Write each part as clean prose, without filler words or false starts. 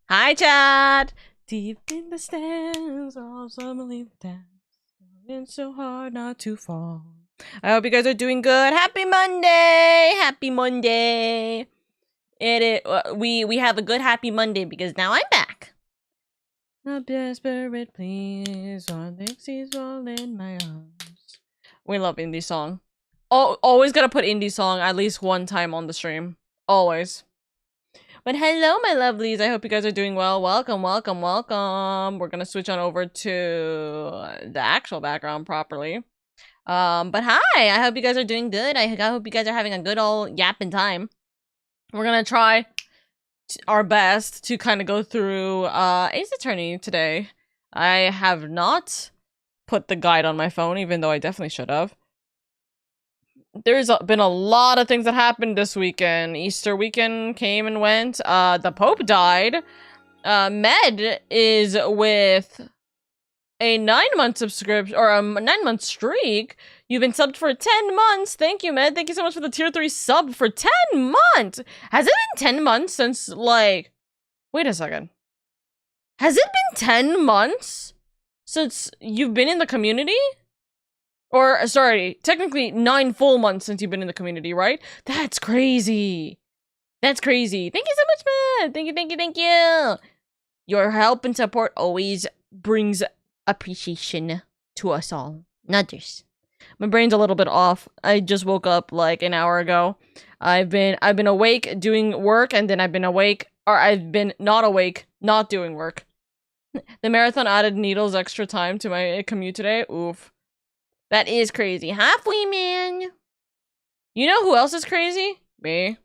Hi, Chad. Deep in the stands, all summer leave dance. It's so hard not to fall. I hope you guys are doing good. Happy Monday! Happy Monday! We have a good happy Monday because now I'm back. A desperate please, on Dixie's all in my arms. We love indie song. Oh, always gotta put indie song at least one time on the stream. Always. But hello, my lovelies. I hope you guys are doing well. Welcome, welcome, welcome. We're gonna switch on over to the actual background properly. But hi. I hope you guys are doing good. I hope you guys are having a good old yapping time. We're gonna try our best to kind of go through Ace Attorney today. I have not put the guide on my phone, even though I definitely should have. There's been a lot of things that happened this weekend. Easter weekend came and went. The Pope died. Med is with a 9-month subscription, or a 9-month streak. You've been subbed for 10 months. Thank you, Med. Thank you so much for the tier 3 sub for 10 months. Has it been 10 months since, like... Wait a second. Has it been 10 months since you've been in the community? Or, sorry, technically 9 full months since you've been in the community, right? That's crazy. That's crazy. Thank you so much, man. Thank you, thank you, thank you. Your help and support always brings appreciation to us all. Not just. My brain's a little bit off. I just woke up like an hour ago. I've been awake doing work, and then I've been awake, or I've been not awake, not doing work. The marathon added Needle's extra time to my commute today. Oof. That is crazy. Halfway, man. You know who else is crazy? Me.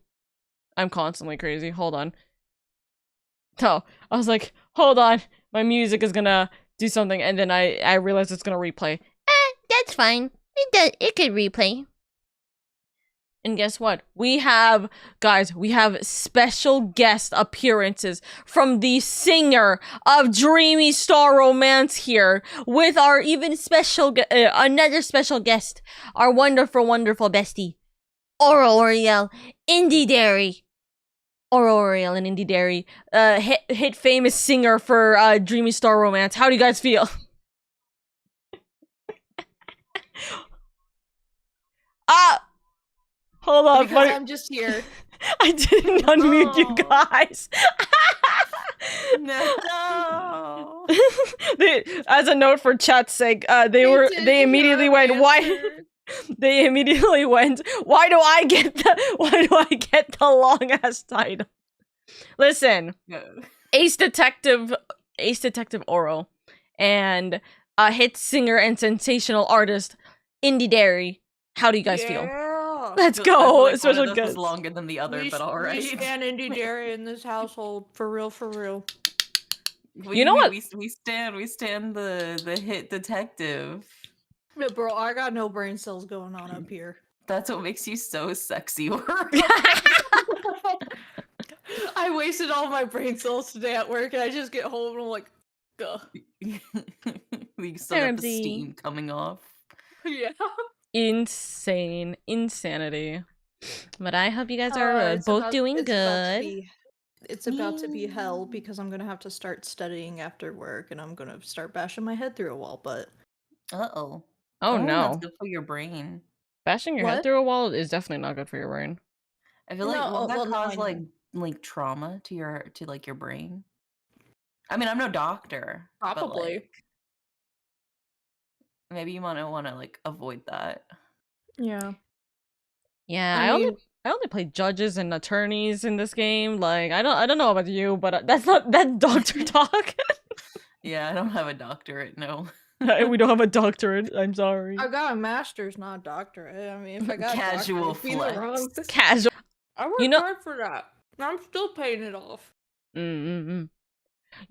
I'm constantly crazy. Hold on. Oh, I was like, hold on. My music is gonna do something, and then I realized it's gonna replay. That's fine. It could replay. And guess what? We have special guest appearances from the singer of Dreamy Star Romance here with our even special, another special guest, our wonderful, wonderful bestie, Oriel, Indie Dairy. Oriel and Indie Dairy, hit famous singer for Dreamy Star Romance. How do you guys feel? Hold on. Because I'm just here. I didn't unmute you guys. No. As a note for chat's sake, they immediately went, why? They immediately went, why do I get the long ass title? Listen, Ace Detective Oro, and a hit singer and sensational artist, Indie Dairy. How do you guys feel? Let's go. Like special one of guest. was longer than the other, but all right. We stand Indie Dairy in this household, for real, for real. You know what? We stand the hit detective. No, bro, I got no brain cells going on up here. That's what makes you so sexy. I wasted all my brain cells today at work, and I just get home and I'm like, duh. We still got the steam coming off. Yeah. Insane. Insanity. But I hope you guys are both doing good. It's about to be hell because I'm gonna have to start studying after work, and I'm gonna start bashing my head through a wall, but... Uh-oh. Oh no. That's good for your brain. Bashing your head through a wall is definitely not good for your brain. I feel like will that cause like trauma to your brain? I mean, I'm no doctor. Probably. But, maybe you want to like avoid that. Yeah. Yeah, I only play judges and attorneys in this game. Like, I don't know about you, but that's doctor talk. Yeah, I don't have a doctorate. No. We don't have a doctorate. I'm sorry. I got a master's, not a doctorate. I mean, if I got casual flex. Casual. I worked hard for that. I'm still paying it off. You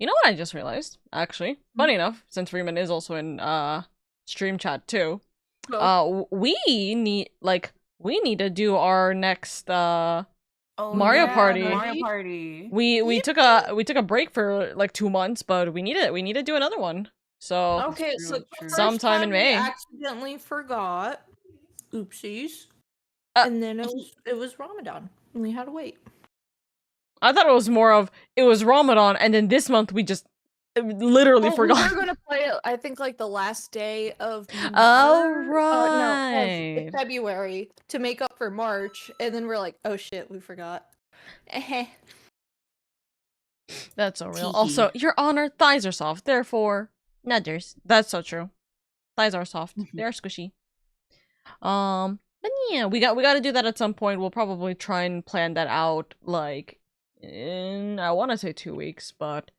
know what I just realized? Actually, funny enough, since Freeman is also in stream chat too. We need to do our next Mario Party. Mario Party. We took a break for like 2 months, but we need to do another one. So okay, so sometime in May. I accidentally forgot. Oopsies. And then it was Ramadan, and we had to wait. I thought it was more of, it was Ramadan, and then this month we just literally forgot. We were gonna play it, I think, like the last day of Oh, of right. February to make up for March, and then we're like, oh shit, we forgot. That's so real. Teehee. Also, Your Honor, thighs are soft, therefore, nudders. That's so true. Thighs are soft. They are squishy. But yeah, we got to do that at some point. We'll probably try and plan that out, like, in, I want to say 2 weeks, but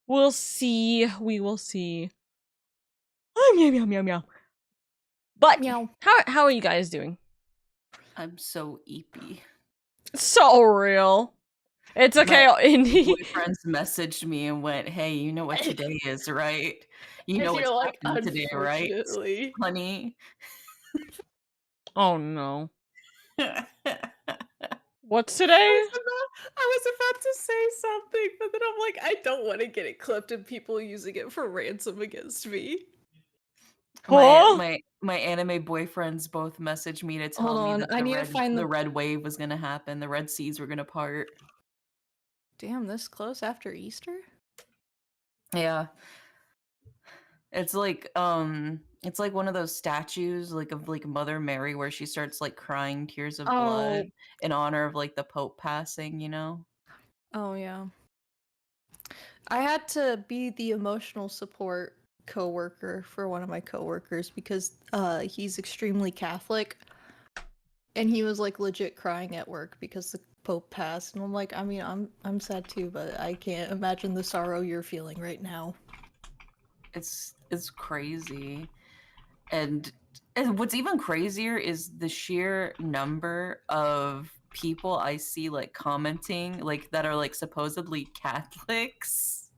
we'll see. We will see. Meow, meow, meow, meow. But, Meow. how are you guys doing? I'm so eepy. So real. It's okay, My Indy. boyfriends messaged me and went, "Hey, you know what today is, right? You know what's like, happening today, right, unfortunately. honey?" Oh no. I What's today? I was about to say something, but then I'm like, I don't want to get it clipped and people using it for ransom against me. Huh? My anime boyfriends both messaged me to tell me that I need to find the red wave was gonna happen. The red seas were gonna part. Damn, this close after Easter? Yeah. It's like one of those statues like of like Mother Mary where she starts like crying tears of blood in honor of like the Pope passing, you know? Oh yeah. I had to be the emotional support coworker for one of my coworkers because he's extremely Catholic, and he was like legit crying at work because the Pope passed, and I'm like, I mean, I'm sad too, but I can't imagine the sorrow you're feeling right now. It's crazy. And what's even crazier is the sheer number of people I see like commenting like that are like supposedly Catholics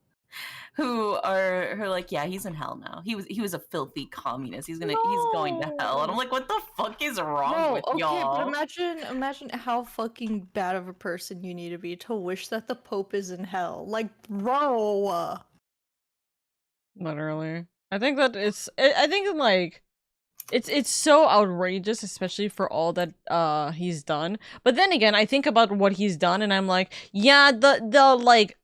who are like, yeah, he's in hell now. He was a filthy communist. He's going to hell. And I'm like, what the fuck is wrong with y'all? But imagine how fucking bad of a person you need to be to wish that the Pope is in hell. Like, bro. Literally. I think that I think like it's so outrageous, especially for all that he's done. But then again, I think about what he's done and I'm like, yeah, the like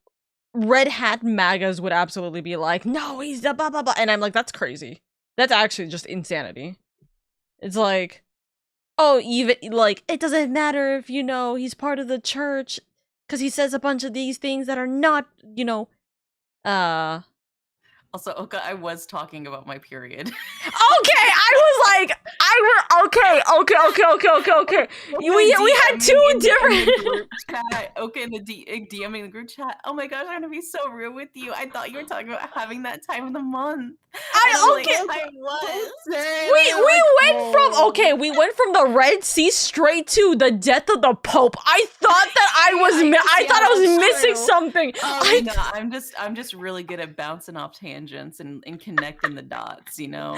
red hat MAGAs would absolutely be like, no, he's the blah blah blah, and I'm like, that's crazy. That's actually just insanity. It's like, oh, even like it doesn't matter if, you know, he's part of the church because he says a bunch of these things that are not, you know, Also, Oka, I was talking about my period. Okay, okay. We had two different. Okay, in the DMing the group chat. Oh my gosh, I'm gonna be so real with you. I thought you were talking about having that time of the month. I was. We went from the Red Sea straight to the death of the Pope. I thought that I thought I was missing something. I'm just really good at bouncing off tangents and connecting the dots, you know.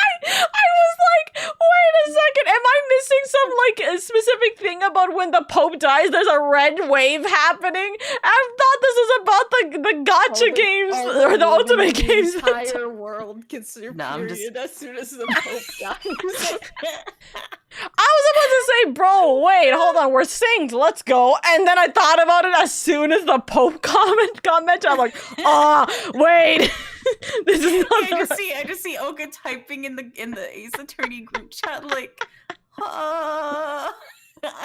I was like, wait a second, am I missing some like a specific thing about when the Pope dies? There's a red wave happening. I thought this was about the gacha games or the ultimate games. The entire world gets their period as soon as the Pope dies. I was about to say, bro, wait, hold on, we're synced, let's go. And then I thought about it as soon as the Pope comment got mentioned. I'm like, wait. This is not I just see Oka typing in the Ace Attorney group chat like, I got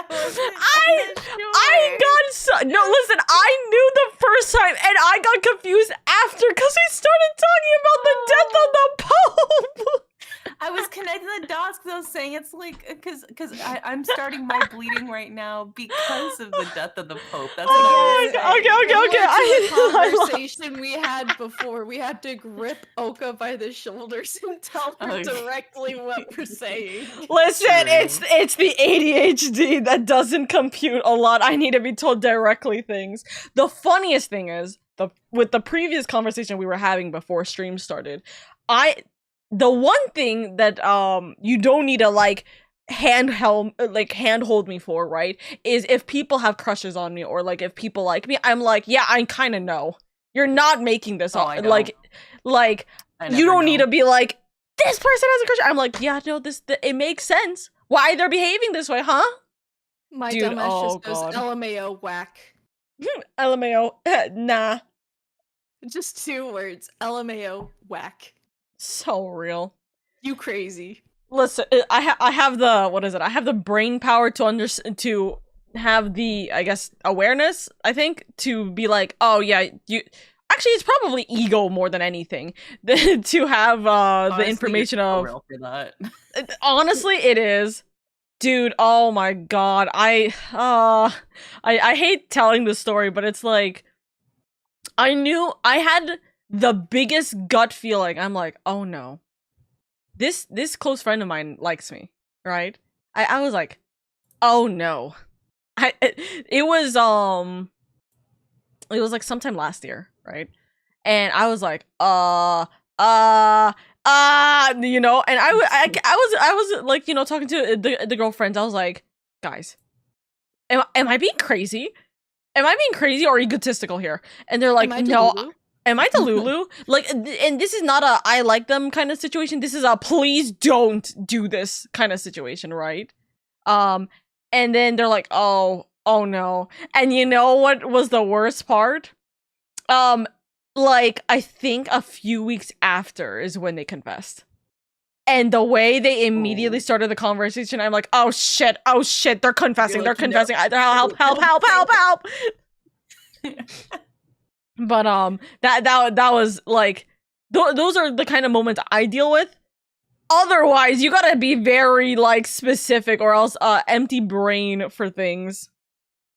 so no. Listen, I knew the first time, and I got confused after because he started talking about the death of the Pope. I was connecting the dots because I was saying it's like because I'm starting my bleeding right now because of the death of the Pope. That's what I was saying. Okay. The conversation we had before, we had to grip Oka by the shoulders and tell her directly what we're saying. Listen, it's the ADHD that doesn't compute a lot. I need to be told directly things. The funniest thing is with the previous conversation we were having before stream started, the one thing that you don't need to like handhold me for, right, is if people have crushes on me or like if people like me, I'm like, yeah, I kind of know. You're not making this up. Like you don't need to be like, this person has a crush. I'm like, yeah, no, it makes sense. Why they're behaving this way, huh? My dumbass just goes LMAO whack. LMAO. Nah. Just 2 words. LMAO, whack. So real. You crazy. Listen, I have the, what is it? I have the brain power to have the, I guess, awareness, I think, to be like, oh yeah, you... Actually, it's probably ego more than anything to have Honestly, the information you're so of... real for that. Honestly, it is. Dude, oh my god. I hate telling this story, but it's like, I knew I had the biggest gut feeling. I'm like, oh no. This close friend of mine likes me, right? I was like, oh no. It was like sometime last year, right? And I was like, you know, and I was like, you know, talking to the girlfriends. I was like, guys, am I being crazy? Am I being crazy or egotistical here? And they're like, no. Am I Delulu? Like, and this is not a I like them kind of situation. This is a please don't do this kind of situation, right? And then they're like, oh no. And you know what was the worst part? Like, I think a few weeks after is when they confessed. And the way they immediately started the conversation, I'm like, oh shit, they're confessing, You're like, they're confessing. Help. But that was like, those are the kind of moments I deal with. Otherwise, you gotta be very like specific, or else empty brain for things.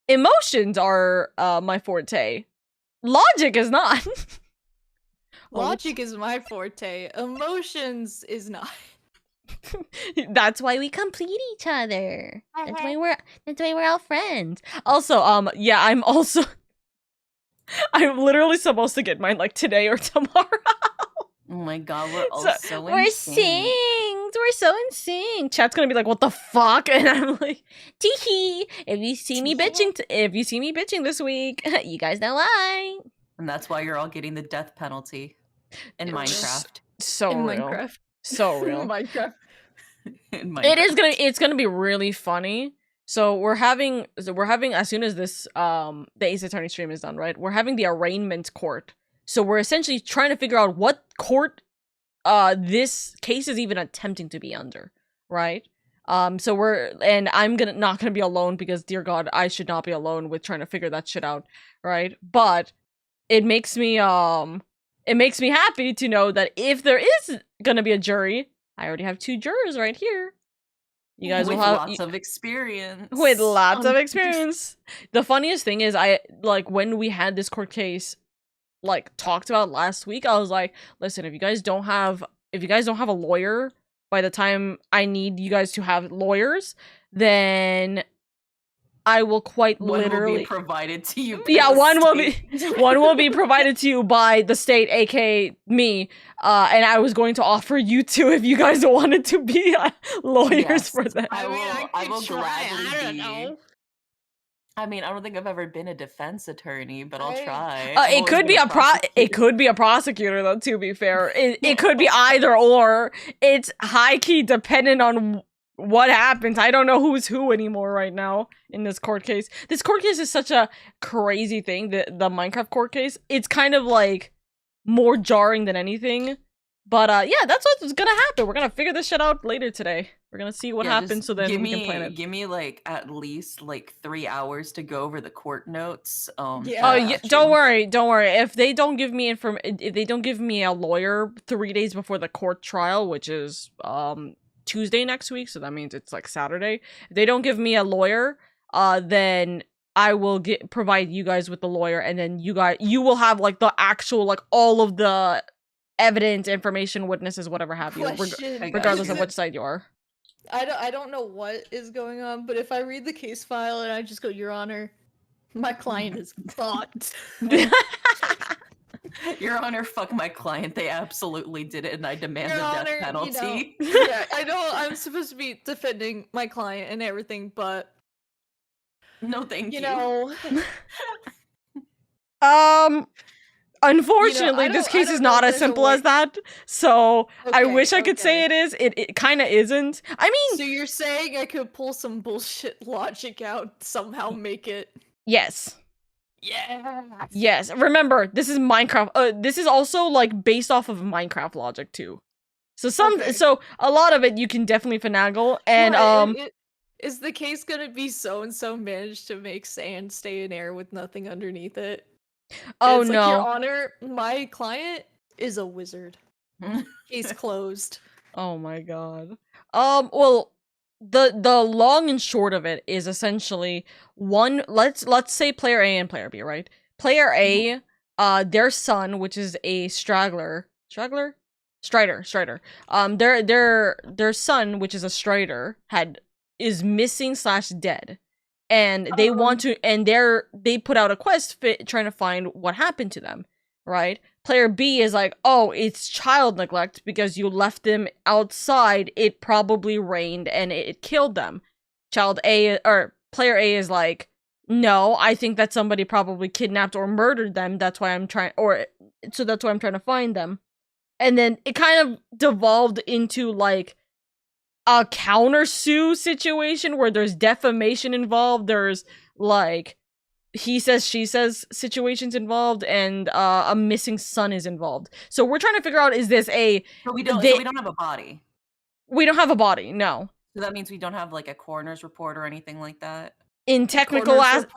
Emotions are my forte. Logic is not. Logic is my forte. Emotions is not. That's why we complete each other. That's why we're all friends. Also, yeah, I'm literally supposed to get mine like today or tomorrow. Oh my god, we're all so we're insane. synced. We're so in sync. Chat's gonna be like, "What the fuck?" And I'm like, "Teehee." If you see me bitching this week, you guys know why. And that's why you're all getting the death penalty in Minecraft. So in real. Minecraft. So real. Minecraft. In Minecraft. It's gonna be really funny. So we're having as soon as this the Ace Attorney stream is done, right? We're having the arraignment court. So we're essentially trying to figure out what court this case is even attempting to be under, right? So I'm not gonna be alone, because dear god, I should not be alone with trying to figure that shit out, right? But it makes me happy to know that if there is gonna be a jury, I already have 2 jurors right here. You guys will have lots of experience. With lots of experience. The funniest thing is, I like when we had this court case like talked about last week, I was like, listen, if you guys don't have a lawyer by the time I need you guys to have lawyers, then I will quite literally will be provided to you. Yeah, one will be provided to you by the state, aka me. And I was going to offer you 2 if you guys wanted to be lawyers for that. I will gladly I don't know. I mean, I don't think I've ever been a defense attorney, but I'll try. It could be it could be a prosecutor, though, to be fair. It could be either or. It's high key dependent on what happens. I don't know who's who anymore right now in this court case. This court case is such a crazy thing, the Minecraft court case. It's kind of like more jarring than anything. But yeah, that's what's gonna happen. We're gonna figure this shit out later today. We're gonna see what happens, so then we can plan it. Give me like at least like 3 hours to go over the court notes. Yeah, don't worry. If they don't give me if they don't give me a lawyer 3 days before the court trial, which is Tuesday next week, so that means it's like Saturday. If they don't give me a lawyer, then I will provide you guys with the lawyer, and then you will have like the actual, like, all of the evidence, information, witnesses, whatever have you, regardless of which side you are. I don't know what is going on, but if I read the case file and I just go, Your Honor, my client is fucked. Your Honor, fuck my client. They absolutely did it, and I demand the death penalty. You know, yeah, I know I'm supposed to be defending my client and everything, but no, thank you. You know, unfortunately, this case is not as simple as that. So I wish I could say it is. It kind of isn't. I mean, so you're saying I could pull some bullshit logic out, somehow make it? Yes. Yeah. Yes, remember, this is Minecraft. This is also, like, based off of Minecraft logic, too. So Okay. so a lot of it you can definitely finagle, and, Is the case gonna be so-and-so managed to make sand stay in air with nothing underneath it? oh It's like, Your no. Honor, my client is a wizard. Case closed. Oh my god. Well, the long and short of it is essentially one. Let's say player A and player B, right? Player A, their son, which is a Strider. Their son, which is a Strider, is missing / dead, and they want to, and they put out a quest trying to find what happened to them, right? Player B is like, oh, it's child neglect because you left them outside. It probably rained and it killed them. Player A is like, no, I think that somebody probably kidnapped or murdered them. That's why I'm trying to find them. And then it kind of devolved into like a counter-sue situation where there's defamation involved. There's like he says, she says situations involved, and a missing son is involved. So we're trying to figure out, is this a... So we don't have a body. We don't have a body, no. So that means we don't have like a coroner's report or anything like that? In technical aspect,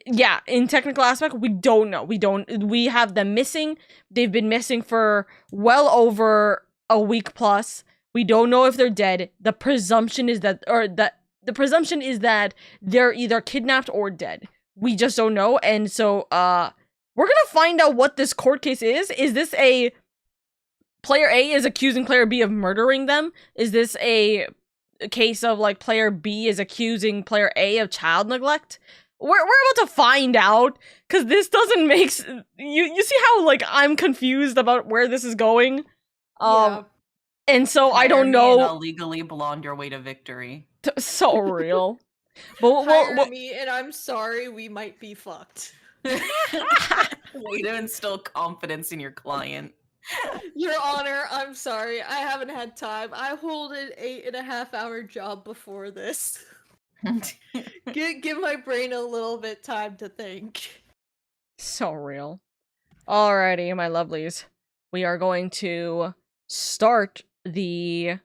yeah, in technical aspect, we don't know. We have them missing. They've been missing for well over a week plus. We don't know if they're dead. The presumption is that they're either kidnapped or dead. We just don't know. And so we're gonna find out what this court case is. Is this a player A is accusing player B of murdering them? Is this a case of like player B is accusing player A of child neglect? We're about to find out, because this doesn't make you see how like I'm confused about where this is going. Yeah. And so I don't know. And legally blonde your way to victory. So real. But Hire me, and I'm sorry, we might be fucked. Way to instill confidence in your client. Your Honor, I'm sorry, I haven't had time. I hold an 8.5-hour job before this. Give my brain a little bit time to think. So real. Alrighty, my lovelies. We are going to start the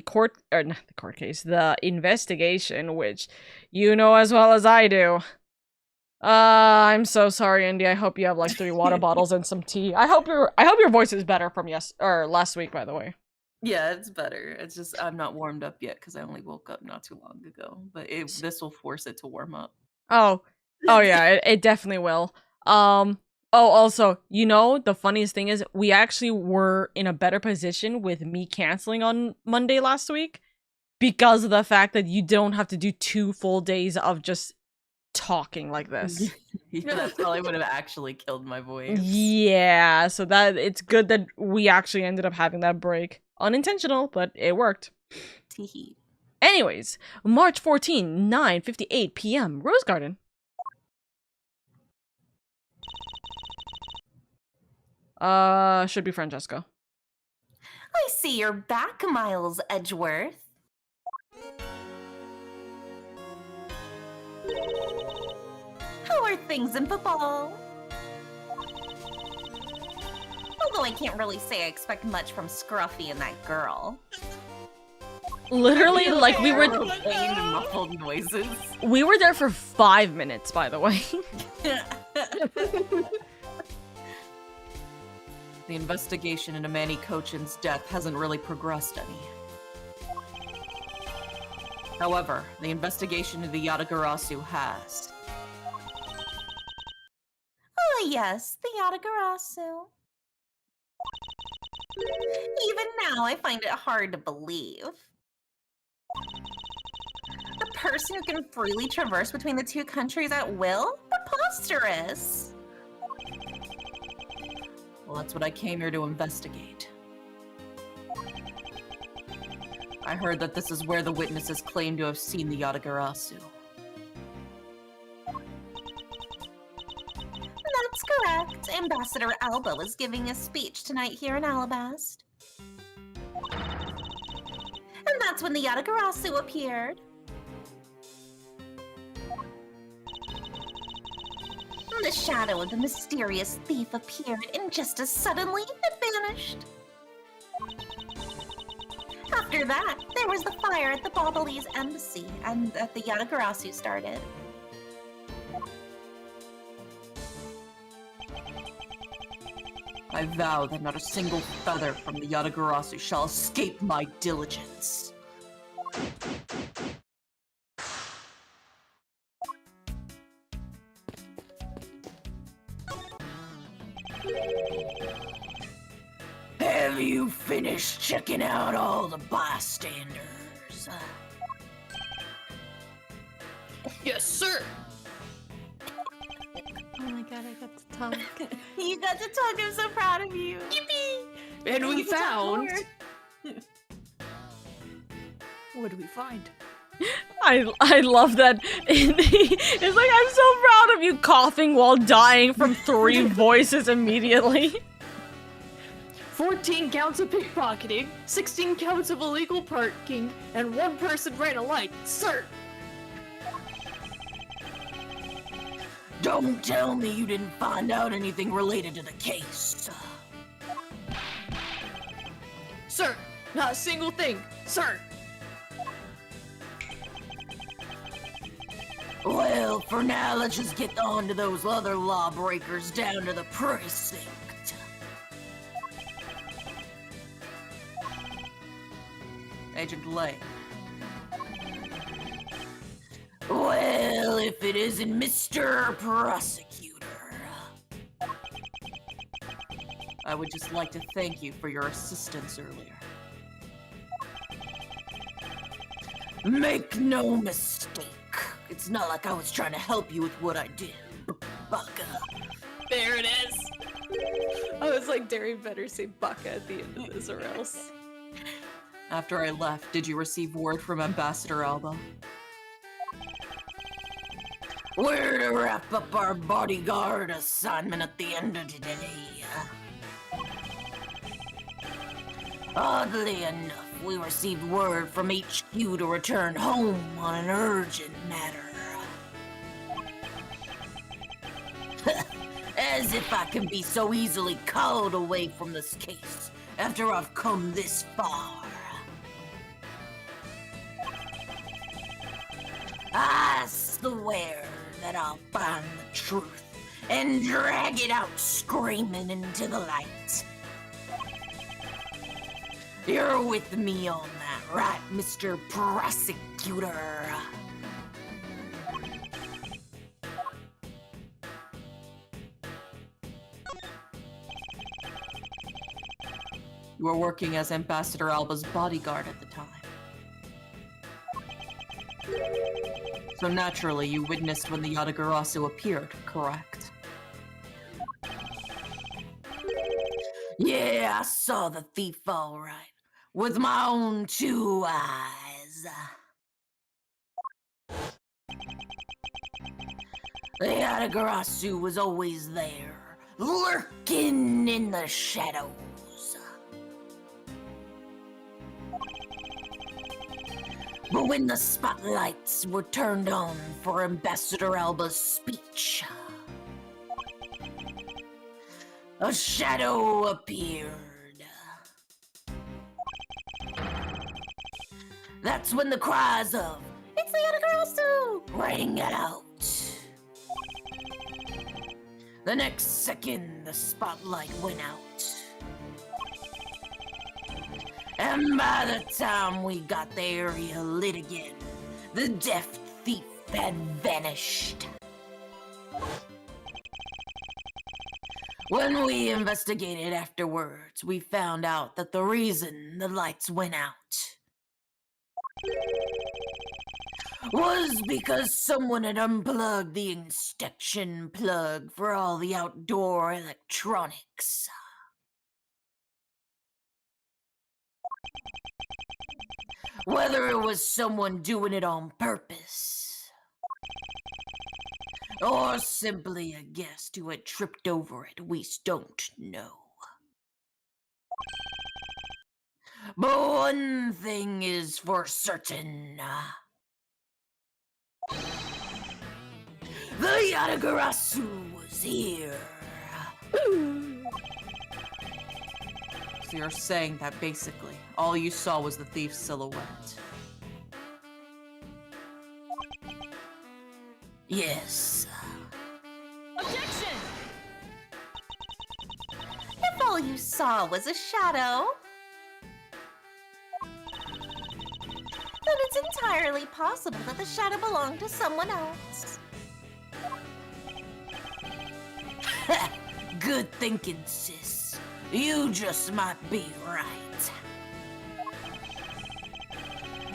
court, or not the court case, the investigation, which you know as well as I do. I'm so sorry, Indy. I hope you have like 3 water bottles and some tea. I hope your voice is better from last week, by the way. Yeah, it's better. It's just I'm not warmed up yet because I only woke up not too long ago. But this will force it to warm up. Oh yeah, it definitely will. Also, you know, the funniest thing is we actually were in a better position with me canceling on Monday last week because of the fact that you don't have to do 2 full days of just talking like this. Yeah, that probably would have actually killed my voice. Yeah, so that it's good that we actually ended up having that break. Unintentional, but it worked. Teehee. Anyways, March 14, 9:58 p.m. Rose Garden. Should be Francesca. I see you're back, Miles Edgeworth. How are things in football? Although I can't really say I expect much from Scruffy and that girl. Literally, like we were Profane and muffled noises. We were there for 5 minutes, by the way. The investigation into Manny Cochin's death hasn't really progressed any. However, the investigation into the Yatagarasu has. Oh yes, the Yatagarasu. Even now, I find it hard to believe. A person who can freely traverse between the 2 countries at will? Preposterous! Well, that's what I came here to investigate. I heard that this is where the witnesses claim to have seen the Yatagarasu. That's correct. Ambassador Alba was giving a speech tonight here in Alabast. And that's when the Yatagarasu appeared. Then the shadow of the mysterious thief appeared, and just as suddenly it vanished. After that, there was the fire at the Bobolese embassy, and that the Yatagarasu started. I vow that not a single feather from the Yatagarasu shall escape my diligence. Have you finished checking out all the bystanders? Yes, sir. Oh my god, I got to talk. You got to talk, I'm so proud of you. Yippee! And we You can talk found. more. What do we find? I love that. It's like, I'm so proud of you, coughing while dying from 3 voices immediately. 14 counts of pickpocketing, 16 counts of illegal parking, and 1 person ran a light, sir. Don't tell me you didn't find out anything related to the case. Sir, not a single thing, sir. Well, for now, let's just get on to those other lawbreakers down to the precinct. Agent Lay. Well, if it isn't Mr. Prosecutor. I would just like to thank you for your assistance earlier. Make no mistake, it's not like I was trying to help you with what I did, Baka. There it is. I was like, Derry better say Baka at the end of this or else. After I left, did you receive word from Ambassador Alba? We're to wrap up our bodyguard assignment at the end of today. Oddly enough, we received word from HQ to return home on an urgent matter. As if I can be so easily called away from this case after I've come this far. I swear that I'll find the truth and drag it out screaming into the light. You're with me on that, right, Mr. Prosecutor? You were working as Ambassador Alba's bodyguard at the time. So naturally, you witnessed when the Yatagarasu appeared, correct? Yeah, I saw the thief all right. With my own 2 eyes. The Yatagarasu was always there, lurking in the shadows. But when the spotlights were turned on for Ambassador Alba's speech, a shadow appeared. That's when the cries of, "It's the Yatagarasu!" rang out. The next second, the spotlight went out. And by the time we got the area lit again, the deaf thief had vanished. When we investigated afterwards, we found out that the reason the lights went out was because someone had unplugged the inspection plug for all the outdoor electronics. Whether it was someone doing it on purpose, or simply a guest who had tripped over it, we don't know. But one thing is for certain. The Yatagarasu was here. So you're saying that basically all you saw was the thief's silhouette? Yes. Objection! If all you saw was a shadow, then it's entirely possible that the shadow belonged to someone else. Good thinking, sis. You just might be right.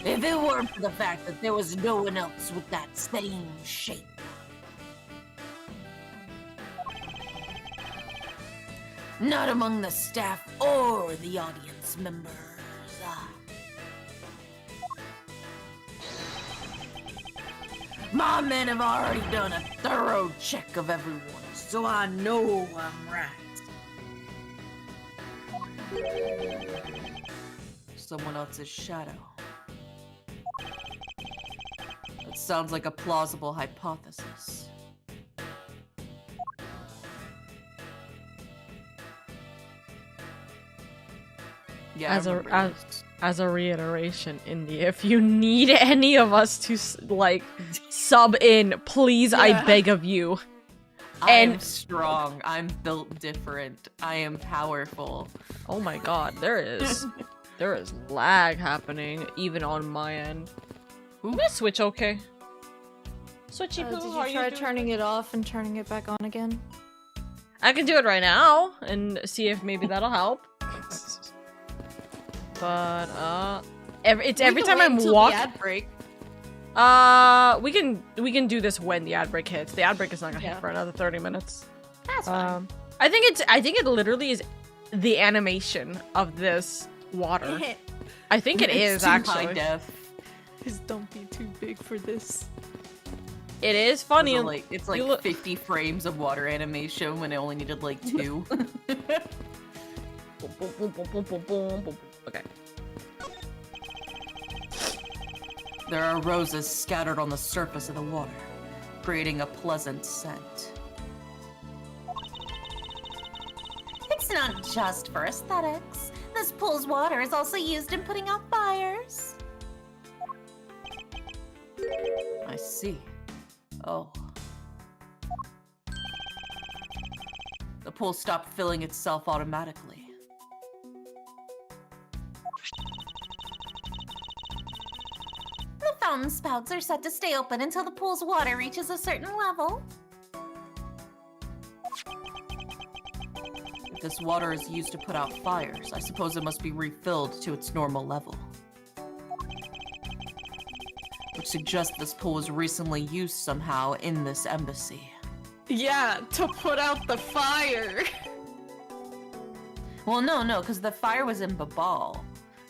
If it weren't for the fact that there was no one else with that same shape. Not among the staff or the audience members. My men have already done a thorough check of everyone, so I know I'm right. Someone else's shadow. That sounds like a plausible hypothesis. Yeah, as a reiteration, Indy, if you need any of us to like sub in, please, I beg of you. I'm strong. I'm built different. I am powerful. Oh my god, there is lag happening even on my end. Ooh. Switch okay. Switchy poo, Did how are you you try doing? turning it off and turning it back on again? I can do it right now and see if maybe that'll help. But every time I'm walking. Ad break. We can do this when the ad break hits. The ad break is not gonna hit for another 30 minutes. That's fine. I think it literally is the animation of this water. I think it is too actually. high def. Please don't be too big for this. It is funny. It's like 50 frames of water animation when it only needed like 2. Okay. There are roses scattered on the surface of the water, creating a pleasant scent. It's not just for aesthetics. This pool's water is also used in putting out fires. I see. Oh. The pool stopped filling itself automatically. The fountain spouts are set to stay open until the pool's water reaches a certain level. If this water is used to put out fires, I suppose it must be refilled to its normal level. Which suggests this pool was recently used somehow in this embassy. Yeah, to put out the fire. Well, no, because the fire was in Babal.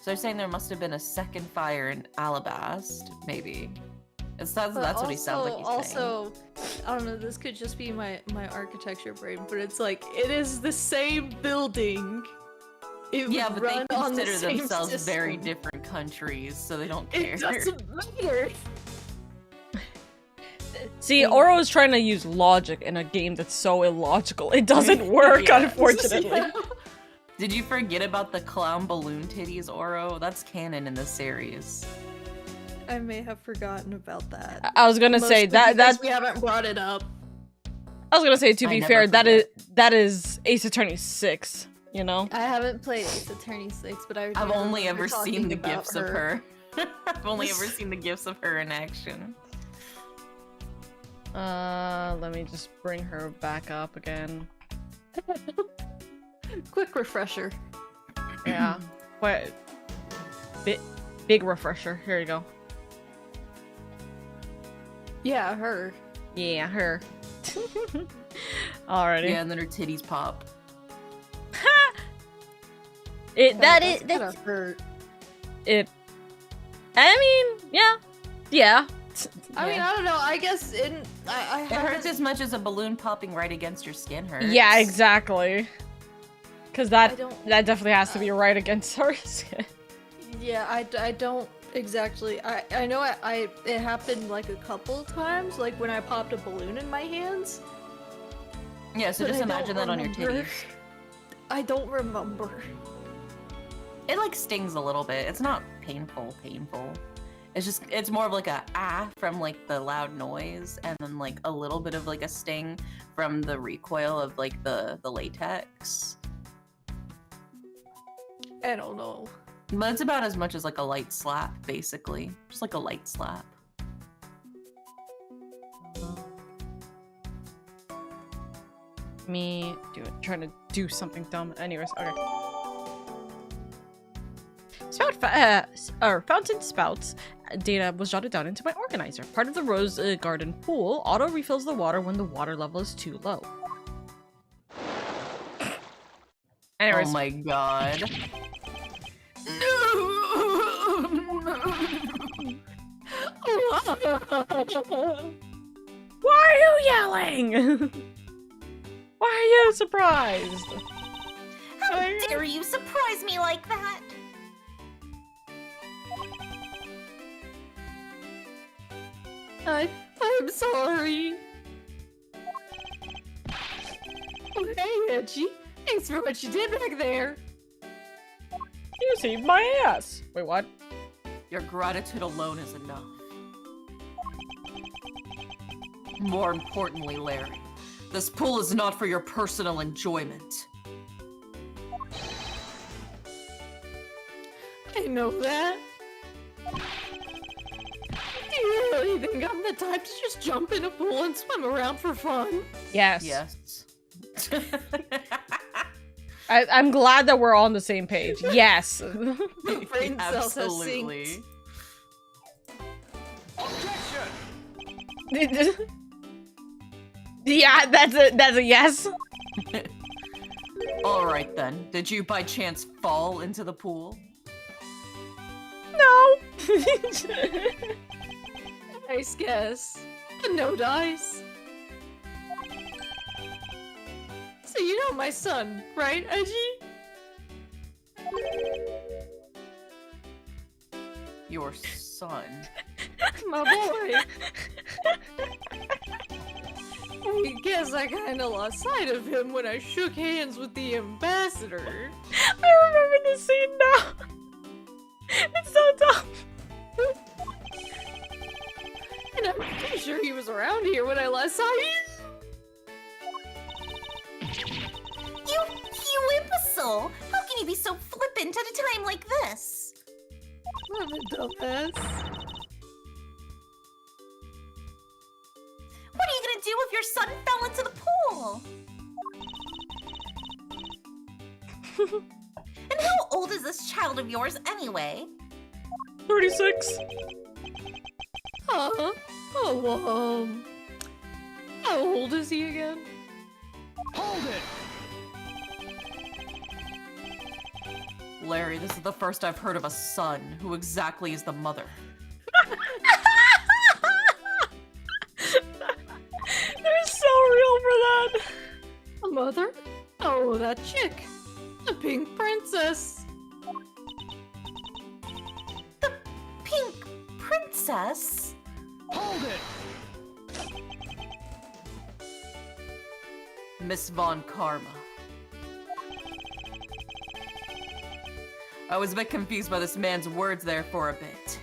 So they're saying there must have been a second fire in Alabast, maybe. That's what he sounds like he's saying. Also, I don't know, this could just be my architecture brain, but it's like, it is the same building. Yeah, but they consider the themselves system. very different countries, so they don't care. It doesn't matter. See, Oro is trying to use logic in a game that's so illogical. It doesn't work, Yeah. unfortunately. Did you forget about the clown balloon titties, Oro? That's canon in the series. I may have forgotten about that. I was gonna say that we haven't brought it up. I was gonna say, to I be never fair, forget. that is Ace Attorney 6, you know? I haven't played Ace Attorney 6, but I've only ever talking seen the about gifs of her. I've only ever seen the gifs of her in action. Let me just bring her back up again. Quick refresher. Yeah. Quite big refresher. Here you go. Yeah, her. Yeah, her. Alrighty. Yeah, and then her titties pop. That's gonna hurt. it. I mean, yeah. I mean, I don't know. I guess I It hurts haven't- as much as a balloon popping right against your skin hurts. Yeah, exactly. Because I that don't- definitely has to be right against her skin. Yeah, I don't Exactly. I know it happened like a couple of times, like when I popped a balloon in my hands. Yeah, so but just I imagine that don't on your remember. titties. I don't remember. It like stings a little bit. It's not painful. It's more of like a ah from like the loud noise, and then like a little bit of like a sting from the recoil of like the latex. I don't know. But it's about as much as like a light slap, basically. Just like a light slap. Me trying to do something dumb. Anyways, okay. Fountain spouts data was jotted down into my organizer. Part of the rose garden pool auto refills the water when the water level is too low. Anyways. Oh my god. Why are you yelling? Why are you surprised? How dare you surprise me like that? I'm sorry. Oh, hey, Edgy. Thanks for what you did back there. You saved my ass. Wait, what? Your gratitude alone is enough. More importantly, Larry, this pool is not for your personal enjoyment. I know that. Do you really think I'm the type to just jump in a pool and swim around for fun? Yes. Yes. I'm glad that we're all on the same page. Yes. Brain cells have Absolutely. synced. Yeah, that's a yes. All right then. Did you by chance fall into the pool? No. Nice guess. But no dice. So you know my son, right, Edgy? Your son. My boy. I guess I kinda lost sight of him when I shook hands with the ambassador. I remember the scene now. It's so dumb. And I'm pretty sure he was around here when I last saw you. You imbecile! How can you be so flippant at a time like this? I'm a dumbass. What are you gonna do if your son fell into the pool? And how old is this child of yours anyway? 36. Huh? Oh, how old is he again? Hold it! Larry, this is the first I've heard of a son. Who exactly is the mother? They're so real for that. A mother? Oh, that chick. The pink princess. The pink princess? Hold it! Miss Von Karma. I was a bit confused by this man's words there for a bit.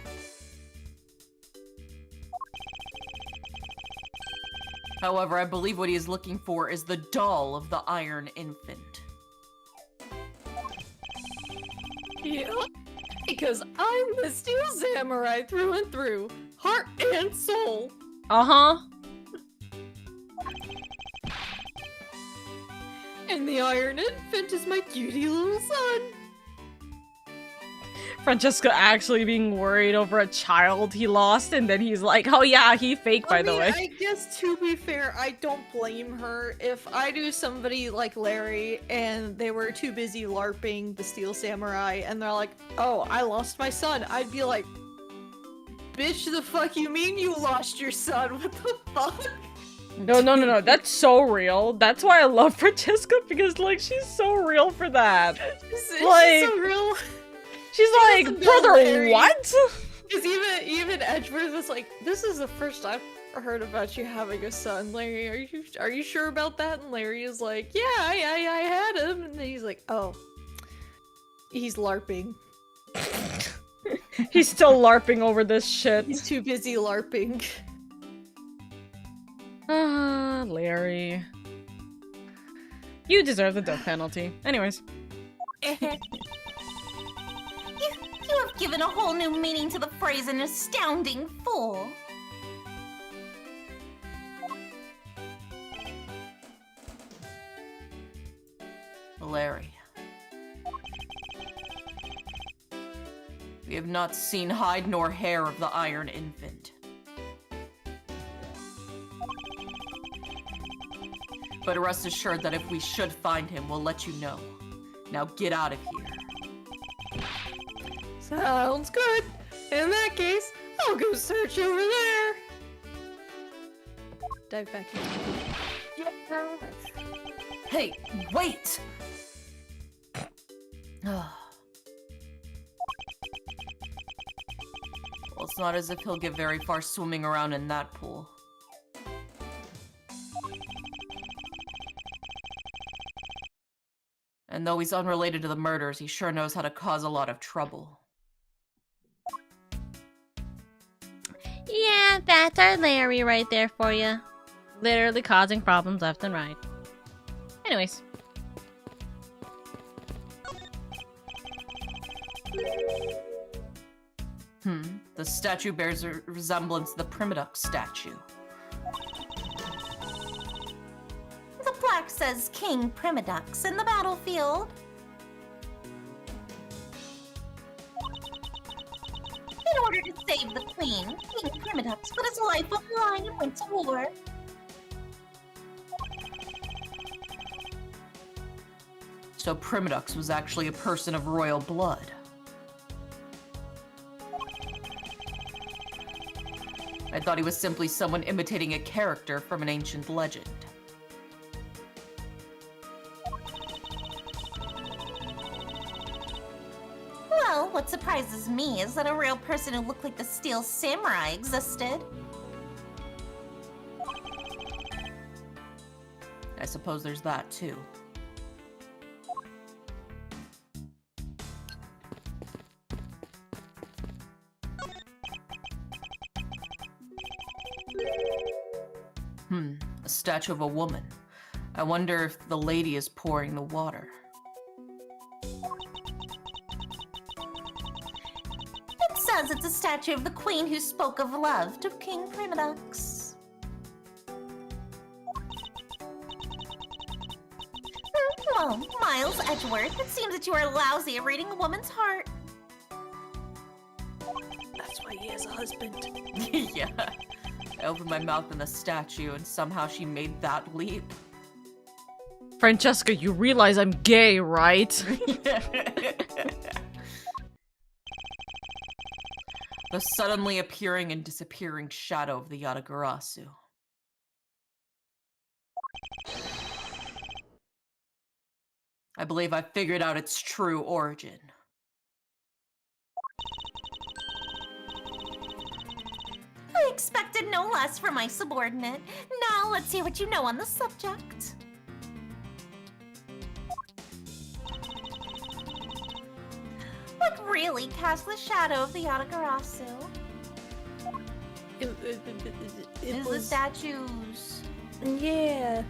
However, I believe what he is looking for is the doll of the Iron Infant. Yeah, because I'm the Steel Samurai through and through, heart and soul. Uh-huh. And the Iron Infant is my cutie little son. Francesca actually being worried over a child he lost, and then he's like, oh yeah, he fake, by the way. I guess to be fair, I don't blame her. If I knew somebody like Larry and they were too busy LARPing the Steel Samurai and they're like, oh, I lost my son, I'd be like, bitch, the fuck you mean you lost your son? What the fuck? No, that's so real. That's why I love Francesca, because, like, she's so real for that. She's Like- so real. She's like, doesn't know brother, Larry. what? Because even Edgeworth was like, "This is the first I've heard about you having a son, Larry. Are you sure about that?" And Larry is like, "Yeah, I had him." And then he's like, "Oh, he's LARPing. He's still LARPing over this shit. He's too busy LARPing." Ah, Larry. You deserve the death penalty. Anyways. You have given a whole new meaning to the phrase an astounding fool. Larry. We have not seen hide nor hair of the Iron Infant. But rest assured that if we should find him, we'll let you know. Now get out of here. Sounds good. In that case, I'll go search over there. Dive back in. Hey, wait! Well, it's not as if he'll get very far swimming around in that pool. And though he's unrelated to the murders, he sure knows how to cause a lot of trouble. Yeah, that's our Larry right there for you. Literally causing problems left and right. Anyways. The statue bears a resemblance to the Primadux statue. The plaque says King Primadux in the battlefield. In order to save the queen, King Primadux put his life on the line and went to war. So Primadux was actually a person of royal blood. I thought he was simply someone imitating a character from an ancient legend. Well, what surprises me is that a real person who looked like the Steel Samurai existed. I suppose there's that too. A statue of a woman. I wonder if the lady is pouring the water. It says it's a statue of the queen who spoke of love to King Primadux. Well, Miles Edgeworth, it seems that you are lousy at reading a woman's heart. That's why he has a husband. Yeah. I opened my mouth in the statue and somehow she made that leap. Francesca, you realize I'm gay, right? The suddenly appearing and disappearing shadow of the Yatagarasu. I believe I figured out its true origin. I expected no less from my subordinate. Now let's see what you know on the subject. What really cast the shadow of the Yatagarasu? It Is the was... statues. Yeah.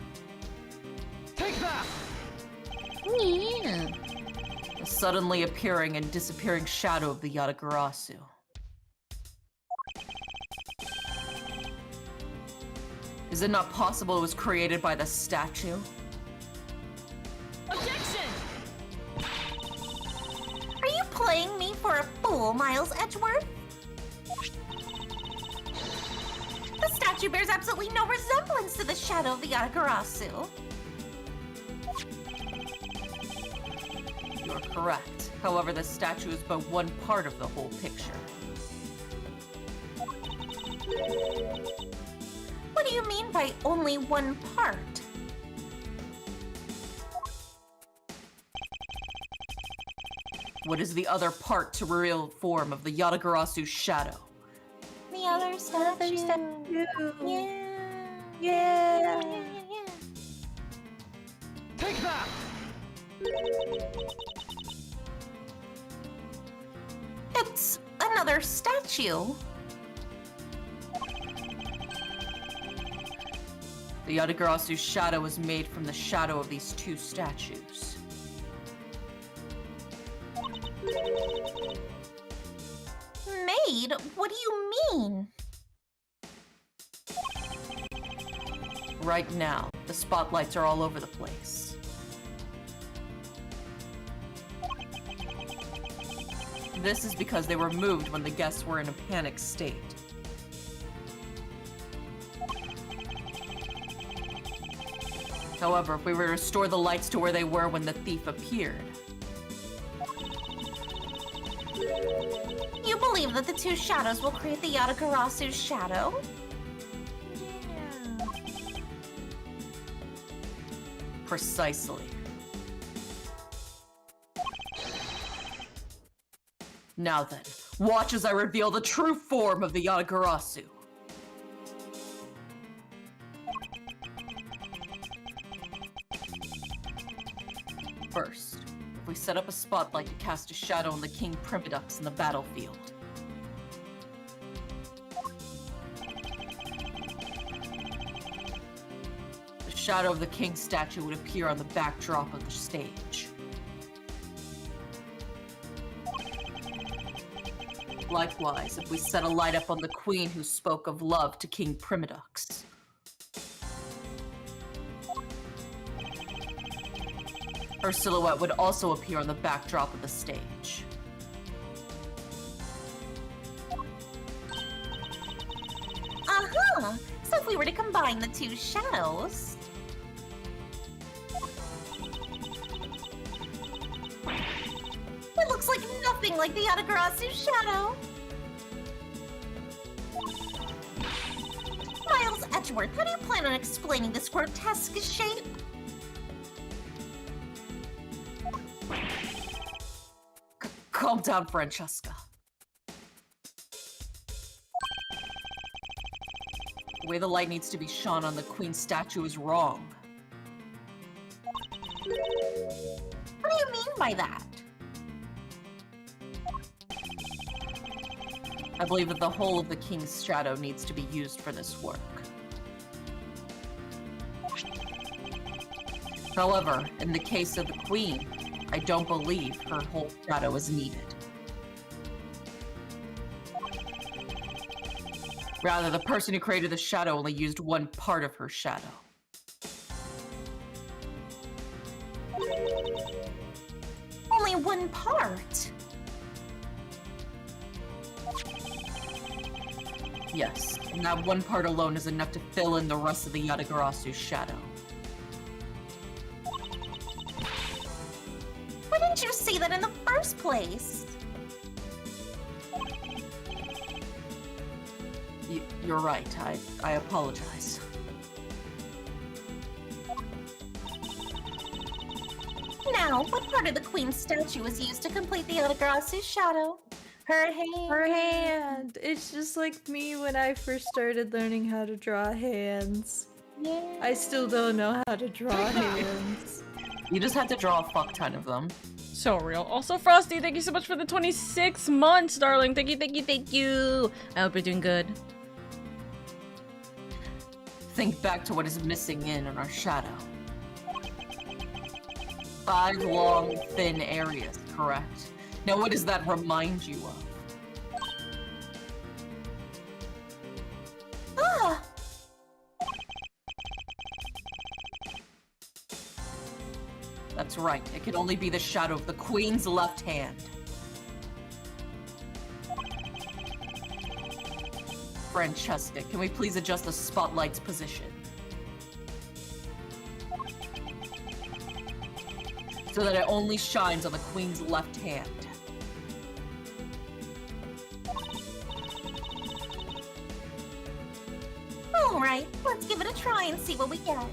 Take that! Yeah. The suddenly appearing and disappearing shadow of the Yatagarasu. Is it not possible it was created by the statue? Objection! Are you playing me for a fool, Miles Edgeworth? The statue bears absolutely no resemblance to the shadow of the Yatagarasu. You're correct. However, the statue is but one part of the whole picture. What do you mean by only one part? What is the other part to real form of the Yatagarasu shadow? The other statue. Yeah. Take that! It's another statue. The Yatagarasu shadow is made from the shadow of these two statues. Made? What do you mean? Right now, the spotlights are all over the place. This is because they were moved when the guests were in a panic state. However, if we were to restore the lights to where they were when the thief appeared, You believe that the two shadows will create the Yatagarasu's shadow? precisely. Now then, watch as I reveal the true form of the Yatagarasu. First, if we set up a spotlight to cast a shadow on the King Primidux in the battlefield. The shadow of the King statue would appear on the backdrop of the stage. Likewise, if we set a light up on the Queen who spoke of love to King Primidux. Her silhouette would also appear on the backdrop of the stage. Uh-huh. So if we were to combine the two shadows... It looks like nothing like the Yatagarasu's shadow. Miles Edgeworth, how do you plan on explaining this grotesque shape? Calm down, Francesca. The way the light needs to be shone on the Queen statue is wrong. What do you mean by that? I believe that the whole of the King's shadow needs to be used for this work. However, in the case of the Queen, I don't believe her whole shadow is needed. Rather, the person who created the shadow only used one part of her shadow. Only one part. Yes, and that one part alone is enough to fill in the rest of the Yatagarasu's shadow. Why didn't you say that in the first place? You're right, I apologize. Now, what part of the Queen's statue was used to complete the Yatagarasu's shadow? Her hand. Her hand. It's just like me when I first started learning how to draw hands. Yeah. I still don't know how to draw hands. You just had to draw a fuck ton of them. So real. Also, Frosty, thank you so much for the 26 months, darling. Thank you, thank you, thank you. I hope you're doing good. Think back to what is missing in our shadow. 5 long, thin areas, correct? Now what does that remind you of? Ah! That's right, it can only be the shadow of the Queen's left hand. Francesca, can we please adjust the spotlight's position? So that it only shines on the Queen's left hand. Alright, let's give it a try and see what we get.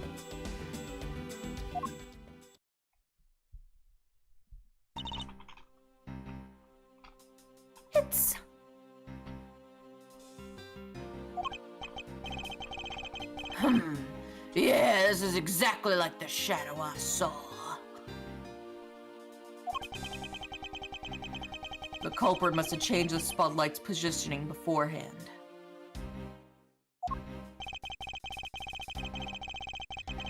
Yeah, this is exactly like the shadow I saw. The culprit must have changed the spotlight's positioning beforehand.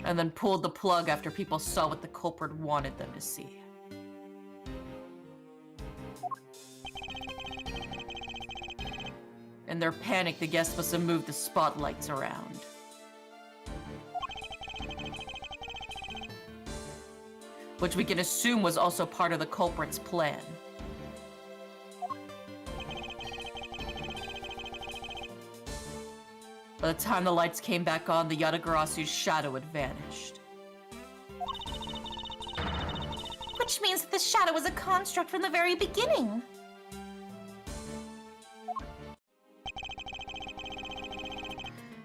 And then pulled the plug after people saw what the culprit wanted them to see. In their panic, the guests must have moved the spotlights around. Which we can assume was also part of the culprit's plan. By the time the lights came back on, the Yatagarasu's shadow had vanished. Which means that this shadow was a construct from the very beginning.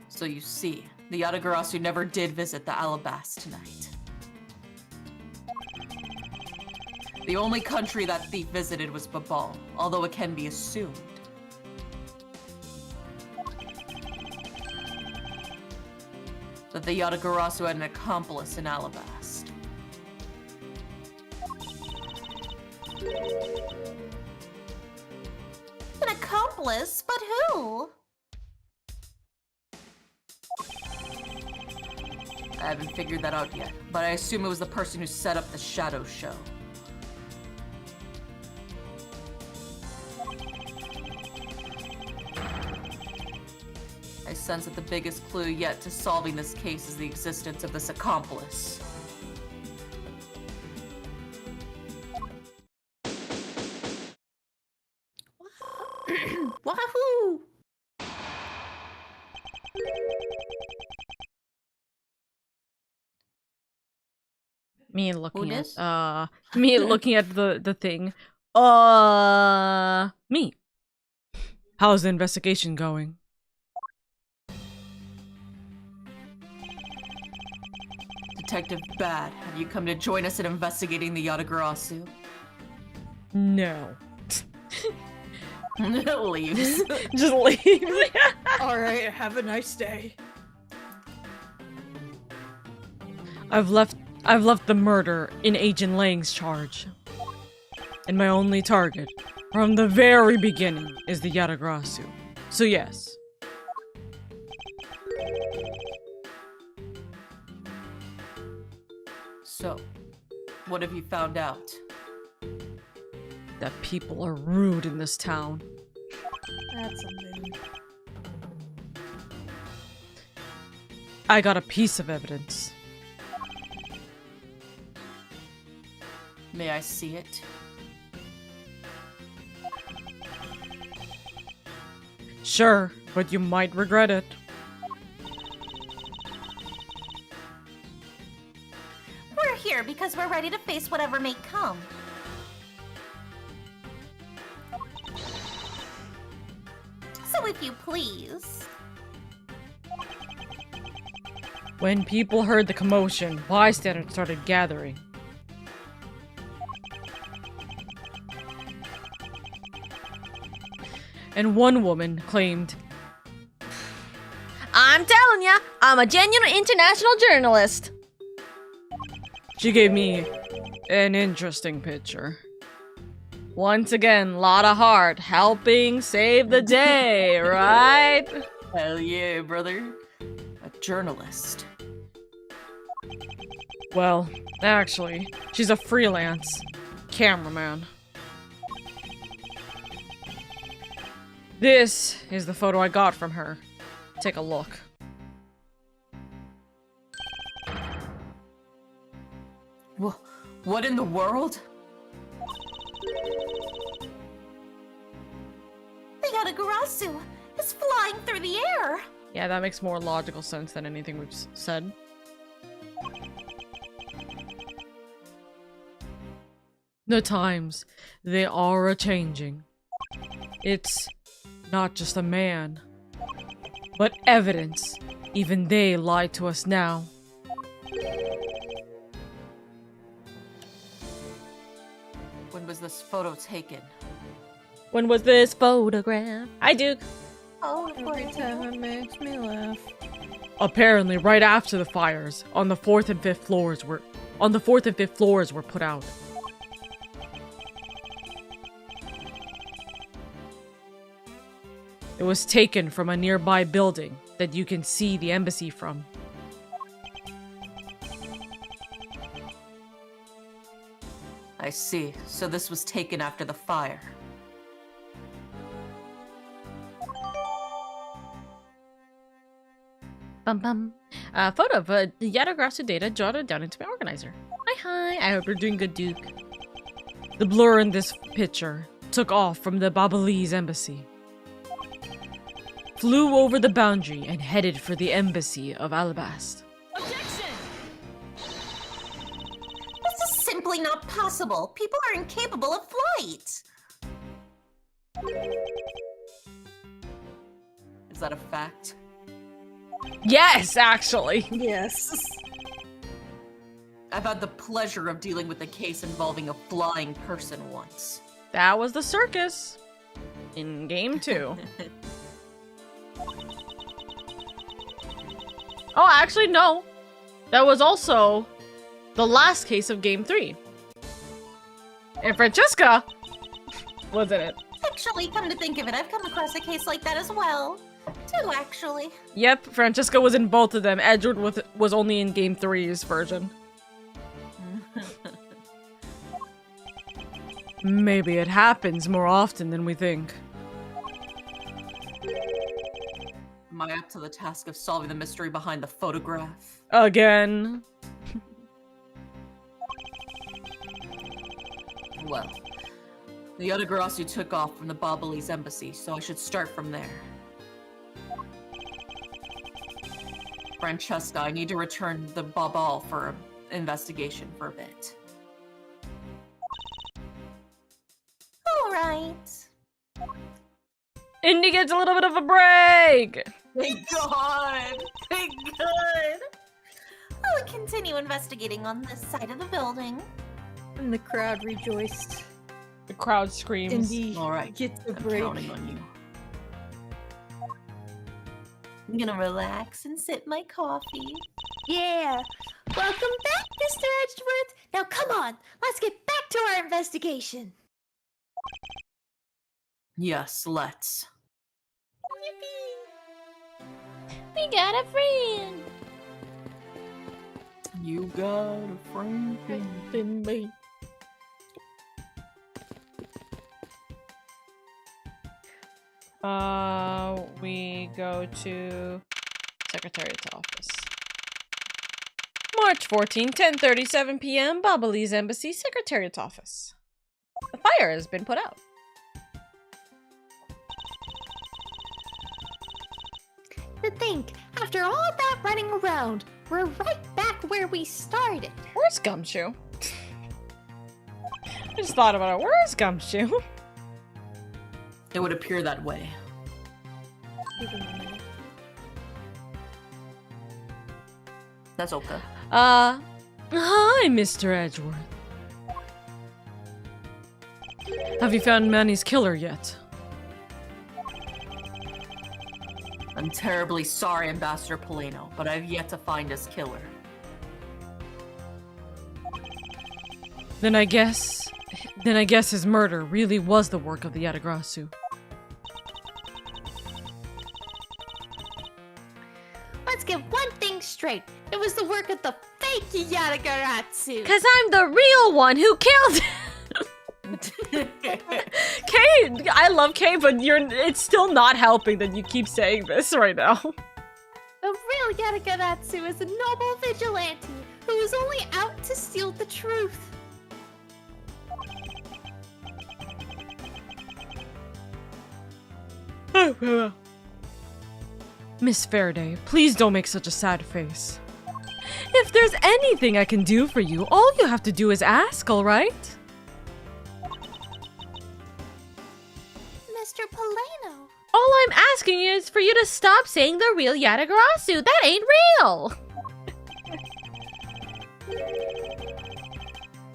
So you see, the Yatagarasu never did visit the Alabast tonight. The only country that thief visited was Babal, although it can be assumed. That the Yatagarasu had an accomplice in Alabast. An accomplice? But who? I haven't figured that out yet, but I assume it was the person who set up the shadow show. I sense that the biggest clue yet to solving this case is the existence of this accomplice. Wahoo! Me looking Who at dis? me looking at the thing. Me. How's the investigation going? Detective Bad, have you come to join us in investigating the Yatagarasu? No. Leaves. Just leave. Alright, have a nice day. I've left the murder in Agent Lang's charge. And my only target, from the very beginning, is the Yatagarasu. So yes. So, what have you found out? That people are rude in this town. That's something. I got a piece of evidence. May I see it? Sure, but you might regret it. We're here because we're ready to face whatever may come. So if you please. When people heard the commotion, bystanders started gathering. And one woman claimed, "I'm telling ya, I'm a genuine international journalist." She gave me an interesting picture. Once again, lot of heart, helping save the day, right? Hell yeah, brother. A journalist. Well, actually, she's a freelance cameraman. This is the photo I got from her. Take a look. What in the world? The Yatagarasu is flying through the air. Yeah, that makes more logical sense than anything we've said. The times, they are a-changing. It's not just a man, but evidence. Even they lie to us now. When was this photo taken? When was this photograph? Hi, Duke. Oh, Every time it makes me laugh. Apparently, right after the fires, on the 4th and 5th floors were put out. It was taken from a nearby building that you can see the embassy from. I see. So this was taken after the fire. Bum bum. Photo of the Yadagrasu data jotted down into my organizer. Hi. I hope you're doing good, Duke. The blur in this picture took off from the Babalese embassy. Flew over the boundary and headed for the embassy of Alabast. Objection! This is simply not possible. People are incapable of flight. Is that a fact? Yes, actually. Yes. I've had the pleasure of dealing with a case involving a flying person once. That was the circus in game 2. Oh, actually, no. That was also the last case of game 3. And Francesca was in it. Actually, come to think of it, I've come across a case like that as well. Two, actually. Yep, Francesca was in both of them. Edward was only in game 3's version. Maybe it happens more often than we think. Am I up to the task of solving the mystery behind the photograph? Again. Well, the Yadagrasu took off from the Babalese embassy, so I should start from there. Francesca, I need to return the Babal for an investigation for a bit. All right. Indy gets a little bit of a break! Thank God! Thank God! I'll continue investigating on this side of the building. And the crowd rejoiced. The crowd screams. Indy All right, gets a I'm break. counting on you. I'm gonna relax and sip my coffee. Yeah. Welcome back, Mr. Edgeworth. Now come on, let's get back to our investigation. Yes, let's. We got a friend. You got a friend in me. We go to Secretariat's office. March 14, 10:37 p.m. Babalese Embassy, Secretariat's office. The fire has been put out. To think, after all that running around, we're right back where we started. Where's Gumshoe? I just thought about it. Where's Gumshoe? It would appear that way. Give him a minute. That's okay. Hi, Mr. Edgeworth. Have you found Manny's killer yet? I'm terribly sorry, Ambassador Polino, but I've yet to find his killer. Then I guess his murder really was the work of the Yadagrasu. Let's get one thing straight. It was the work of the fake Yadagaratsu. Cause I'm the real one who killed Kay, I love Kay, but it's still not helping that you keep saying this right now. The real Yadagaratsu is a noble vigilante who is only out to steal the truth. Miss Faraday, please don't make such a sad face. If there's anything I can do for you, all you have to do is ask, alright? Mr. Polino. All I'm asking is for you to stop saying the real Yadagrasu. That ain't real!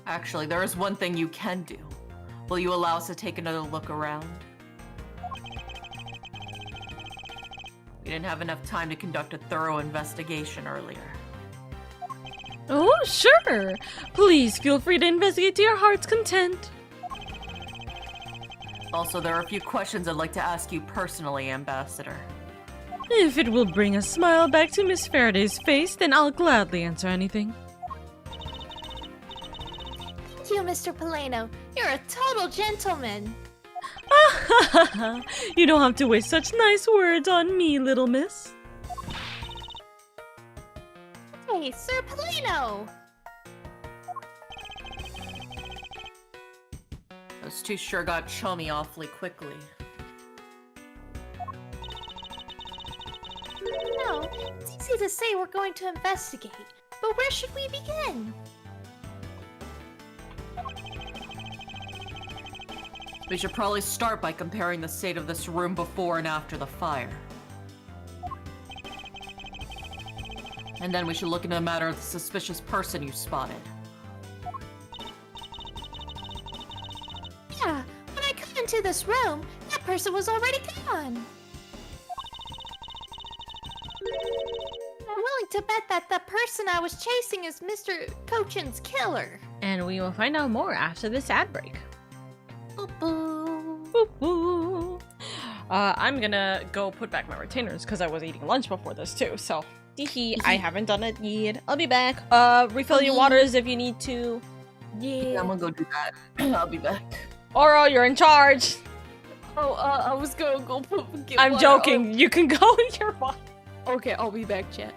Actually, there is one thing you can do. Will you allow us to take another look around? We didn't have enough time to conduct a thorough investigation earlier. Oh, sure. Please feel free to investigate to your heart's content. Also, there are a few questions I'd like to ask you personally, Ambassador. If it will bring a smile back to Miss Faraday's face, then I'll gladly answer anything. Thank you, Mr. Polano. You're a total gentleman. You don't have to waste such nice words on me, little miss. Hey, Sir Polano! Those two sure got chummy awfully quickly. No, it's easy to say we're going to investigate, but where should we begin? We should probably start by comparing the state of this room before and after the fire. And then we should look into the matter of the suspicious person you spotted. Yeah, when I got into this room, that person was already gone. I'm willing to bet that the person I was chasing is Mr. Cochin's killer. And we will find out more after this ad break. Boo-boo. Woo-hoo. I'm gonna go put back my retainers because I was eating lunch before this too, so I haven't done it yet. I'll be back. Refill your waters if you need to. Yeah, I'm gonna go do that. I'll be back. Oro, you're in charge. Oh, I was gonna go get I'm water. joking. You can go. You're fine. Oh, okay, I'll be back, chat.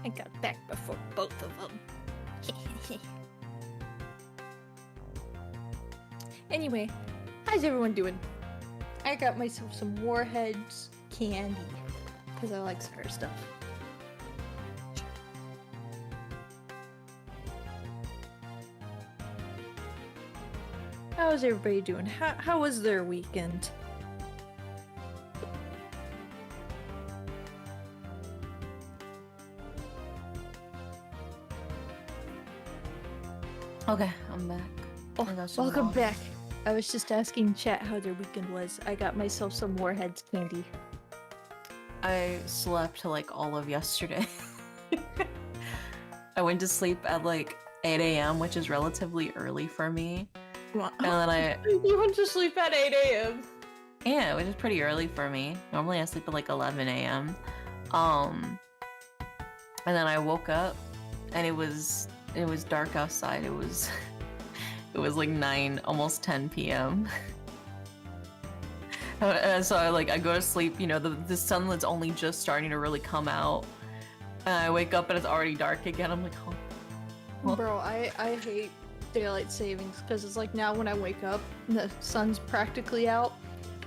I got back before both of them. Anyway, how's everyone doing? I got myself some Warheads candy because I like her stuff. How's everybody doing? How was their weekend? Okay, I'm back. Oh, I got some welcome water. back. I was just asking chat how their weekend was. I got myself some Warheads candy. I slept like all of yesterday. I went to sleep at like 8 a.m., which is relatively early for me. And then You went to sleep at 8 a.m. yeah, which is pretty early for me. Normally I sleep at like 11 a.m. And then I woke up and it was dark outside. It was like 9, almost 10 p.m. And so I go to sleep, you know, the sunlight's only just starting to really come out. And I wake up and it's already dark again. I'm like, oh. Well- Bro, I hate daylight savings because it's like now when I wake up, the sun's practically out.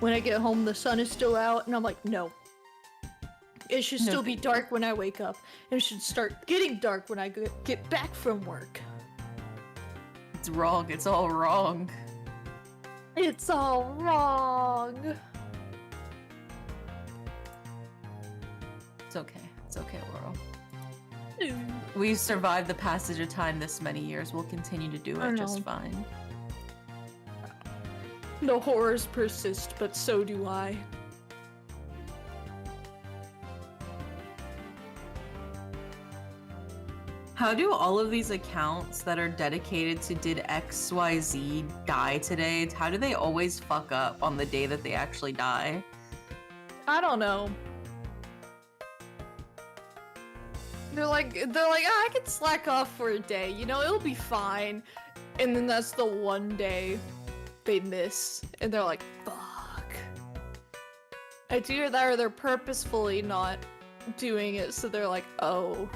When I get home, the sun is still out, and I'm like, no. It should No, still be thank you. dark when I wake up. It should start getting dark when I get back from work. It's wrong. It's all wrong. It's all wrong. It's okay. It's okay, Laurel. We've survived the passage of time this many years. We'll continue to do I it just know. fine. The horrors persist, but so do I. How do all of these accounts that are dedicated to did XYZ die today? How do they always fuck up on the day that they actually die? I don't know. They're like, I can slack off for a day, you know, it'll be fine. And then that's the one day they miss, and they're like, fuck. It's either that or they're purposefully not doing it, so they're like, oh.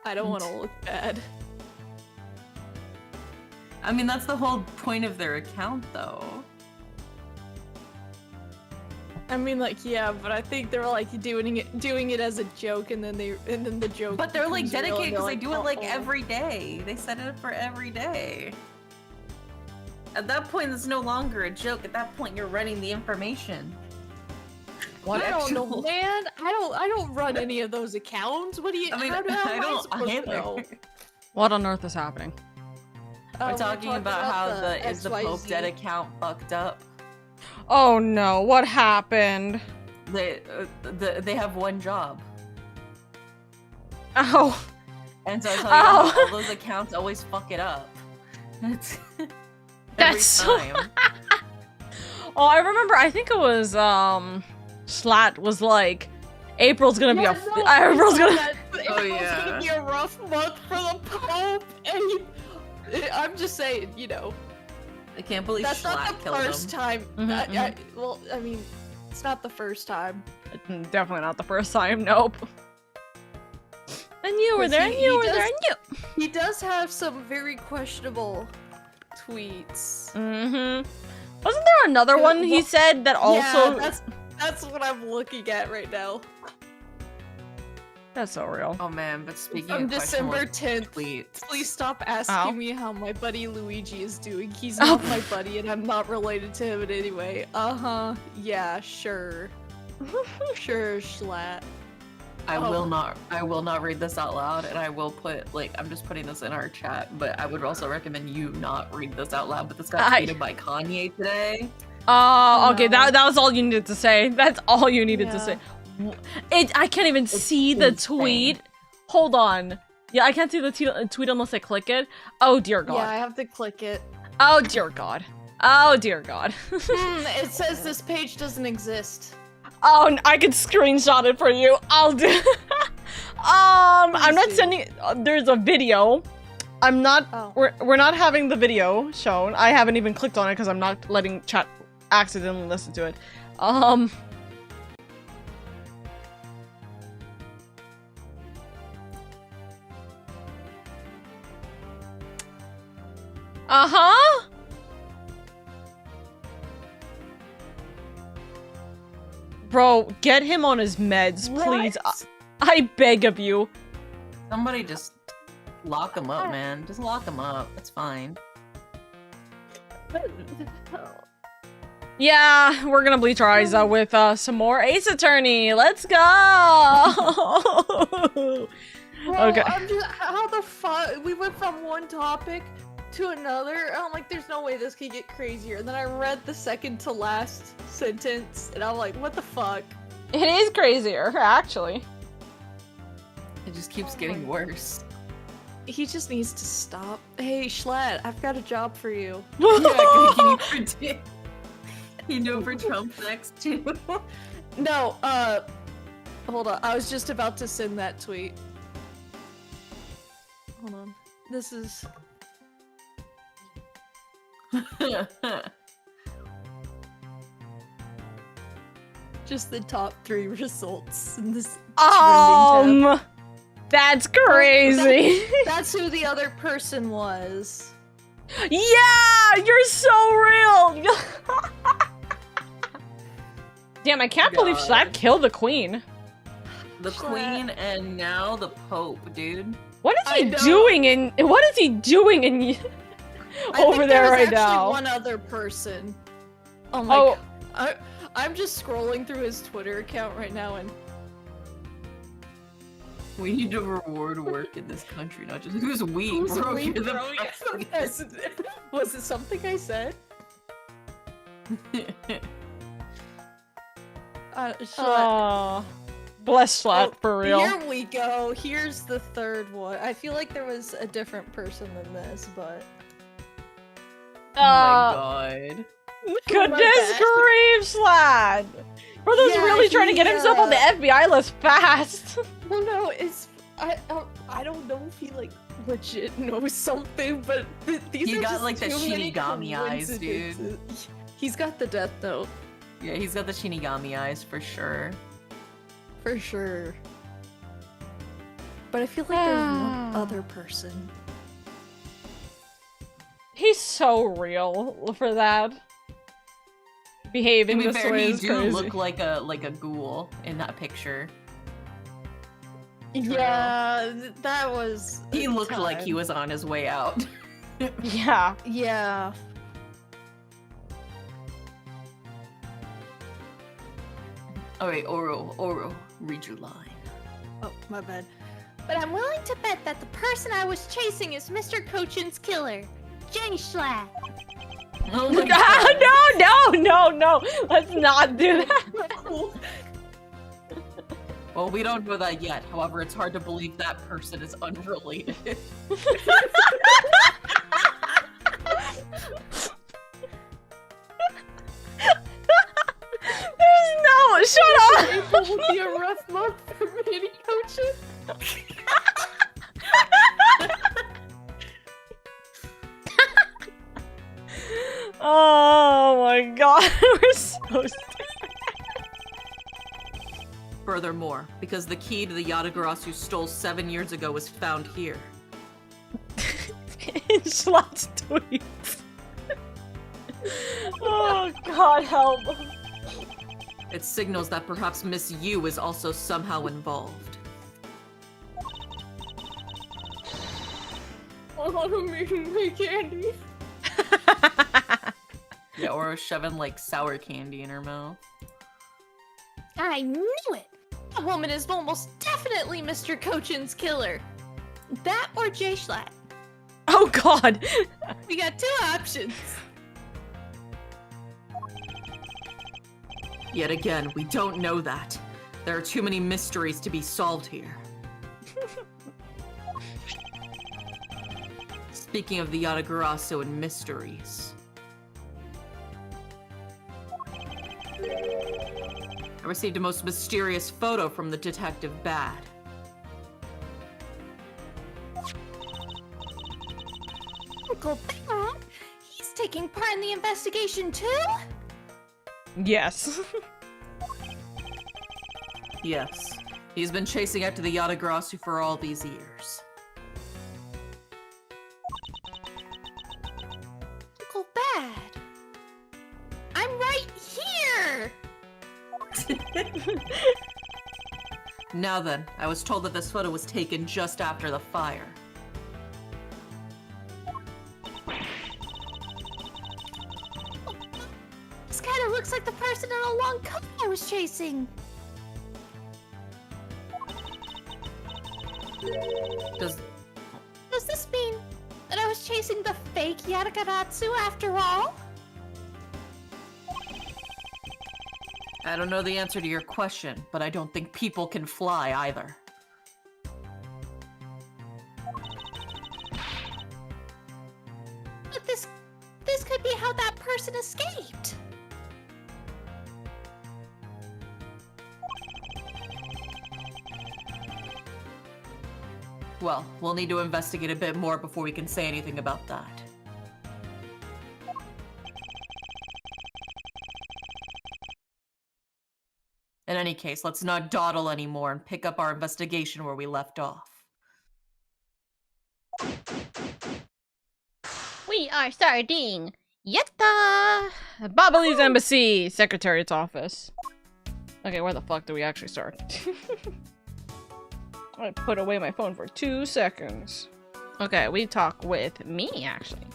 I don't want to look bad. I mean, that's the whole point of their account, though. I mean, like, yeah, but I think they're like doing it as a joke, and then the joke. But they're like becomes real, dedicated and because they're they do it like "Uh-oh." every day. They set it up for every day. At that point, it's no longer a joke. At that point, you're running the information. What I don't know, actual- man. I don't run any of those accounts. What do you? I mean, how am I I supposed don't to know? either. What on earth is happening? We're talking about how the is the Pope XYZ. dead account fucked up? Oh no, what happened? They have one job, Oh. and so I tell you how all those accounts always fuck it up. It's every That's so- time. Oh, I remember, I think it was, Slat was like, April's gonna be April's gonna- April's gonna be a rough month for the Pope, and I'm just saying, you know. I can't believe That's not Schlatt the killed first him. time. Mhm, Well, I mean, it's not the first time. Definitely not the first time, nope. And you were 'Cause there, and he you were does- there, and you. He does have some very questionable tweets. Mm-hmm. Wasn't there another one he said that also... Yeah, that's what I'm looking at right now. That's so real. Oh man, but speaking From of December questionable 10th. tweets, Please stop asking Ow. me how my buddy Luigi is doing. He's Oh. not my buddy, and I'm not related to him in any way. Uh-huh. Yeah, sure. Sure, Schlatt. I Oh. will not read this out loud, and I will put, like, I'm just putting this in our chat, but I would also recommend you not read this out loud, but this got tweeted by Kanye today. Oh, okay, no. that was all you needed to say. That's all you needed to Yeah. say. I can't even see the insane. tweet. Hold on. Yeah, I can't see the tweet unless I click it. Oh dear god. Yeah, I have to click it. Oh dear god. Oh dear god. It says this page doesn't exist. Oh, I can screenshot it for you. I'll do. I'm not see. sending. There's a video. I'm not. Oh. We're not having the video shown. I haven't even clicked on it because I'm not letting chat accidentally listen to it. Uh-huh. Bro, get him on his meds, please. What? I beg of you. Somebody just lock him up, man. Just lock him up. It's fine. Yeah, we're gonna bleach our eyes out with some more Ace Attorney. Let's go. Bro, Okay. I'm just, how the fuck? We went from one topic to another. I'm like, there's no way this could get crazier. And then I read the second to last sentence, and I'm like, what the fuck? It is crazier, actually. It just keeps getting worse. He just needs to stop. Hey, Schlatt, I've got a job for you. Yeah, can you predict? You know, for Trump next too. No, hold on. I was just about to send that tweet. Hold on. This is... just the top 3 results in this trending tab. That's crazy. That's who the other person was. Yeah, you're so real. Damn, I can't believe God. Schlatt killed the queen. The Queen and now the Pope, dude. What is I he know. doing in? What is he doing in? I Over think there was right actually now. one other person. Oh my Oh. god. I'm just scrolling through his Twitter account right now and We need to reward work in this country, not just who's we, Who's bro. we, You're the bro? You're the president. president. Was it something I said? Schlatt, Oh. Bless Slat, for real. Here we go. Here's the third one. I feel like there was a different person than this, but... Oh my god. Goodness grief, Slat! Brother's Yeah, really trying to get himself on the FBI list fast. Well, no, it's... I don't know if he, like, legit knows something, but these He are got, just like, the too many Shinigami eyes, dude. coincidences. He's got the death note. Yeah, he's got the Shinigami eyes for sure. For sure. But I feel like there's one other person. He's so real for that. Behaving To be this fair, way he is do crazy. look like a ghoul in that picture. Yeah, that was... He a looked like he time. was on his way out. Yeah. Yeah. Alright, Oro, read your line. Oh, my bad. But I'm willing to bet that the person I was chasing is Mr. Cochin's killer, Jay Schlatt. Oh my god. No. Let's not do that. Well, we don't know that yet. However, it's hard to believe that person is unrelated. There's no. Shut up. April will be a rough month for Manny Cochin. Oh my god, we're so Furthermore, because the key to the Yatagarasu stole 7 years ago was found here. in Schlatt's tweets. Oh god, help. It signals that perhaps Miss Yu is also somehow involved. Oh, me candy. Yeah, Oro's shoving like sour candy in her mouth. I knew it! A woman is almost definitely Mr. Cochin's killer. That or Jay Schlatt. Oh god. We got two options. Yet again, we don't know that. There are too many mysteries to be solved here. Speaking of the Yatagarasu and mysteries. I received a most mysterious photo from the Detective Bad. Uncle Pat? He's taking part in the investigation too? Yes. Yes, he's been chasing after the Yatagarasu for all these years. Uncle Bad. I'm right here! Now then, I was told that this photo was taken just after the fire. This kind of looks like the person in a long coat I was chasing. Does Does this mean that I was chasing the fake Yatagarasu after all? I don't know the answer to your question, but I don't think people can fly either. But this could be how that person escaped. Well, we'll need to investigate a bit more before we can say anything about that. In any case, let's not dawdle anymore and pick up our investigation where we left off. We are starting. Yatta! Babali's Embassy, Secretariat's office. Okay, where the fuck do we actually start? I put away my phone for 2 seconds. Okay, we talk with me, actually.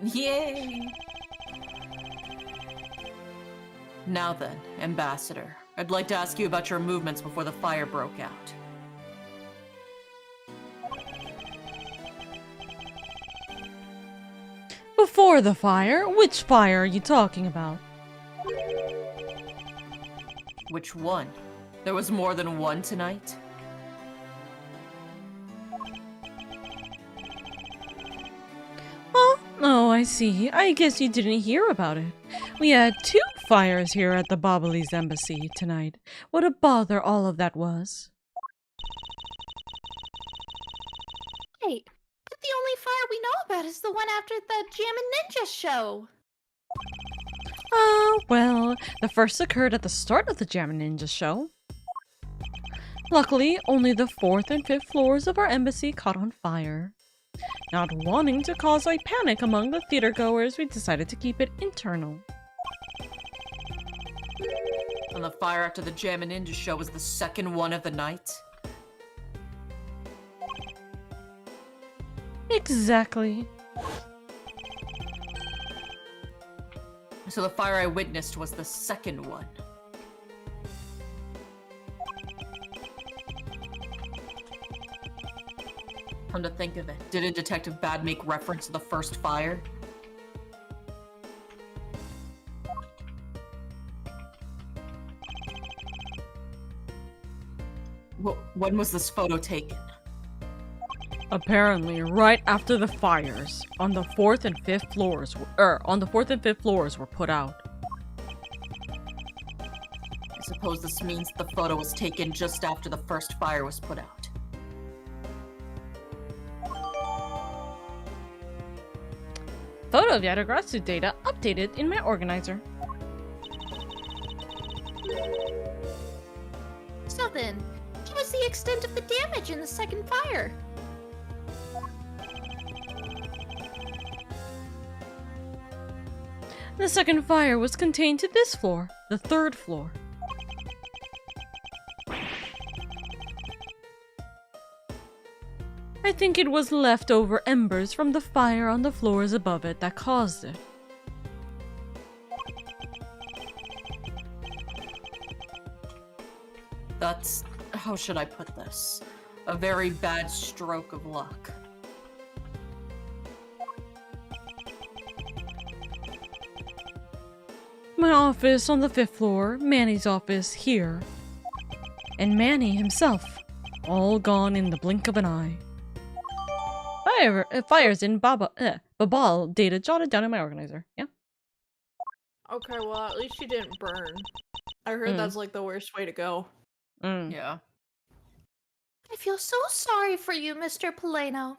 Yay! Now then, Ambassador, I'd like to ask you about your movements before the fire broke out. Before the fire? Which fire are you talking about? Which one? There was more than one tonight? Oh, I see. I guess you didn't hear about it. We had 2 fires here at the Bobbly's embassy tonight. What a bother all of that was. Wait, but the only fire we know about is the one after the Jammin' Ninja show. Well, the first occurred at the start of the Jammin' Ninja show. Luckily, only the 4th and 5th floors of our embassy caught on fire. Not wanting to cause a panic among the theater goers, we decided to keep it internal. And the fire after the Jammin' Ninja show was the second one of the night? Exactly. So the fire I witnessed was the second one. Come to think of it, didn't Detective Bad make reference to the first fire? When was this photo taken? Apparently, right after the fires, on the 4th and 5th floors, were put out. I suppose this means the photo was taken just after the first fire was put out. Photo of Yatagratsu data updated in my organizer. So then, what was the extent of the damage in the second fire? The second fire was contained to this floor, the 3rd floor. I think it was leftover embers from the fire on the floors above it that caused it. That's, how should I put this? A very bad stroke of luck. My office on the 5th floor, Manny's office here, and Manny himself, all gone in the blink of an eye. Fires in Babal data jotted down in my organizer. Yeah. Okay, well, at least you didn't burn. I heard that's like the worst way to go. Yeah. I feel so sorry for you, Mr. Poleno.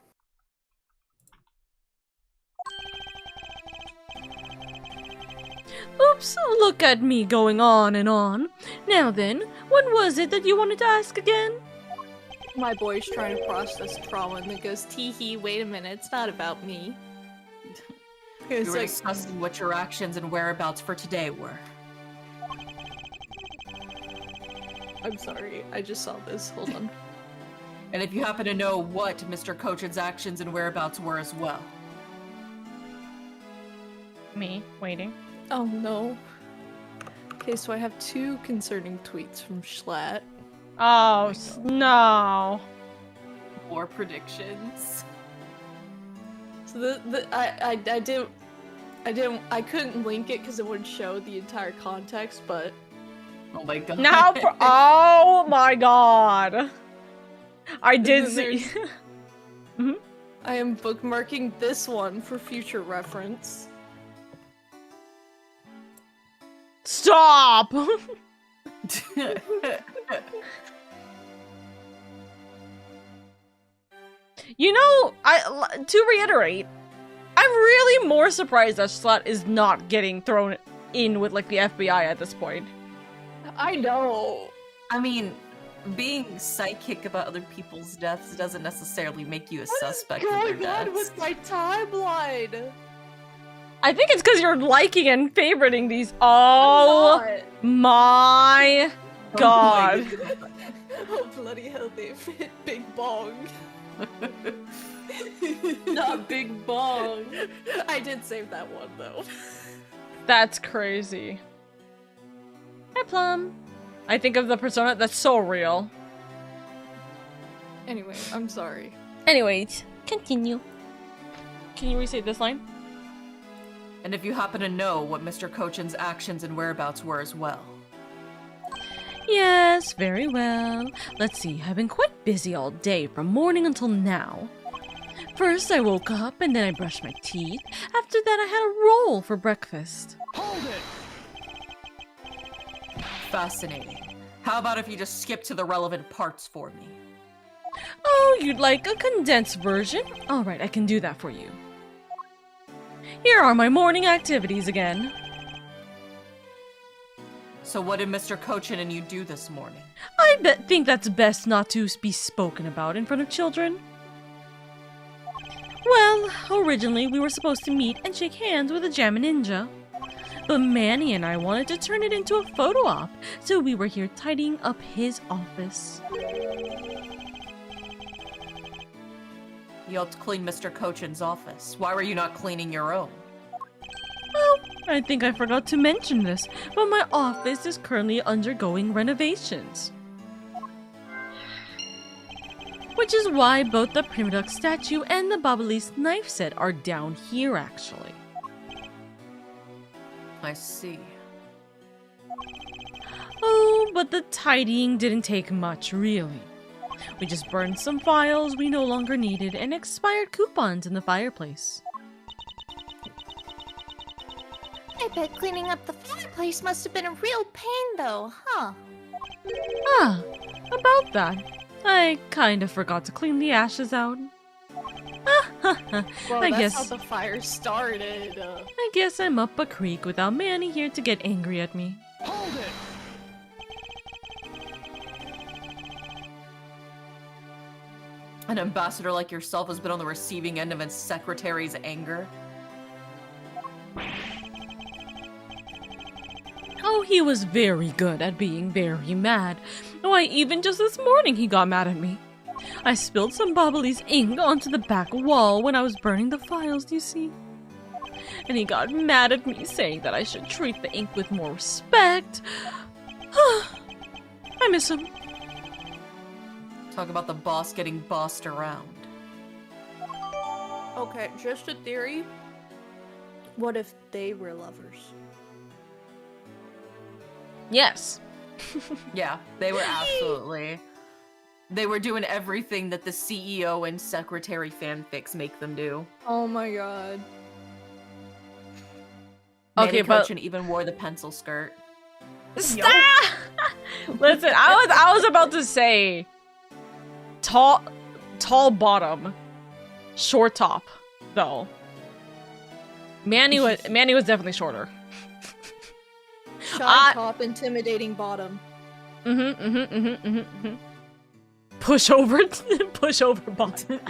Oops, look at me going on and on. Now then, what was it that you wanted to ask again? My boy's trying to process trauma and then goes, tee-hee, wait a minute, it's not about me. We It's were like, discussing what your actions and whereabouts for today were. I'm sorry, I just saw this, hold on. And if you happen to know what Mr. Kochin's actions and whereabouts were as well. Me, waiting. Oh no. Okay, so I have 2 concerning tweets from Schlatt. Oh, no. More predictions. So I couldn't link it because it wouldn't show the entire context, but Oh my god. Now, oh my god. I did see. I am bookmarking this one for future reference. Stop! You know, to reiterate, I'm really more surprised that Slut is not getting thrown in with, like, the FBI at this point. I know. I mean, being psychic about other people's deaths doesn't necessarily make you a suspect of their What's going on deaths. with my timeline? I think it's because you're liking and favoriting these. Oh my god. Oh bloody hell, they fit Big Bong. Not Big Bong. I did save that one though. That's crazy. Hi, Plum. I think of the persona that's so real. Anyway, I'm sorry. Anyways, continue. Can you restate this line? And if you happen to know what Mr. Kochin's actions and whereabouts were as well. Yes, very well. Let's see, I've been quite busy all day from morning until now. First, I woke up and then I brushed my teeth. After that, I had a roll for breakfast. Hold it! Fascinating. How about if you just skip to the relevant parts for me? Oh, you'd like a condensed version? Alright, I can do that for you. Here are my morning activities again. So what did Mr. Cochin and you do this morning? I think that's best not to be spoken about in front of children. Well, originally we were supposed to meet and shake hands with a Jammin' Ninja. But Manny and I wanted to turn it into a photo op, so we were here tidying up his office. You helped clean Mr. Cochin's office. Why were you not cleaning your own? Oh, I think I forgot to mention this, but my office is currently undergoing renovations. Which is why both the Prima Duck statue and the Babalis knife set are down here, actually. I see. Oh, but the tidying didn't take much, really. We just burned some files we no longer needed and expired coupons in the fireplace. I bet cleaning up the fireplace must have been a real pain, though, huh? Ah, about that. I kind of forgot to clean the ashes out. Well, I that's guess how the fire started. I guess I'm up a creek without Manny here to get angry at me. Hold it! An ambassador like yourself has been on the receiving end of his secretary's anger. Oh, he was very good at being very mad. Why, even just this morning he got mad at me. I spilled some Bobbly's ink onto the back wall when I was burning the files, you see. And he got mad at me, saying that I should treat the ink with more respect. I miss him. Talk about the boss getting bossed around. Okay, just a theory. What if they were lovers? Yes. Yeah, they were absolutely. They were doing everything that the CEO and secretary fanfics make them do. Oh my god. Okay, Manny but Cochin even wore the pencil skirt. stop! Listen, I was about to say tall bottom, short top, though. Manny was definitely shorter. Shy top, intimidating bottom. Push over bottom.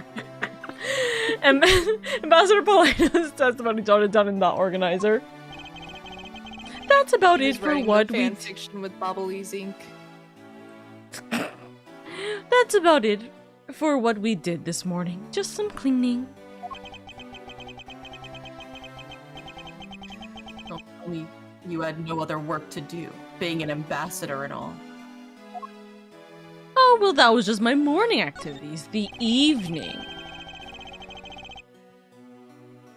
And Ambassador Paulina's testimony jotted down in that organizer. That's about it for what we. Fanfiction with Bobbly's ink. That's about it for what we did this morning. Just some cleaning. You had no other work to do, being an ambassador and all. Oh, well, that was just my morning activities. The evening.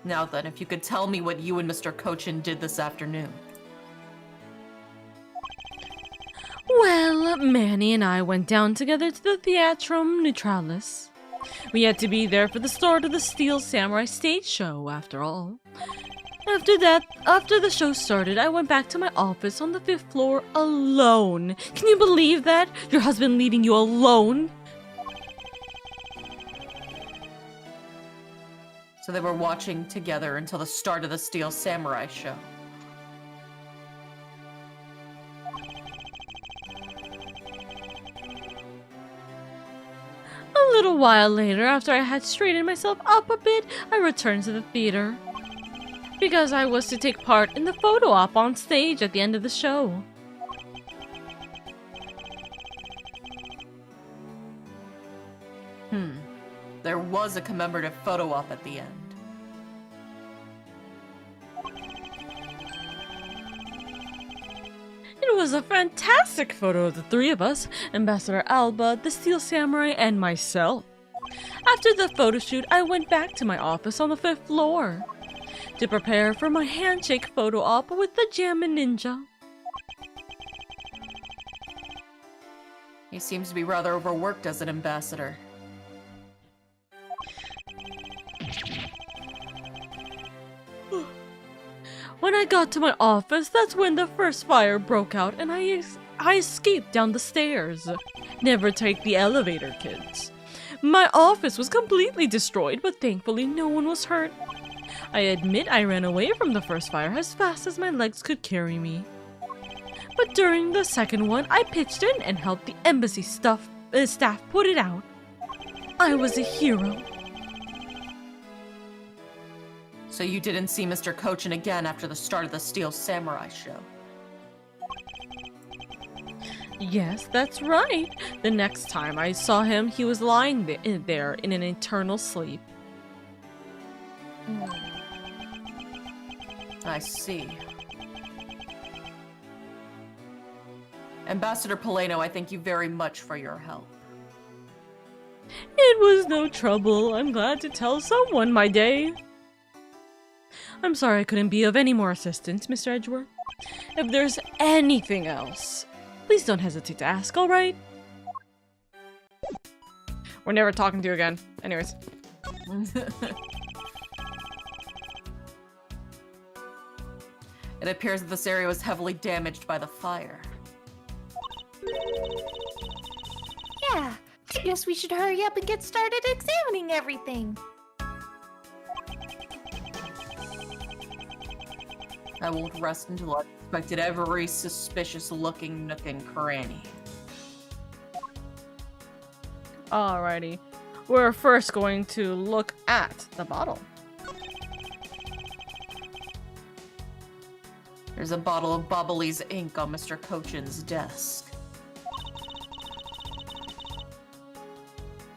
Now then, if you could tell me what you and Mr. Cochin did this afternoon. Well, Manny and I went down together to the Theatrum Neutralis. We had to be there for the start of the Steel Samurai stage show, after all. After the show started, I went back to my office on the 5th floor alone. Can you believe that? Your husband leaving you alone? So they were watching together until the start of the Steel Samurai show. A little while later, after I had straightened myself up a bit, I returned to the theater. Because I was to take part in the photo op on stage at the end of the show. There was a commemorative photo op at the end. It was a fantastic photo of the three of us, Ambassador Alba, the Steel Samurai, and myself. After the photo shoot, I went back to my office on the 5th floor to prepare for my handshake photo op with the Jammin' Ninja. He seems to be rather overworked as an ambassador. When I got to my office, that's when the first fire broke out and I escaped down the stairs. Never take the elevator, kids. My office was completely destroyed, but thankfully no one was hurt. I admit I ran away from the first fire as fast as my legs could carry me. But during the second one, I pitched in and helped the embassy staff put it out. I was a hero. So you didn't see Mr. Kochin again after the start of the Steel Samurai show? Yes, that's right. The next time I saw him, he was lying there in an eternal sleep. I see. Ambassador Poleno, I thank you very much for your help. It was no trouble. I'm glad to tell someone my day. I'm sorry I couldn't be of any more assistance, Mr. Edgeworth. If there's anything else, please don't hesitate to ask, alright? We're never talking to you again. Anyways. It appears that this area was heavily damaged by the fire. Yeah, I guess we should hurry up and get started examining everything. I won't rest until I've inspected every suspicious-looking nook and cranny. Alrighty. We're first going to look at the bottle. There's a bottle of Bobbly's ink on Mr. Kochin's desk.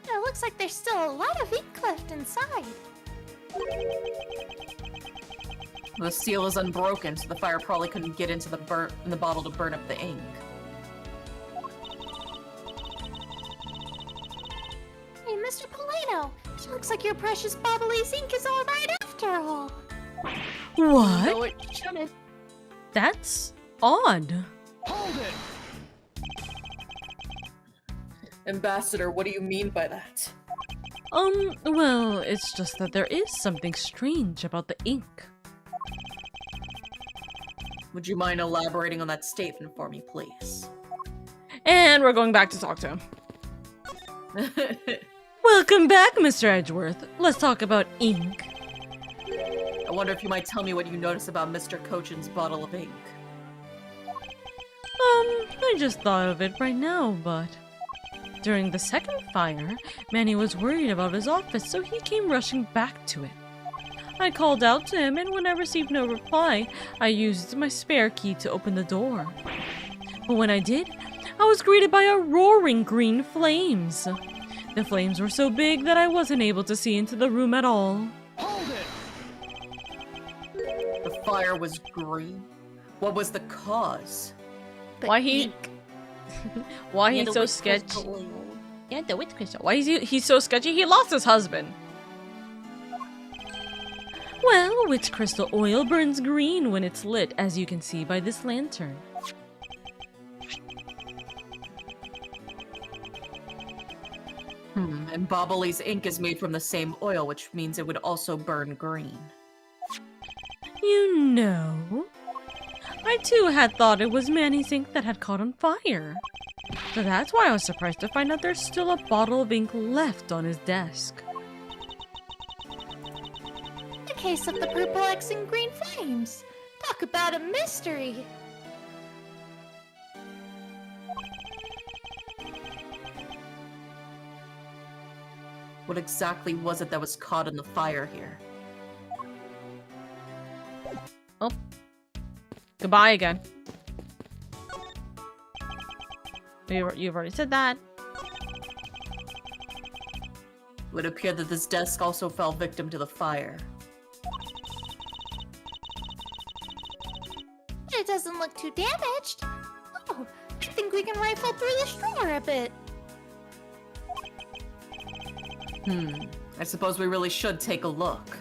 It looks like there's still a lot of ink left inside. The seal is unbroken, so the fire probably couldn't get into the bottle to burn up the ink. Hey, Mr. Poleno, it looks like your precious Bobbly's ink is alright after all. What? No, it shouldn't. That's odd. Hold it! Ambassador, what do you mean by that? Well, it's just that there is something strange about the ink. Would you mind elaborating on that statement for me, please? And we're going back to talk to him. Welcome back, Mr. Edgeworth. Let's talk about ink. I wonder if you might tell me what you noticed about Mr. Kochin's bottle of ink. I just thought of it right now, but... During the second fire, Manny was worried about his office, so he came rushing back to it. I called out to him, and when I received no reply, I used my spare key to open the door. But when I did, I was greeted by a roaring green flames. The flames were so big that I wasn't able to see into the room at all. Hold it! The fire was green? What was the cause? Why he... Why Yeah, he's the so witch sketchy? crystal oil. Yeah, the witch crystal. Why is he's so sketchy? He lost his husband. Well, witch crystal oil burns green when it's lit, as you can see by this lantern. And Bobbly's ink is made from the same oil, which means it would also burn green. You know, I too had thought it was Manny's ink that had caught on fire. So that's why I was surprised to find out there's still a bottle of ink left on his desk. The case of the purple X and green flames. Talk about a mystery. What exactly was it that was caught in the fire here? Oh. Goodbye again. You've already said that. It would appear that this desk also fell victim to the fire. It doesn't look too damaged. Oh, I think we can rifle through this drawer a bit. I suppose we really should take a look.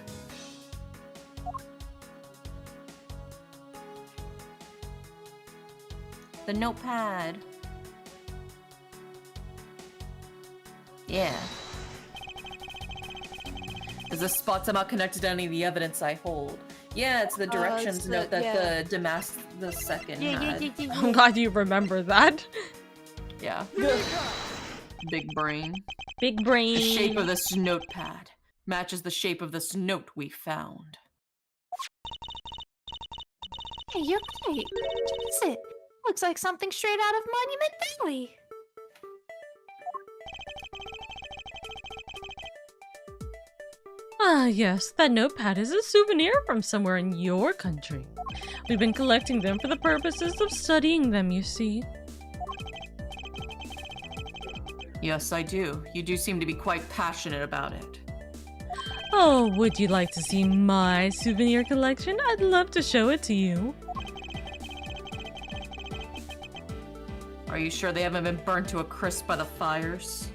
The notepad. Yeah. Is this spot somehow connected to any of the evidence I hold? Yeah, it's the directions it's note the- that the Damask the Second had. I'm glad you remember that. Yeah. Big brain. Big brain. The shape of this notepad matches the shape of this note we found. Hey, you're right. What is it? Looks like something straight out of Monument Valley. Ah, yes, that notepad is a souvenir from somewhere in your country. We've been collecting them for the purposes of studying them, you see. Yes, I do. You do seem to be quite passionate about it. Oh, would you like to see my souvenir collection? I'd love to show it to you. Are you sure they haven't been burnt to a crisp by the fires?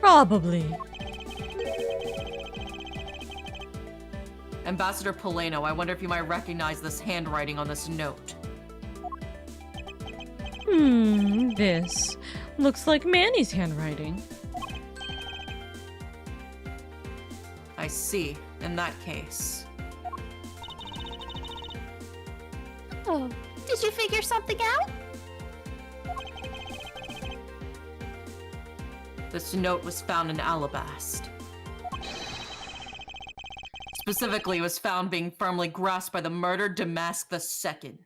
Probably. Ambassador Poleno, I wonder if you might recognize this handwriting on this note. This looks like Manny's handwriting. I see. In that case. Oh, did you figure something out? This note was found in Alabast. Specifically, it was found being firmly grasped by the murdered Damask II.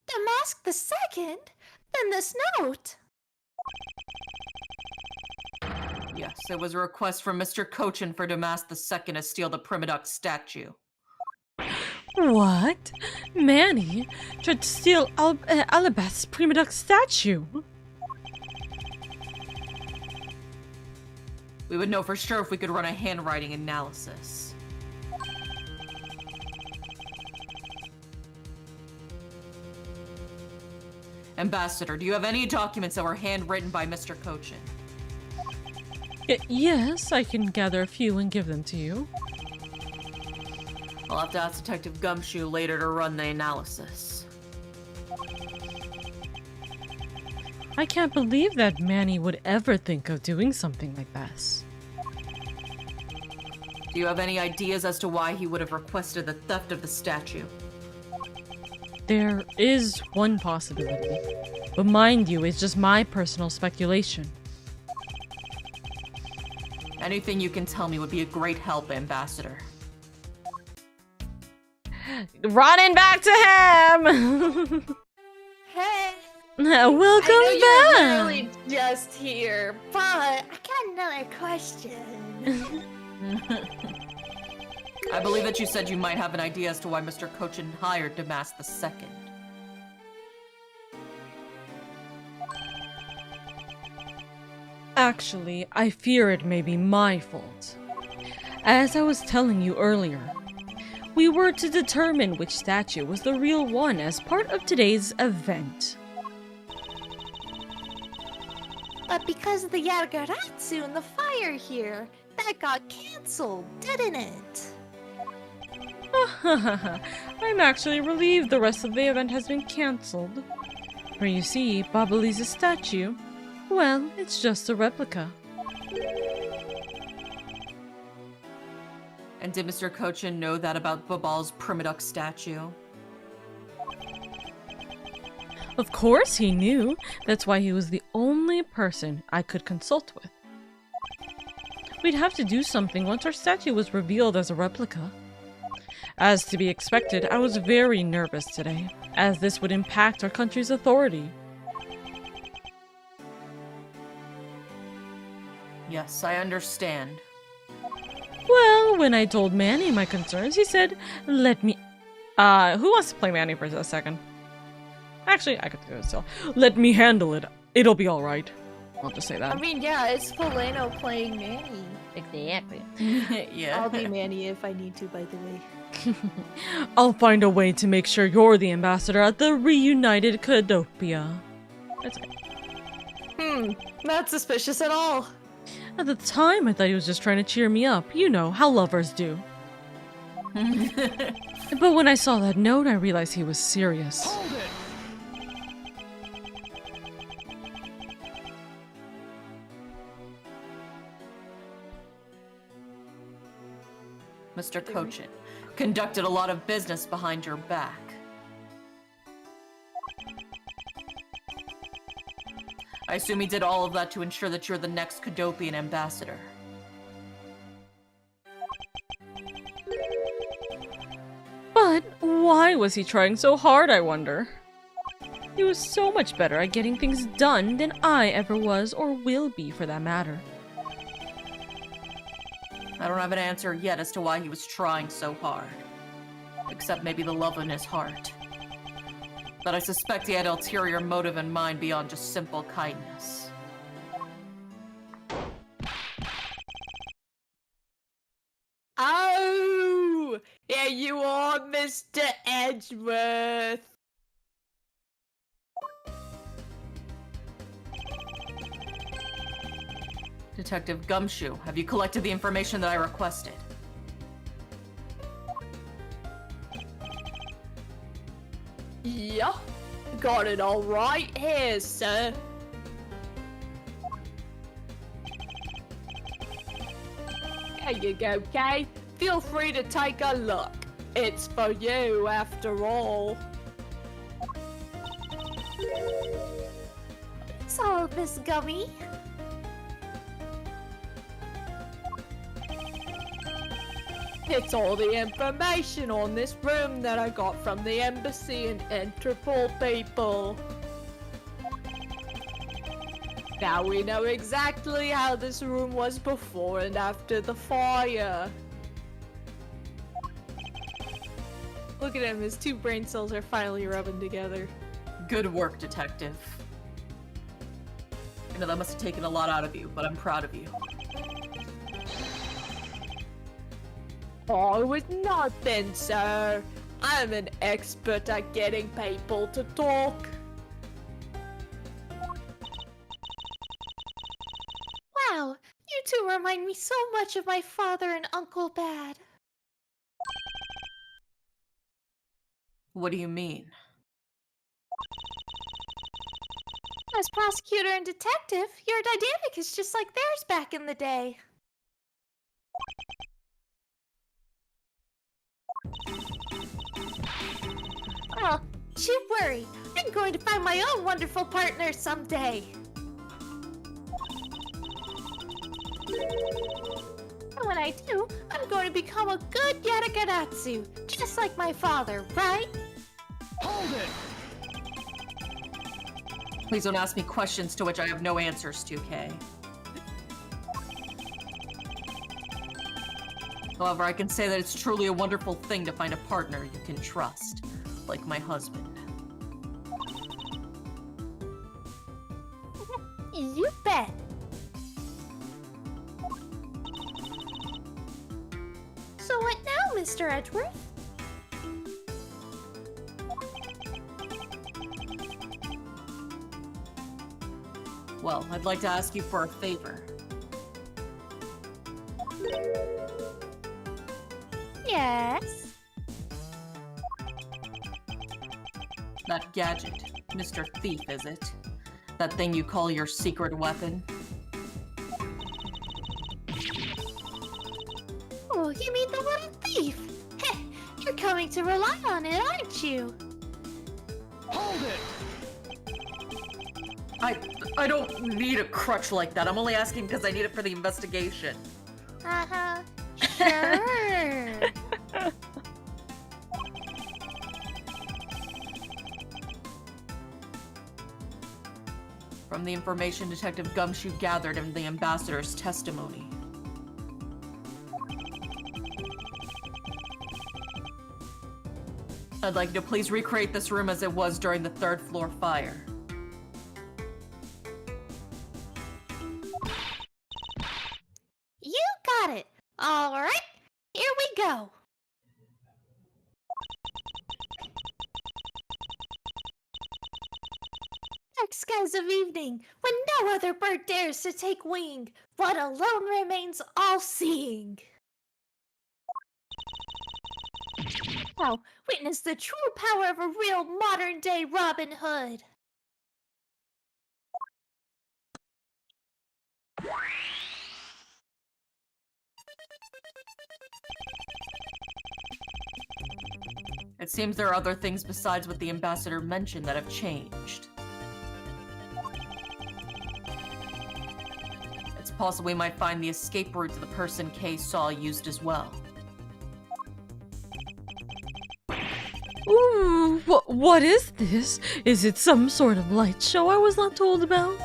Damask II? Then this note. Yes, it was a request from Mr. Cochin for Damask II to steal the Primaduck statue. What? Manny tried to steal Alabast's Primaduck statue? We would know for sure if we could run a handwriting analysis. Ambassador, do you have any documents that were handwritten by Mr. Cochin? Yes, I can gather a few and give them to you. I'll have to ask Detective Gumshoe later to run the analysis. I can't believe that Manny would ever think of doing something like this. Do you have any ideas as to why he would have requested the theft of the statue? There is one possibility, but mind you, it's just my personal speculation. Anything you can tell me would be a great help, Ambassador. Running back to him! Hey! Welcome I know back! you're literally just here, but I got another question. I believe that you said you might have an idea as to why Mr. Cochin hired Damask II. Actually, I fear it may be my fault. As I was telling you earlier, we were to determine which statue was the real one as part of today's event. But because of the Yagaratsu and the fire here, that got cancelled, didn't it? I'm actually relieved the rest of the event has been cancelled. For you see, Babali's statue, well, it's just a replica. And did Mr. Cochin know that about Babal's Primaduck statue? Of course he knew. That's why he was the only person I could consult with. We'd have to do something once our statue was revealed as a replica. As to be expected, I was very nervous today, as this would impact our country's authority. Yes, I understand. Well, when I told Manny my concerns, he said, let me... who wants to play Manny for a second? Actually, I could do it still. Let me handle it. It'll be alright. I'll just say that. I mean, yeah, it's Poleno playing Manny. Exactly. Yeah. I'll be Manny if I need to, by the way. I'll find a way to make sure you're the ambassador at the reunited Cadopia. That's okay. Not suspicious at all. At the time, I thought he was just trying to cheer me up. You know, how lovers do. But when I saw that note, I realized he was serious. Hold it! Mr. Cochin conducted a lot of business behind your back. I assume he did all of that to ensure that you're the next Cadopian ambassador. But why was he trying so hard, I wonder? He was so much better at getting things done than I ever was or will be for that matter. I don't have an answer yet as to why he was trying so hard. Except maybe the love in his heart. But I suspect he had ulterior motive in mind beyond just simple kindness. Oh! Here you are, Mr. Edgeworth! Detective Gumshoe, have you collected the information that I requested? Yeah, got it all right here, sir. There you go, Kay. Feel free to take a look. It's for you, after all. So, Miss Gummy. It's all the information on this room that I got from the embassy and Interpol people. Now we know exactly how this room was before and after the fire. Look at him, his two brain cells are finally rubbing together. Good work, Detective. I know that must have taken a lot out of you, but I'm proud of you. Oh, it was nothing, sir. I'm an expert at getting people to talk. Wow, you two remind me so much of my father and Uncle Bad. What do you mean? As prosecutor and detective, your dynamic is just like theirs back in the day. Oh, don't you worry. I'm going to find my own wonderful partner someday. And when I do, I'm going to become a good Yatagaratsu, just like my father, right? Hold it! Please don't ask me questions to which I have no answers to, Kay. However, I can say that it's truly a wonderful thing to find a partner you can trust, like my husband. You bet. So what now, Mr. Edgeworth? Well, I'd like to ask you for a favor. Yes? That gadget, Mr. Thief, is it? That thing you call your secret weapon? Oh, you mean the little thief? Heh, you're coming to rely on it, aren't you? Hold it! I don't need a crutch like that. I'm only asking because I need it for the investigation. Uh-huh. Sure. From the information Detective Gumshoe gathered in the ambassador's testimony. I'd like you to please recreate this room as it was during the third floor fire. You got it. All right, here we go. Dark skies of evening, when no other bird dares to take wing, what alone remains all-seeing. Now, witness the true power of a real modern-day Robin Hood. It seems there are other things besides what the ambassador mentioned that have changed. It's possible we might find the escape route to the person Kay saw used as well. Ooh, what is this? Is it some sort of light show I was not told about?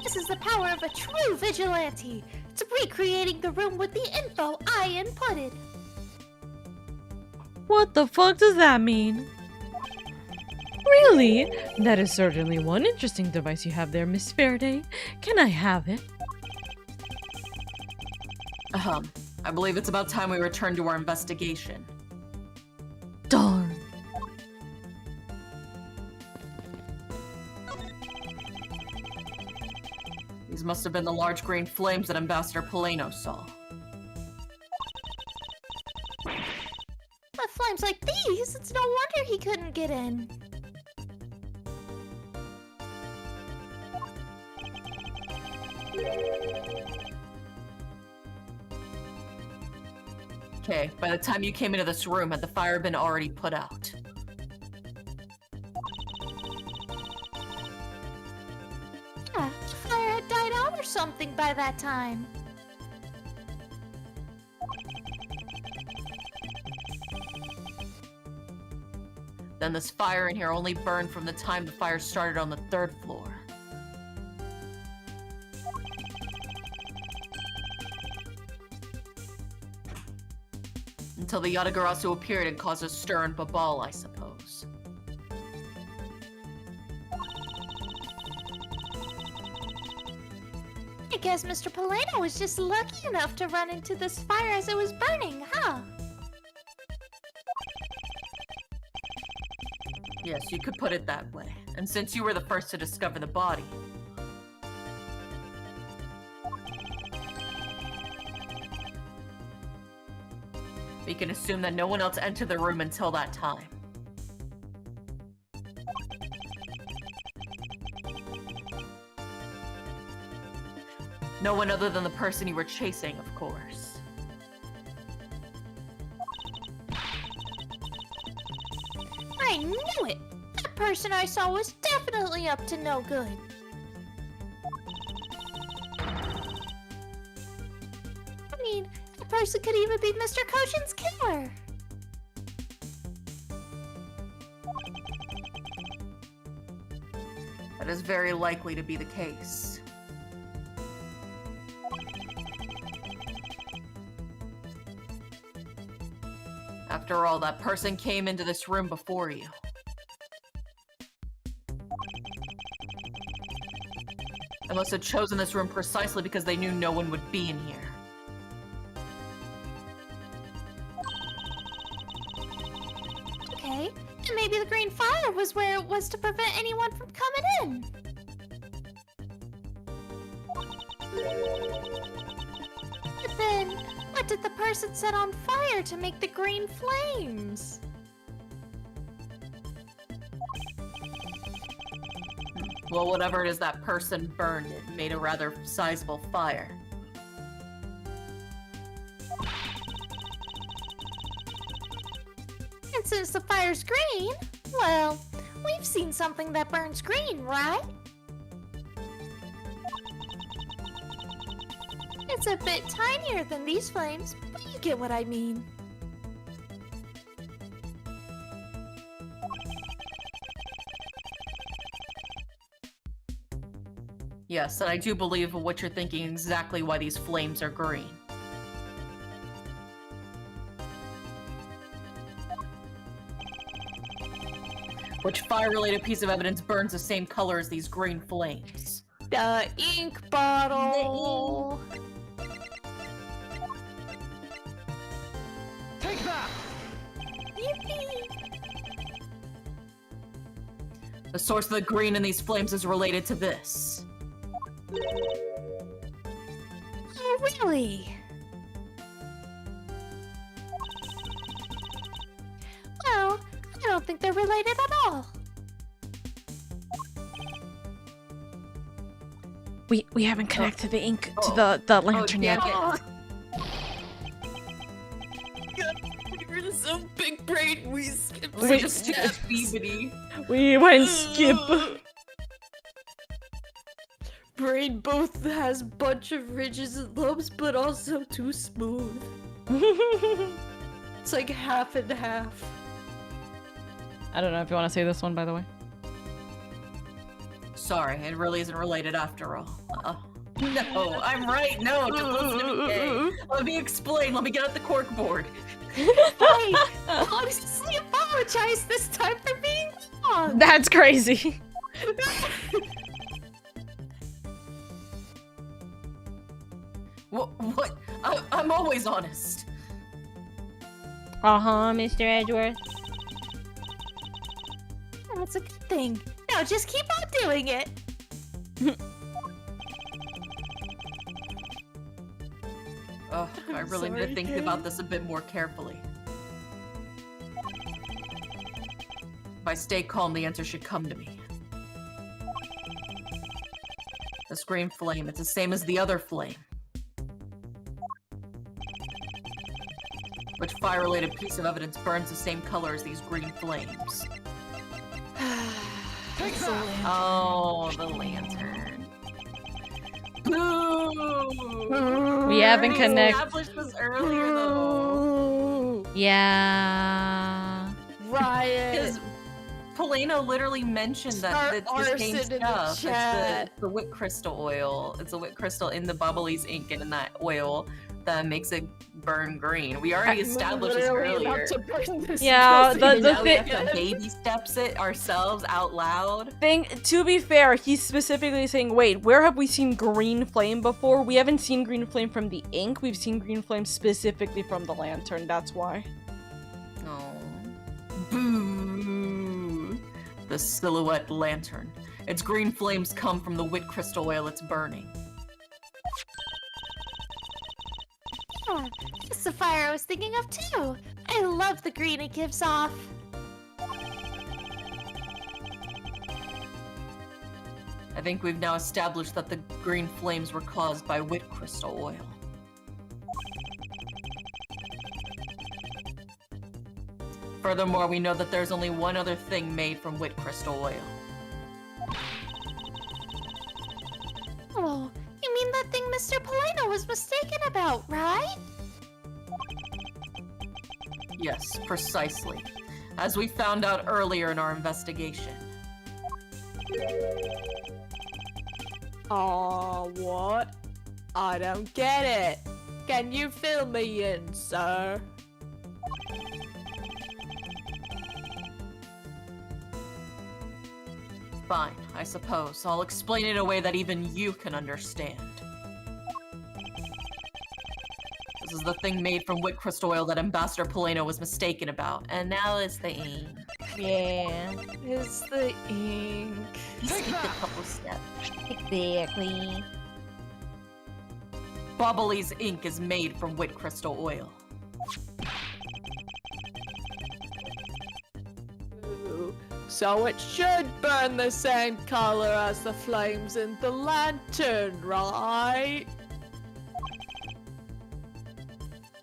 This is the power of a true vigilante. It's recreating the room with the info I inputted. What the fuck does that mean? Really? That is certainly one interesting device you have there, Miss Faraday. Can I have it? I believe it's about time we return to our investigation. Darn. These must have been the large green flames that Ambassador Polano saw. With flames like these, it's no wonder he couldn't get in. Okay, by the time you came into this room, had the fire been already put out? Yeah, the fire had died out or something by that time. Then this fire in here only burned from the time the fire started on the 3rd floor. Until the Yatagarasu appeared and caused a stir in Babal, I suppose. I guess Mr. Polano was just lucky enough to run into this fire as it was burning, huh? Yes, you could put it that way. And since you were the first to discover the body, we can assume that no one else entered the room until that time. No one other than the person you were chasing, of course. I knew it! That person I saw was definitely up to no good. I mean, that person could even be Mr. Kojin's killer. That is very likely to be the case. After all, that person came into this room before you. They must have chosen this room precisely because they knew no one would be in here. Okay, and maybe the green fire was where it was to prevent anyone from coming in. But then, what did the person set on fire to make the green flames? Well, whatever it is that person burned, it made a rather sizable fire. And since the fire's green, well, we've seen something that burns green, right? It's a bit tinier than these flames, but you get what I mean. Yes, and I do believe what you're thinking exactly why these flames are green. Which fire-related piece of evidence burns the same color as these green flames? The ink bottle. Take that! The source of the green in these flames is related to this. Oh, really? Well, I don't think they're related at all. We haven't connected the ink to the lantern yeah, yet. yeah. You're the so big brain, we skipped We just steps. Beebity. We went skip. Brain both has bunch of ridges and lumps, but also too smooth. It's like half and half. I don't know if you want to say this one, by the way. Sorry, it really isn't related after all. No, I'm right. No, just listen to me. Okay. Let me explain. Let me get out the corkboard. Hey, honestly apologize this time for being wrong. That's crazy. What? I'm always honest. Mr. Edgeworth. That's a good thing. No, just keep on doing it. Ugh, I really need to sorry, think Kay. about this a bit more carefully. If I stay calm, the answer should come to me. This green flame, it's the same as the other flame. Which fire-related piece of evidence burns the same color as these green flames? Oh, the lantern. Boo! We haven't We connected. established this earlier, though. Yeah. Riot. Because Polino literally mentioned that Start it's the same arson in the stuff. chat. It's the wit crystal oil. It's the wit crystal in the Bubbly's ink and in that oil that makes it burn green. We already established this Literally earlier. about to burn this Yeah, building the Now we have down. to baby steps it ourselves out loud. To be fair, he's specifically saying, wait, where have we seen green flame before? We haven't seen green flame from the ink. We've seen green flame specifically from the lantern. That's why. Oh. Boo! The silhouette lantern. Its green flames come from the wit crystal oil it's burning. Yeah, that's the fire I was thinking of too. I love the green it gives off. I think we've now established that the green flames were caused by wit crystal oil. Furthermore, we know that there's only one other thing made from wit crystal oil. Oh, you mean that thing Mr. Polino was mistaken about, right? Yes, precisely. As we found out earlier in our investigation. Aw, what? I don't get it. Can you fill me in, sir? Fine, I suppose. I'll explain it in a way that even you can understand. This is the thing made from wit crystal oil that Ambassador Polino was mistaken about, and now it's the ink. Yeah. It's the ink. You skipped a couple steps. Exactly. Bubbly's ink is made from wit crystal oil. Ooh, so it should burn the same color as the flames in the lantern, right?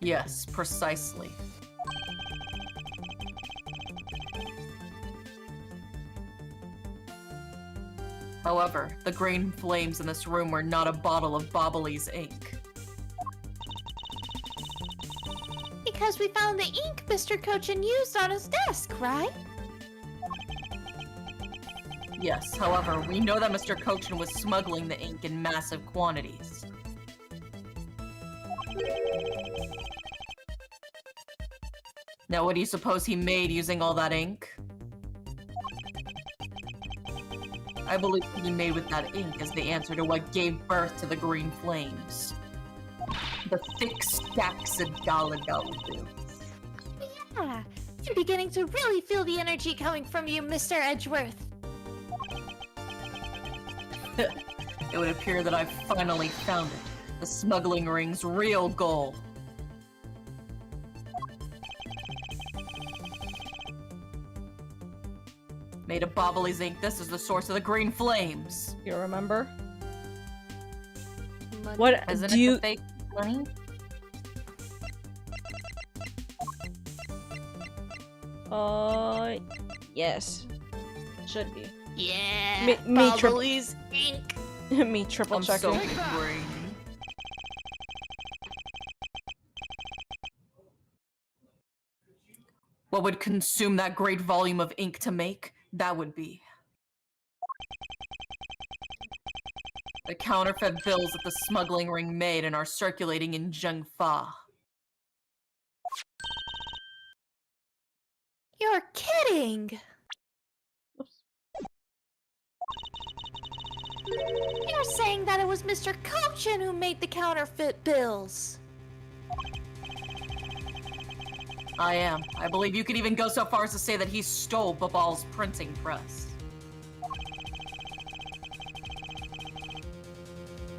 Yes, precisely. However, the green flames in this room were not a bottle of Bubbly's ink. Because we found the ink Mr. Cochin used on his desk, right? Yes, however, we know that Mr. Cochin was smuggling the ink in massive quantities. Now, what do you suppose he made using all that ink? I believe what he made with that ink is the answer to what gave birth to the green flames. The thick stacks of dollar bills. Yeah, I'm beginning to really feel the energy coming from you, Mr. Edgeworth. It would appear that I've finally found it. The smuggling ring's real goal. Made of Bubbly's ink, this is the source of the green flames. You remember? Money. What Isn't do it you? the fake money? Yes. Should be. Yeah, Me triple- Bubbly's ink. Me triple I'm checking. so Take that. brainy. What would consume that great volume of ink to make? That would be the counterfeit bills that the smuggling ring made and are circulating in Zhengfa. You're kidding. You're saying that it was Mr. Kochin who made the counterfeit bills. I am. I believe you could even go so far as to say that he stole Babal's printing press.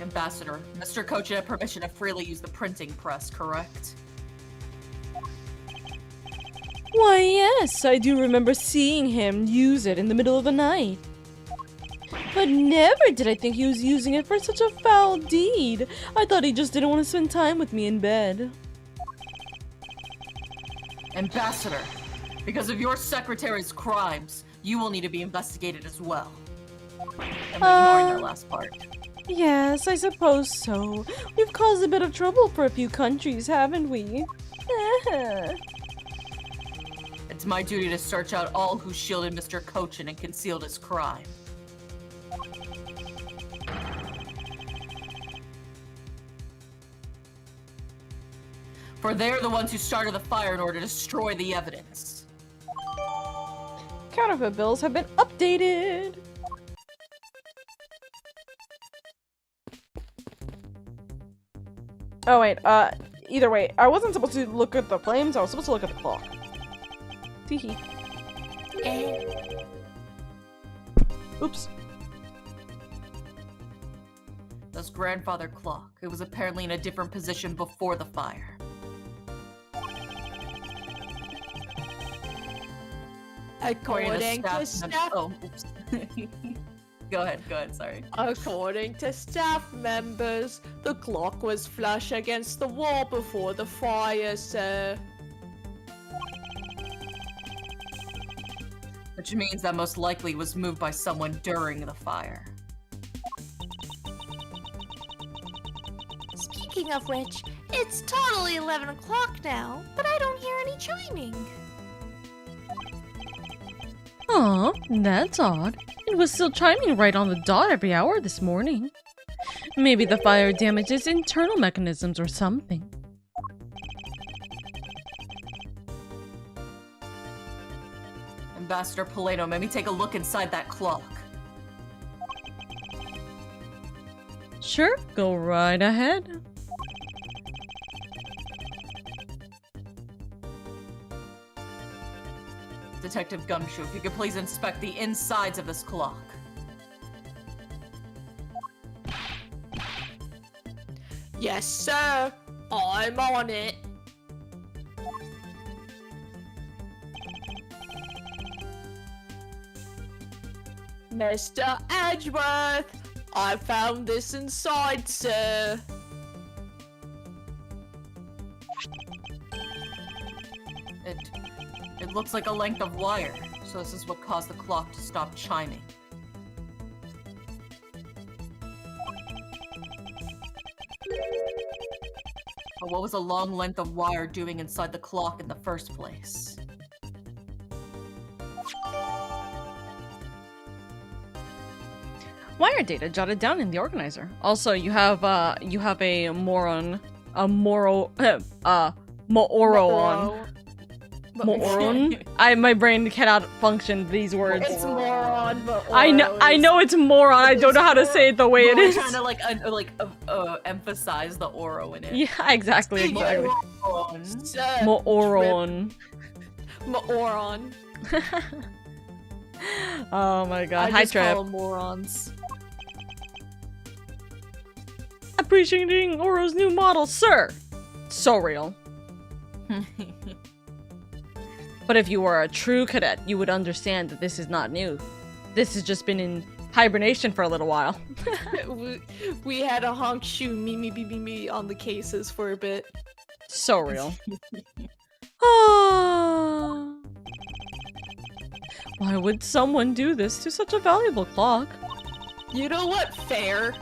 Ambassador, Mr. Kochin had permission to freely use the printing press, correct? Why, yes, I do remember seeing him use it in the middle of the night. But never did I think he was using it for such a foul deed. I thought he just didn't want to spend time with me in bed. Ambassador, because of your secretary's crimes, you will need to be investigated as well. I'm ignoring that last part. Yes, I suppose so. We've caused a bit of trouble for a few countries, haven't we? It's my duty to search out all who shielded Mr. Kochin and concealed his crime. For they're the ones who started the fire in order to destroy the evidence. Counterfeit bills have been updated. Oh wait, either way, I wasn't supposed to look at the flames, I was supposed to look at the clock. Teehee. Oops. This grandfather clock. It was apparently in a different position before the fire. According to staff, Oh, oops. Go ahead, sorry. according to staff members, the clock was flush against the wall before the fire, sir. Which means that most likely was moved by someone during the fire. Speaking of which, it's totally 11 o'clock now, but I don't hear any chiming. Aw, that's odd. It was still chiming right on the dot every hour this morning. Maybe the fire damages internal mechanisms or something. Ambassador Polano, let me take a look inside that clock. Sure, go right ahead. Detective Gumshoe, if you could please inspect the insides of this clock. Yes, sir. I'm on it. Mr. Edgeworth, I found this inside, sir. It looks like a length of wire, so this is what caused the clock to stop chiming. But what was a long length of wire doing inside the clock in the first place? Wire data jotted down in the organizer. Also, you have a moron, Mooroon. My brain cannot function these words. It's moron, but I know it's moron. I don't know how to say it the way it We're is. trying to emphasize the oro in it. Yeah, exactly. Sir, Mooroon. Moron. Oh my god. I Hi, just Trev. call them morons. Appreciating Oro's new model, sir. So real. But if you were a true cadet, you would understand that this is not new. This has just been in hibernation for a little while. we had a honk shoe me on the cases for a bit. So real. Ah. Why would someone do this to such a valuable clock? You know what? Fair.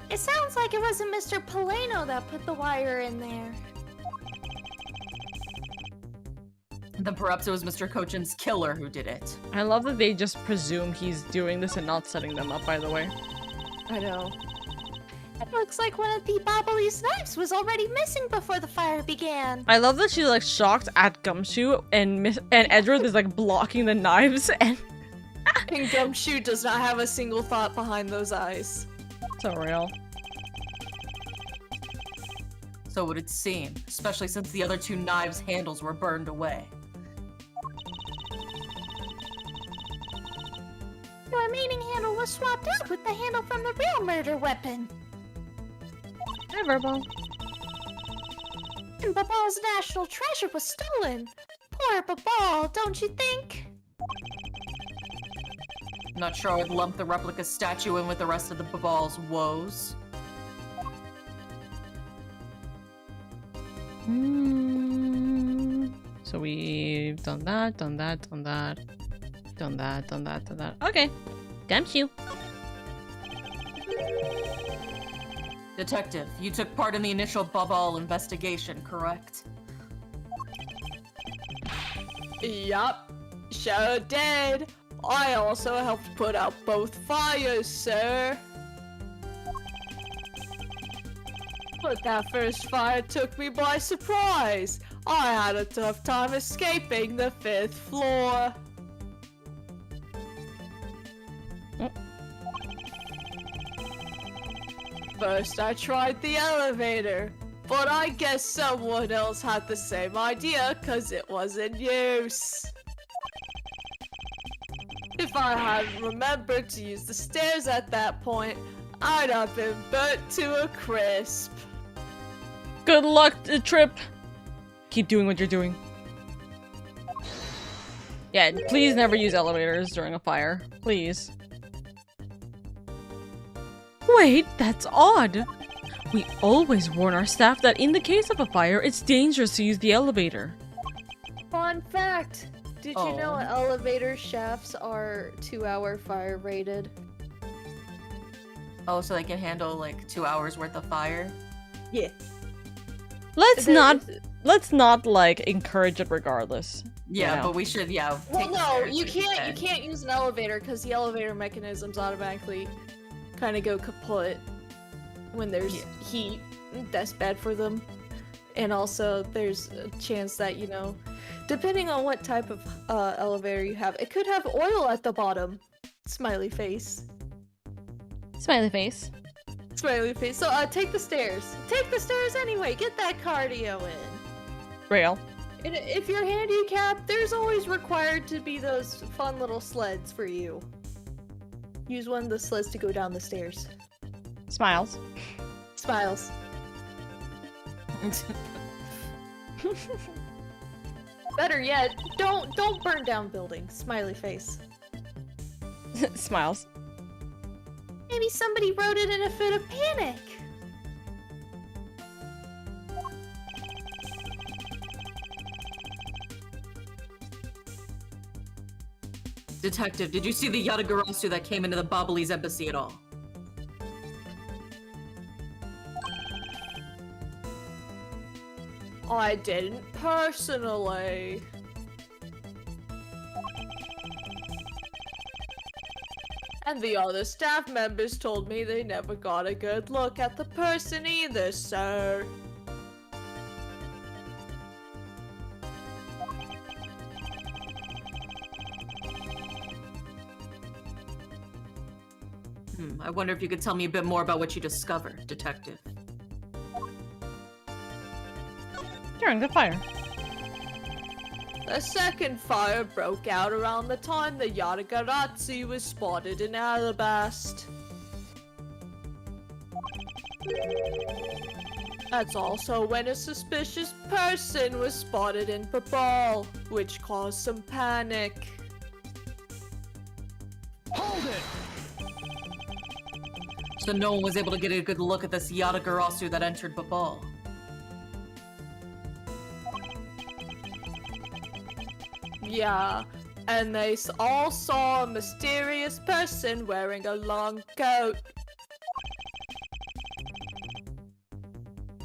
It sounds like it wasn't Mr. Polano that put the wire in there. Then perhaps it was Mr. Cochin's killer who did it. I love that they just presume he's doing this and not setting them up, by the way. I know. It looks like one of the Bobbly's knives was already missing before the fire began. I love that she's like shocked at Gumshoe and Edward is like blocking the knives and And Gumshoe does not have a single thought behind those eyes. so real. So would it seem, especially since the other two knives' handles were burned away. The remaining handle was swapped out with the handle from the real murder weapon. Hi, Verbal. And Babal's national treasure was stolen. Poor Babal, don't you think? Not sure I would lump the replica statue in with the rest of the Babal's woes. So we've done that. Okay. Gumshoe. Detective, you took part in the initial Babal investigation, correct? Yup, sure did. I also helped put out both fires, sir. But that first fire took me by surprise. I had a tough time escaping the 5th floor. First, I tried the elevator, but I guess someone else had the same idea because it was in use. If I hadn't remembered to use the stairs at that point, I'd have been burnt to a crisp. Good luck, Trip. Keep doing what you're doing. Yeah, please never use elevators during a fire. Please. Wait, that's odd. We always warn our staff that in the case of a fire, it's dangerous to use the elevator. Fun fact! Did you know elevator shafts are 2-hour fire rated? Oh, so they can handle like 2 hours worth of fire? Yeah. Let's not like encourage it regardless. Yeah, You know. but we should, Well, take the no, stairs you instead. can't use an elevator because the elevator mechanisms automatically kind of go kaput when there's heat. That's bad for them. And also, there's a chance that, you know, depending on what type of elevator you have, it could have oil at the bottom. Smiley face. Smiley face. Smiley face. So, take the stairs. Take the stairs anyway. Get that cardio in. Real. And if you're handicapped, there's always required to be those fun little sleds for you. Use one of the sleds to go down the stairs. Smiles. Smiles. Better yet, don't burn down buildings. Smiley face. Smiles. Maybe somebody wrote it in a fit of panic. Detective, did you see the Yatagarasu that came into the Bobbly's embassy at all? I didn't personally. And the other staff members told me they never got a good look at the person either, sir. I wonder if you could tell me a bit more about what you discovered, Detective. During the fire. The second fire broke out around the time the Yatagarasu was spotted in Alabast. That's also when a suspicious person was spotted in Babal, which caused some panic. Hold it! So no one was able to get a good look at this Yatagarasu that entered Babal. Yeah, and they all saw a mysterious person wearing a long coat.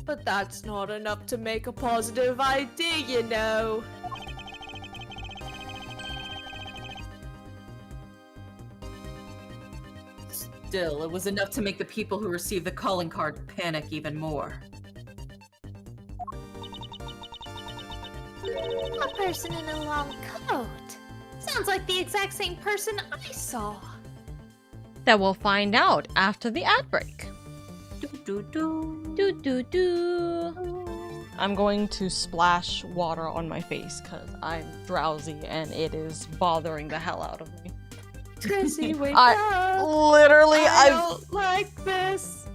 But that's not enough to make a positive ID, you know. Still, it was enough to make the people who received the calling card panic even more. A person in a long coat. Sounds like the exact same person I saw. That we'll find out after the ad break. Do do Do do do. I'm going to splash water on my face because I'm drowsy and it is bothering the hell out of me. Chrissy, wake I up! literally, I don't like this.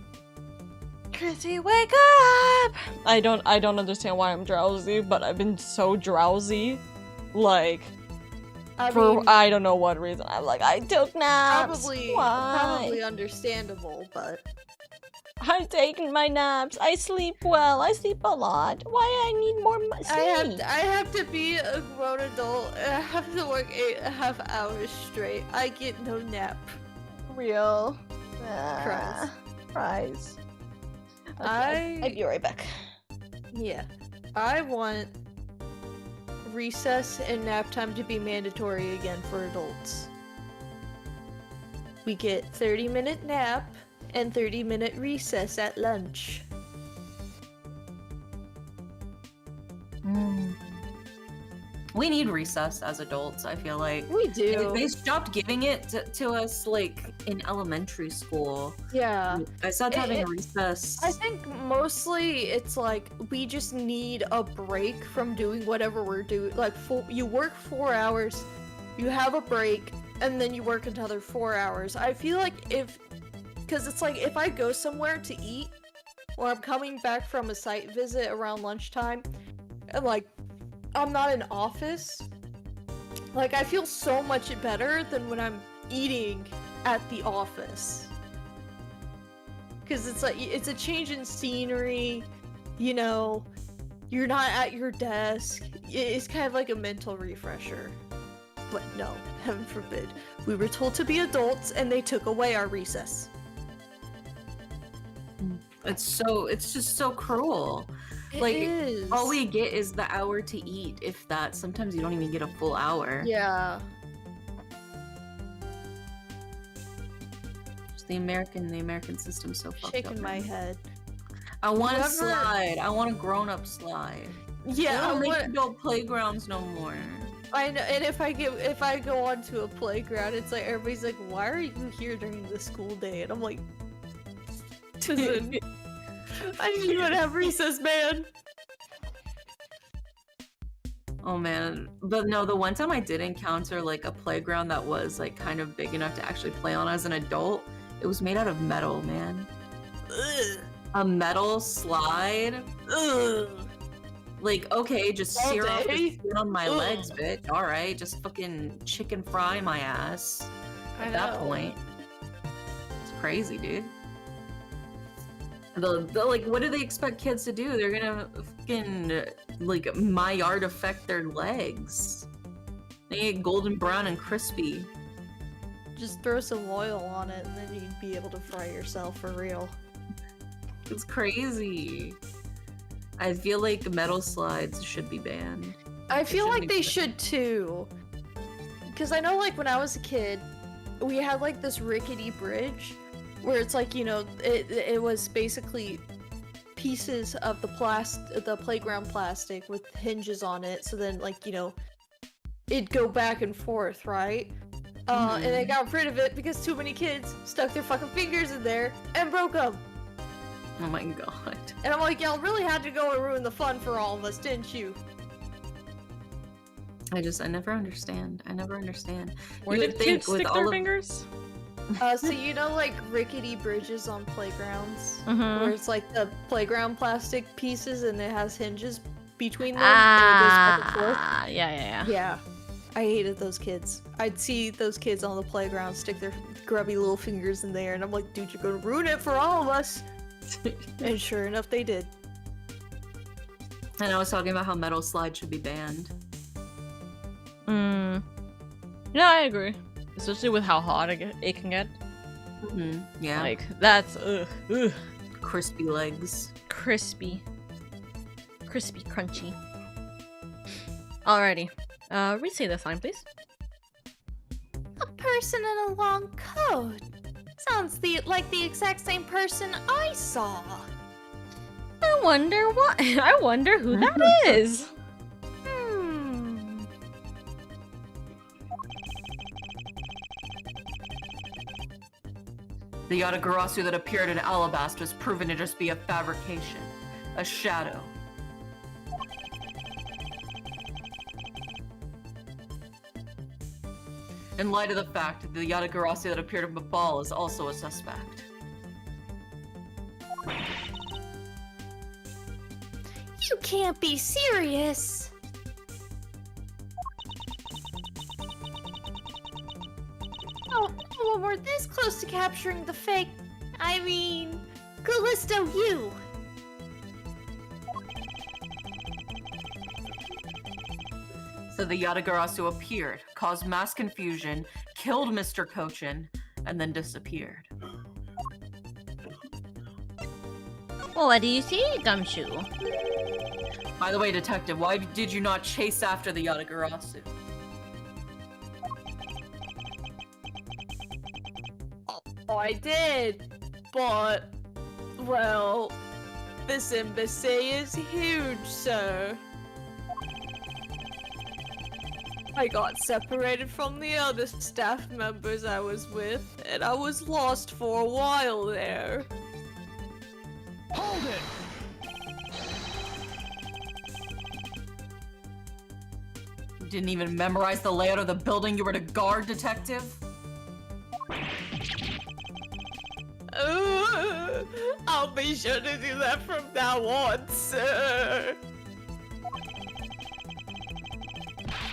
Chrissy, wake up! I don't understand why I'm drowsy, but I've been so drowsy, like, I for mean, I don't know what reason. I'm like, I took naps. probably Why? understandable, but I'm taking my naps. I sleep well. I sleep a lot. Why I need more sleep? I have to be a grown adult. And I have to work 8.5 hours straight. I get no nap. Real. Cries. Cries. I- I'll be right back. Yeah, I want recess and nap time to be mandatory again for adults. We get 30-minute nap and 30-minute recess at lunch. We need recess as adults, I feel like. We do. They stopped giving it to us, like, in elementary school. Yeah. I stopped having It- recess. I think mostly it's like we just need a break from doing whatever we're doing. Like, you work 4 hours, you have a break, and then you work another 4 hours. I feel like because it's like if I go somewhere to eat, or I'm coming back from a site visit around lunchtime, and like I'm not in office, like I feel so much better than when I'm eating at the office. Because it's like, it's a change in scenery, you know, you're not at your desk. It's kind of like a mental refresher. But no, heaven forbid. We were told to be adults and they took away our recess. It's just so cruel. Like, It is. all we get is the hour to eat, if that. Sometimes you don't even get a full hour. Yeah. Just the American system's so fucked up. Shaking my man. head. I want a Whoever- slide. I want a grown-up slide. Yeah, I don't want- make adult playgrounds no more. I know, and if I go onto a playground, it's like everybody's like, "Why are you here during the school day?" And I'm like, "Listen, I didn't even have recess, man." Oh man, but no, the one time I did encounter like a playground that was like kind of big enough to actually play on as an adult, it was made out of metal, man. Ugh. A metal slide. Ugh. Like, okay, just All sear off the day? skin on my Ugh. legs, bitch. All right, just fucking chicken fry my ass. I At that know. point, it's crazy, dude. The like, what do they expect kids to do? They're gonna fucking like Maillard affect their legs. They get golden brown and crispy. Just throw some oil on it, and then you'd be able to fry yourself for real. It's crazy. I feel like metal slides should be banned. I feel should like be they banned. should too. Because I know, like, when I was a kid, we had, like, this rickety bridge where it's like, you know, it was basically pieces of the playground plastic with hinges on it. So then, like, you know, it'd go back and forth, right? And they got rid of it because too many kids stuck their fucking fingers in there and broke them. Oh my god. And I'm like, y'all really had to go and ruin the fun for all of us, didn't you? I never understand. I never understand. Where You did would think kids with stick all their of- fingers? So you know, like, rickety bridges on playgrounds? Mm-hmm. Where it's like the playground plastic pieces and it has hinges between them and it goes back and forth? Yeah. Yeah. I hated those kids. I'd see those kids on the playground stick their grubby little fingers in there and I'm like, dude, you're gonna ruin it for all of us. And sure enough, they did. And I was talking about how metal slides should be banned. Yeah, I agree. Especially with how hot it can get. Yeah. Like, that's, ugh. Crispy legs. Crispy. Crispy, crunchy. Alrighty. Re-say this line, please. A person in a long coat. Sounds like the exact same person I saw. I wonder what. I wonder who that is. The Yatagarasu that appeared in Alabasta was proven to just be a fabrication, a shadow. In light of the fact that the Yatagarasu that appeared in Mabal is also a suspect. You can't be serious. Oh, when we're this close to capturing the fake, I mean, Callisto, you. So the Yatagarasu appeared, caused mass confusion, killed Mr. Kochin, and then disappeared. Well, what do you see, Gumshoe? By the way, Detective, why did you not chase after the Yatagarasu? I did, but, well, this embassy is huge, sir. I got separated from the other staff members I was with, and I was lost for a while there. Hold it! You didn't even memorize the layout of the building you were to guard, Detective? I'll be sure to do that from now on, sir.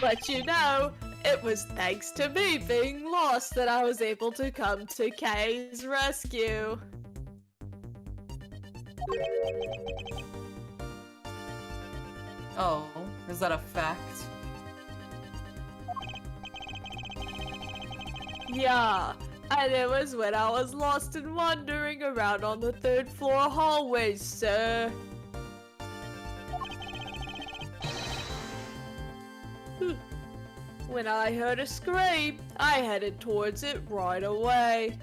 But you know, it was thanks to me being lost that I was able to come to Kay's rescue. Oh, is that a fact? Yeah, and it was when I was lost and wandering around on the 3rd floor hallways, sir. When I heard a scream, I headed towards it right away.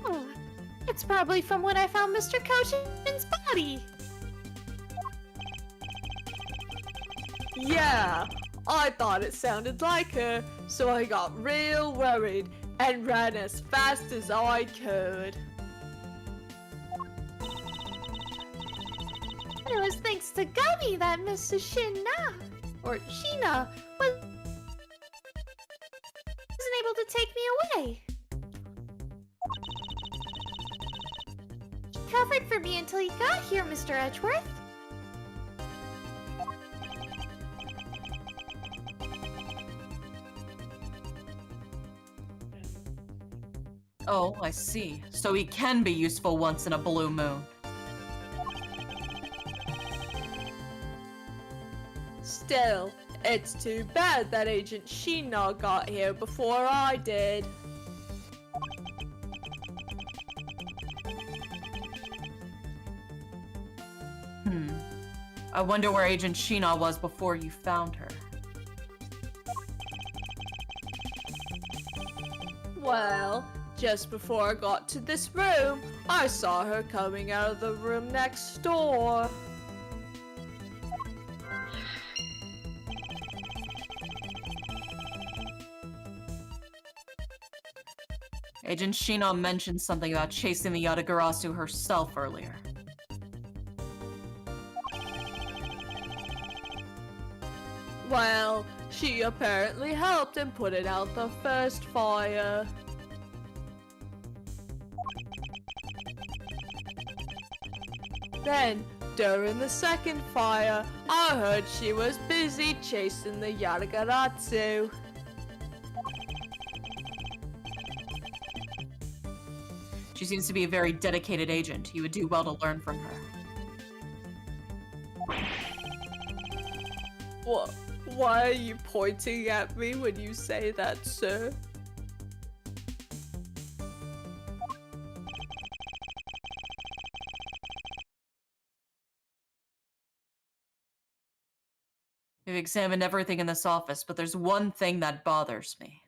Oh, it's probably from when I found Mr. Kochin's body. Yeah, I thought it sounded like her, so I got real worried and ran as fast as I could. It was thanks to Gummy that Mrs. Shina wasn't able to take me away. He covered for me until he got here, Mr. Edgeworth. Oh, I see. So he can be useful once in a blue moon. Still, it's too bad that Agent Sheena got here before I did. I wonder where Agent Sheena was before you found her. Well, just before I got to this room, I saw her coming out of the room next door. Agent Sheena mentioned something about chasing the Yatagarasu herself earlier. Well, she apparently helped and put it out the first fire. Then, during the second fire, I heard she was busy chasing the Yatagarasu. She seems to be a very dedicated agent. You would do well to learn from her. What? Why are you pointing at me when you say that, sir? We've examined everything in this office, but there's one thing that bothers me.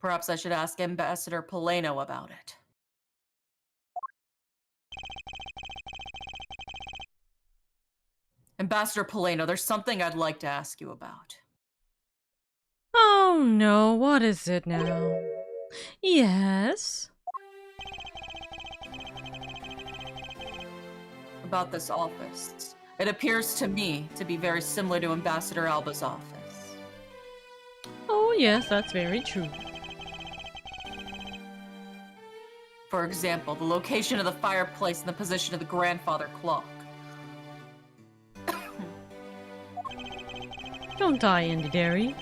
Perhaps I should ask Ambassador Poleno about it. Ambassador Poleno, there's something I'd like to ask you about. Oh no, what is it now? Yes? About this office. It appears to me to be very similar to Ambassador Alba's office. Oh yes, that's very true. For example, the location of the fireplace and the position of the grandfather clock. Don't die, Indy Dairy.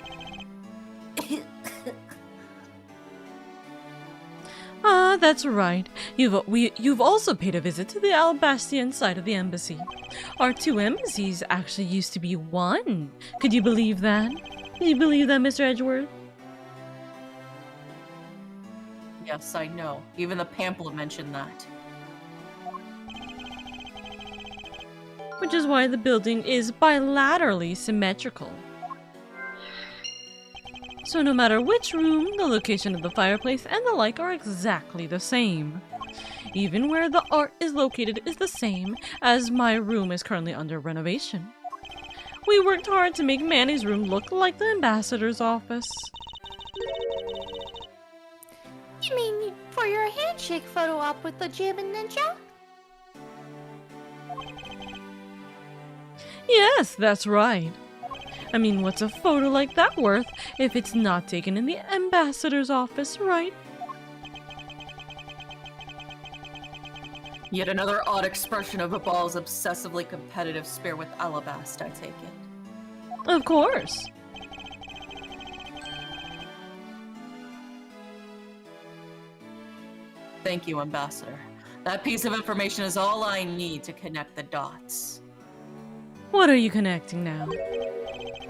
Ah, that's right. You've also paid a visit to the Alabastian side of the embassy. Our two embassies actually used to be one. Could you believe that? Can you believe that, Mr. Edgeworth? Yes, I know. Even the pamphlet mentioned that. Which is why the building is bilaterally symmetrical. So no matter which room, the location of the fireplace and the like are exactly the same. Even where the art is located is the same, as my room is currently under renovation. We worked hard to make Manny's room look like the ambassador's office. You mean for your handshake photo op with the Jammin' Ninja? Yes, that's right. I mean, what's a photo like that worth if it's not taken in the ambassador's office, right? Yet another odd expression of Babal's obsessively competitive spirit with Alabast, I take it. Of course. Thank you, Ambassador. That piece of information is all I need to connect the dots. What are you connecting now?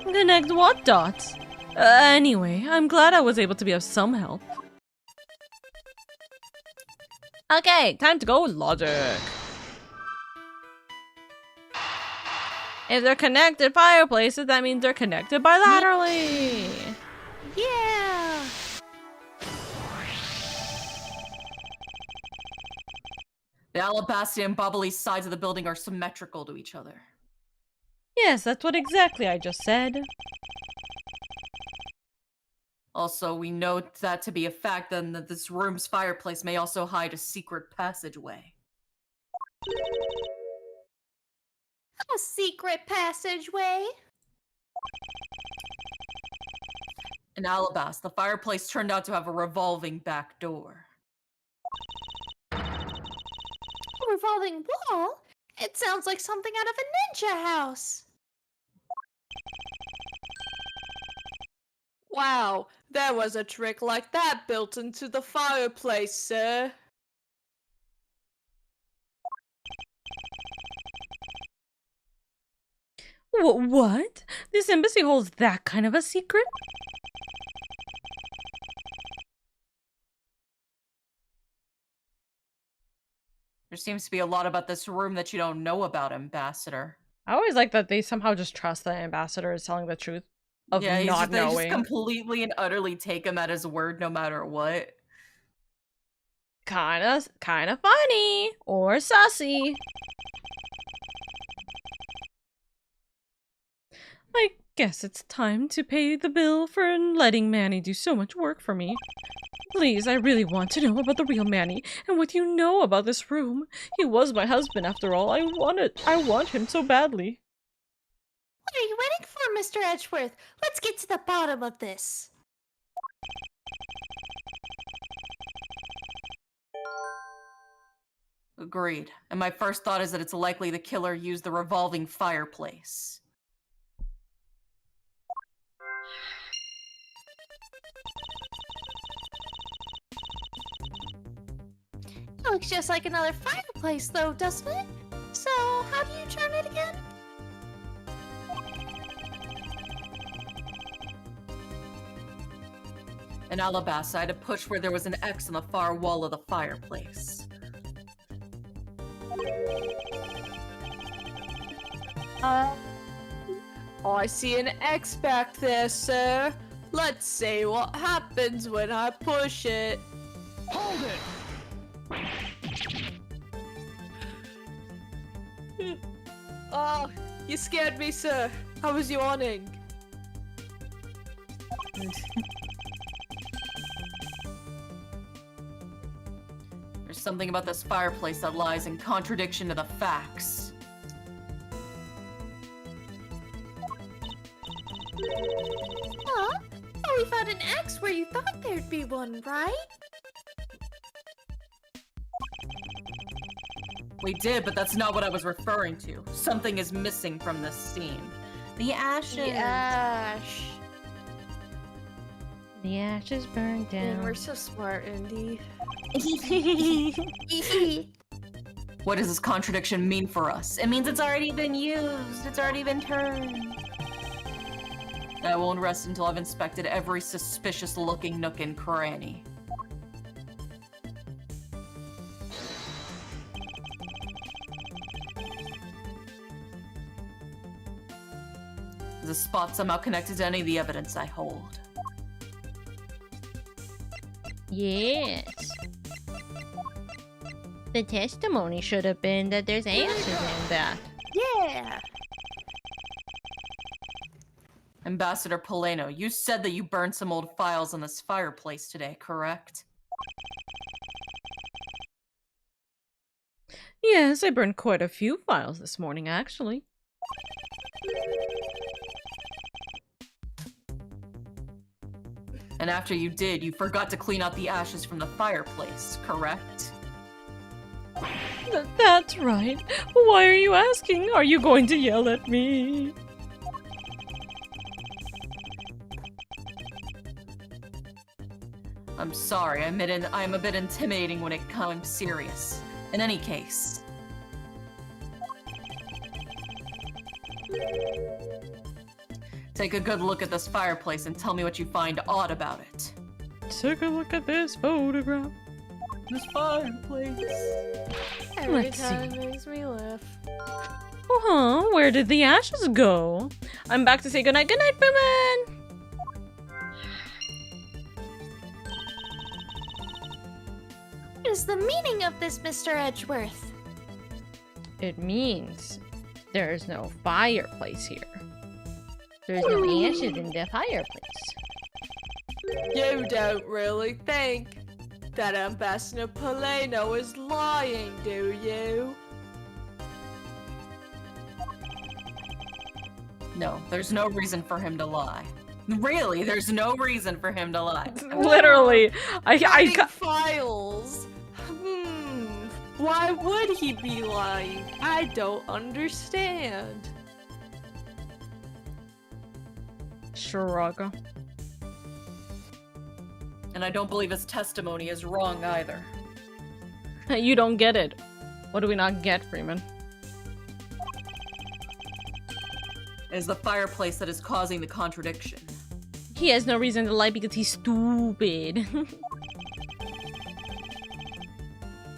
Connect what dots? Anyway, I'm glad I was able to be of some help. Okay, time to go logic. If they're connected fireplaces, that means they're connected bilaterally. Yeah! The Alabasta and Bobbly sides of the building are symmetrical to each other. Yes, that's what exactly I just said. Also, we know that to be a fact, then that this room's fireplace may also hide a secret passageway. A secret passageway? In Alabast, the fireplace turned out to have a revolving back door. A revolving wall? It sounds like something out of a ninja house. Wow, there was a trick like that built into the fireplace, sir. What? This embassy holds that kind of a secret? There seems to be a lot about this room that you don't know about, Ambassador. I always like that they somehow just trust the ambassador is telling the truth of Yeah, not they just knowing. completely and utterly take him at his word no matter what. Kinda funny or sussy. I guess it's time to pay the bill for letting Manny do so much work for me. Please, I really want to know about the real Manny and what you know about this room. He was my husband after all. I want him so badly. What are you waiting for, Mr. Edgeworth? Let's get to the bottom of this. Agreed. And my first thought is that it's likely the killer used the revolving fireplace. Looks just like another fireplace, though, doesn't it? So, how do you turn it again? In Alabasta, I had to push where there was an X on the far wall of the fireplace. I see an X back there, sir. Let's see what happens when I push it. Hold it! Oh, you scared me, sir. I was yawning. There's something about this fireplace that lies in contradiction to the facts. Huh? Oh, we found an X where you thought there'd be one, right? We did, but that's not what I was referring to. Something is missing from this scene. The ashes. The ash. The ashes burned Man, down. we're so smart, Indy. What does this contradiction mean for us? It means it's already been used. It's already been turned. I won't rest until I've inspected every suspicious-looking nook and cranny. Is the spot somehow connected to any of the evidence I hold? Yes. The testimony should have been that there's ashes in that. Yeah. Ambassador Poleno, you said that you burned some old files on this fireplace today, correct? Yes, I burned quite a few files this morning, actually. And after you did, you forgot to clean out the ashes from the fireplace, correct? That's right. Why are you asking? Are you going to yell at me? I'm sorry, I'm a bit intimidating when it comes serious. In any case. Take a good look at this fireplace and tell me what you find odd about it. Take a look at this photograph. This fireplace. Every Let's time see. it makes me laugh. Uh-huh, where did the ashes go? I'm back to say goodnight. Good night, women! What is the meaning of this, Mr. Edgeworth? It means there's no fireplace here. There's no ashes in the fireplace. You don't really think that Ambassador Poleno is lying, do you? No, there's no reason for him to lie. Really, there's no reason for him to lie. Literally, Hiding files. Why would he be lying? I don't understand. Shrug. And I don't believe his testimony is wrong either. You don't get it. What do we not get, Freeman? It is the fireplace that is causing the contradiction. He has no reason to lie because he's stupid.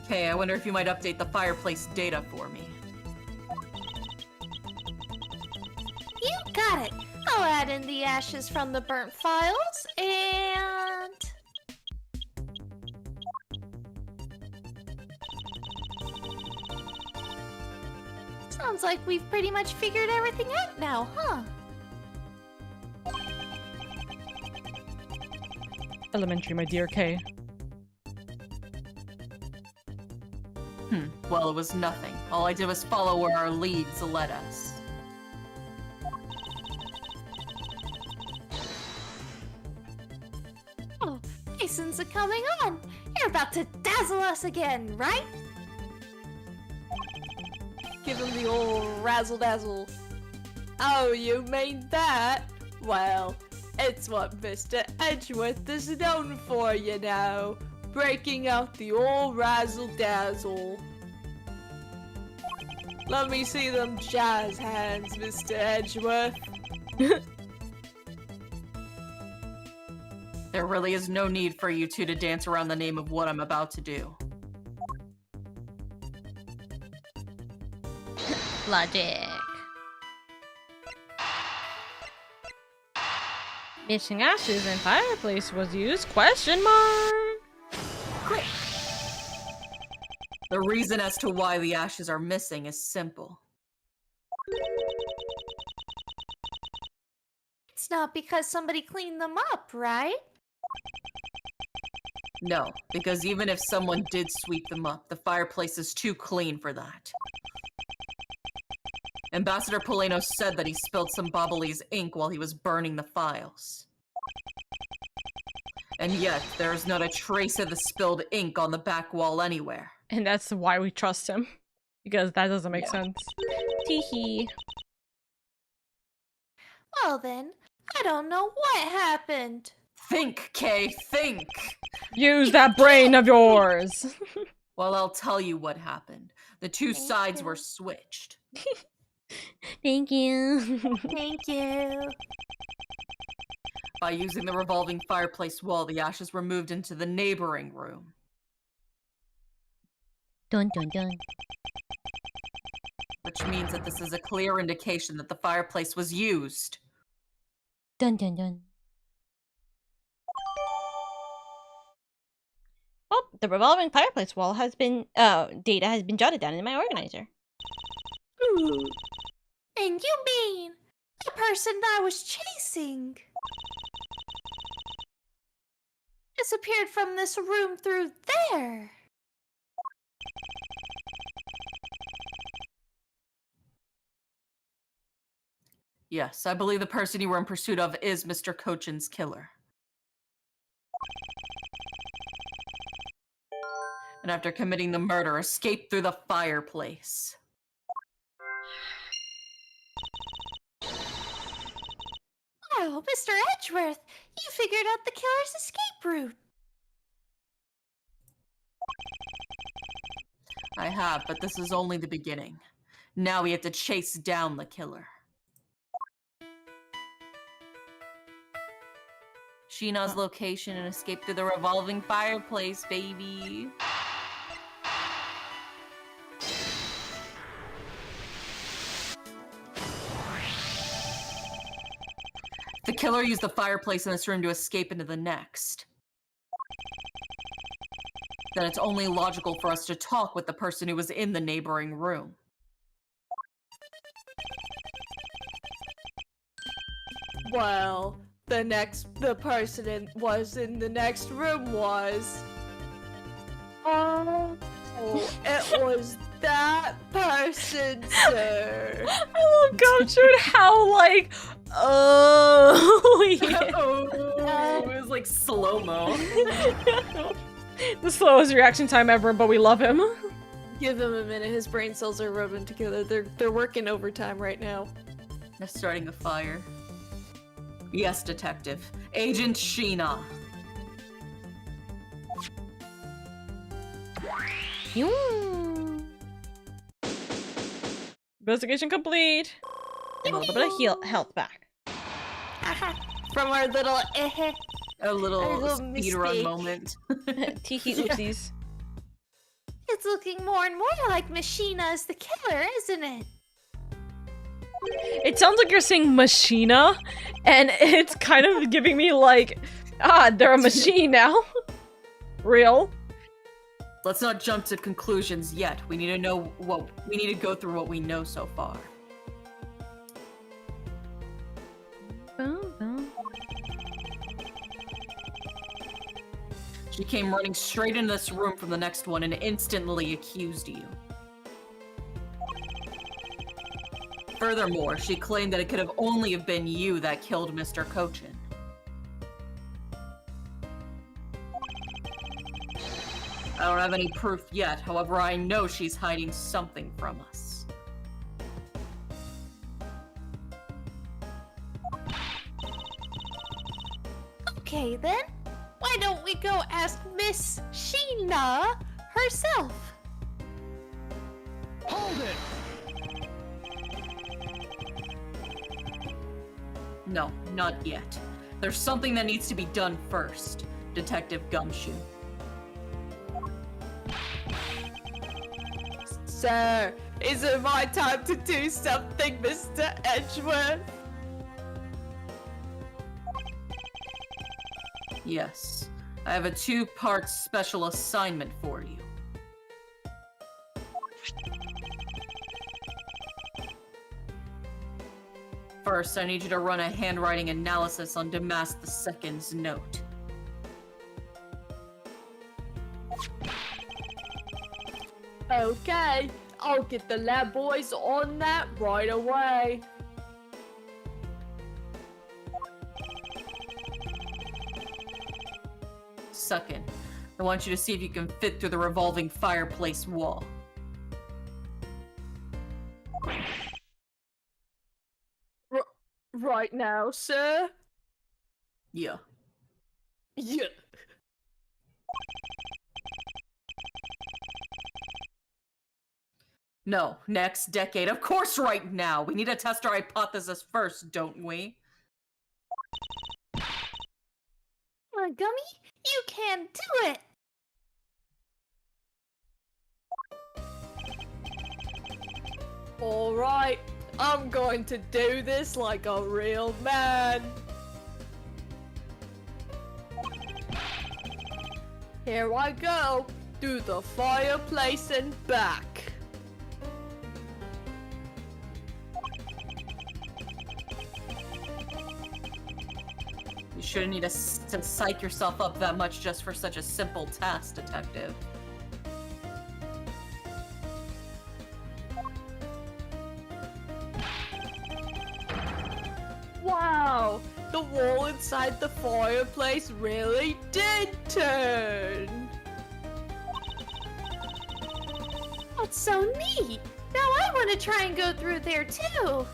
Okay, I wonder if you might update the fireplace data for me. You got it. I'll add in the ashes from the burnt files, and... Sounds like we've pretty much figured everything out now, huh? Elementary, my dear Kay. Well, it was nothing. All I did was follow where our leads led us. Oh, Mason's coming on. You're about to dazzle us again, right? Give him the old razzle-dazzle. Oh, you mean that? Well, it's what Mr. Edgeworth is known for, you know. breaking out the old razzle-dazzle. Let me see them jazz hands, Mr. Edgeworth. There really is no need for you two to dance around the name of what I'm about to do. Logic. Missing ashes and fireplace was used? Question mark. Great. The reason as to why the ashes are missing is simple. It's not because somebody cleaned them up, right? No, because even if someone did sweep them up, the fireplace is too clean for that. Ambassador Poleno said that he spilled some Bobbly's ink while he was burning the files. And yet, there is not a trace of the spilled ink on the back wall anywhere. And that's why we trust him. Because that doesn't make sense. Teehee. Well then, I don't know what happened. Think, Kay, think! Use that brain of yours! Well, I'll tell you what happened. The two Thank sides you. were switched. Thank you. Thank you. By using the revolving fireplace wall, the ashes were moved into the neighboring room. Dun dun dun. Which means that this is a clear indication that the fireplace was used. Dun dun dun. Well, the revolving fireplace wall has been, data has been jotted down in my organizer. Ooh. And you mean the person I was chasing disappeared from this room through there? Yes, I believe the person you were in pursuit of is Mr. Cochin's killer. And after committing the murder, escaped through the fireplace. Oh, Mr. Edgeworth, you figured out the killer's escape route. I have, but this is only the beginning. Now we have to chase down the killer. Sheena's location and escape through the revolving fireplace, baby. The killer used the fireplace in this room to escape into the next. Then it's only logical for us to talk with the person who was in the neighboring room. Well, the person was in the next room was... Oh, it was that person, sir. I love Gumshoe how, like, oh, yeah. Oh, it was like slow-mo. The slowest reaction time ever, but we love him. Give him a minute, his brain cells are rubbing together. They're working overtime right now. They're starting a fire. Yes, Detective. Agent Sheena. Investigation complete. A little bit of health back. From our little A little little speedrun mistake. moment. Teehee oopsies. It's looking more and more like Machina is the killer, isn't it? It sounds like you're saying machina, and it's kind of giving me like, they're a machine now. Real. Let's not jump to conclusions yet. We need to go through what we know so far. Boom, boom. She came running straight into this room from the next one and instantly accused you. Furthermore, she claimed that it could have only have been you that killed Mr. Cochin. I don't have any proof yet, however I know she's hiding something from us. Okay then. Why don't we go ask Miss Sheena herself? Hold it! No, not yet. There's something that needs to be done first, Detective Gumshoe. Sir, is it my time to do something, Mr. Edgeworth? Yes, I have a 2-part special assignment for you. First, I need you to run a handwriting analysis on Damas II's note. Okay, I'll get the lab boys on that right away. Second, I want you to see if you can fit through the revolving fireplace wall. Right now, sir? Yeah. Yeah. No, next decade. Of course right now! We need to test our hypothesis first, don't we? Gummy, you can do it! Alright, I'm going to do this like a real man. Here I go, through the fireplace and back. You shouldn't need to psych yourself up that much just for such a simple task, Detective. Wow, the wall inside the fireplace really did turn. That's so neat! Now I want to try and go through there too!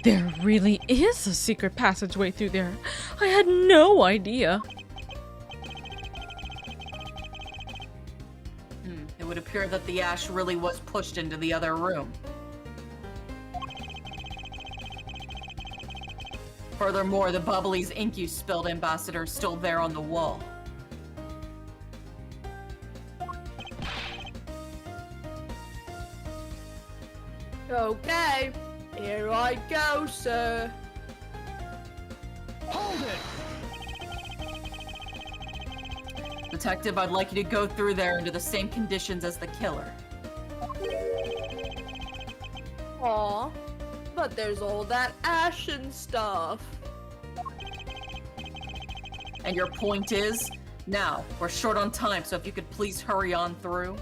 There really is a secret passageway through there. I had no idea. It would appear that the ash really was pushed into the other room. Furthermore, the Bubbly's ink you spilled, Ambassador, is still there on the wall. Okay, here I go, sir. Hold it! Detective, I'd like you to go through there under the same conditions as the killer. Aw, but there's all that ash and stuff. And your point is? Now, we're short on time, so if you could please hurry on through.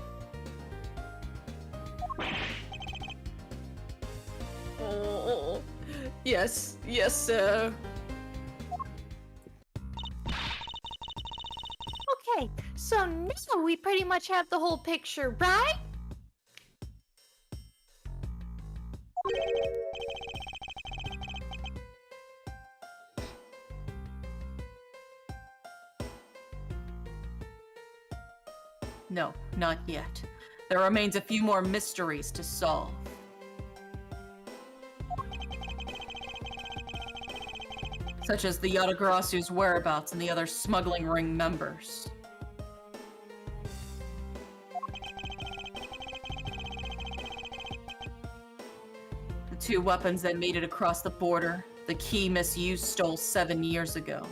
Oh, yes, sir. Okay, so now we pretty much have the whole picture, right? No, not yet. There remains a few more mysteries to solve. Such as the Yatagarasu's whereabouts and the other smuggling ring members. The 2 weapons that made it across the border, the key Miss Yu stole 7 years ago.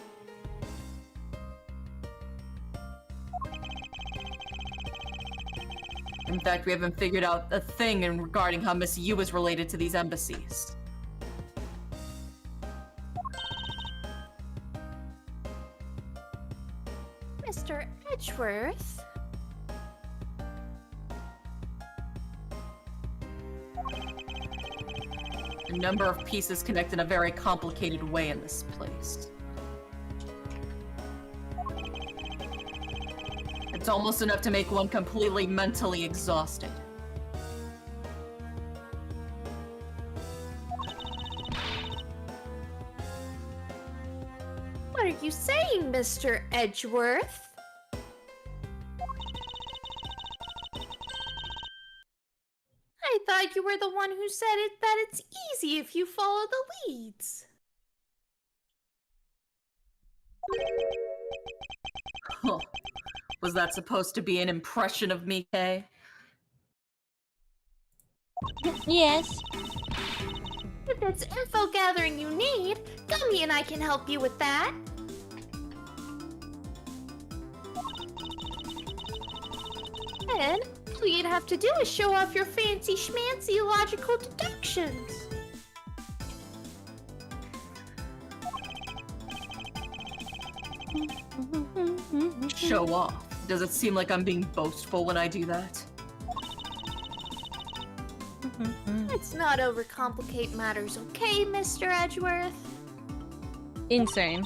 In fact, we haven't figured out a thing in regarding how Miss Yu is related to these embassies. Mr. Edgeworth? A number of pieces connect in a very complicated way in this place. It's almost enough to make one completely mentally exhausted. Mr. Edgeworth. I thought you were the one who said it that it's easy if you follow the leads. Huh. Was that supposed to be an impression of me, Kay? Yes. If it's info gathering you need, Gummy and I can help you with that. And all you'd have to do is show off your fancy schmancy logical deductions. Show off. Does it seem like I'm being boastful when I do that? Let's not overcomplicate matters, okay, Mr. Edgeworth? Insane.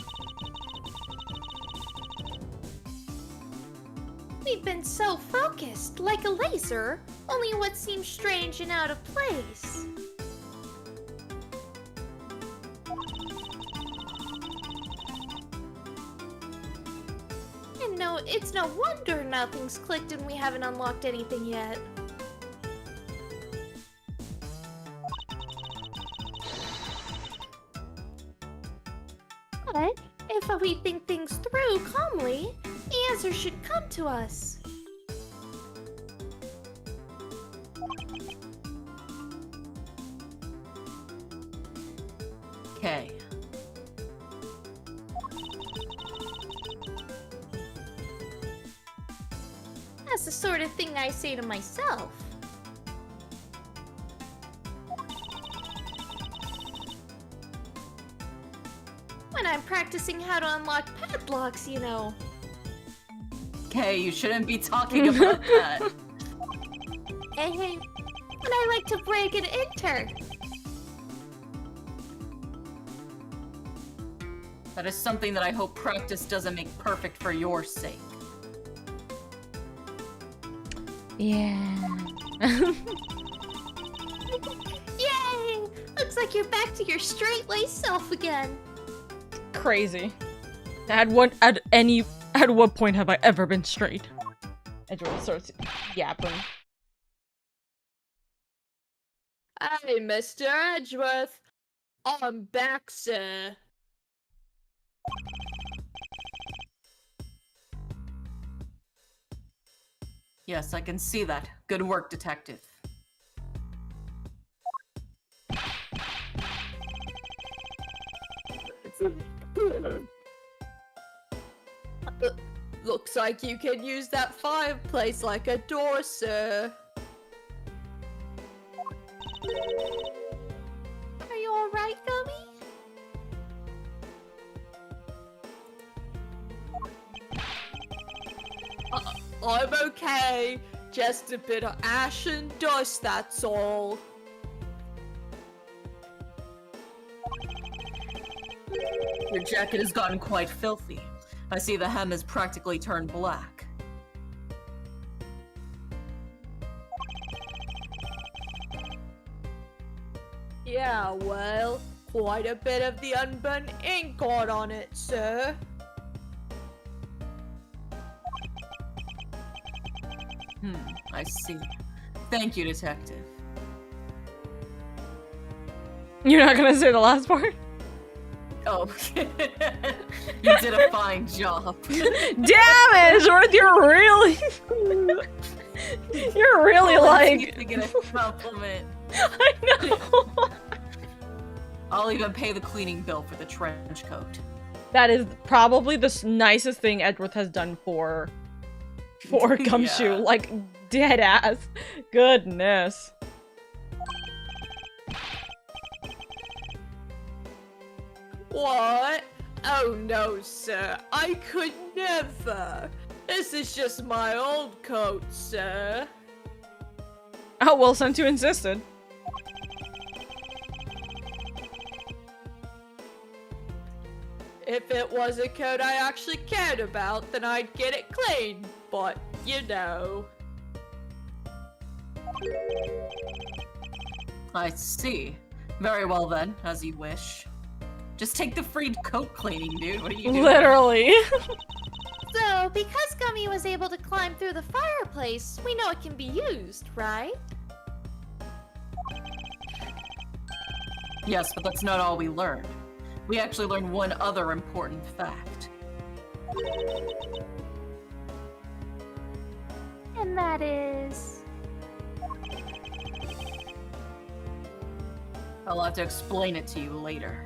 We've been so focused, like a laser, only what seems strange and out of place. And no, it's no wonder nothing's clicked and we haven't unlocked anything yet. But if we think things through calmly, the answer should come to us. Kay. That's the sort of thing I say to myself. When I'm practicing how to unlock padlocks, you know. Kay, you shouldn't be talking about that. Hey, but I like to brag and enter. That is something that I hope practice doesn't make perfect for your sake. Yeah. Yay! Looks like you're back to your straight-laced self again. Crazy. At what point have I ever been straight? Edgeworth starts yapping. Hey, Mr. Edgeworth. I'm back, sir. Yes, I can see that. Good work, detective. Looks like you can use that fireplace like a door, sir. Are you alright, Gummy? I'm okay. Just a bit of ash and dust, that's all. Your jacket has gotten quite filthy. I see the hem has practically turned black. Yeah, well, quite a bit of the unburnt ink got on it, sir. I see. Thank you, detective. You're not gonna say the last part? Oh, you did a fine job. Damn it, Edgeworth, you're really... you're really like... to get a compliment. I know. I'll even pay the cleaning bill for the trench coat. That is probably the nicest thing Edgeworth has done for Gumshoe. Yeah. Like, dead ass. Goodness. What? Oh no, sir. I could never. This is just my old coat, sir. Oh, well, since you insisted. If it was a coat I actually cared about, then I'd get it cleaned. But, you know. I see. Very well then, as you wish. Just take the free coat cleaning, dude. What are you doing? Literally. So, because Gummy was able to climb through the fireplace, we know it can be used, right? Yes, but that's not all we learned. We actually learned one other important fact. And that is... I'll have to explain it to you later.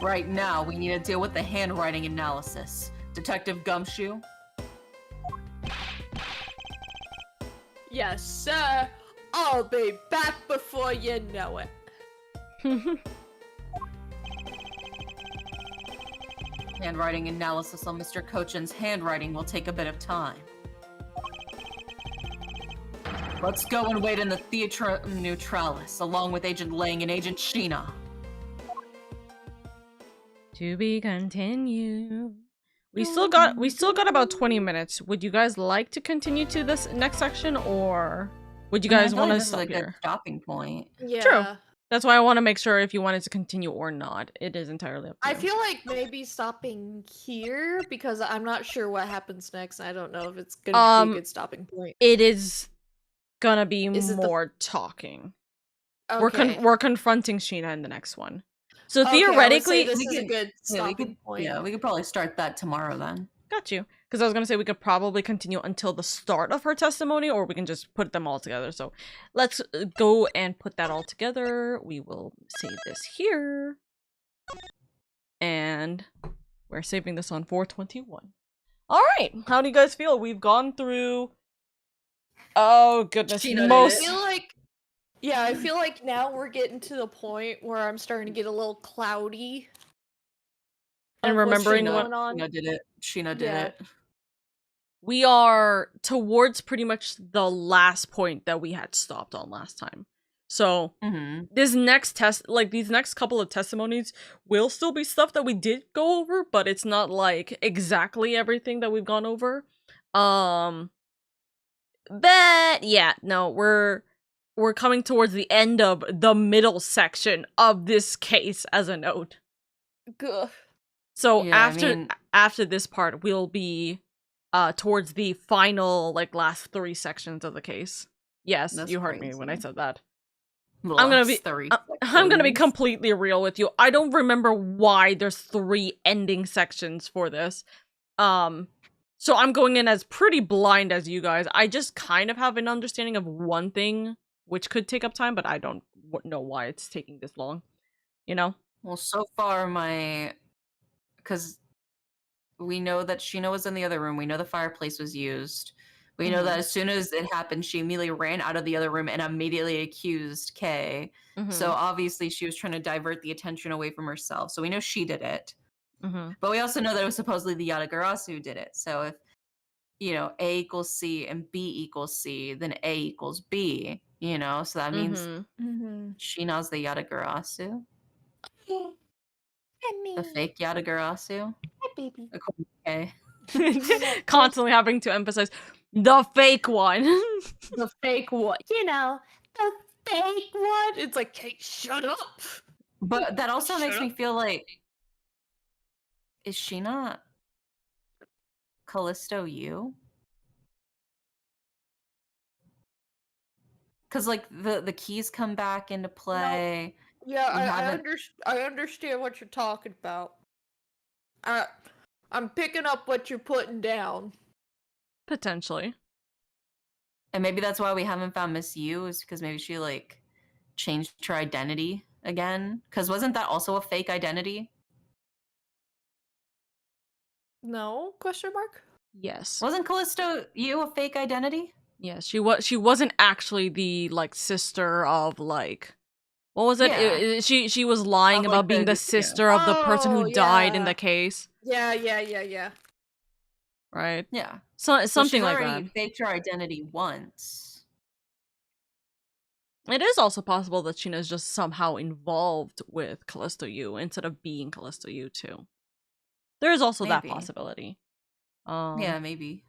Right now, we need to deal with the handwriting analysis. Detective Gumshoe? Yes, sir. I'll be back before you know it. Handwriting analysis on Mr. Cochin's handwriting will take a bit of time. Let's go and wait in the Theatre Neutralis, along with Agent Lang and Agent Sheena. To be continued. We still got about 20 minutes. Would you guys like to continue to this next section, or would you guys want to stop this is a here? good stopping point. Yeah. True. That's why I want to make sure if you wanted to continue or not. It is entirely up to I you. feel like maybe stopping here because I'm not sure what happens next. I don't know if it's gonna be a good stopping point. It is gonna be Is it the- more talking. Okay. We're confronting Sheena in the next one. So Okay, I would say theoretically, this we is a could- good stopping point. Yeah, we could probably start that tomorrow then. got you. Because I was gonna say we could probably continue until the start of her testimony, or we can just put them all together. So let's go and put that all together. We will save this here, and we're saving this on 421. All right, how do you guys feel? We've gone through. Oh goodness, Sheena did most. I feel like now we're getting to the point where I'm starting to get a little cloudy. And of what's remembering going what- on. Sheena did it. Sheena did Yeah. it. We are towards pretty much the last point that we had stopped on last time. So Mm-hmm. this next test, like these next couple of testimonies, will still be stuff that we did go over, but it's not like exactly everything that we've gone over. But yeah, no, we're coming towards the end of the middle section of this case as a note. Gah. So Yeah, I after mean- after this part, we'll be towards the final like last 3 sections of the case. Yes, That's you heard me when I crazy. said that. The I'm gonna last be- 3 I'm gonna be sections. completely real with you. I don't remember why there's 3 ending sections for this. So I'm going in as pretty blind as you guys. I just kind of have an understanding of one thing, which could take up time, but I don't know why it's taking this long. You know? Well, so far because we know that Sheena was in the other room. We know the fireplace was used. We know that as soon as it happened, she immediately ran out of the other room and immediately accused Kay. So obviously she was trying to divert the attention away from herself. So we know she did it. But we also know that it was supposedly the Yatagarasu who did it. So if, A equals C and B equals C, then A equals B, So that means Mm-hmm. Sheena's the Yatagarasu. I mean, The fake Yatagarasu. hi, baby. According to Kay. Constantly having to emphasize the fake one. The fake one. You know, the fake one. It's like, hey, shut up. But that also Shut makes me up. feel like, is Sheena Callisto you? Because like the keys come back into play. Yeah, We I haven't- I understand what you're talking about. I'm picking up what you're putting down. Potentially. And maybe that's why we haven't found Miss U, is because maybe she like changed her identity again. Because wasn't that also a fake identity? No? Question mark? Yes. Wasn't Callisto you a fake identity? Yes, she wasn't actually the like sister of like what was it? Yeah. She was lying Of, about like, being the yeah. sister of the person Oh, who died in yeah. the case, Yeah. right? Yeah. So So something she's like already that. faked her identity once. It is also possible that Sheena's just somehow involved with Callisto U instead of being Callisto U too. There is also that Maybe. possibility. Yeah, maybe.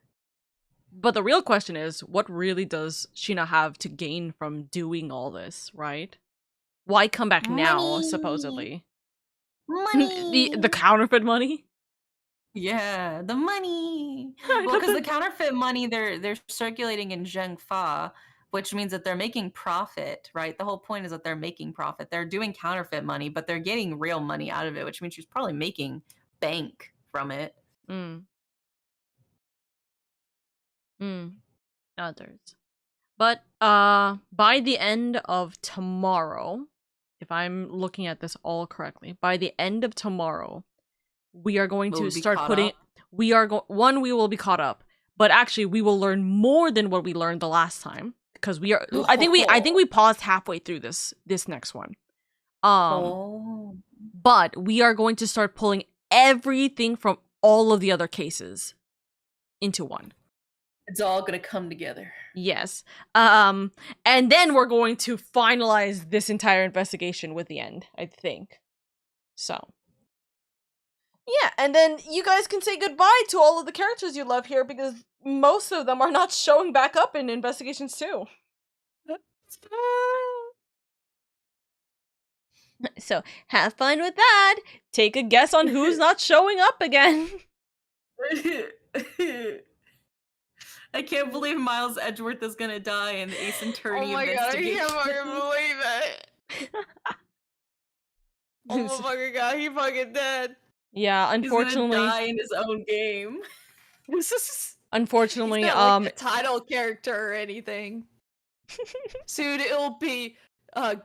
But the real question is, what really does Sheena have to gain from doing all this, right? Why come back now, Money. supposedly? Money. The counterfeit money? Yeah, the money. I Well, thought because the that- counterfeit money they're circulating in Zhengfa, which means that they're making profit, right? The whole point is that they're making profit. They're doing counterfeit money, but they're getting real money out of it, which means she's probably making bank from it. Mm. Others. But by the end of tomorrow, if I'm looking at this all correctly, by the end of tomorrow, we are going Will to we be start caught putting up? we are one, we will be caught up, but actually we will learn more than what we learned the last time, because we are I think we paused halfway through this next one. Oh. But we are going to start pulling everything from all of the other cases into one. It's all gonna come together. Yes. And then we're going to finalize this entire investigation with the end, I think. So. Yeah, and then you guys can say goodbye to all of the characters you love here, because most of them are not showing back up in Investigations 2. So, have fun with that. Take a guess on who's not showing up again. I can't believe Miles Edgeworth is gonna die in the Ace Attorney Oh my god, I investigation. can't fucking believe it. Oh my fucking god, he fucking dead. Yeah, He's gonna unfortunately, die in his own game. unfortunately, He's not like the title character or anything. Soon it'll be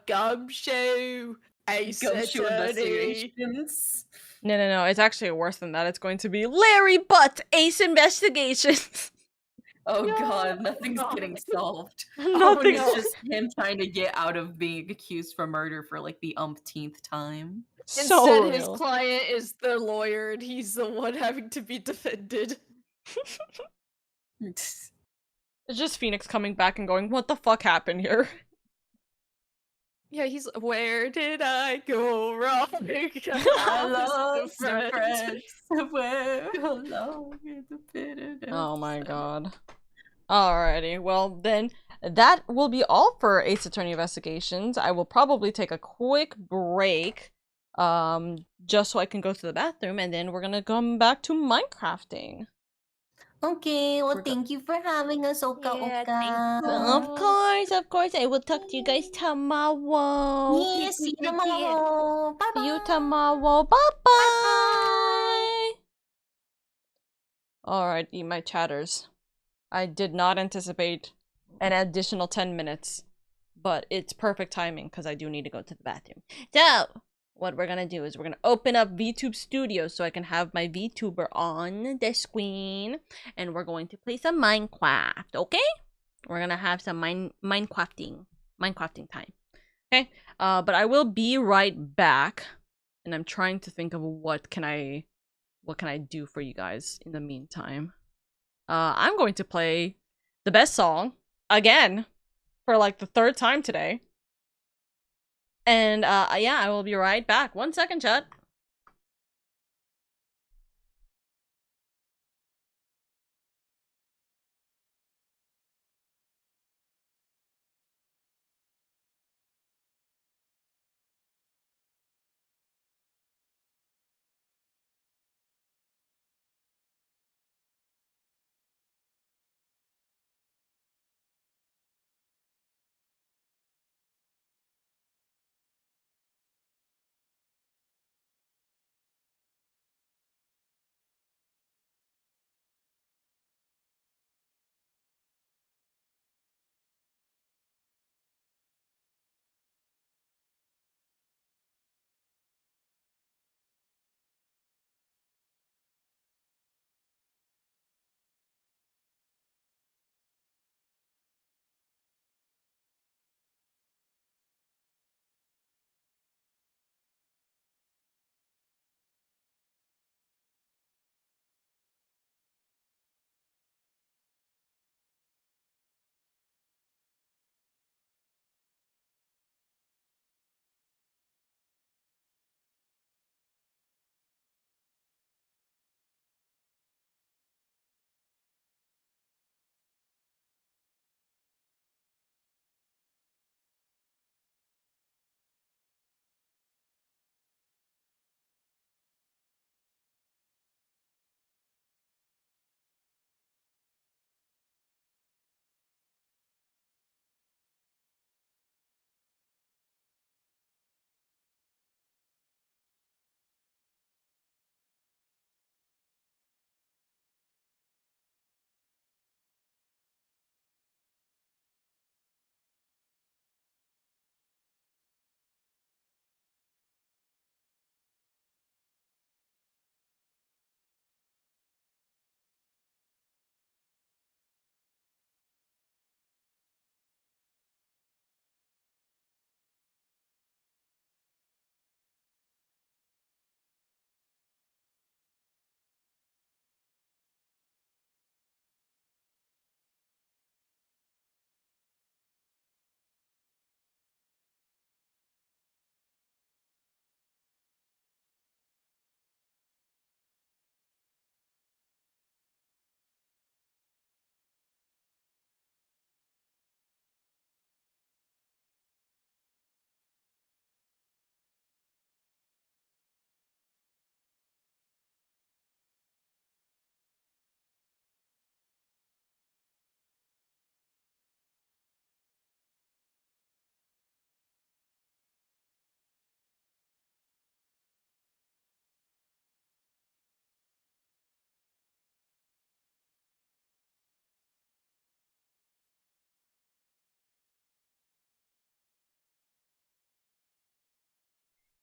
Gumshoe, Ace Gumshoe Attorney. investigations. no, it's actually worse than that. It's going to be Larry Butt Ace Investigations. Oh No, god, nothing's God. getting solved. Nothing's It's just him trying to get out of being accused for murder for like the umpteenth time. so Instead, his real. client is the lawyer, and he's the one having to be defended. It's just Phoenix coming back and going, what the fuck happened here? Yeah, he's where did I go wrong? I lost the a friend somewhere alone in the bitterness. Oh my god. Alrighty, well then, that will be all for Ace Attorney Investigations. I will probably take a quick break, just so I can go to the bathroom, and then we're gonna come back to Minecrafting. Okay, well, We're go- thank you for having us, Oka Yeah, Oka. thank you. Of course, I will talk to you guys tomorrow. Yeah, see you tomorrow. Bye bye. See you tomorrow, bye-bye! Alrighty, my chatters. I did not anticipate an additional 10 minutes, but it's perfect timing because I do need to go to the bathroom. So, what we're gonna do is we're gonna open up VTube Studio so I can have my VTuber on the screen, and we're going to play some Minecraft, okay? We're gonna have some Minecrafting time, okay? But I will be right back, and I'm trying to think of what can I do for you guys in the meantime. I'm going to play the best song again for like the third time today. And yeah, I will be right back. 1 second, chat.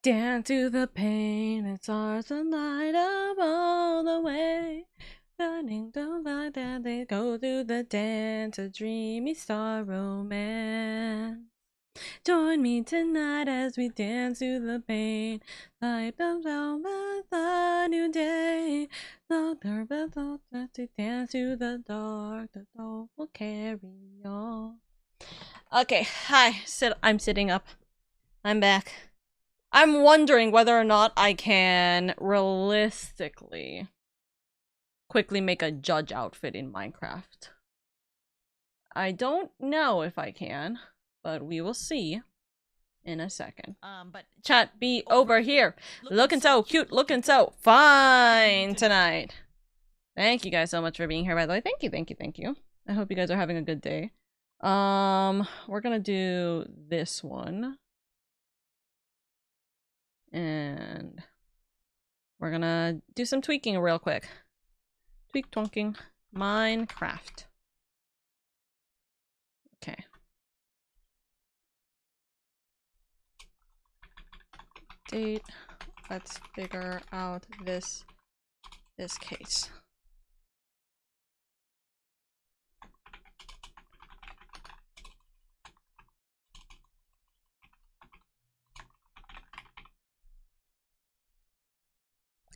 Dance to the pain, it's ours to light up all the way. Turning to light that they go through the dance, a dreamy star romance. Join me tonight as we dance to the pain. Light up the new day. To dance to the dark, the dark will carry on. Okay, hi. I'm sitting up. I'm back. I'm wondering whether or not I can realistically quickly make a judge outfit in Minecraft. I don't know if I can, but we will see in a second. But Chat be over here. Looking so cute, looking so fine tonight. Thank you guys so much for being here, by the way. Thank you, thank you, thank you. I hope you guys are having a good day. We're gonna do this one. And we're gonna do some tweaking real quick. Tweak twonking. Minecraft. Okay. Date. Let's figure out this case.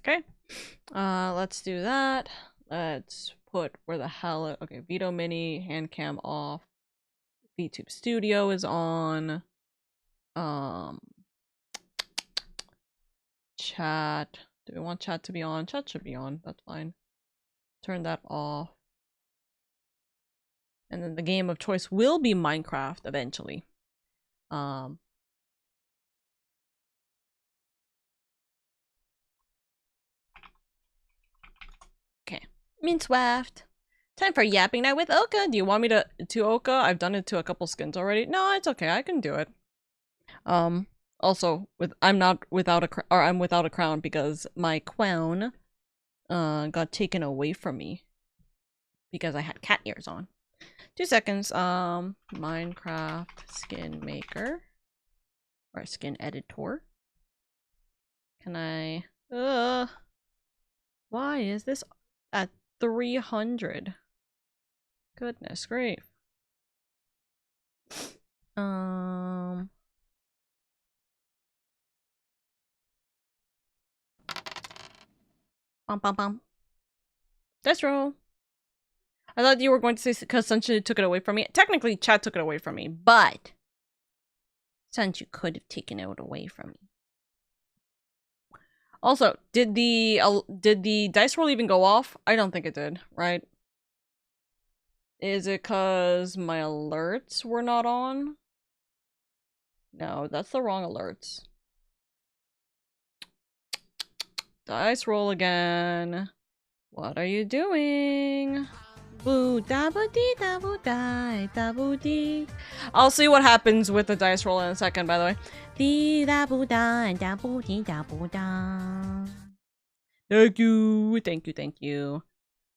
Okay. Let's do that. Let's put where the hell. Okay, Veto Mini, hand cam off. VTube Studio is on. Chat. Do we want chat to be on? Chat should be on. That's fine. Turn that off. And then the game of choice will be Minecraft eventually. Okay. Minecraft. Time for yapping night with Oka. Do you want me to Oka? I've done it to a couple skins already. No, it's okay. I can do it. Also, I'm without a crown because my crown got taken away from me because I had cat ears on. 2 seconds. Minecraft skin maker or skin editor. Can I? Why is this at 300? Goodness grief. Bum, bum, bum. Let's roll. I thought you were going to say because Sunshine took it away from me. Technically, chat took it away from me, but Sunshine could have taken it away from me. Also, did the dice roll even go off? I don't think it did, right? Is it because my alerts were not on? No, that's the wrong alerts. Dice roll again. What are you doing? Boo da boo dee da boo die da boo dee. I'll see what happens with the dice roll in a second, by the way. Dee da boo da da boo dee da boo da. Thank you, thank you, thank you.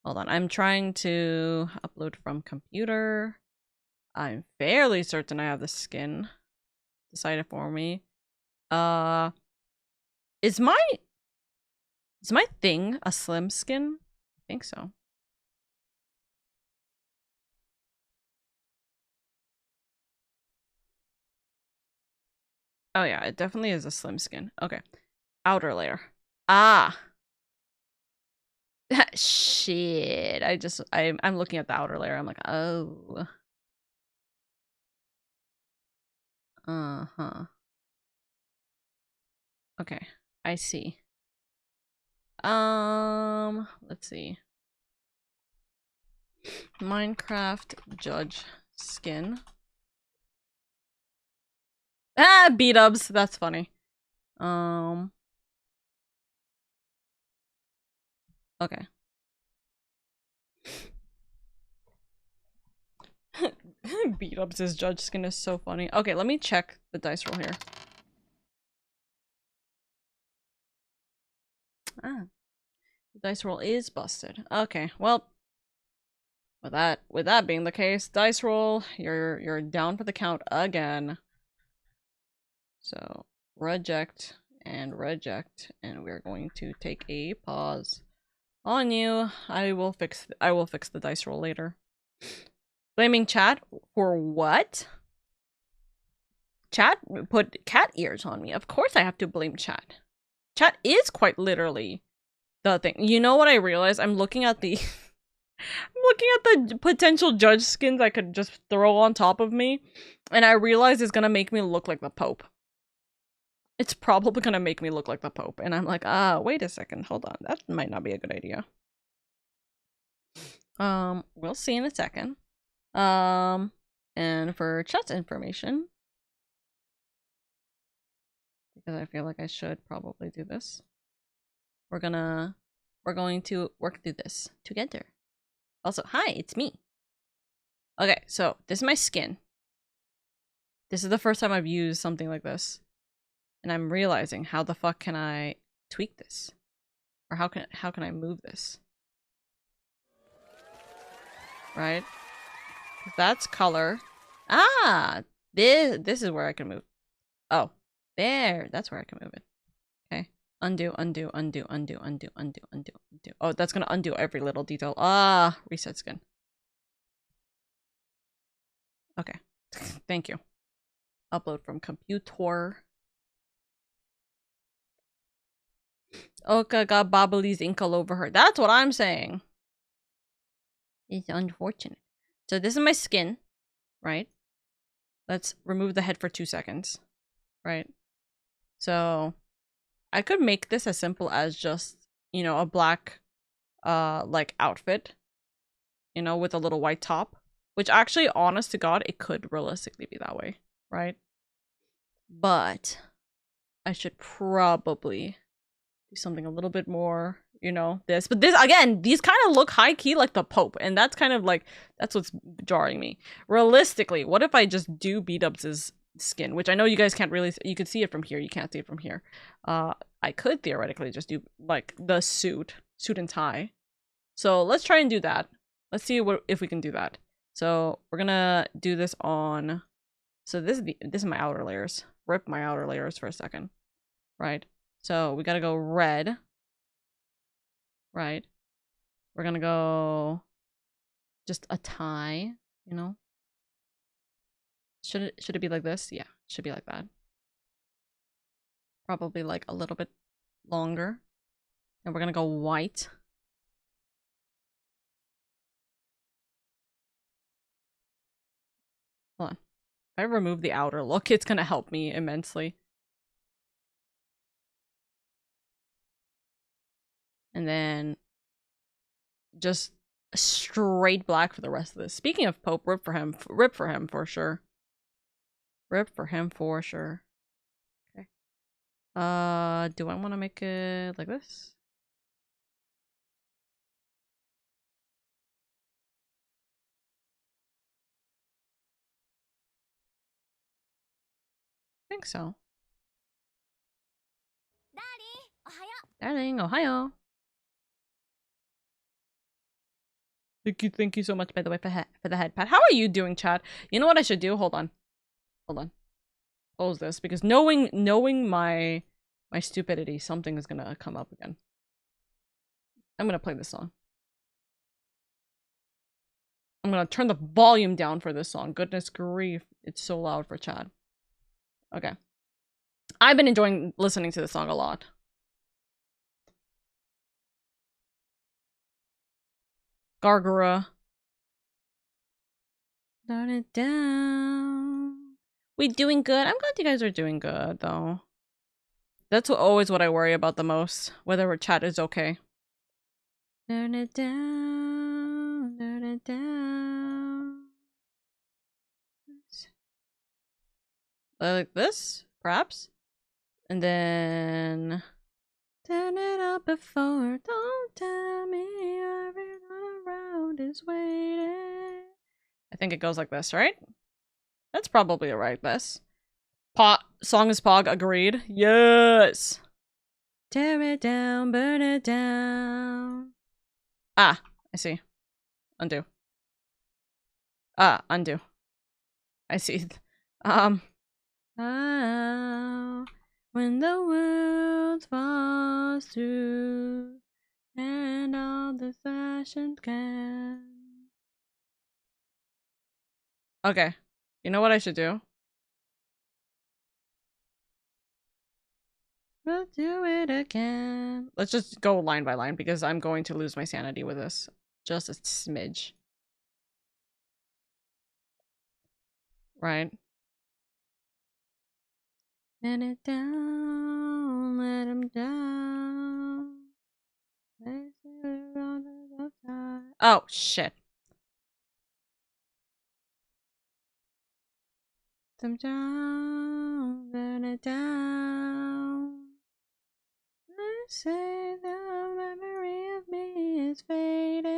Hold on, I'm trying to upload from computer. I'm fairly certain I have the skin decided for me. Is my thing a slim skin? I think so. Oh yeah, it definitely is a slim skin. Okay. Outer layer. Ah. Shit. I'm looking at the outer layer. I'm like, oh. Uh-huh. Okay. I see. Let's see. Minecraft judge skin. Ah, beat-ups. That's funny. Okay. Beat-ups as judge skin is so funny. Okay, let me check the dice roll here. Ah. The dice roll is busted. Okay, well, with that being the case, dice roll, you're down for the count again. So reject and reject, and we're going to take a pause on you. I will fix the dice roll later. Blaming chat for what? Chat put cat ears on me. Of course I have to blame chat. Chat is quite literally the thing. You know what I realized? I'm looking at the I'm looking at the potential judge skins I could just throw on top of me, and I realize it's gonna make me look like the Pope. It's probably gonna make me look like the Pope, and I'm like, wait a second, hold on, that might not be a good idea. We'll see in a second. And for chat's information, because I feel like I should probably do this, we're going to work through this together. Also, hi, it's me. Okay, so this is my skin. This is the first time I've used something like this. And I'm realizing, how the fuck can I tweak this? Or how can I move this? Right? That's color. Ah! This is where I can move. Oh, there. That's where I can move it. Okay. Undo, undo, undo, undo, undo, undo, undo, undo. Oh, that's gonna undo every little detail. Ah, reset skin. Okay. Thank you. Upload from computer. Oka got Bobbly's ink all over her. That's what I'm saying. It's unfortunate. So this is my skin, right? Let's remove the head for 2 seconds, right? So I could make this as simple as just, you know, a black, like outfit, you know, with a little white top, which actually, honest to God, it could realistically be that way, right? But I should probably do something a little bit more, you know, this. But this, again, these kind of look high-key like the Pope, and that's kind of like, that's what's jarring me. Realistically, what if I just do B-Dubs' skin, which I know you guys can't really, you can see it from here, you can't see it from here. I could theoretically just do, like, the suit and tie. So let's try and do that. Let's see if we can do that. So we're gonna do this on, so this is my outer layers. Rip my outer layers for a second, right? So we gotta go red, right? We're gonna go just a tie, you know? Should it be like this? Yeah, it should be like that. Probably like a little bit longer. And we're gonna go white. Hold on. If I remove the outer look, it's gonna help me immensely. And then just straight black for the rest of this. Speaking of Pope, rip for him for sure. Rip for him for sure. Okay. Do I want to make it like this? I think so. Darling, Ohio. Thank you so much, by the way, for the head pat. How are you doing, chat? You know what I should do? Hold on. Close this, because knowing my stupidity, something is gonna come up again. I'm gonna play this song. I'm gonna turn the volume down for this song. Goodness grief, it's so loud for chat. Okay. I've been enjoying listening to this song a lot. Gargara. Turn it down. We doing good? I'm glad you guys are doing good, though. That's always what I worry about the most. Whether our chat is okay. Turn it down. Turn it down. Like this, perhaps? And then... Turn it up before. Don't tell me everyone around is waiting. I think it goes like this, right? That's probably right, this. Song is Pog, agreed. Yes! Tear it down, burn it down. Ah, I see. Undo. Ah, undo. I see. Oh. When the world falls through and all the fashion can. Okay. You know what I should do? We'll do it again. Let's just go line by line because I'm going to lose my sanity with this. Just a smidge. Right? Let it down, let him down. Oh, shit. Them down, let it down. I say the memory of me is fading.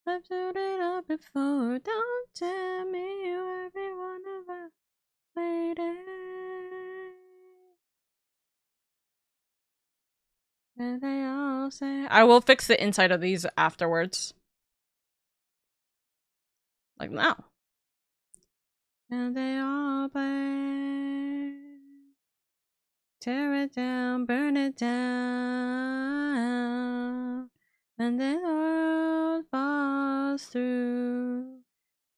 I've stood it up before. Don't tell me you every one of us waiting. And they all say I will fix the inside of these afterwards. Like now. And they all play. Tear it down, burn it down. And then the world falls through.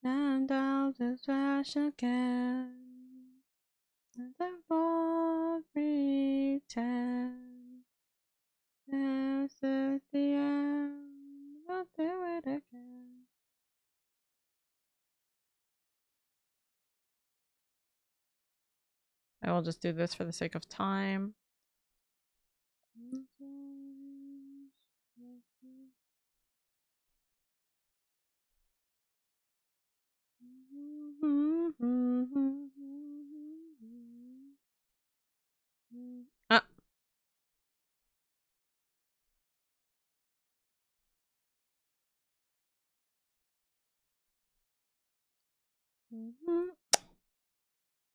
And down to trash again. And the bold pretend. This is the end. I'll do it again. I will just do this for the sake of time. Ah.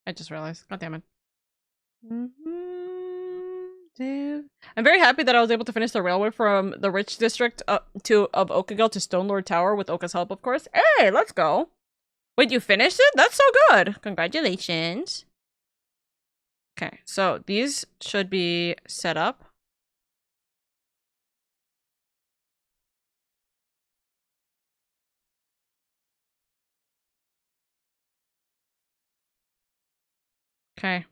I just realized. God damn it. I'm very happy that I was able to finish the railway from the rich district of Okagale to Stonelord Tower with Oka's help, of course. Hey, let's go. Wait, you finished it? That's so good. Congratulations. Okay, so these should be set up. Okay.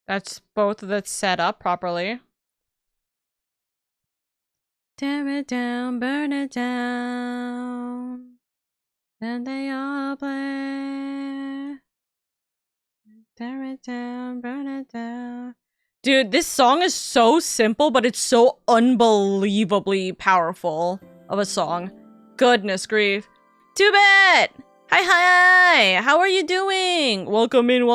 That's both that's set up properly. Tear it down, burn it down. Then they all play. Tear it down, burn it down. Dude, this song is so simple, but it's so unbelievably powerful of a song. Goodness grief. Tubet! Hi, hi! How are you doing? Welcome in,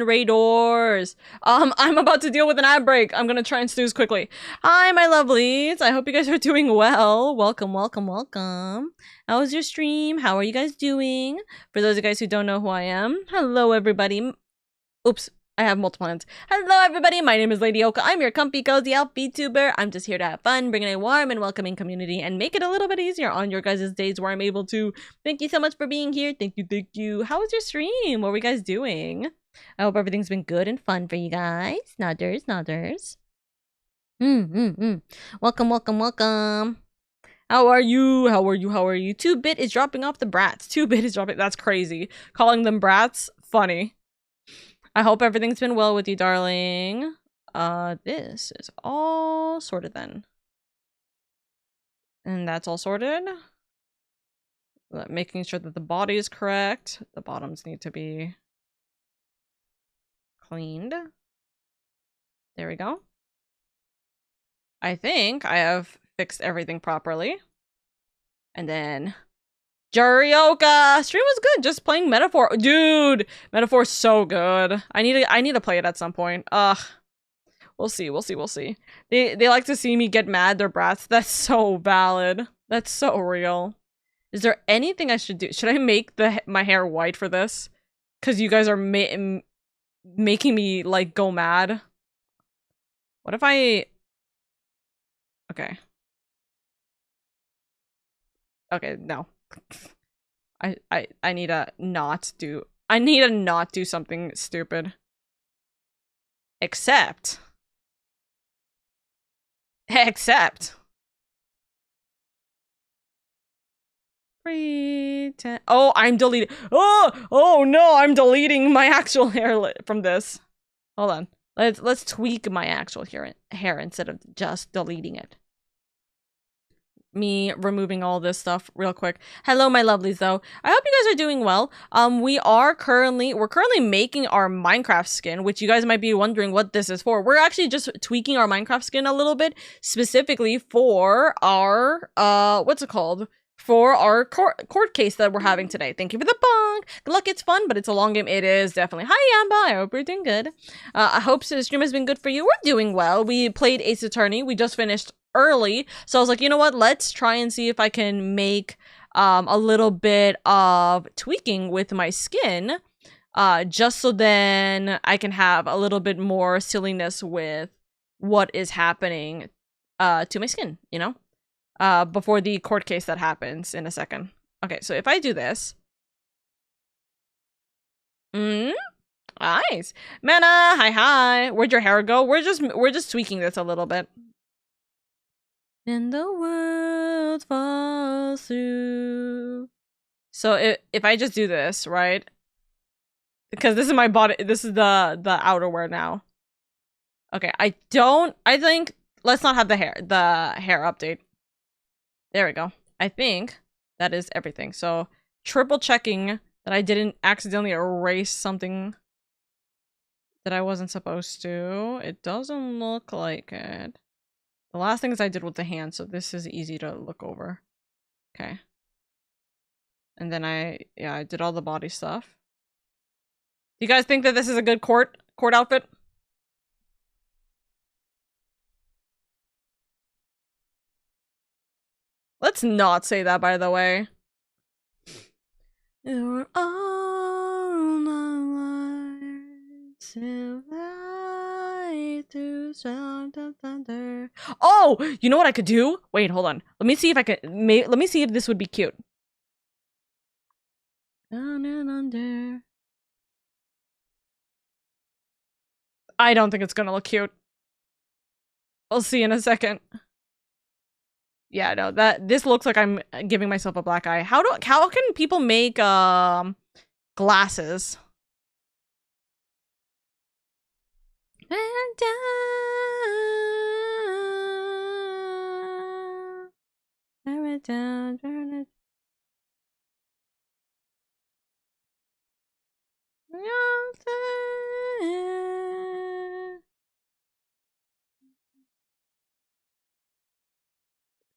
raiders. I'm about to deal with an ad break. I'm gonna try and snooze quickly. Hi, my lovelies. I hope you guys are doing well. Welcome, welcome, welcome. How was your stream? How are you guys doing? For those of you guys who don't know who I am, hello, everybody. Oops. I have multiple hands. Hello, everybody. My name is LadyOka. I'm your comfy, cozy elf Vtuber. I'm just here to have fun, bring in a warm and welcoming community, and make it a little bit easier on your guys' days where I'm able to. Thank you so much for being here. Thank you, thank you. How was your stream? What were you guys doing? I hope everything's been good and fun for you guys. Nodders, nodders. Welcome, welcome, welcome. How are you? How are you? How are you? 2-bit is dropping off the brats. 2-bit is dropping. That's crazy. Calling them brats? Funny. I hope everything's been well with you, darling. This is all sorted then. And that's all sorted. Making sure that the body is correct. The bottoms need to be cleaned. There we go. I think I have fixed everything properly. And then Jarioka! Stream was good, just playing Metaphor. Dude! Metaphor's so good. I need to play it at some point. We'll see, we'll see, we'll see. They like to see me get mad, they're brats. That's so valid. That's so real. Is there anything I should do? Should I make my hair white for this? Because you guys are making me, like, go mad. What if I... Okay. Okay, no. I need to not do I need to not do something stupid. Except. Pretend. Oh, I'm deleting. Oh no, I'm deleting my actual hair from this. Hold on. Let's tweak my actual hair instead of just deleting it. Me removing all this stuff real quick. Hello, my lovelies, though. I hope you guys are doing well. We're currently making our Minecraft skin, which you guys might be wondering what this is for. We're actually just tweaking our Minecraft skin a little bit, specifically for our what's it called? For our court case that we're having today. Thank you for the bong. Good luck, it's fun, but it's a long game. It is definitely. Hi, Amba. I hope you're doing good. I hope the stream has been good for you. We're doing well. We played Ace Attorney. We just finished early, so I was like, you know what, let's try and see if I can make a little bit of tweaking with my skin, just so then I can have a little bit more silliness with what is happening to my skin, you know, before the court case that happens in a second. Okay, so if I do this, nice. Mana, hi. Where'd your hair go? We're just tweaking this a little bit. And the world falls through. So if I just do this, right? Because this is my body, this is the outerwear now. Okay, I think let's not have the hair update. There we go. I think that is everything. So triple checking that I didn't accidentally erase something that I wasn't supposed to. It doesn't look like it. The last things I did with the hand, so this is easy to look over. Okay. And then I did all the body stuff. Do you guys think that this is a good court outfit? Let's not say that, by the way. You're all my lights in light through sound of thunder. Oh, you know what I could do? Wait, hold on. Let me see if I could. Let me see if this would be cute. Down and under. I don't think it's gonna look cute. We'll see in a second. Yeah, no, this looks like I'm giving myself a black eye. How can people make glasses? And down, turn it.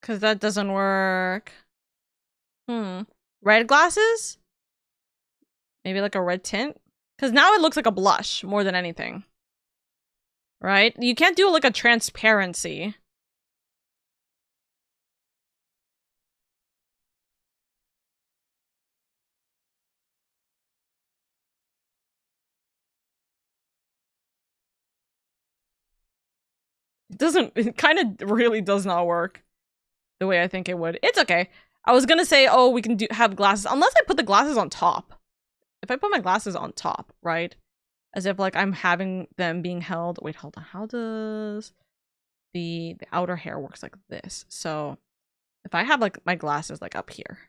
Because that doesn't work. Red glasses? Maybe like a red tint? Because now it looks like a blush more than anything. Right? You can't do like a transparency. It kind of really does not work the way I think it would. It's okay. I was gonna say, oh, we can have glasses, unless I put the glasses on top. If I put my glasses on top, right? As if like I'm having them being held. Wait, hold on. How does the outer hair works like this? So if I have like my glasses like up here,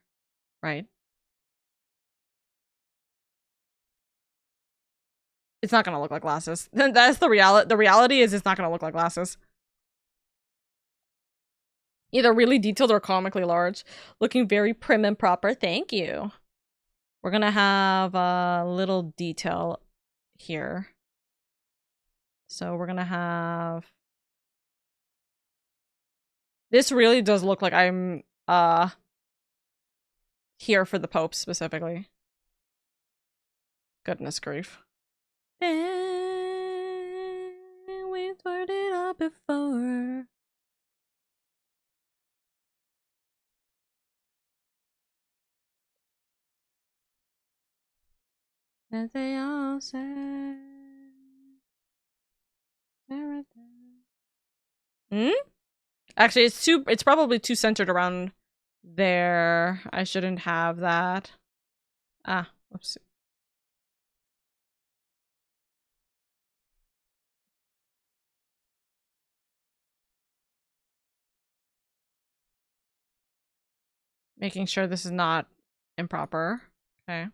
right? It's not gonna look like glasses. That's the reality. The reality is it's not gonna look like glasses. Either really detailed or comically large. Looking very prim and proper. Thank you. We're gonna have a little detail here. So we're gonna have... This really does look like I'm here for the Pope specifically. Goodness grief. And we've heard it all before. As they all say. Actually, it's probably too centered around there. I shouldn't have that. Ah, whoops. Making sure this is not improper. Okay.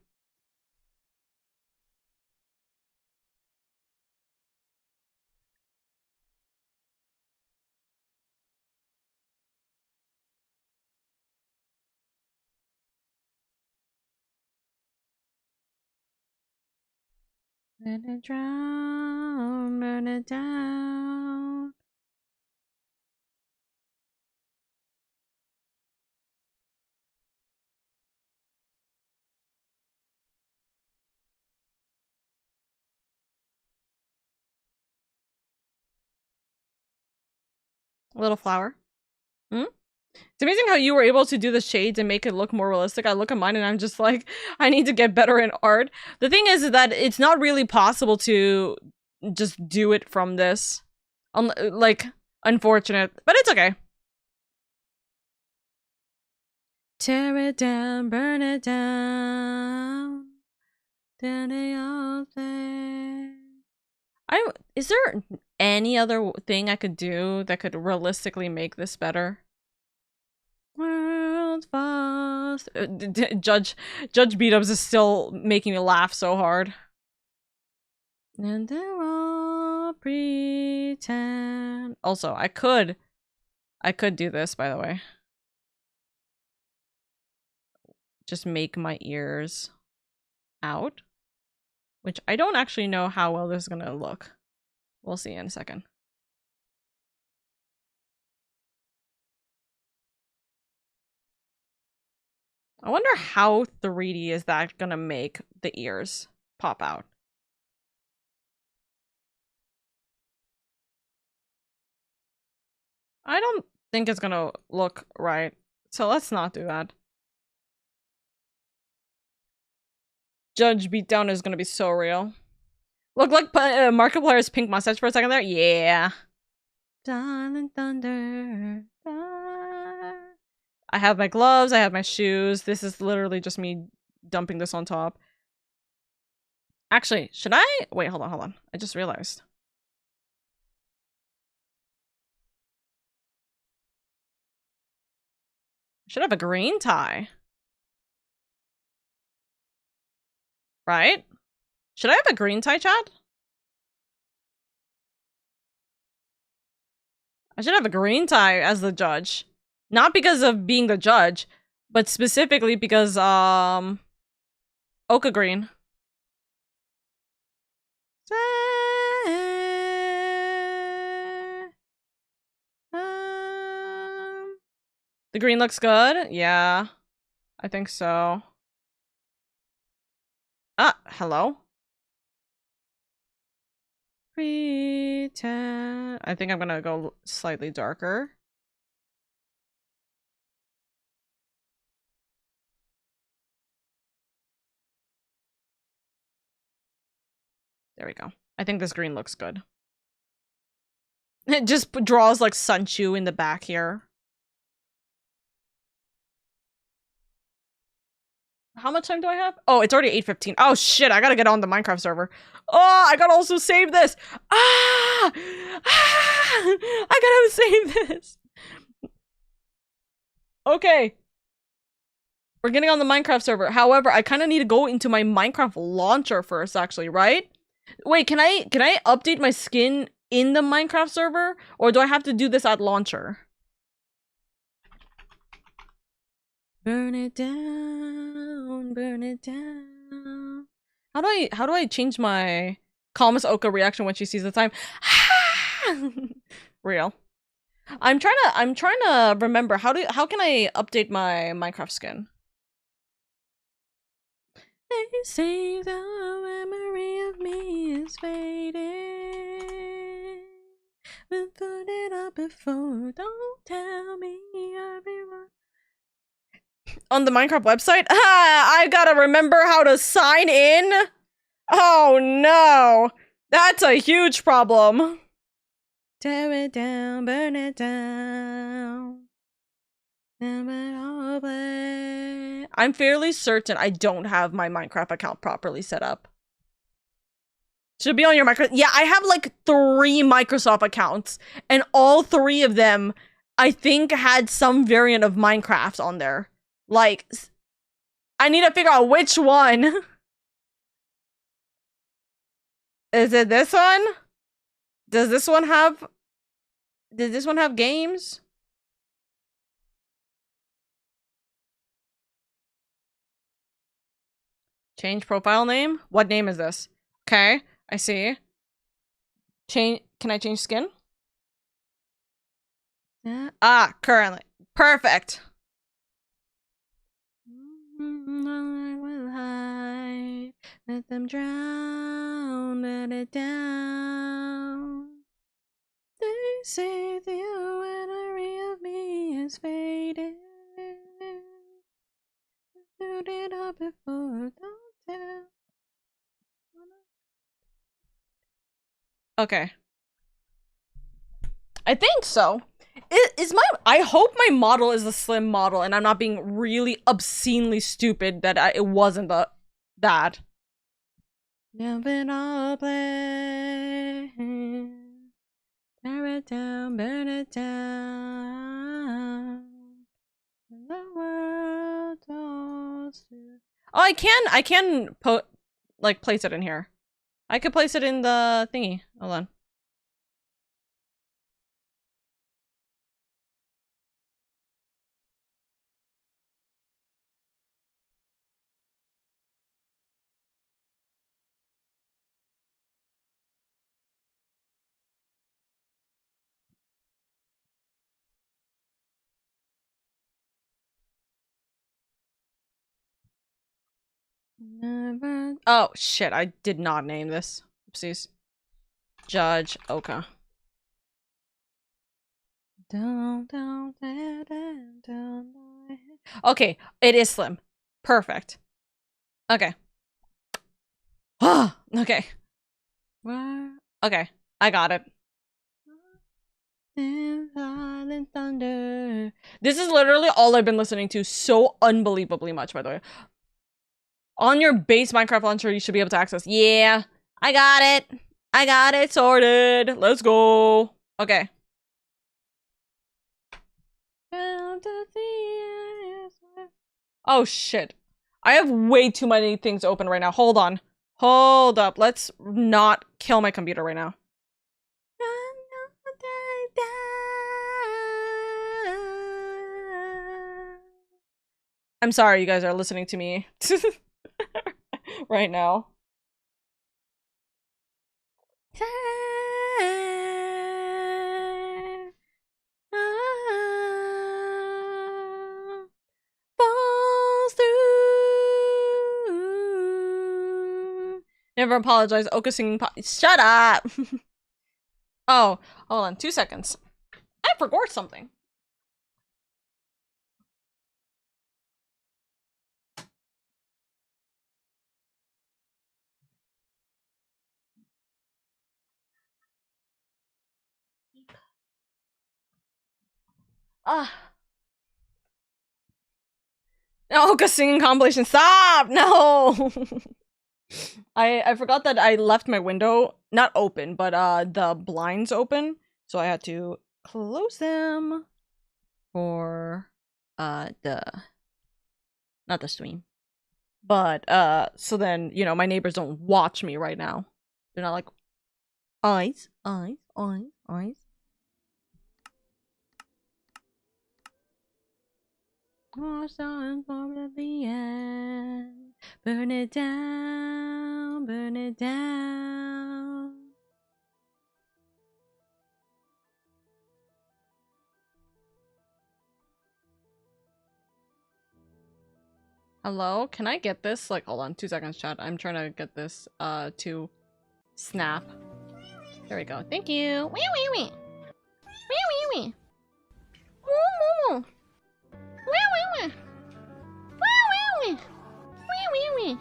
Burn it down, burn it down. A little flour. Hmm? It's amazing how you were able to do the shades and make it look more realistic. I look at mine and I'm just like, I need to get better in art. The thing is that it's not really possible to just do it from this. Like, unfortunate. But it's okay. Tear it down, burn it down. Down they all play. Is there any other thing I could do that could realistically make this better? World falls. Judge Beat-Ups is still making me laugh so hard. And they're all pretend. Also, I could do this, by the way. Just make my ears out. Which I don't actually know how well this is gonna look. We'll see in a second. I wonder how 3D is that gonna make the ears pop out. I don't think it's gonna look right. So let's not do that. Judge Beatdown is gonna be so real. Look like Markiplier's pink mustache for a second there. Yeah. Silent thunder. I have my gloves. I have my shoes. This is literally just me dumping this on top. Actually, should I? Wait, hold on. I just realized. I should have a green tie. Right? Should I have a green tie, chat? I should have a green tie as the judge. Not because of being the judge, but specifically because, Oka green. The green looks good? Yeah. I think so. Hello? Pretend. I think I'm gonna go slightly darker. There we go. I think this green looks good. It just draws like Sunchu in the back here. How much time do I have? Oh, it's already 8:15. Oh shit, I gotta get on the Minecraft server. Oh, I gotta also save this. I gotta save this. Okay. We're getting on the Minecraft server. However, I kind of need to go into my Minecraft launcher first, actually, right? Wait, can I update my skin in the Minecraft server? Or do I have to do this at launcher? Burn it down, burn it down. How do I change my calmest Oka reaction when she sees the time? Real. I'm trying to remember how can I update my Minecraft skin? They say the memory of me is fading. We'll put it up before. Don't tell me everyone. On the Minecraft website? I gotta remember how to sign in? Oh no! That's a huge problem. Tear it down, burn it down. I'm fairly certain I don't have my Minecraft account properly set up. Should be on your Microsoft. Yeah, I have like 3 Microsoft accounts, and all 3 of them, I think, had some variant of Minecraft on there. Like, I need to figure out which one. Is it this one? Does this one have... Did this one have games? Change profile name? What name is this? Okay, I see. Change... Can I change skin? Ah, currently. Perfect. I will hide. Let them drown. Let it down. They say the memory of me is fading. Shoot it up before, don't tell. Okay. I think so. I hope my model is the slim model and I'm not being really obscenely stupid that it wasn't that. Jumping all play. Tear it down, burn it down. The world falls to... Oh, I can put, like, place it in here. I could place it in the thingy. Hold on. Never... Oh, shit. I did not name this. Oopsies. Judge Oka. Okay, it is slim. Perfect. Okay. Okay. Okay, I got it. Silent thunder. This is literally all I've been listening to so unbelievably much, by the way. On your base Minecraft launcher, you should be able to access. Yeah, I got it. I got it sorted. Let's go. Okay. Oh, shit. I have way too many things open right now. Hold on. Hold up. Let's not kill my computer right now. I'm sorry you guys are listening to me right now. Falls through. Never apologize. Oka singing shut up. Oh, hold on 2 seconds. I forgot something. Oka singing compilation. Stop! No! I forgot that I left my window not open, but the blinds open, so I had to close them for not the stream. But so then, you know, my neighbors don't watch me right now. They're not like eyes. Watch on for the end. Burn it down, burn it down. Hello, can I get this? Like, hold on, 2 seconds, chat. I'm trying to get this to snap. There we go. Thank you. Wee wee wee. Wee wee wee. Woo woo woo. Wee wee wee. Wee wee wee. Wee wee wee.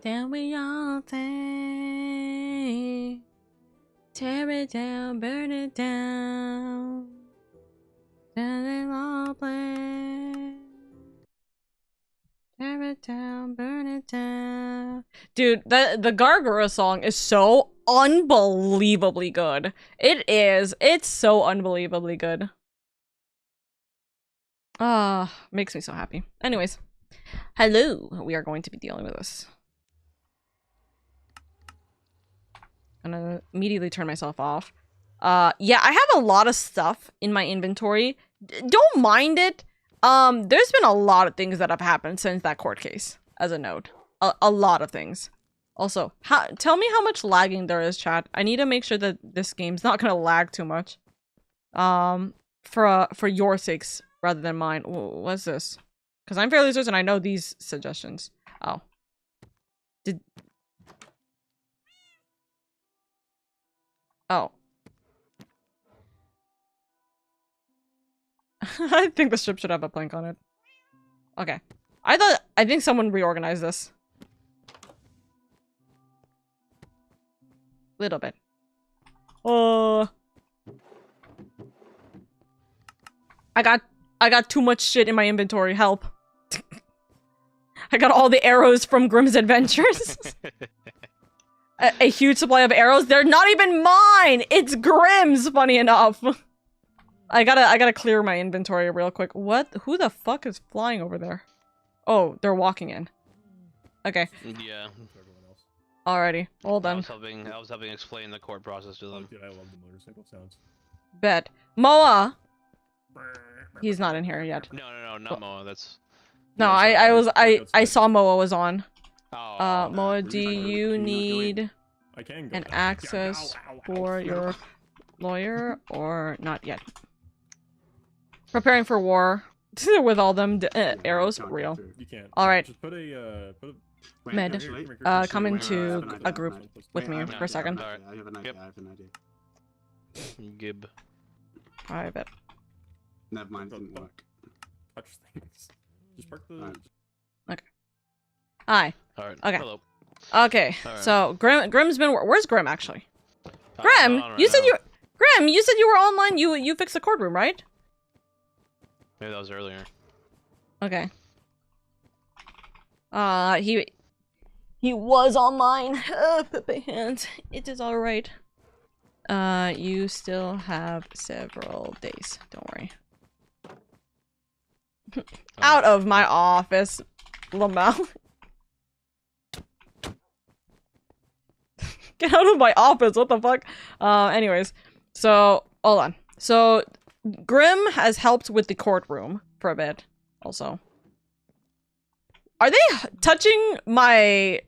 Then we all take. Tear it down, burn it down. Then they all play. Tear it down, burn it down. Dude, the Gargara song is so unbelievably good. It is. It's so unbelievably good. Makes me so happy. Anyways, hello. We are going to be dealing with this. I'm gonna immediately turn myself off. Yeah, I have a lot of stuff in my inventory. Don't mind it. There's been a lot of things that have happened since that court case, as a note. A lot of things. Also, tell me how much lagging there is, chat. I need to make sure that this game's not gonna lag too much. For your sakes rather than mine. What's this? Because I'm fairly certain I know these suggestions. Oh. Oh. I think the strip should have a plank on it. Okay. I think someone reorganized this. Little bit. I got too much shit in my inventory. Help. I got all the arrows from Grimm's Adventures. a huge supply of arrows. They're not even mine. It's Grimm's, funny enough. I gotta clear my inventory real quick. What? Who the fuck is flying over there? Oh, they're walking in. Okay. Yeah. Alrighty. Hold on. I was helping explain the court process to them. Dude, I love the motorcycle sounds. Bet. Moa! He's not in here yet. No, not Moa. That's... No, I saw Moa was on. Oh. Moa, do you need I can go an down. access for your lawyer or not yet? Preparing for war with all them arrows. Real. You can't. All right. Just put a Med, come into a group with me for a second. Alright. I have an idea. I have an idea. Gib. I bet. Never mind, it didn't work. touch things. Just park the. Okay. Hi. Alright. Okay. Hello. Okay. Alright. So Grimm's been. Where's Grimm actually? Grimm, Not on right you said now. you. Grimm, you said you were online. You fixed the courtroom, right? Maybe that was earlier. Okay. He was online. Put my hands. It is all right. You still have several days. Don't worry. Out of my office, Lamau. Get out of my office. What the fuck? Anyways, so hold on. So Grimm has helped with the courtroom for a bit. Also, are they touching my?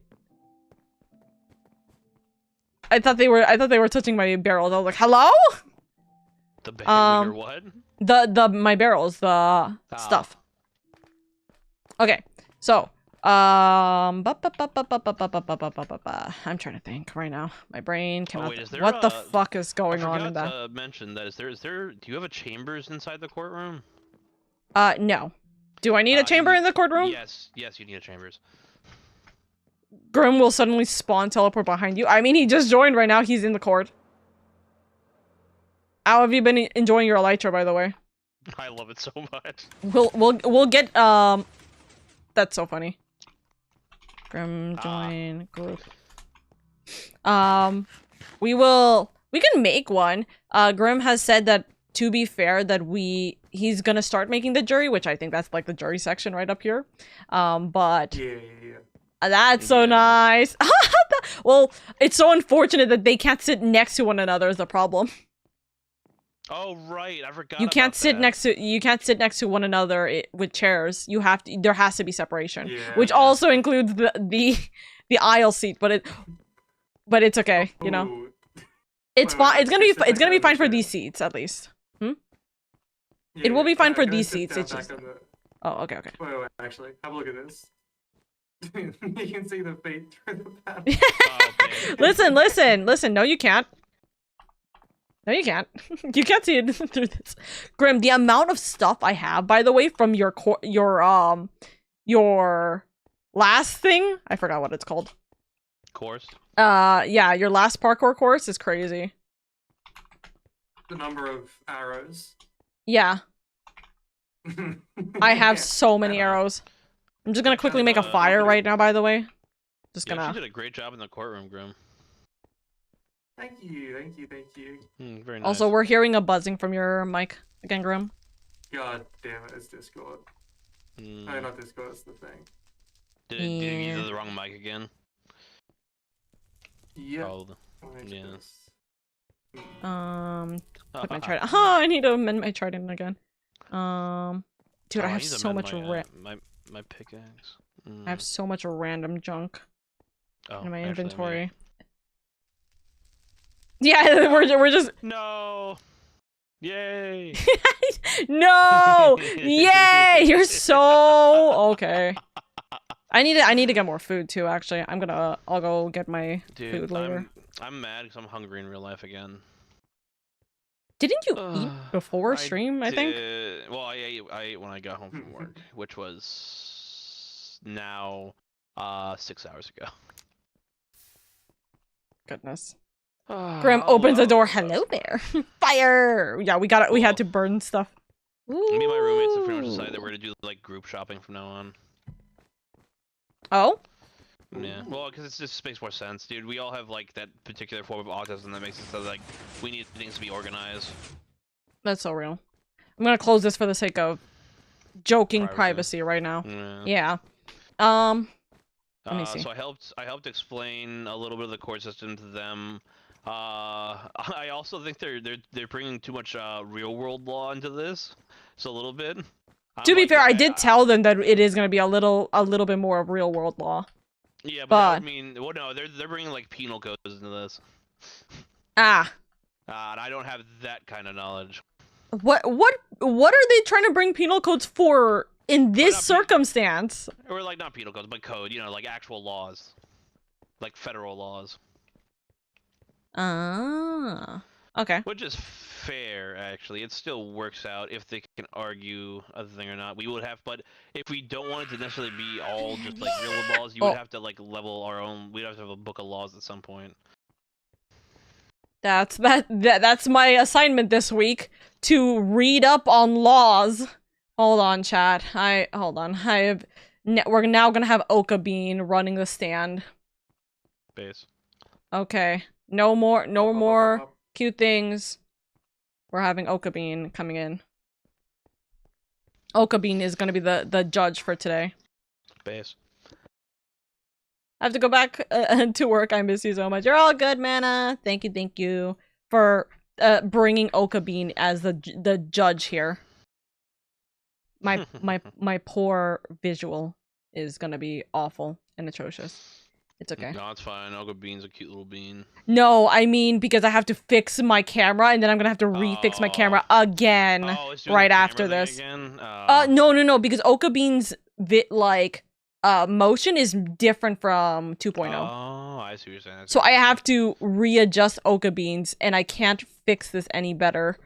I thought they were touching my barrels. I was like, hello? Your what? My barrels, the stuff. Okay, so I'm trying to think right now. My brain cannot. Wait, is there what the fuck is going on in I that? forgot to mention that. Do you have a chambers inside the courtroom? No. Do I need a chamber in the courtroom? Yes, you need a chambers. Grimm will suddenly spawn teleport behind you. I mean, he just joined right now. He's in the court. How have you been enjoying your elytra, by the way? I love it so much. We'll get That's so funny. Grimm join group. We can make one. Grimm has said that, to be fair, that he's gonna start making the jury, which I think that's like the jury section right up here. But Yeah. that's so nice. Well, it's so unfortunate that they can't sit next to one another is the problem. Oh right, I forgot. You can't about sit that. next to one another with chairs. There has to be separation, Yeah. which also includes the aisle seat. But it's okay, you know. Ooh. It's Wait, fine. wait, It's gonna be sit fine back for down the these chair. seats at least. Yeah, It will be fine for go these sit seats, down it's back just- on the- Oh, okay. Wait, actually, have a look at this. You can see the feet through the panel. Oh, okay. Listen. No, you can't. No, you can't. You can't see it through this. Grimm, the amount of stuff I have, by the way, from your last thing, I forgot what it's called. Course. Yeah, your last parkour course is crazy. The number of arrows. Yeah, I have Yeah, so many arrows. I'm just gonna quickly make a fire right now, by the way. Just You gonna. actually did a great job in the courtroom, Grim. Thank you, thank you, thank you. Very nice. Also, we're hearing a buzzing from your mic again, Grim. God damn it, it's Discord. Not Discord, it's the thing. Did you use the wrong mic again? Yep. Oh, yeah. Put my trident. Oh, I need to amend my trident again. Dude, I have so much my pickaxe. I have so much random junk in my inventory. Yeah, we're just no. Yay! No! Yay! You're so okay. I need to get more food too. Actually, I'll go get my food later. I'm mad because I'm hungry in real life again. Didn't you eat before stream? I think. Well, I ate when I got home from work, which was now 6 hours ago. Goodness. Grim opens the door. Hello there. Fire! Yeah, we had to burn stuff. Me and my roommates have pretty much decided that we're gonna do like group shopping from now on. Oh? Yeah. Well, because it just makes more sense, dude. We all have like that particular form of autism that makes it so like we need things to be organized. That's so real. I'm gonna close this for the sake of joking privacy right now. Yeah. Let me see. So I helped explain a little bit of the court system to them. I also think they're bringing too much real world law into this, so a little bit. To be fair, I did tell them that it is gonna be a little bit more of real world law. Yeah, but I mean, well, no, they're bringing like penal codes into this. And I don't have that kind of knowledge. What are they trying to bring penal codes for in this circumstance? Or like not penal codes, but code, you know, like actual laws. Like federal laws. Okay. Which is fair, actually. It still works out if they can argue a thing or not. We would have, but if we don't want it to necessarily be all just like real laws, you would have to like level our own. We'd have to have a book of laws at some point. That's my assignment this week, to read up on laws. Hold on, chat. We're now gonna have Oka Bean running the stand. Base. Okay. No more cute things. We're having Oka Bean coming in. Oka Bean is gonna be the judge for today. Base. I have to go back to work. I miss you so much. You're all good, Mana. Thank you for bringing Oka Bean as the judge here. My poor visual is gonna be awful and atrocious. It's okay. No, it's fine. Oka Bean's a cute little bean. No, I mean because I have to fix my camera and then I'm gonna have to refix my camera again right after this. No, because Oka Bean's motion is different from 2.0. Oh, I see what you're saying. So I have to readjust Oka Beans, and I can't fix this any better.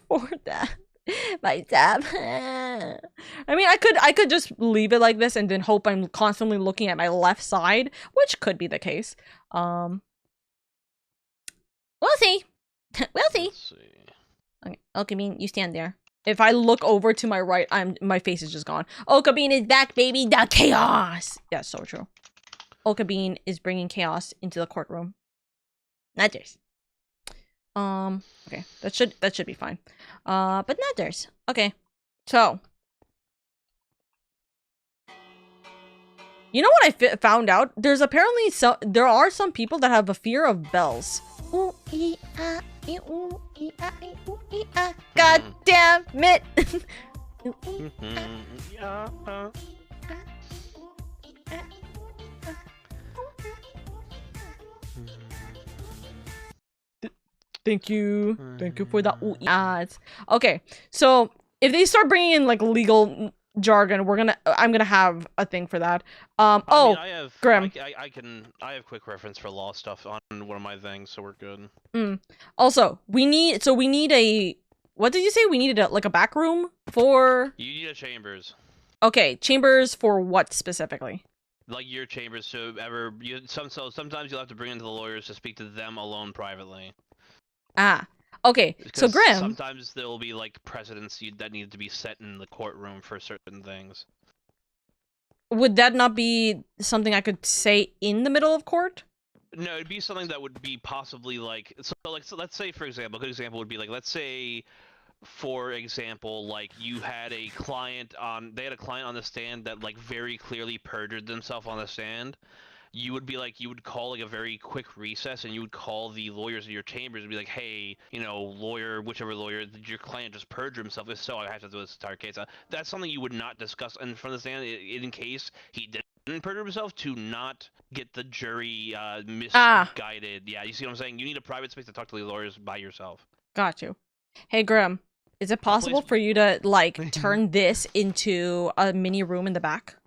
For that, my tab. I mean, I could just leave it like this and then hope I'm constantly looking at my left side, which could be the case. We'll see. We'll see. Okay, Oka Bean, you stand there. If I look over to my right, my face is just gone. Oka Bean is back, baby. The chaos. That's so true. Oka Bean is bringing chaos into the courtroom. Not theirs. Okay, that should be fine. But not theirs. Okay, so you know what I found out? There's apparently there are some people that have a fear of bells. God damn it! Thank you for that. Okay, so if they start bringing in like legal jargon, I'm gonna have a thing for that. Grim. I have quick reference for law stuff on one of my things, so we're good. Also, we need a, what did you say? We needed a back room for. You need a chambers. Okay, chambers for what specifically? Like your chambers, so sometimes you'll have to bring in the lawyers to speak to them alone privately. Okay. So Grim. Sometimes there will be like precedents that need to be set in the courtroom for certain things. Would that not be something I could say in the middle of court? No, it'd be something that would be possibly like so let's say for example, a good example would be like let's say for example like you had a client on the stand that like very clearly perjured themselves on the stand. You would call like a very quick recess and you would call the lawyers in your chambers and be like, hey, you know, lawyer, whichever lawyer, did your client just perjure himself? If so, I have to do this entire case. That's something you would not discuss in front of the stand in case he didn't perjure himself, to not get the jury misguided. Yeah, you see what I'm saying? You need a private space to talk to the lawyers by yourself. Got you. Hey, Grim, is it possible for you to, like, turn this into a mini room in the back?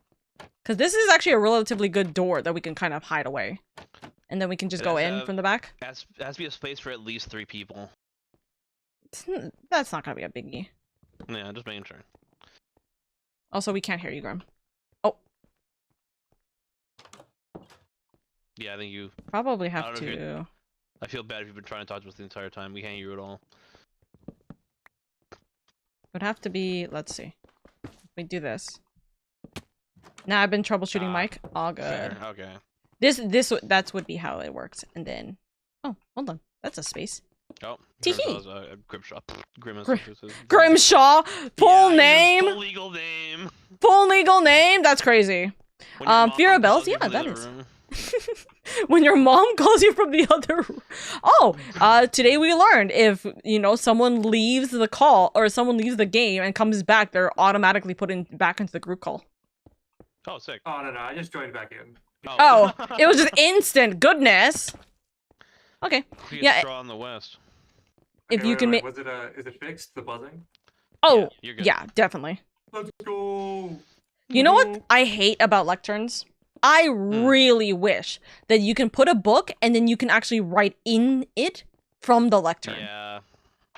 Because this is actually a relatively good door that we can kind of hide away. And then we can just go in from the back. It has to be a space for at least 3 people. That's not going to be a biggie. Yeah, just making sure. Also, we can't hear you, Grim. Oh. Yeah, I think you... Probably have to... I feel bad if you've been trying to talk to us the entire time. We can't hear you at all. It would have to be... Let's see. If we do this. Now I've been troubleshooting Mike. All good. Fair. Okay. That's would be how it works. And then... Oh, hold on. That's a space. Oh. Teehee. Grimshaw. Full name. Full legal name. Full legal name? That's crazy. Fear Bells? Yeah, that is. When your mom calls you from the other room. Oh, today we learned if, you know, someone leaves the call or someone leaves the game and comes back, they're automatically put back into the group call. Oh, sick. Oh, no, I just joined back in. Oh, it was just instant. Goodness. Okay. Yeah. Draw on the west. If you can make... Was it, is it fixed, the buzzing? Oh, yeah, definitely. Let's go. You know what I hate about lecterns? I really wish that you can put a book and then you can actually write in it from the lectern. Yeah.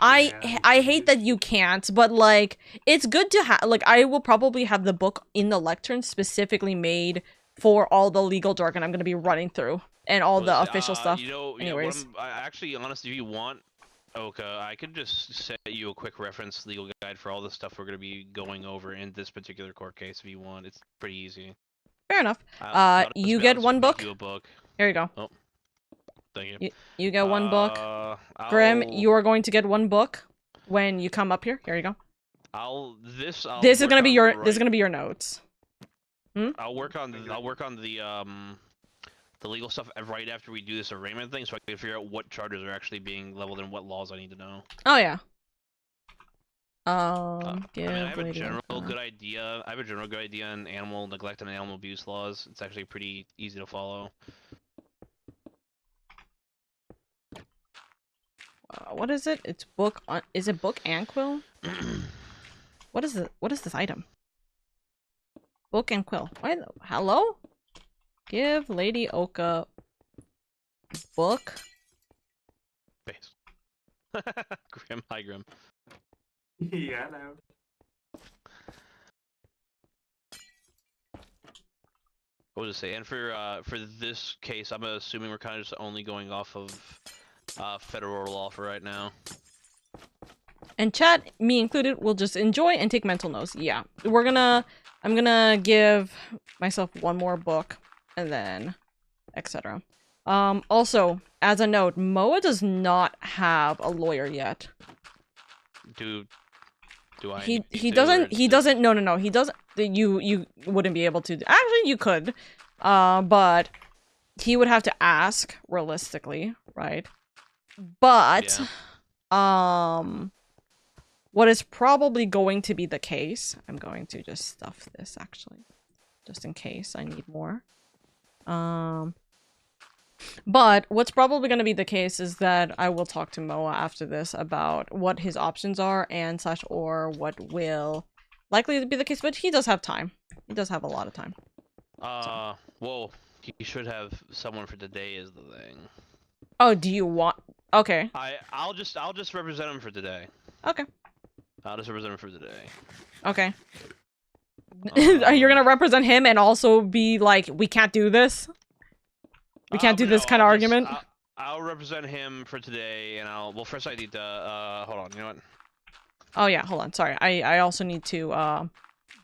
I hate that you can't, but like it's good to have. Like I will probably have the book in the lectern specifically made for all the legal jargon I'm going to be running through and all the official stuff. You know, anyways, actually, honestly, if you want, Oka, I could just set you a quick reference legal guide for all the stuff we're going to be going over in this particular court case. If you want, it's pretty easy. Fair enough. You get one book. Here you go. Oh, thank you. You get one book. Grim, you are going to get one book when you come up here. Here you go. This is gonna be your notes. I'll work on the legal stuff right after we do this arraignment thing, so I can figure out what charges are actually being leveled and what laws I need to know. Oh yeah. I have a general good idea. I have a general good idea on animal neglect and animal abuse laws. It's actually pretty easy to follow. What is it? It's book. Is it book and quill? What is it? What is this item? Book and quill. Why? Hello? Give LadyOka book. Base. Grim. Hi, Grim. Yeah, no. What was it say? And for this case, I'm assuming we're kind of just only going off of federal law for right now. And chat, me included, will just enjoy and take mental notes. Yeah, I'm gonna give myself one more book, and then, etc. Also, as a note, Moa does not have a lawyer yet. Do I? He doesn't. No. He doesn't. You wouldn't be able to. Actually, you could. But he would have to ask realistically, right? But, what is probably going to be the case, I'm going to just stuff this actually, just in case I need more. But what's probably going to be the case is that I will talk to Moa after this about what his options are and / or what will likely be the case, but he does have time. He does have a lot of time. Well, he should have someone for today is the thing. Oh, do you want... Okay. I'll just represent him for today. Okay. I'll just represent him for today. Okay. You're gonna represent him and also be like, we can't do this? We can't do this kind of argument? I'll represent him for today, and well, first I need to, hold on, you know what? Oh yeah, hold on, sorry. I also need to,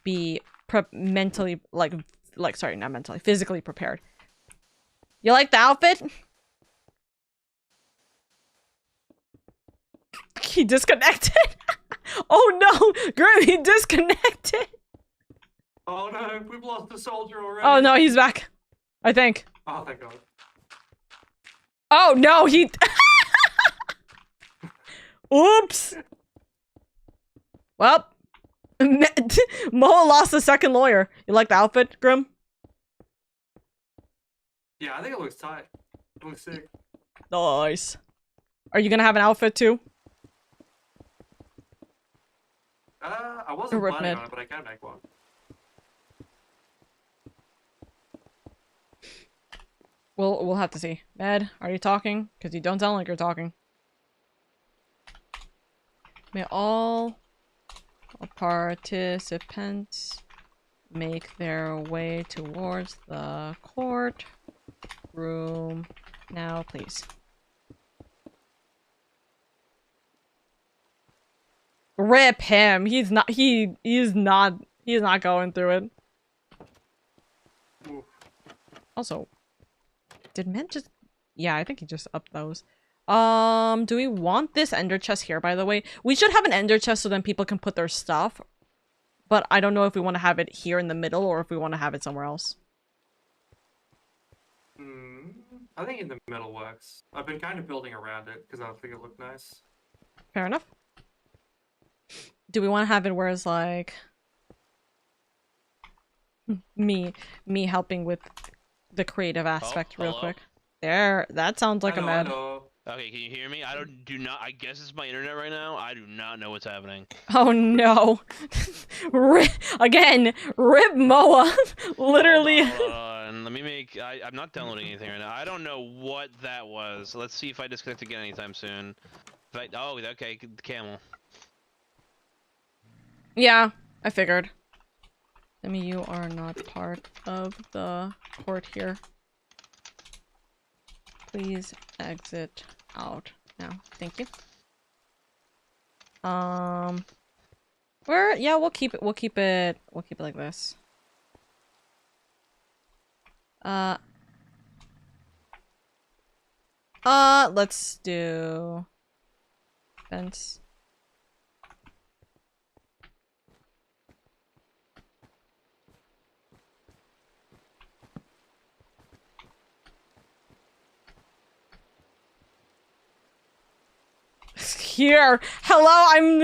be mentally, sorry, not mentally, physically prepared. You like the outfit? He disconnected. Oh no, Grim, he disconnected. Oh no, we've lost a soldier already. Oh no, he's back. I think. Oh, thank God. Oh no, he. Oops. Well, Mo lost a second lawyer. You like the outfit, Grim? Yeah, I think it looks tight. It looks sick. Nice. Are you gonna have an outfit too? I wasn't Rip planning mid. on it, but I can make one. We'll have to see. Med, are you talking? Because you don't sound like you're talking. May all participants make their way towards the court room now, please. Rip him. He's not going through it. Oof. Also, did Med just... Yeah, I think he just upped those. Do we want this ender chest here, by the way? We should have an ender chest so then people can put their stuff. But I don't know if we want to have it here in the middle or if we want to have it somewhere else. I think in the middle works. I've been kind of building around it because I think it looked nice. Fair enough. Do we want to have it where it's like... me helping with the creative aspect real hello? quick. There, that sounds like a med. Hello. Okay, can you hear me? I guess it's my internet right now. I do not know what's happening. Oh no. Again, rip Moa. Literally. Hold on, let me make... I'm not downloading anything right now. I don't know what that was. Let's see if I disconnect again anytime soon. Oh, okay, the camel. Yeah, I figured. I mean, you are not part of the court here. Please exit out now. Thank you. Yeah, we'll keep it like this. Let's do fence. Here. Hello, I'm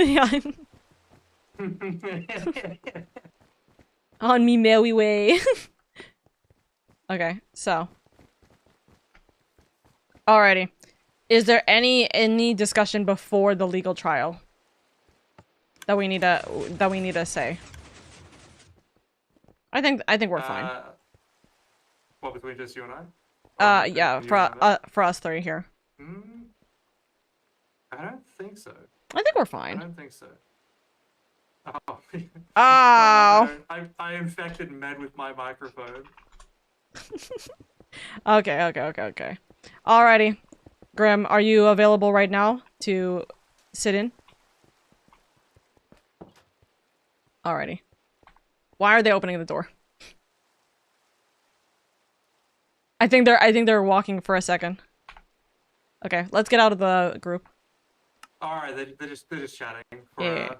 on me merry way. Okay, so. Alrighty. Is there any discussion before the legal trial that we need to say? I think we're fine. What, between just you and I? Yeah, for us three here. I don't think so. I think we're I fine. don't think so. Oh. Oh. No, I infected Med with my microphone. Okay. Alrighty. Grim, are you available right now to sit in? Alrighty. Why are they opening the door? I think they're walking for a second. Okay, let's get out of the group. Alright, they're just chatting for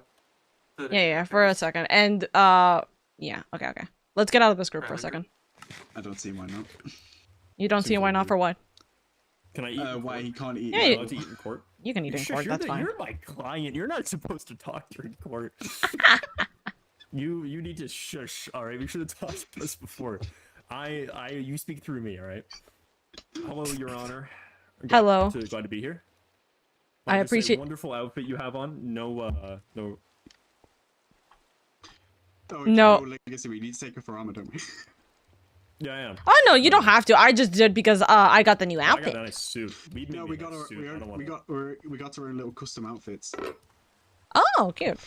Yeah, for a second. And yeah, okay. Let's get out of this group for a second. I don't see why not. You don't see why not for what? Can I eat? Why he can't eat? Yeah, Am I allowed to eat in court? You can eat in court, that's fine. You're my client. You're not supposed to talk during court. You need to shush. All right, we should have talked about this before. You speak through me. All right. Hello, Your Honor. Hello. Glad to be here. I Just say, appreciate. wonderful outfit you have on. No. No. Legacy, we need to take her for armor, don't we? Yeah, I am. Oh no, you don't have to. I just did because I got the new I outfit. got a nice suit. We got her little custom outfits. Oh, cute.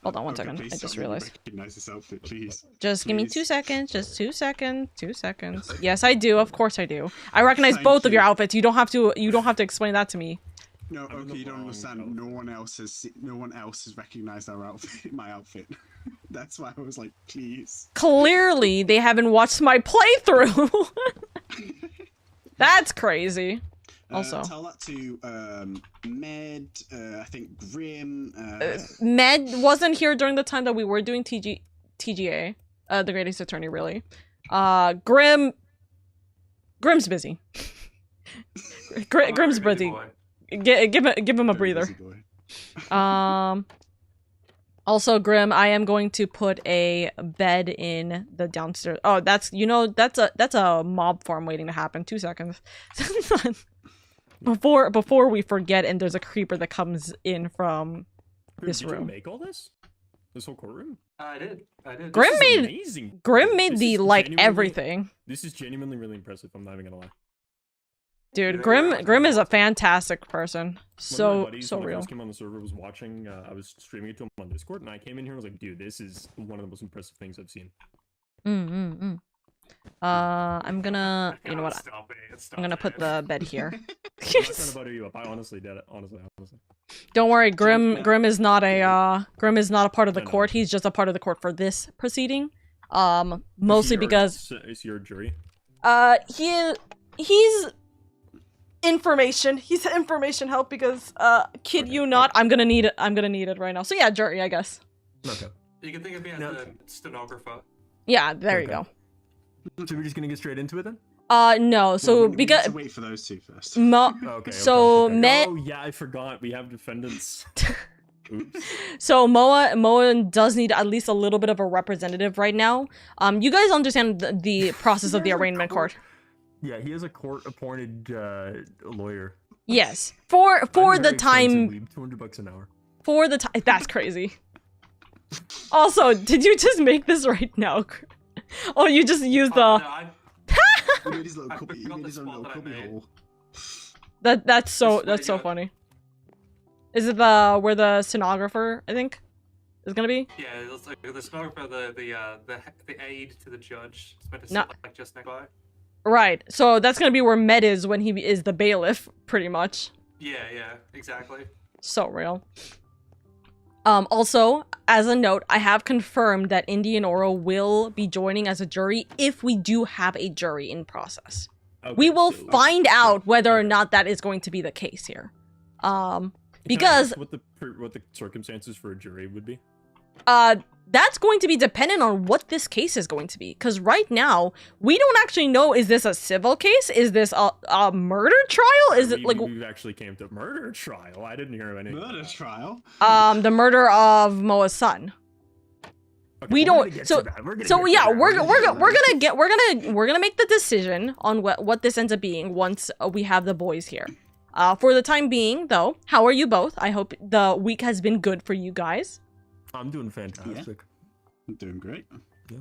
Hold on one second. Please I just tell me you realized. recognize this outfit, please. Just give me 2 Please. seconds. Just 2 seconds. 2 seconds. Yes, I do. Of course I do. I recognize Thank both of your you. outfits. You don't have to. You don't have to explain that to me. No, I'm in okay, the you don't wrong understand. outfit. No one else has recognized our outfit, my outfit. That's why I was like, please. Clearly, they haven't watched my playthrough. That's crazy. Also, tell that to Med. I think Grim. Med wasn't here during the time that we were doing TGA, the Greatest Attorney, really. Grim's busy. Grim's busy. Give him a breather. Also, Grim, I am going to put a bed in the downstairs. Oh, that's a mob farm waiting to happen. 2 seconds. before we forget, and there's a creeper that comes in from this did room. You make all this? This whole courtroom? I did. Grim made amazing. Grim made This the is everything. This is genuinely really impressive. I'm not even gonna lie. Dude, Grim is a fantastic person. One of my So buddies, when I real. first came on the server, was watching. I was streaming it to him on Discord, and I came in here and was like, "Dude, this is one of the most impressive things I've seen." I'm gonna, you know what? Stop it. I'm gonna put the bed here. I'm not trying to butter you up. I honestly did it. Honestly. Don't worry, Grim is not a part of the court. He's just a part of the court for this proceeding. Mostly because is he your jury? he's information. He's information help because kid you not, I'm gonna need it right now. So yeah, jury, I guess. Okay. You can think of me as a stenographer. Yeah, there you go. So we're just gonna get straight into it then? No. So we because need to wait for those two first. Okay. So Med. Oh yeah, I forgot. We have defendants. Oops. So Moa does need at least a little bit of a representative right now. You guys understand the process of the arraignment court. Yeah, he has a court-appointed lawyer. Yes, for the time. $200 an hour. For the time, that's crazy. Also, did you just make this right now? Oh, you just used the. He made his own little cubby hole. That's so funny. Is it where the stenographer, I think, is gonna be? Yeah, it's like the stenographer, the aide to the judge. It's meant to sit like just nearby. Right. So that's gonna be where Med is when he is the bailiff, pretty much. Yeah, exactly. So real. Also, as a note, I have confirmed that Indy and Oro will be joining as a jury if we do have a jury in process. Okay, we will find out whether or not that is going to be the case here. Because what the circumstances for a jury would be? That's going to be dependent on what this case is going to be. Because right now, we don't actually know, is this a civil case? Is this a murder trial? Is it like... We actually came to murder trial. I didn't hear any... Murder trial? The murder of Moa's son. Okay, we don't... So yeah, we're gonna make the decision on what this ends up being once we have the boys here. For the time being, though, how are you both? I hope the week has been good for you guys. I'm doing fantastic. Yeah. I'm doing great. Yeah.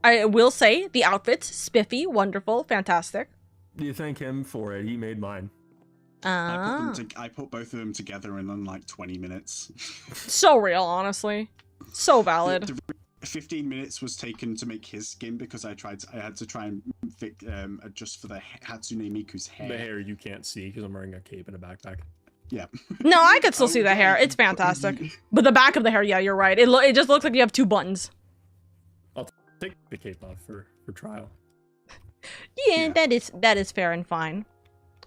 I will say the outfits, spiffy, wonderful, fantastic. You thank him for it. He made mine. I put both of them together in like 20 minutes. So real, honestly. So valid. 15 minutes was taken to make his skin because I had to try and adjust for the Hatsune Miku's hair. The hair you can't see because I'm wearing a cape and a backpack. Yeah. No, I could still see the hair. It's fantastic. But the back of the hair, yeah, you're right. It just looks like you have 2 buttons. I'll take the cape off for trial. Yeah, that is fair and fine.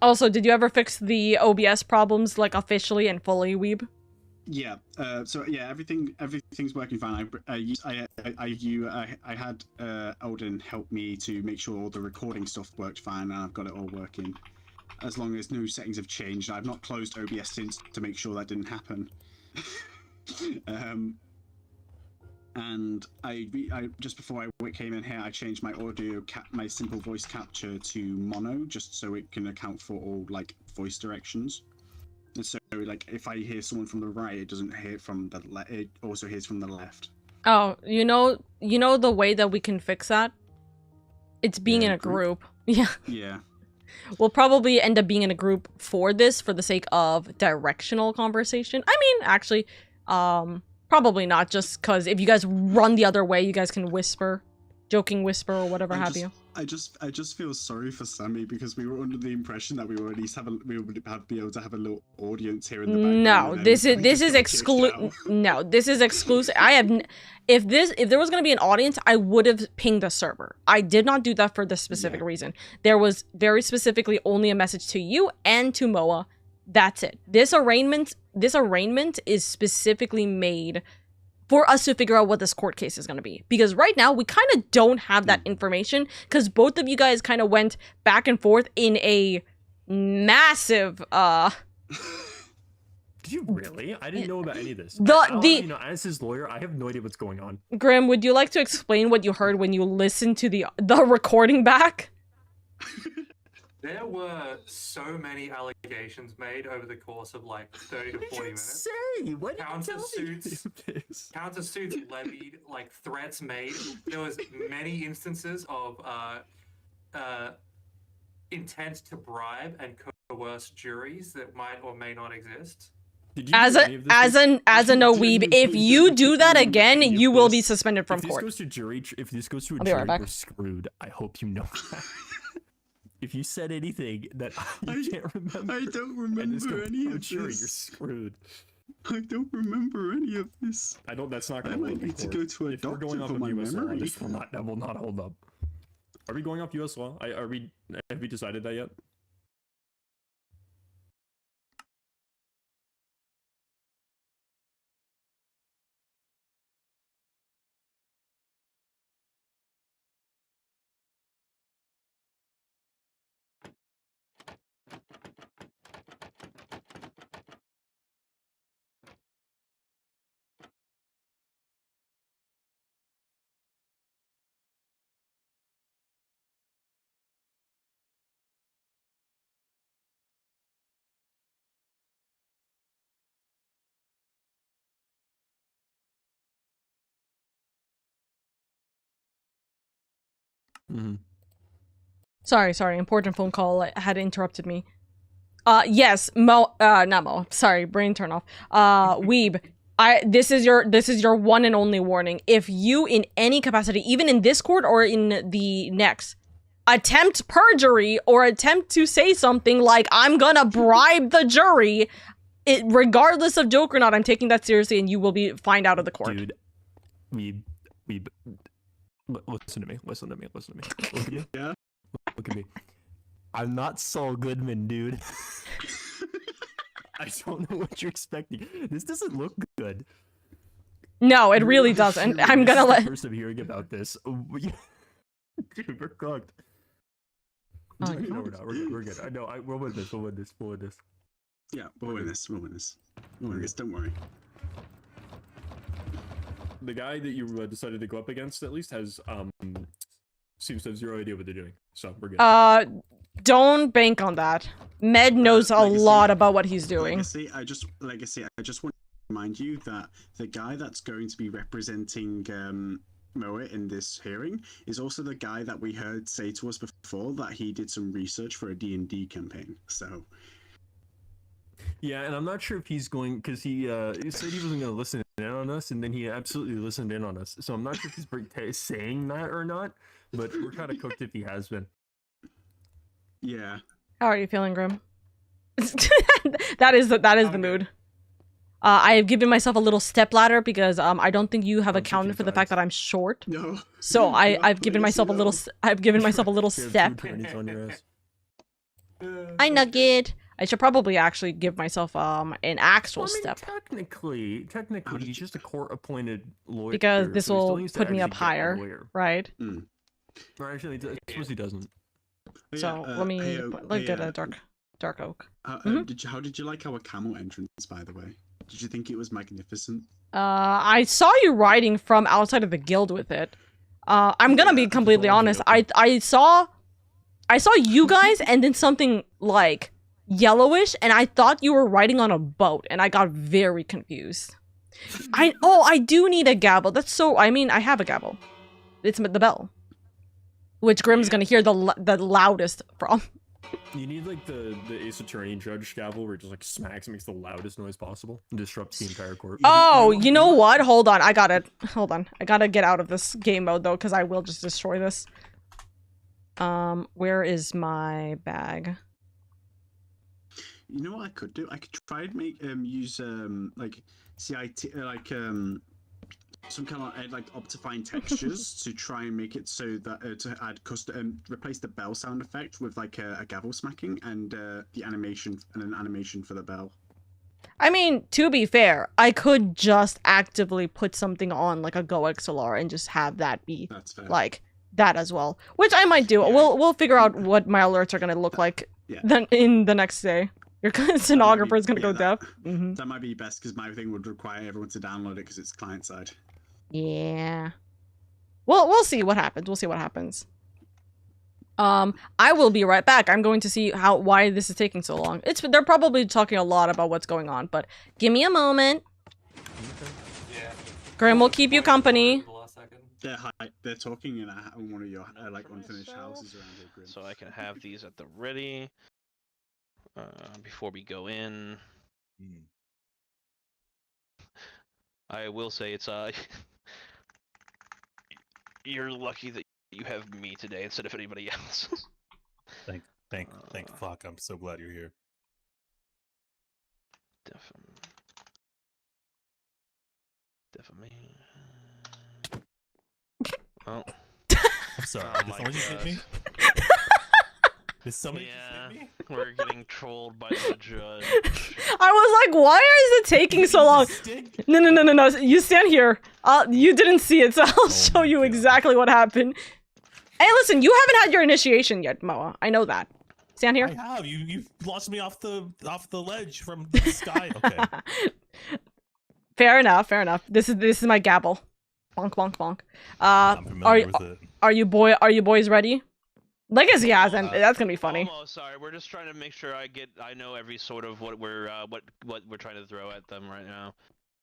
Also, did you ever fix the OBS problems like officially and fully, Weeb? Yeah. So yeah, everything's working fine. I had Alden help me to make sure all the recording stuff worked fine, and I've got it all working. As long as no settings have changed, I've not closed OBS since to make sure that didn't happen. And I just before I came in here, I changed my my simple voice capture to mono, just so it can account for all like voice directions. And so like if I hear someone from the right, it doesn't hear from the left. It also hears from the left. Oh, you know the way that we can fix that? It's being in a group. Yeah. Yeah. We'll probably end up being in a group for this for the sake of directional conversation. I mean, actually, probably not, just because if you guys run the other way, you guys can whisper, joking whisper or whatever have you. I just feel sorry for Sammy because we were under the impression that we would at least be able to have a little audience here in the background. No, this is exclusive. No, this is exclusive. if there was going to be an audience, I would have pinged the server. I did not do that for this specific reason. There was very specifically only a message to you and to Moa. That's it. This arraignment is specifically made for us to figure out what this court case is going to be. Because right now, we kind of don't have that information, because both of you guys kind of went back and forth in a massive, Did you really? I didn't know about any of this. As his lawyer, I have no idea what's going on. Grim, would you like to explain what you heard when you listened to the recording back? There were so many allegations made over the course of like 30 to 40 minutes. What Countersuits levied, like threats made. There was many instances of intent to bribe and coerce juries that might or may not exist. As a no-weeb, if you do that again, you will be suspended from court. If this goes to a I'll be right jury, back. we're screwed. I hope you know that. If you said anything that you can't remember, I don't remember any of this. Jury, you're screwed. I don't remember any of this. That's not I going to might need to go to a If we're doctor going off for of my US law, memory. this will not hold up. Are we going off US law? Have we decided that yet? Mm-hmm. Sorry, important phone call had interrupted me. Yes, not Mo. Sorry, brain turn off. Weeb, this is your one and only warning. If you, in any capacity, even in this court or in the next, attempt perjury or attempt to say something like "I'm gonna bribe the jury," regardless of joke or not, I'm taking that seriously, and you will be fined out of the court. Dude, Weeb, listen to me. Look at me. Yeah? Look at me. I'm not Saul Goodman, dude. I don't know what you're expecting. This doesn't look good. No, it really doesn't. I'm gonna let. First I'm hearing about this. Dude, we're cooked. Oh, No, we're not. We're good. I know. We'll win this. Yeah, we'll win this. Don't worry. The guy that you decided to go up against, at least, has seems to have zero idea what they're doing. So we're good. Don't bank on that. Med knows a lot about what he's doing. I just want to remind you that the guy that's going to be representing Moa in this hearing is also the guy that we heard say to us before that he did some research for a D&D campaign. So yeah, and I'm not sure if he's going, because he said he wasn't going to listen in on us, and then he absolutely listened in on us. So I'm not sure if he's saying that or not, but we're kind of cooked if he has been. Yeah. How are you feeling, Grim? that is the mood. I have given myself a little stepladder because I don't think you have accounted for the fact that I'm short. No. So I've given myself a little step. I nugget. I should probably actually give myself an actual step. Technically, he's just a court-appointed lawyer. Because this so will put me up higher, right? Or actually, I suppose he doesn't. So let me get a dark oak. How did you like our camel entrance, by the way? Did you think it was magnificent? I saw you riding from outside of the guild with it. I'm gonna be completely honest. I saw you guys and then something like yellowish, and I thought you were riding on a boat, and I got very confused. I do need a gavel. I have a gavel. It's the bell, which Grim's gonna hear the loudest from. You need like the Ace Attorney Judge gavel where it just like smacks and makes the loudest noise possible and disrupts the entire court. Oh, you know what? Hold on, I got it. Hold on, I gotta get out of this game mode though, because I will just destroy this. Where is my bag? You know what I could do? I could try and use like CIT some kind of like optifying textures to try and make it so that to add custom replace the bell sound effect with like a gavel smacking and the animation and an animation for the bell. I mean, to be fair, I could just actively put something on like a Go XLR and just have that be like that as well, which I might do. Yeah. We'll figure out what my alerts are gonna look like then in the next day. Your stenographer is gonna go deaf. That might be best because my thing would require everyone to download it because it's client side. Yeah. Well, we'll see what happens. We'll see what happens. I will be right back. I'm going to see why this is taking so long. They're probably talking a lot about what's going on, but give me a moment. Yeah. Grim will keep you company. They're talking in one of your like unfinished houses around here, Grim. So I can have these at the ready before we go in. I will say it's you're lucky that you have me today instead of anybody else. Thank fuck. I'm so glad you're here. Definitely. Oh. I'm sorry. Did someone just hit me? Did somebody just hit me? We're getting trolled by the judge. I was like, why is it taking so long? No. You stand here. You didn't see it, so I'll show you exactly what happened. Hey, listen, you haven't had your initiation yet, Moa. I know that. Stand here. I have. You launched me off the ledge from the sky. Okay. Fair enough. This is my gavel. Bonk, bonk, bonk. I'm familiar with it. Are you boys ready? Legacy hasn't. That's gonna be funny. Almost. Sorry, we're just trying to make sure I know every sort of what we're trying to throw at them right now.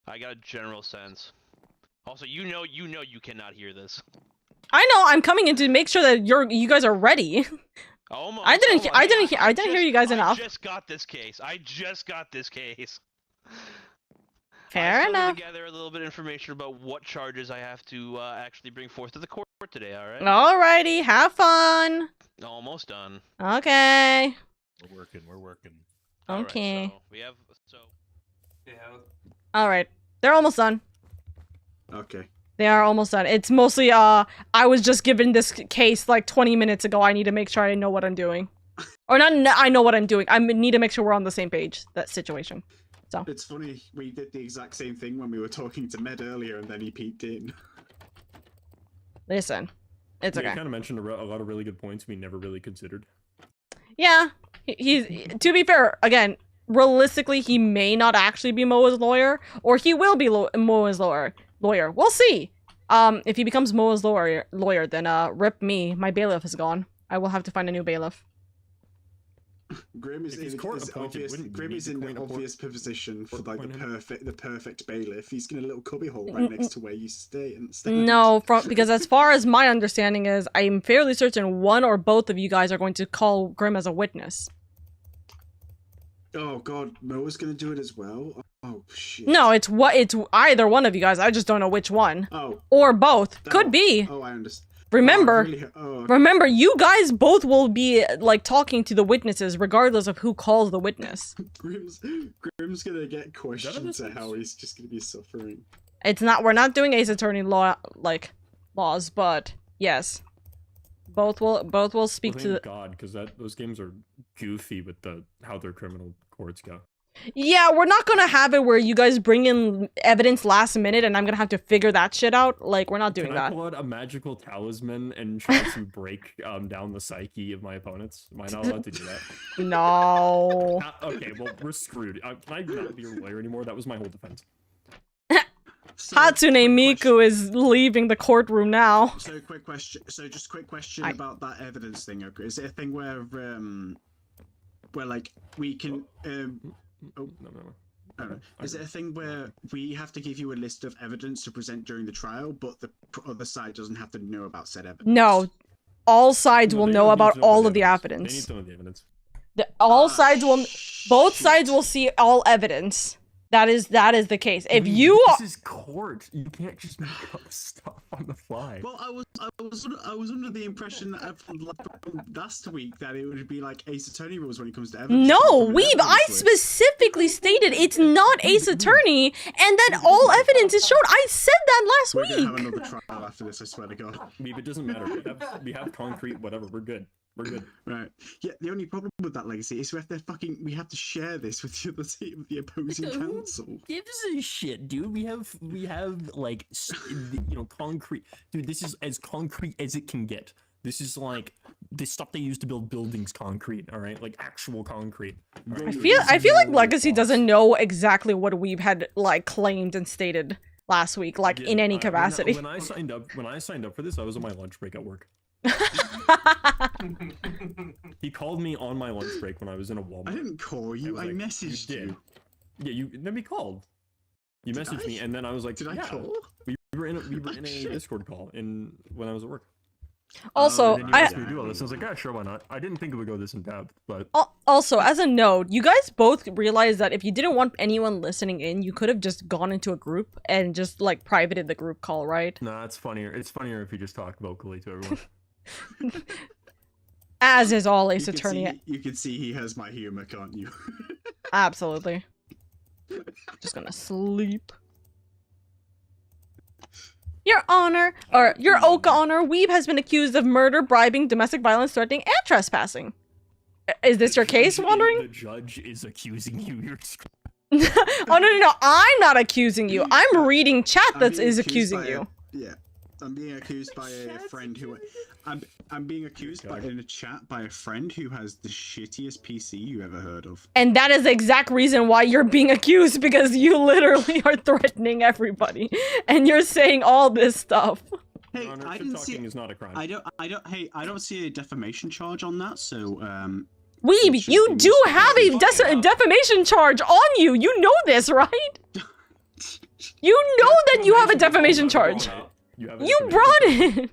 I got a general sense. Also, you know you cannot hear this. I know. I'm coming in to make sure that you guys are ready. Almost. I didn't hear you guys enough. I just got this case. Fair enough. Together a little bit of information about what charges I have to actually bring forth to the court today. All right. Alrighty. Have fun. Almost done. Okay. We're working. Okay. Right, so we have Yeah. All right. They're almost done. Okay. They are almost done. It's mostly I was just given this case like 20 minutes ago. I need to make sure I know what I'm doing. Or not I know what I'm doing. I need to make sure we're on the same page. That situation. So. It's funny, we did the exact same thing when we were talking to Med earlier and then he peeked in. Listen. It's okay. You kind of mentioned a lot of really good points we never really considered. Yeah. He's to be fair, again, realistically, he may not actually be Moa's lawyer, or he will be Moa's lawyer. We'll see. If he becomes Moa's lawyer, then rip me. My bailiff is gone. I will have to find a new bailiff. Grim is in the obvious position for like the perfect bailiff. He's in a little cubby hole right next to where you stay. No, because as far as my understanding is, I'm fairly certain one or both of you guys are going to call Grim as a witness. Oh god, Moa's gonna do it as well? Oh shit. No, it's either one of you guys. I just don't know which one. Oh. Or both. Could be. Oh, I understand. Remember, okay. Remember, you guys both will be like talking to the witnesses, regardless of who calls the witness. Grim's gonna get questioned to how he's just gonna be suffering. It's not. We're not doing Ace Attorney laws, but yes, both will speak to. Thank God, because those games are goofy with how their criminal courts go. Yeah, we're not gonna have it where you guys bring in evidence last minute and I'm gonna have to figure that shit out. Like, we're not doing that. Can I pull out a magical talisman and try to break down the psyche of my opponents? Am I not allowed to do that? No. Okay, well, we're screwed. Can I not be your lawyer anymore? That was my whole defense. Hatsune Miku is leaving the courtroom now. So, quick question about that evidence thing. Okay, is it a thing where like we can No. Is it a thing where we have to give you a list of evidence to present during the trial, but the other side doesn't have to know about said evidence? No. All sides will know about all of the evidence. They need to know the evidence. Both sides will see all evidence. That is the case. If you This is court. You can't just make up stuff on the fly. Well, I was under the impression that from last week that it would be like Ace Attorney rules when it comes to evidence. No, Weeb, I specifically stated it's not Ace Attorney and that all evidence is shown. I said that last We're week. gonna have another trial after this, I swear to God. Weeb, it doesn't matter. We have concrete, whatever. We're good. We're good. Right. Yeah, the only problem with that legacy is we have to share this with the other team, with the opposing council. Gives a shit, dude. We have like, concrete. Dude, this is as concrete as it can get. This is like the stuff they use to build buildings concrete, all right? Like actual concrete. I feel like Legacy doesn't know exactly what Weeb had like claimed and stated last week, like in any capacity. When I signed up for this, I was on my lunch break at work. He called me on my lunch break when I was in a Walmart. I didn't call you. I messaged you. Yeah, then we called. You messaged me, and then I was like, "Did I call?" We were in a Discord call when I was at work. Also, and then you asked me to do all this. I was like, yeah, sure, why not? I didn't think it would go this in depth, but also, as a note, you guys both realized that if you didn't want anyone listening in, you could have just gone into a group and just like privated the group call, right? No, it's funnier. It's funnier if you just talk vocally to everyone. As is all Ace Attorney. You can see he has my humor, can't you? Absolutely. Just gonna sleep. Your Honor, or Your Oka Honor, Weeb has been accused of murder, bribing, domestic violence, threatening, and trespassing. Is this your case, Wandering? The judge is accusing you. You're Oh, no. I'm not accusing you. I'm reading chat that is accusing you. Yeah. I'm being accused by a friend who... I'm being accused in a chat by a friend who has the shittiest PC you ever heard of. And that is the exact reason why you're being accused, because you literally are threatening everybody. And you're saying all this stuff. Hey, Honor, I didn't see... is not a crime. I don't see a defamation charge on that, so, Weeb, you do have a defamation charge on you. You know this, right? You know that you have a defamation charge. You brought it.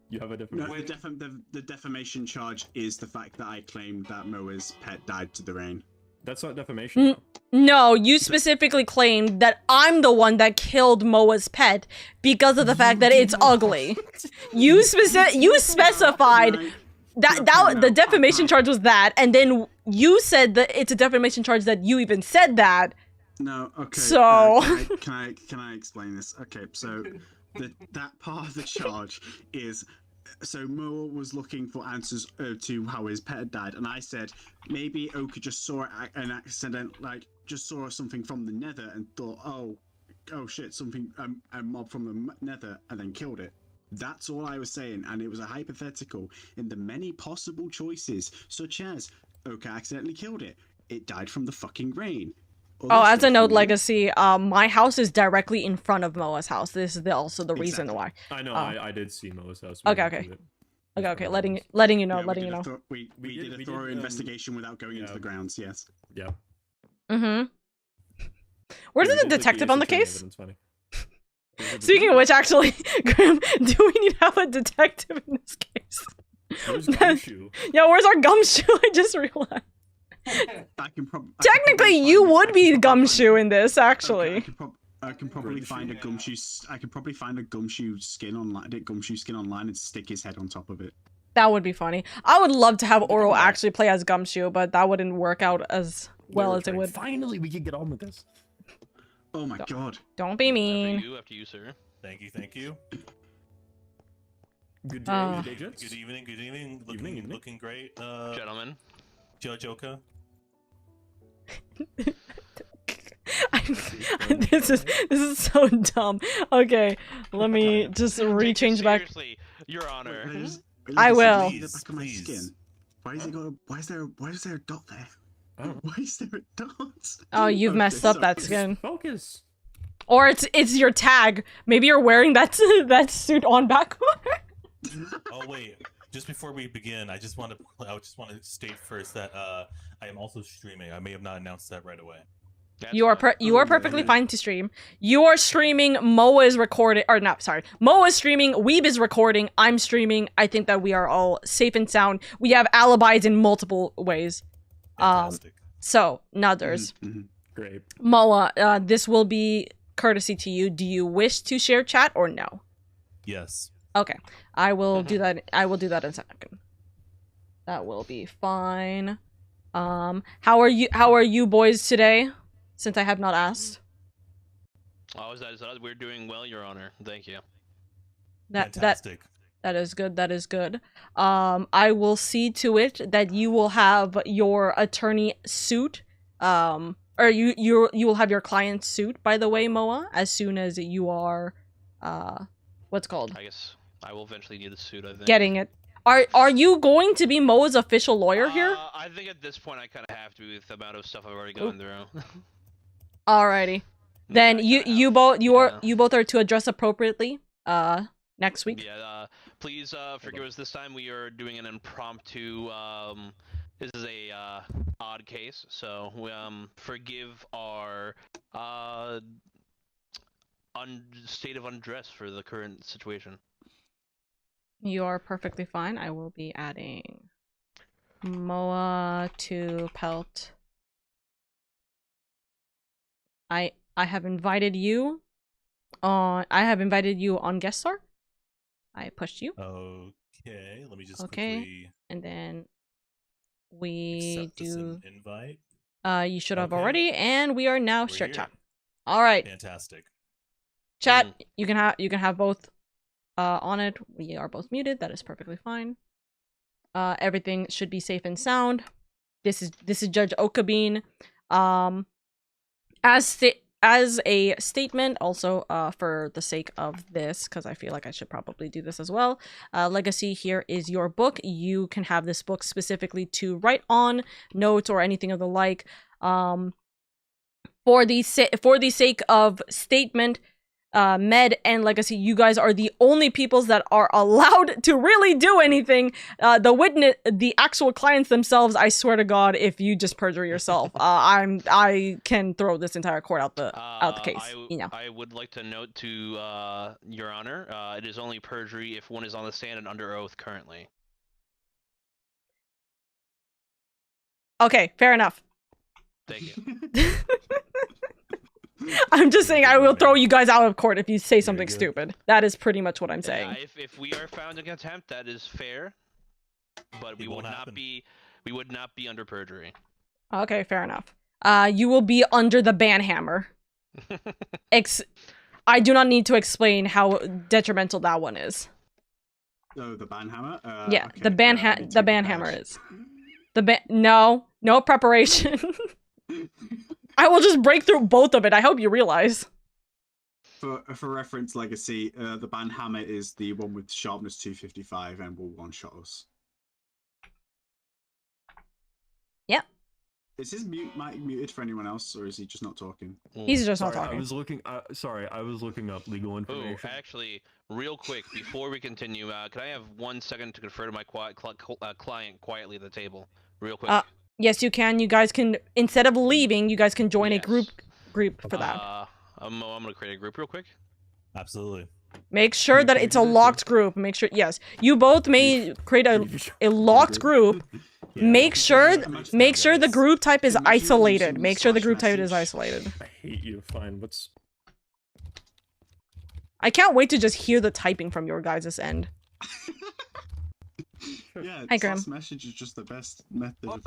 You have a defamation. No, the defamation charge is the fact that I claimed that Moa's pet died to the rain. That's not defamation. No, you specifically claimed that I'm the one that killed Moa's pet because of the fact that it's ugly. You specified that the defamation charge was that, and then you said that it's a defamation charge that you even said that. No, okay. So can I explain this? Okay, so that part of the charge is, so Moa was looking for answers to how his pet died, and I said maybe Oka just saw an accident, like just saw something from the Nether and thought, oh shit, something a mob from the Nether, and then killed it. That's all I was saying, and it was a hypothetical in the many possible choices, such as Oka accidentally killed it. It died from the fucking rain. Oh, as a note, Legacy, my house is directly in front of Moa's house. This is also the reason why. I know, I did see Moa's house. Okay. Letting you know. We did a thorough investigation without going into the grounds, yes. Yeah. Mm-hmm. Where's the detective on the case? Speaking of which, actually, Grim, do we need to have a detective in this case? Where's Gumshoe? Yeah, where's our Gumshoe? I just realized. Technically, you would be Gumshoe in this, actually. Okay, I can probably find a Gumshoe. I could probably find a Gumshoe skin online and stick his head on top of it. That would be funny. I would love to have Oro actually play as Gumshoe, but that wouldn't work out as well as it would. Finally, we can get on with this. Oh my god! Don't be mean. After you, sir. Thank you. Good day, gents. Good evening. Looking great. Gentlemen. Judge Oka. This is so dumb. Okay, let me just rechange back. Seriously, Your Honor. I will. Please. Why is there a dot there? Why is there a dot? Oh, you've messed up that skin. Focus. Or it's your tag. Maybe you're wearing that suit on backward. Oh wait. Just before we begin, I just want to state first that I am also streaming. I may have not announced that right away. You are perfectly fine to stream. You are streaming. Moa is recording, or not? Sorry, Moa is streaming. Weeb is recording. I'm streaming. I think that we are all safe and sound. We have alibis in multiple ways. Fantastic. So nuthers. Great. Moa, this will be courtesy to you. Do you wish to share chat or no? Yes. Okay, I will do that. I will do that in a second. That will be fine. How are you? How are you boys today? Since I have not asked. Oh, is that we're doing well, Your Honor. Thank you. Fantastic. That is good. That is good. I will see to it that you will have your attorney suit. Or you will have your client's suit. By the way, Moa, as soon as you are, what's called? I guess I will eventually need a suit. I think. Getting it. Are you going to be Moa's official lawyer here? I think at this point I kind of have to with the amount of stuff I've already gone through. Alrighty. Then you both are to address appropriately. Next week. Yeah. Please forgive us. This time we are doing an impromptu. This is a odd case, so forgive our state of undress for the current situation. You are perfectly fine. I will be adding Moa to Pelt. I have invited you on. I have invited you on guest star. I pushed you. Okay, let me just quickly. And then we accept this do invite. You should have already, and we are now We're share here. chat. All right. Fantastic. Chat. You can have both on it. We are both muted. That is perfectly fine. Everything should be safe and sound. This is Judge Okabean. As a statement, also for the sake of this, because I feel like I should probably do this as well. Legacy, here is your book. You can have this book specifically to write on notes or anything of the like. For the sake of statement, Med and Legacy, you guys are the only peoples that are allowed to really do anything. The actual clients themselves, I swear to God, if you just perjure yourself, I can throw this entire court out the case. I would like to note to Your Honor, it is only perjury if one is on the stand and under oath currently. Okay, fair enough. Thank you. I'm just saying I will throw you guys out of court if you say something stupid. That is pretty much what I'm saying. If we are found in contempt, that is fair, but we would not be under perjury. Okay, fair enough. You will be under the banhammer. I do not need to explain how detrimental that one is. Oh, the banhammer? Yeah, okay, the banhammer is. No preparation. I will just break through both of it. I hope you realize. For reference, Legacy, the banhammer is the one with sharpness 255 and will one-shot us. Yep. Is his mic muted for anyone else, or is he just not talking? He's just not talking. I was looking. I was looking up legal information. Oh, actually, real quick before we continue, can I have 1 second to confer to my client quietly at the table, real quick? Yes, you can. You guys can, instead of leaving, you guys can join a group for that. I'm gonna create a group real quick. Absolutely. Make sure that it's a locked group. Make sure, yes, you both may create a locked group. Make sure the group type is isolated. Make sure the group type is isolated. I hate you. Fine. I can't wait to just hear the typing from your guys' end. Yeah, Hi, Grim. message is just the best method of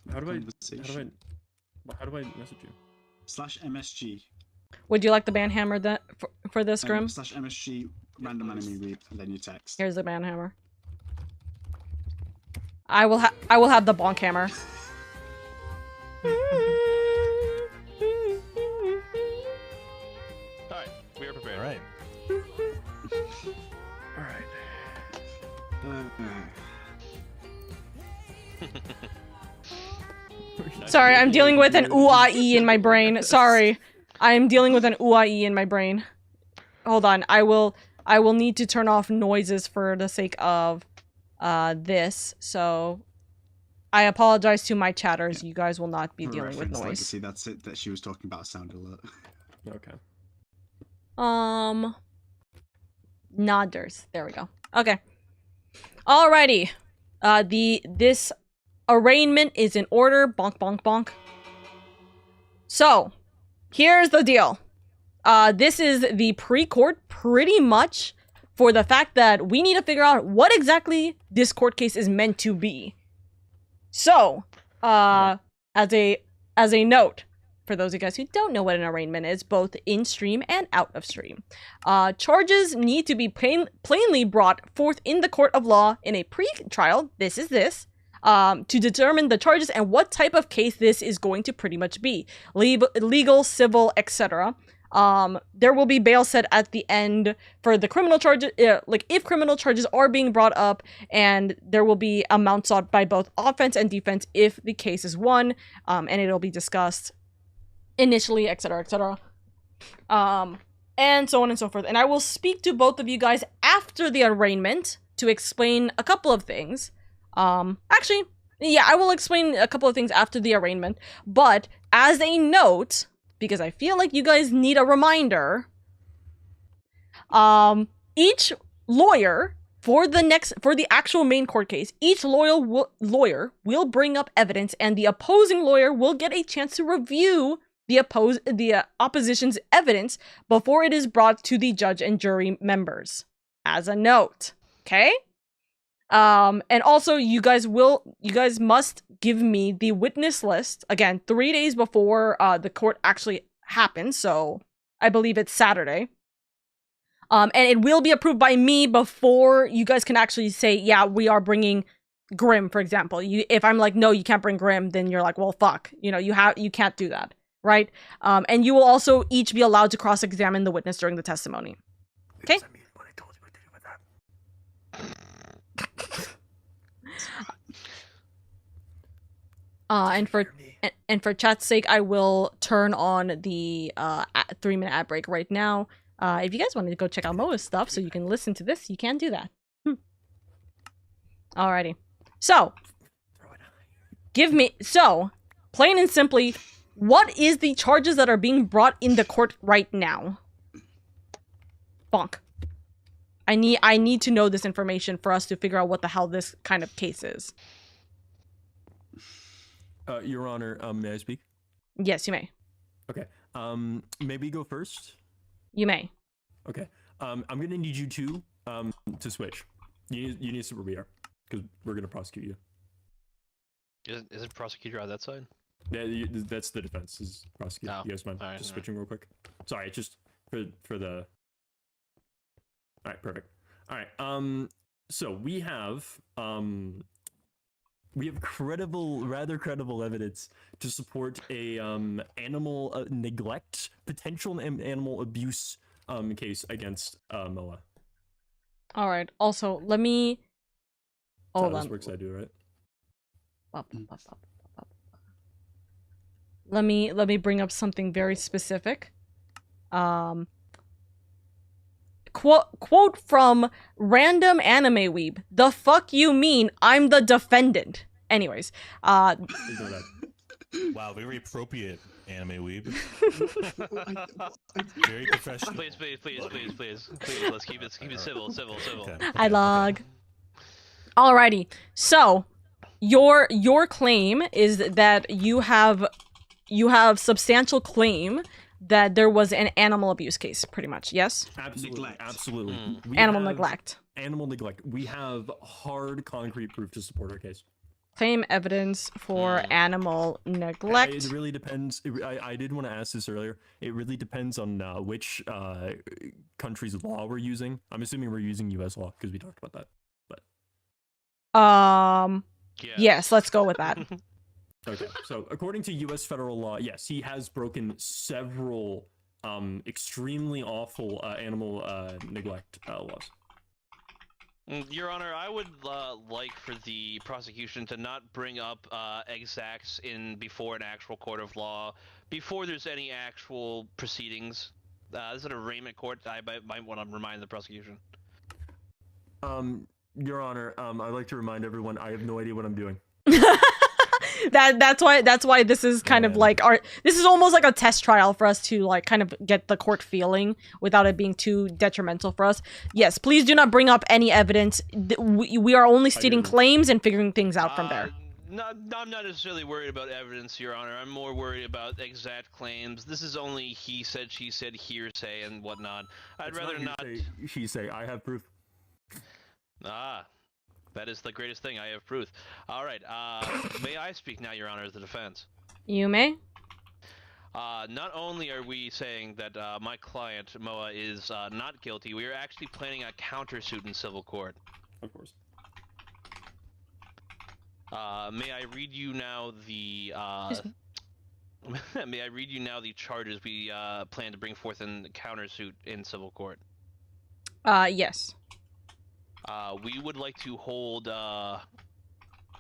conversation. How do I message you? /MSG. Would you like the banhammer for this, Grim? /MSG random enemy read and then you text. Here's the banhammer. I will have the bonk hammer. Alright, we are prepared. Alright. Alright. Sorry, I'm dealing with an UAE in my brain. Sorry. I'm dealing with an UAE in my brain. Hold on. I will need to turn off noises for the sake of this. So I apologize to my chatters. You guys will not be dealing with noise. Legacy, that's it that she was talking about sound alert. Okay. Nodders. There we go. Okay. Alrighty. This arraignment is in order. Bonk, bonk, bonk. So, here's the deal. This is the pre-court pretty much for the fact that we need to figure out what exactly this court case is meant to be. So, as a note, for those of you guys who don't know what an arraignment is, both in stream and out of stream, charges need to be plainly brought forth in the court of law in a pre-trial, to determine the charges and what type of case this is going to pretty much be. Legal, civil, etc. There will be bail set at the end for the criminal charges, like if criminal charges are being brought up, and there will be amounts sought by both offense and defense if the case is won, and it'll be discussed initially, etc., etc. And so on and so forth. And I will speak to both of you guys after the arraignment to explain a couple of things. Actually, yeah, I will explain a couple of things after the arraignment, but as a note, because I feel like you guys need a reminder, each lawyer for the actual main court case, each lawyer will bring up evidence, and the opposing lawyer will get a chance to review the opposition's evidence before it is brought to the judge and jury members. As a note, okay? And also you guys must give me the witness list, again, 3 days before the court actually happens, so I believe it's Saturday. And it will be approved by me before you guys can actually say, yeah, we are bringing Grim, for example. If I'm like, no, you can't bring Grim, then you're like, well, fuck, you can't do that, right? And you will also each be allowed to cross-examine the witness during the testimony. Okay? And for chat's sake, I will turn on the 3-minute ad break right now. If you guys wanted to go check out Moa's stuff so you can listen to this, you can do that. Alrighty. So, plain and simply, what is the charges that are being brought in the court right now? Bonk. I need to know this information for us to figure out what the hell this kind of case is. Your Honor, may I speak? Yes, you may. Okay. Maybe go first? You may. Okay. I'm gonna need you to switch. You need to sit where we are, because we're gonna prosecute you. Is it prosecutor on that side? Yeah, that's the defense. Is prosecute. Oh. You guys mind just switching real quick? Sorry, just for the. All right, perfect. All right. So we have rather credible evidence to support a animal neglect, potential animal abuse case against Moa. All right. Also, let me. Hold on. This works, I do, right? Let me bring up something very specific. Quote from random anime weeb. The fuck you mean? I'm the defendant. Anyways, Wow, very appropriate, anime weeb. Very professional. Please. Let's keep it civil. Okay. I log. Alrighty. So, your claim is that you have substantial claim that there was an animal abuse case, pretty much, yes? Absolutely. Animal neglect. Animal neglect. We have hard, concrete proof to support our case. Claim evidence for animal neglect. It really depends. I did want to ask this earlier. It really depends on which country's law we're using. I'm assuming we're using U.S. law, because we talked about that. But yes, let's go with that. Okay, so according to U.S. federal law, yes, he has broken several extremely awful animal neglect laws. Your Honor, I would like for the prosecution to not bring up egg sacs before an actual court of law, before there's any actual proceedings. This is an arraignment court. I might want to remind the prosecution. Your Honor, I'd like to remind everyone I have no idea what I'm doing. That's why this is kind of like this is almost like a test trial for us to like kind of get the court feeling without it being too detrimental for us. Yes, please do not bring up any evidence. We are only stating claims and figuring things out from there. I'm not necessarily worried about evidence, Your Honor. I'm more worried about exact claims. This is only he said, she said, hearsay, and whatnot. I'd rather not. She say, I have proof. Ah, that is the greatest thing. I have proof. All right. May I speak now, Your Honor, as the defense? You may. Not only are we saying that my client Moa is not guilty, we are actually planning a countersuit in civil court. Of course. May I read you now the may I read you now the charges we plan to bring forth in the countersuit in civil court? Yes. We would like to hold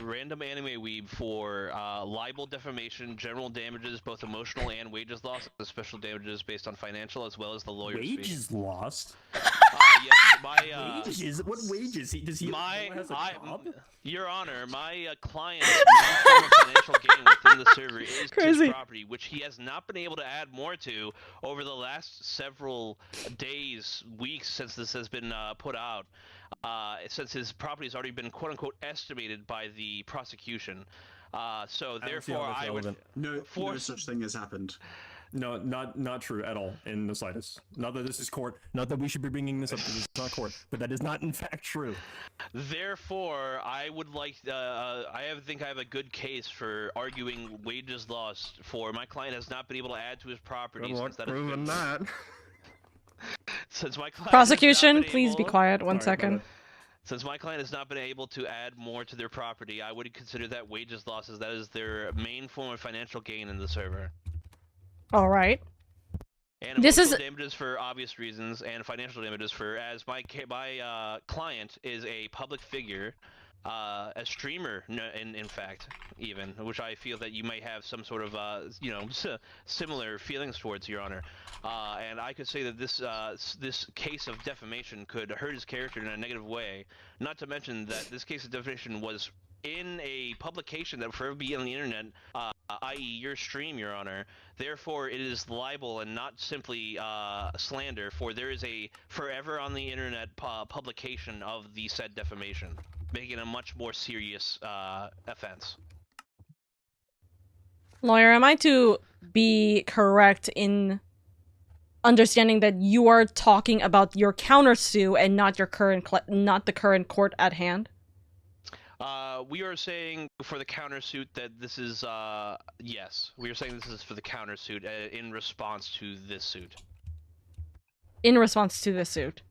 Random Anime Weeb for libel, defamation, general damages, both emotional and wages lost, and special damages based on financial as well as the lawyer's fee. Wages lost? Yes, my wages? What wages? Does he has a job? Your Honor, my client's main form of financial gain within the server is his property, which he has not been able to add more to over the last several days, weeks since this has been put out. Since his property has already been quote-unquote estimated by the prosecution. So therefore I would... No such thing has happened. No, not true at all in the slightest. Not that this is court. Not that we should be bringing this up because it's not court. But that is not in fact true. Therefore, I would like. I think I have a good case for arguing wages lost. For my client has not been able to add to his property Good since luck proving that. Since my client Prosecution, please be quiet. One second. Since my client has not been able to add more to their property, I would consider that wages losses. That is their main form of financial gain in the server. All right. And emotional damages for obvious reasons, and financial damages for, as my client is a public figure, a streamer, in fact, even, which I feel that you may have some sort of, similar feelings towards, Your Honor. And I could say that this case of defamation could hurt his character in a negative way. Not to mention that this case of defamation was in a publication that would forever be on the internet, i.e. your stream, Your Honor. Therefore, it is libel and not simply slander, for there is a forever on the internet publication of the said defamation, making it a much more serious offense. Lawyer, am I to be correct in understanding that you are talking about your countersue and not your not the current court at hand? We are saying for the countersuit that this is, yes. We are saying this is for the countersuit in response to this suit. In response to this suit.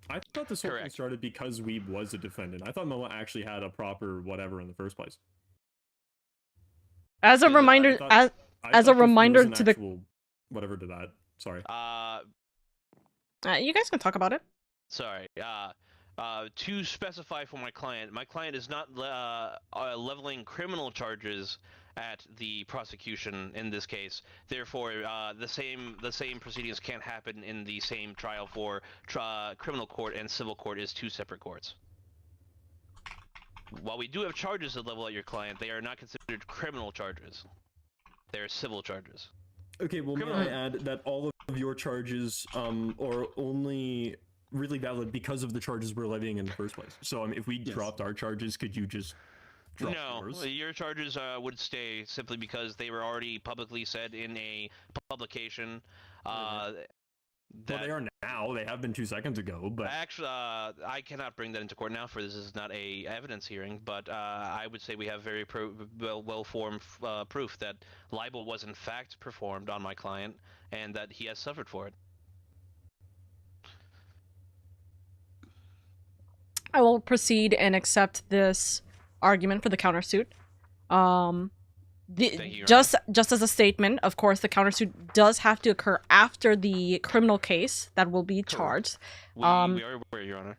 I thought this whole thing started because Weeb was a defendant. I thought Moa actually had a proper whatever in the first place. As a reminder, as a reminder to the whatever to that. Sorry. You guys can talk about it. Sorry. To specify for my client is not leveling criminal charges at the prosecution in this case. Therefore, the same proceedings can't happen in the same trial, for criminal court and civil court is two separate courts. While we do have charges to level at your client, they are not considered criminal charges. They are civil charges. Okay, well, may I add that all of your charges are only really valid because of the charges we're levying in the first place. So if we dropped our charges, could you just drop yours? Your charges would stay simply because they were already publicly said in a publication. Well, they are now. They have been 2 seconds ago, but... Actually, I cannot bring that into court now, for this is not a evidence hearing, but I would say we have very well-formed proof that libel was in fact performed on my client, and that he has suffered for it. I will proceed and accept this argument for the countersuit. Just as a statement, of course, the countersuit does have to occur after the criminal case that will be charged. We are aware, Your Honor.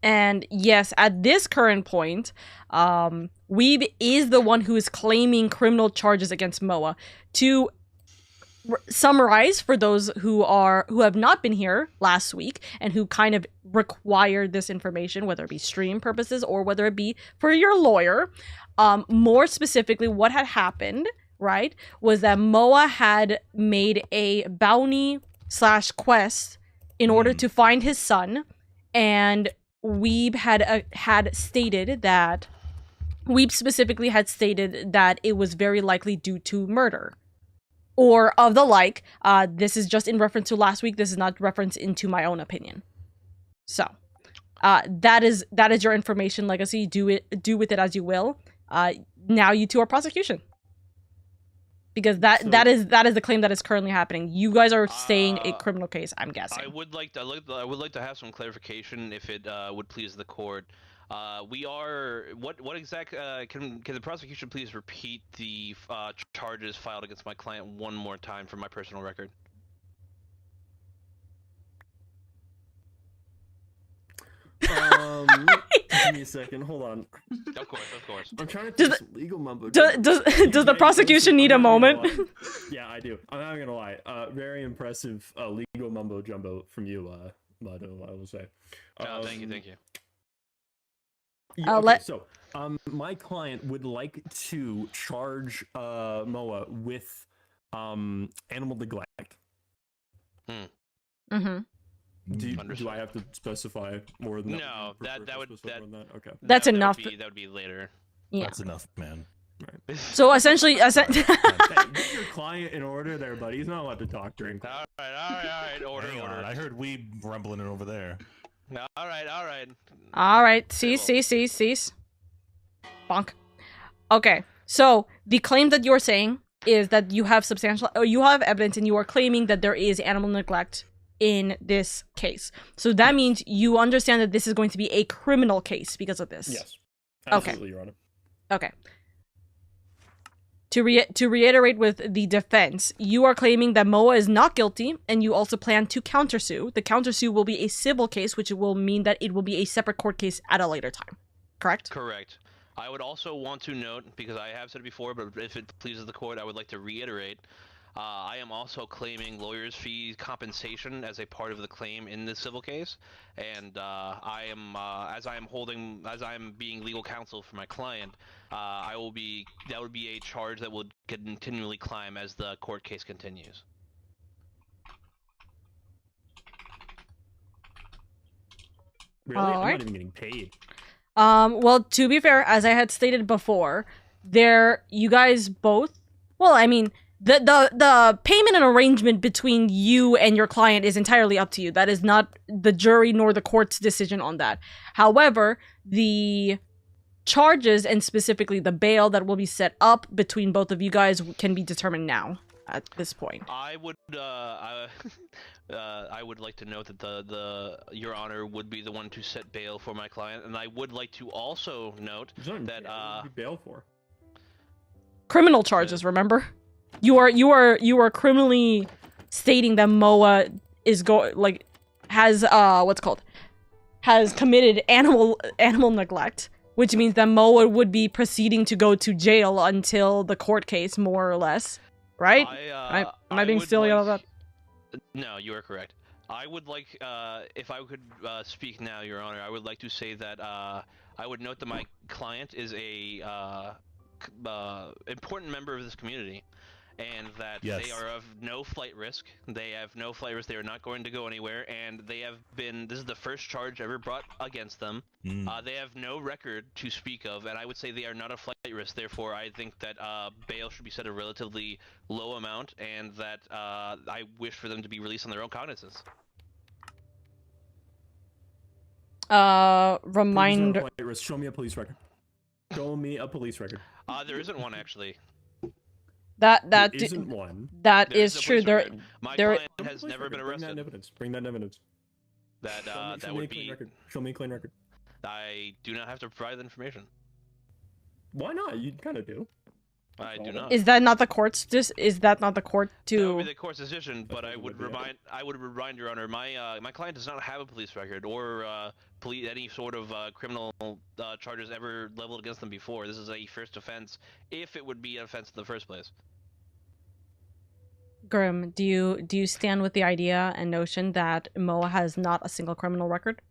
And yes, at this current point, Weeb is the one who is claiming criminal charges against Moa. To summarize for those who have not been here last week and who kind of required this information, whether it be stream purposes or whether it be for your lawyer, more specifically what had happened, right, was that Moa had made a bounty / quest in order to find his son, and Weeb had stated that we specifically had stated that it was very likely due to murder or of the like. This is just in reference to last week. This is not reference into my own opinion. So, that is your information, Legacy. Do with it as you will. Now you two are prosecution. Because that is the claim that is currently happening. You guys are saying a criminal case, I'm guessing. I would like to have some clarification if it would please the court. We are what exact can the prosecution please repeat the charges filed against my client one more time for my personal record? Give me a second. Hold on. Of course. I'm trying to do some legal mumbo. Does the prosecution need a moment? Yeah, I do. I'm not gonna lie. Very impressive legal mumbo jumbo from you, Mado, I will say. Thank you. Yeah, okay, so, my client would like to charge Moa with animal neglect. Mm-hmm. Do I have to specify more than that? No, that would okay. That's enough. That would be later. Yeah. That's enough, man. Right. So essentially, Hey, get your client in order there, buddy. He's not allowed to talk during. All right. Order. I heard we rumbling it over there. All right. All right. Cease. Bonk. Okay. So the claim that you're saying is that you have evidence, and you are claiming that there is animal neglect in this case. So that means you understand that this is going to be a criminal case because of this. Yes. Absolutely, okay. Your Honor. Okay. To reiterate with the defense, you are claiming that Moa is not guilty, and you also plan to countersue. The countersue will be a civil case, which will mean that it will be a separate court case at a later time. Correct? Correct. I would also want to note, because I have said it before, but if it pleases the court, I would like to reiterate, I am also claiming lawyer's fee compensation as a part of the claim in this civil case, and I am as I am being legal counsel for my client, that would be a charge that will continually climb as the court case continues. Really? All I'm right. not even getting paid. Well, to be fair, as I had stated before, you guys both, well, I mean, the payment and arrangement between you and your client is entirely up to you. That is not the jury nor the court's decision on that. However, the charges and specifically the bail that will be set up between both of you guys can be determined now at this point. I would like to note that Your Honor would be the one to set bail for my client, and I would like to also note that what would you bail for? Criminal charges, remember? You are criminally stating that Moa is has committed animal neglect, which means that Moa would be proceeding to go to jail until the court case, more or less, right? Am I being silly about that? No, you are correct. I would like, if I could speak now, Your Honor, I would like to say that I would note that my client is a important member of this community, and that they are of no flight risk. They have no flight risk. They are not going to go anywhere, and they have been, this is the first charge ever brought against them. They have no record to speak of, and I would say they are not a flight risk. Therefore, I think that bail should be set a relatively low amount, and that I wish for them to be released on their own cognizance. Reminder. Show me a police record. Show me a police record. There isn't one, actually. There isn't one. That is true. My client has never been arrested. Bring that evidence. That would be. Show me a clean record. I do not have to provide the information. Why not? You kind of do. I do not. Is that not the court's? Is that not the court to? That would be the court's decision, but I would remind Your Honor, my client does not have a police record or any sort of criminal charges ever leveled against them before. This is a first offense, if it would be an offense in the first place. Grim, do you stand with the idea and notion that Moa has not a single criminal record?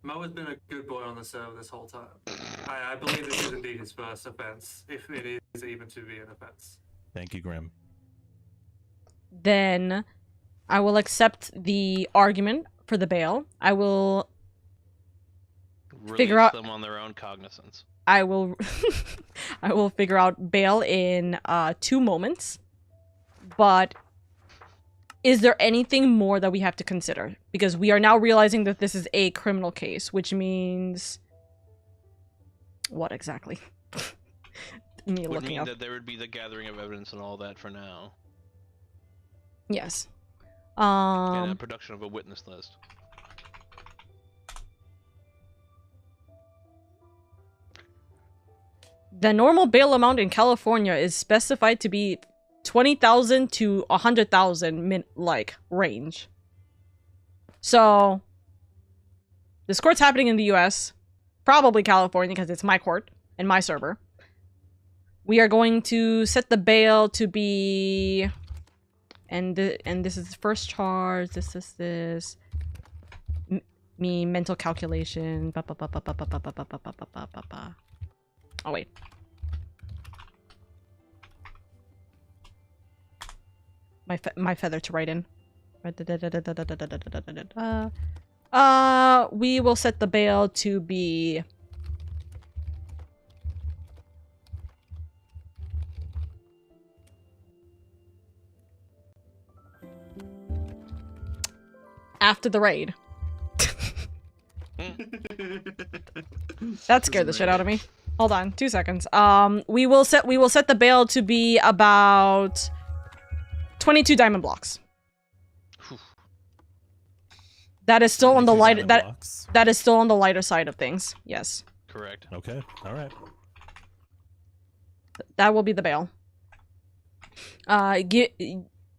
Moa's been a good boy on the server this whole time. I believe this is indeed his first offense, if it is even to be an offense. Thank you, Grim. Then I will accept the argument for the bail. I will figure out. them on their own cognizance. I will I will figure out bail in 2 moments. But is there anything more that we have to consider? Because we are now realizing that this is a criminal case, which means what exactly? Me Would looking mean up. that there would be the gathering of evidence and all that for now. Yes. And a production of a witness list. The normal bail amount in California is specified to be 20,000 to 100,000 range. So this court's happening in the US, probably California because it's my court and my server. We are going to set the bail to be and this is the first charge. This is this me mental calculation. Oh wait. My feather to write in. We will set the bail to be after the raid. That scared the shit out of me. Hold on, 2 seconds. We will set the bail to be about 22 diamond blocks. That is still on the light. That is still on the lighter side of things. Yes. Correct. Okay. All right. That will be the bail.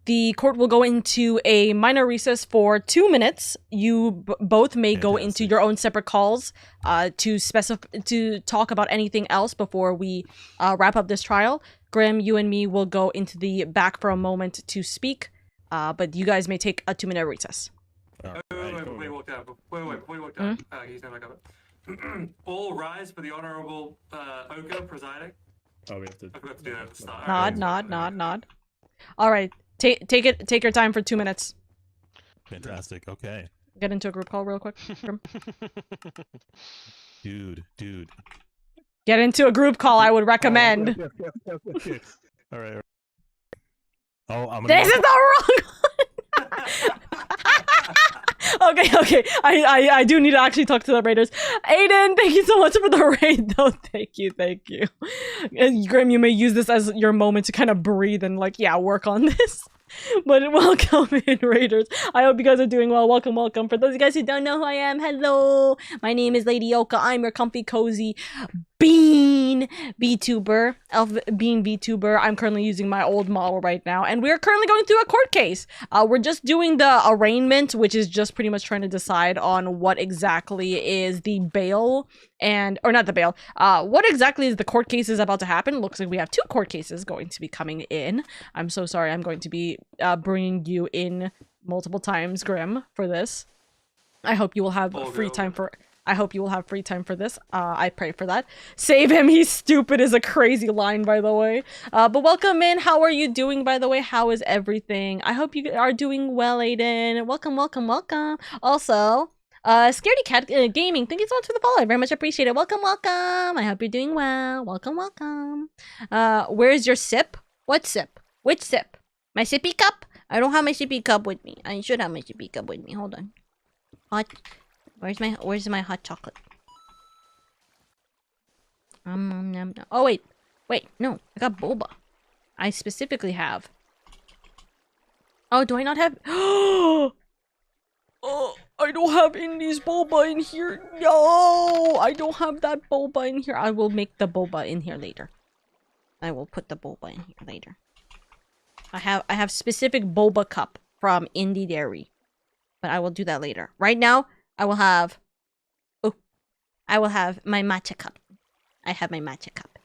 The court will go into a minor recess for 2 minutes. You both may go into your own separate calls to talk about anything else before we wrap up this trial. Grim, you and me will go into the back for a moment to speak, but you guys may take a 2-minute recess. Wait, before you walk out. Before you walk out. He's never got it. All rise for the Honorable Oka presiding. Oh, we have to. I forgot to do that at the start. Nod. All right. Take your time for 2 minutes. Fantastic. Okay. Get into a group call real quick. Dude. Get into a group call, I would recommend. Okay. All right. Oh, I'm gonna. This is the wrong one. Okay. I do need to actually talk to the raiders. Aiden, thank you so much for the raid, though. Thank you. And Grim, you may use this as your moment to kind of breathe and work on this. But welcome in, raiders. I hope you guys are doing well. Welcome. For those of you guys who don't know who I am, hello. My name is LadyOka. I'm your comfy, cozy bean Vtuber. Bean Vtuber. I'm currently using my old model right now, and we're currently going through a court case. We're just doing the arraignment, which is just pretty much trying to decide on what exactly is the bail or not the bail. What exactly is the court case is about to happen. Looks like we have 2 court cases going to be coming in. I'm so sorry. I'm going to be bringing you in multiple times, Grim, for this. I hope you will have free time for this. I pray for that. Save him, he's stupid is a crazy line, by the way. But welcome in. How are you doing, by the way? How is everything? I hope you are doing well, Aiden. Welcome. Also, Scaredy Cat Gaming, thank you so much for the follow. I very much appreciate it. Welcome. I hope you're doing well. Welcome. Where's your sip? What sip? Which sip? My sippy cup? I don't have my sippy cup with me. I should have my sippy cup with me. Hold on. Hot. Where's my hot chocolate? Oh wait, no, I got boba. I specifically have. Oh, do I not have? Oh, I don't have Indies boba in here. No, I don't have that boba in here. I will make the boba in here later. I will put the boba in here later. I have specific boba cup from Indie Dairy, but I will do that later. Right now, I will have my matcha cup. I have my matcha cup.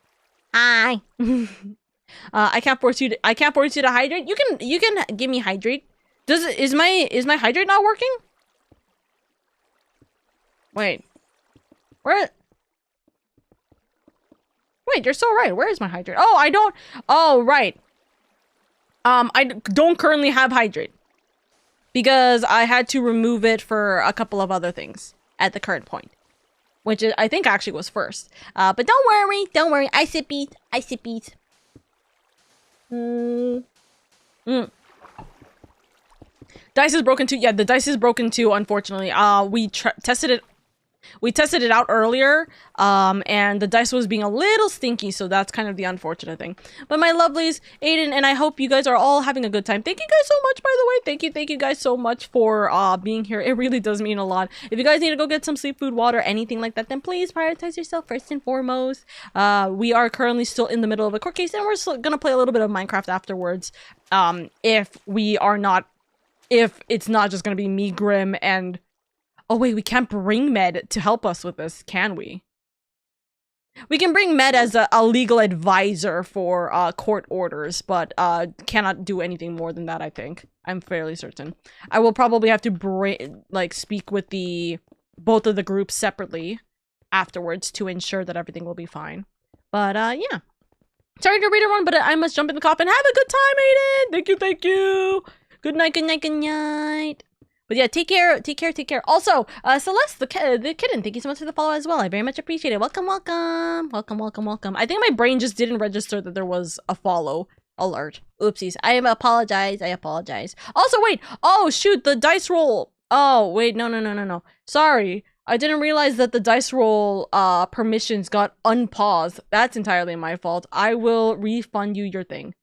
Hi. I can't force you to hydrate. You can give me hydrate. Is my hydrate not working? Wait. Wait, you're so right. Where is my hydrate? Oh, I don't. Oh, right. I don't currently have hydrate because I had to remove it for a couple of other things at the current point. which is, I think actually was first. But don't worry. I sip it. Dice is broken too. Yeah, the dice is broken too, unfortunately. We tested it out earlier, and the dice was being a little stinky, so that's kind of the unfortunate thing. But my lovelies, Aiden, and I hope you guys are all having a good time. Thank you guys so much, by the way. Thank you guys so much for being here. It really does mean a lot. If you guys need to go get some sleep, food, water, anything like that, then please prioritize yourself first and foremost. We are currently still in the middle of a court case, and we're still gonna play a little bit of Minecraft afterwards. If it's not just gonna be me, Grim, and... Oh wait, we can't bring Med to help us with this, can we? We can bring Med as a legal advisor for court orders, but cannot do anything more than that, I think. I'm fairly certain. I will probably have to speak with both of the groups separately afterwards to ensure that everything will be fine. But yeah. Sorry to read everyone, but I must jump in the coffin. Have a good time, Aiden! Thank you! Good night. But yeah, take care. Also, Celeste, the kitten, thank you so much for the follow as well. I very much appreciate it. Welcome. I think my brain just didn't register that there was a follow alert. Oopsies. I apologize. Also, wait. Oh, shoot, the dice roll. Oh, wait, no. Sorry. I didn't realize that the dice roll permissions got unpaused. That's entirely my fault. I will refund you your thing.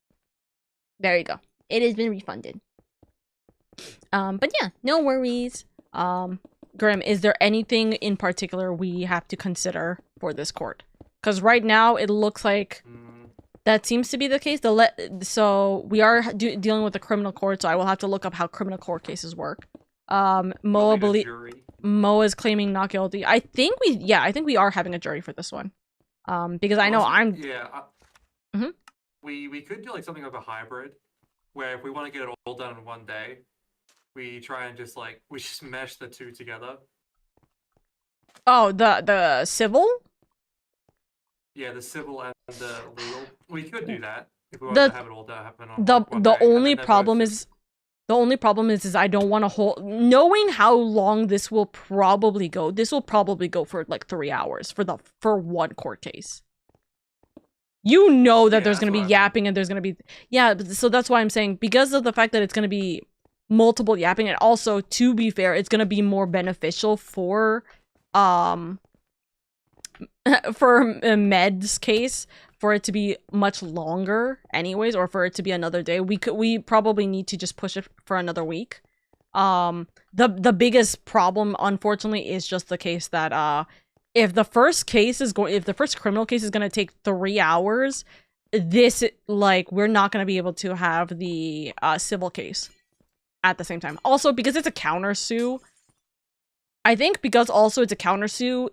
There you go. It has been refunded. But yeah, no worries. Grim, is there anything in particular we have to consider for this court? Because right now it looks like that seems to be the case. So we are dealing with a criminal court, so I will have to look up how criminal court cases work. Moa is claiming not guilty. I think we are having a jury for this one. Because I know we could do like something of a hybrid, where if we want to get it all done in one day, we try and just mesh the two together. Oh, the civil? Yeah, the civil and the legal. We could do that if we wanted to have it all happen on one the day, only problem is I don't want to hold, knowing how long this will probably go. This will probably go for like 3 hours for one court case. You know that there's going to be yapping and there's going to be so that's why I'm saying, because of the fact that it's going to be multiple yapping, and also, to be fair, it's going to be more beneficial for Med's case for it to be much longer anyways, or for it to be another day. We probably need to just push it for another week. The biggest problem, unfortunately, is just the case that if the first criminal case is going to take 3 hours, we're not going to be able to have the civil case at the same time. Also, because it's a countersue, I think because also it's a countersue,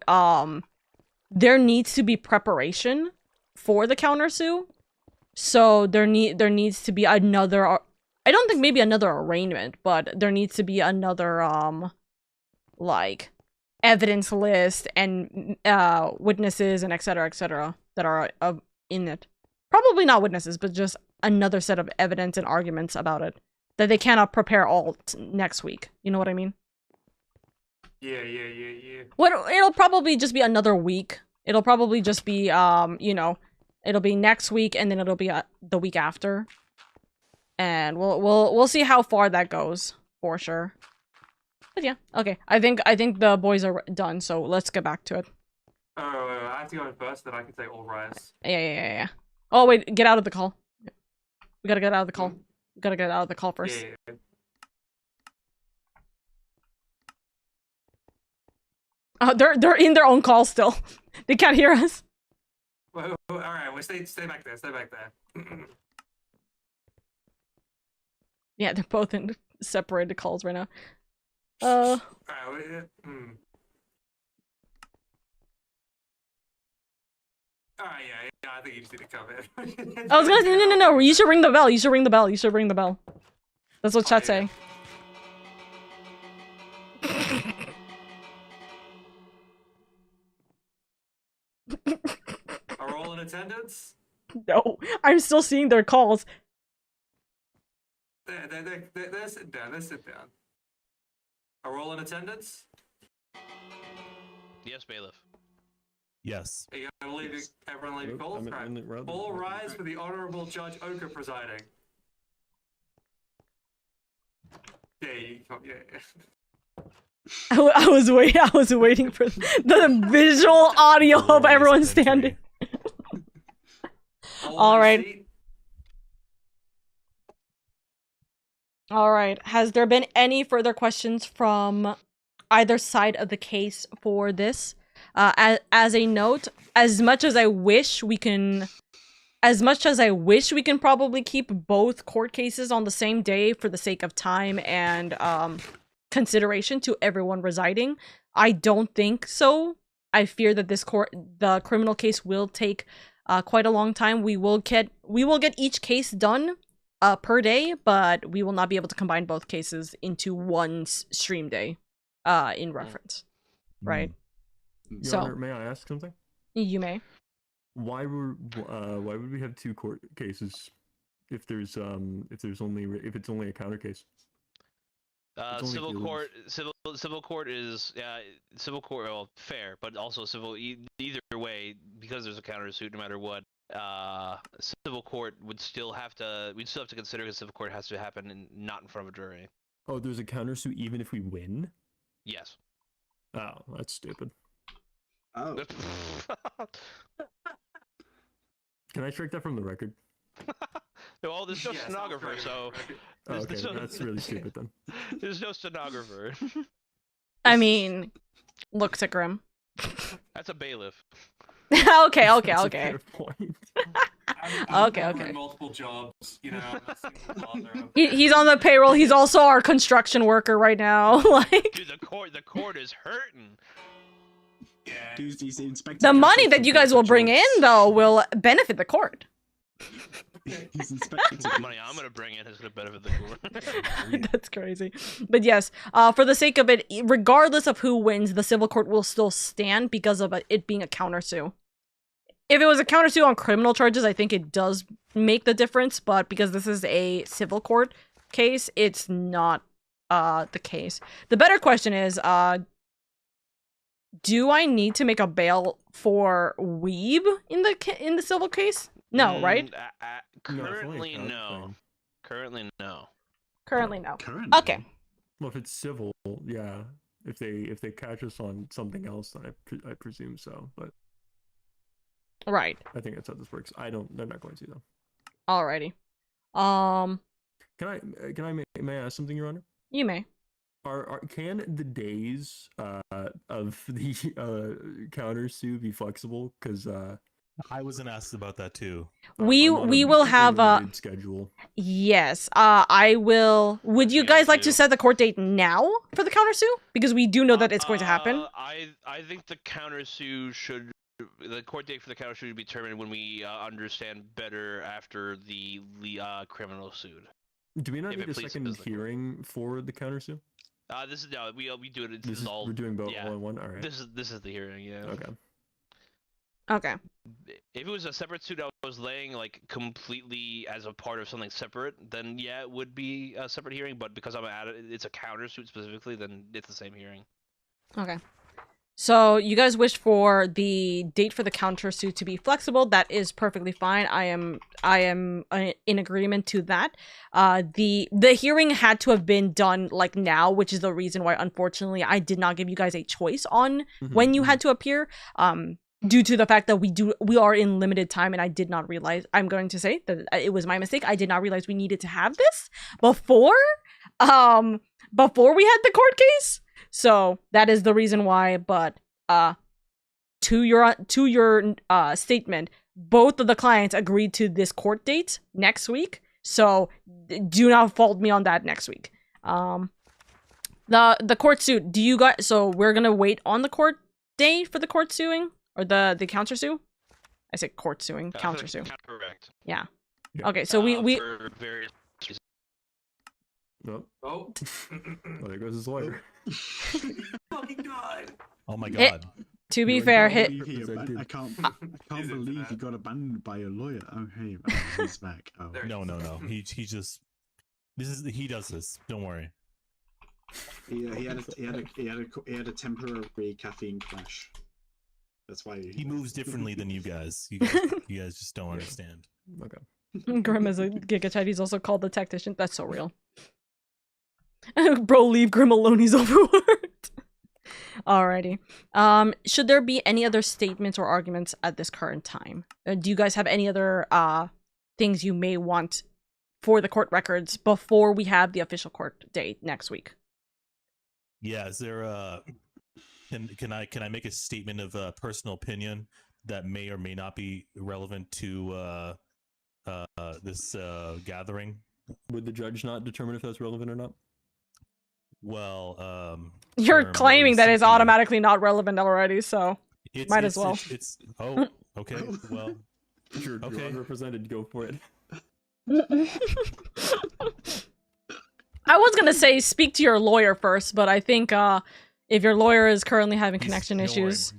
there needs to be preparation for the countersue. So there needs to be another, I don't think maybe another arraignment, but there needs to be another evidence list and witnesses and etc that are in it. Probably not witnesses, but just another set of evidence and arguments about it that they cannot prepare all next week. You know what I mean? Yeah. It'll probably just be another week. It'll probably just be it'll be next week, and then it'll be the week after, and we'll see how far that goes for sure. But yeah, okay. I think the boys are done, so let's get back to it. Oh, I have to go in first, then I can say all rise. Yeah. Oh wait, get out of the call. We gotta get out of the call. We gotta get out of the call first. Yeah. They're in their own call still. They can't hear us. Well, all right. Well, stay back there. Stay back there. Yeah, they're both in separated calls right now. Yeah, I think you just need to come in. I was gonna say, no. You should ring the bell. You should ring the bell. That's what chat's saying. Are all in attendance? No, I'm still seeing their calls. They're sitting down. Are all in attendance? Yes, bailiff. Yes. Are you gonna leave it, everyone leave your Nope, calls? I'm Right. in the round. All rise for the Honorable Judge Oka presiding. Yeah. I was waiting for the visual audio of everyone standing. All right. All right. Has there been any further questions from either side of the case for this? As a note, as much as I wish we can probably keep both court cases on the same day for the sake of time and consideration to everyone residing, I don't think so. I fear that the criminal case will take quite a long time. We will get each case done per day, but we will not be able to combine both cases into one stream day in reference. Right? Your Honor, may I ask something? You may. Why would we have two court cases if it's only a counter case? Civil court is civil court. Well, fair, but also civil. Either way, because there's a countersuit, no matter what, civil court would still have to. We'd still have to consider because civil court has to happen not in front of a jury. Oh, there's a countersuit even if we win? Yes. Oh, that's stupid. Oh. Can I strike that from the record? Well, there's no stenographer, so. Oh, okay, that's really stupid then. There's no stenographer. I mean, looks at Grim. That's a bailiff. Okay. That's a fair point. Okay. Multiple jobs, you know. I'm a single father. He's on the payroll. He's also our construction worker right now. Like, dude, the court is hurting. Yeah. Dude, he's inspecting the money that you guys will bring in, though, will benefit the court. He's inspecting The money I'm gonna bring in is gonna benefit the court. That's crazy. But yes, for the sake of it, regardless of who wins, the civil court will still stand because of it being a countersue. If it was a countersue on criminal charges, I think it does make the difference, but because this is a civil court case, it's not the case. The better question is, do I need to make a bail for Weeb in the civil case? No, right? Currently, no. Currently, no. Currently, no. Okay. Well, if it's civil, yeah. If they catch us on something else, then I presume so. But right. I think that's how this works. They're not going to though. Alrighty. May I ask something, Your Honor? You may. Can the days of the countersue be flexible? Because I wasn't asked about that too. We will have a schedule. Yes. I will. Would you guys like to set the court date now for the countersue? Because we do know that it's going to happen. I think the court date for the countersue should be determined when we understand better after the criminal suit. Do we not need a second hearing for the countersue? This is we do it. We're doing both all in one. All right. This is the hearing. Yeah. Okay. Okay. If it was a separate suit I was laying like completely as a part of something separate, then yeah, it would be a separate hearing. But because it's a countersuit specifically, then it's the same hearing. Okay. So you guys wish for the date for the countersuit to be flexible. That is perfectly fine. I am in agreement to that. The hearing had to have been done like now, which is the reason why unfortunately I did not give you guys a choice on when you had to appear. Due to the fact that we are in limited time, and I did not realize. I'm going to say that it was my mistake. I did not realize we needed to have this before we had the court case. So that is the reason why. But to your statement, both of the clients agreed to this court date next week. So do not fault me on that next week. The court suit. Do you guys? So we're gonna wait on the court date for the court suing. Or the countersue? I said court suing, countersue. Correct. Yeah. Okay, so we for various reasons. Oh, there goes his lawyer. Fucking God. Oh my God. To be fair, I can't believe he got abandoned by a lawyer. Oh hey, he's back. Oh. No. He just he does this. Don't worry. He had a temporary caffeine crash. That's why He moves differently than you guys. You guys just don't understand. Okay. Grim is a Giga Chat. He's also called the tactician. That's so real. Bro, leave Grim alone. He's overworked. Alrighty. Should there be any other statements or arguments at this current time? Do you guys have any other things you may want for the court records before we have the official court date next week? Yeah, is there can I make a statement of personal opinion that may or may not be relevant to this gathering? Would the judge not determine if that's relevant or not? Well, you're claiming that it's automatically not relevant already, so might as well. Oh, okay. Well, you're unrepresented. Go for it. I was gonna say speak to your lawyer first, but I think if your lawyer is currently having connection issues,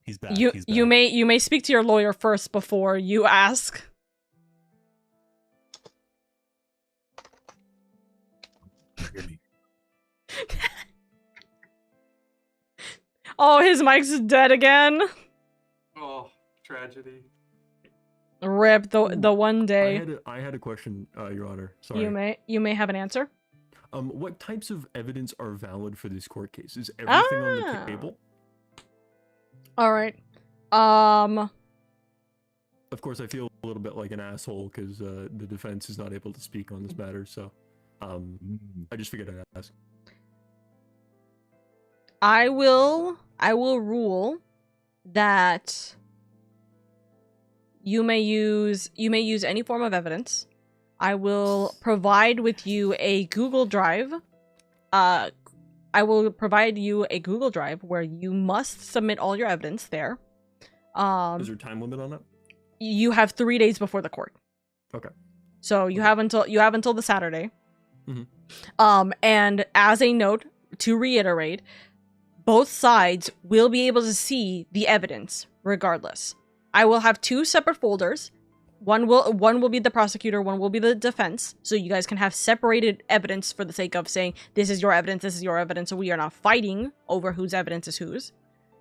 he's back. You may speak to your lawyer first before you ask. Oh, his mic's dead again. Oh, tragedy. Rip the one day. I had a question, Your Honor. Sorry. You may have an answer. What types of evidence are valid for this court case? Is everything on the table? All right. Of course, I feel a little bit like an asshole because the defense is not able to speak on this matter. So, I just figured I'd ask. I will rule that you may use any form of evidence. I will provide with you a Google Drive. I will provide you a Google Drive where you must submit all your evidence there. Is there a time limit on that? You have 3 days before the court. Okay. So you have until the Saturday. Mm-hmm. And as a note, to reiterate, both sides will be able to see the evidence regardless. I will have 2 separate folders. One will be the prosecutor, one will be the defense, so you guys can have separated evidence for the sake of saying this is your evidence, so we are not fighting over whose evidence is whose.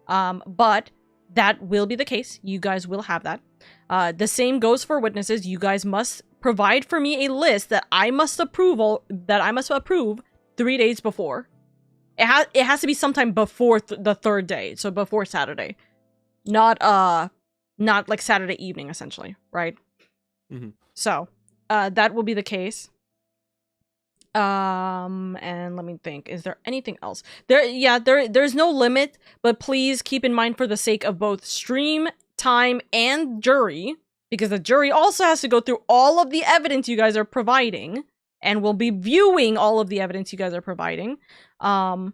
But that will be the case. You guys will have that. The same goes for witnesses. You guys must provide for me a list that I must approve 3 days before. It has to be sometime before the 3rd day, so before Saturday, not like Saturday evening, essentially, right? Mm-hmm. So, that will be the case. And let me think. Is there anything else? There's no limit, but please keep in mind for the sake of both stream time and jury, because the jury also has to go through all of the evidence you guys are providing, and will be viewing all of the evidence you guys are providing. Don't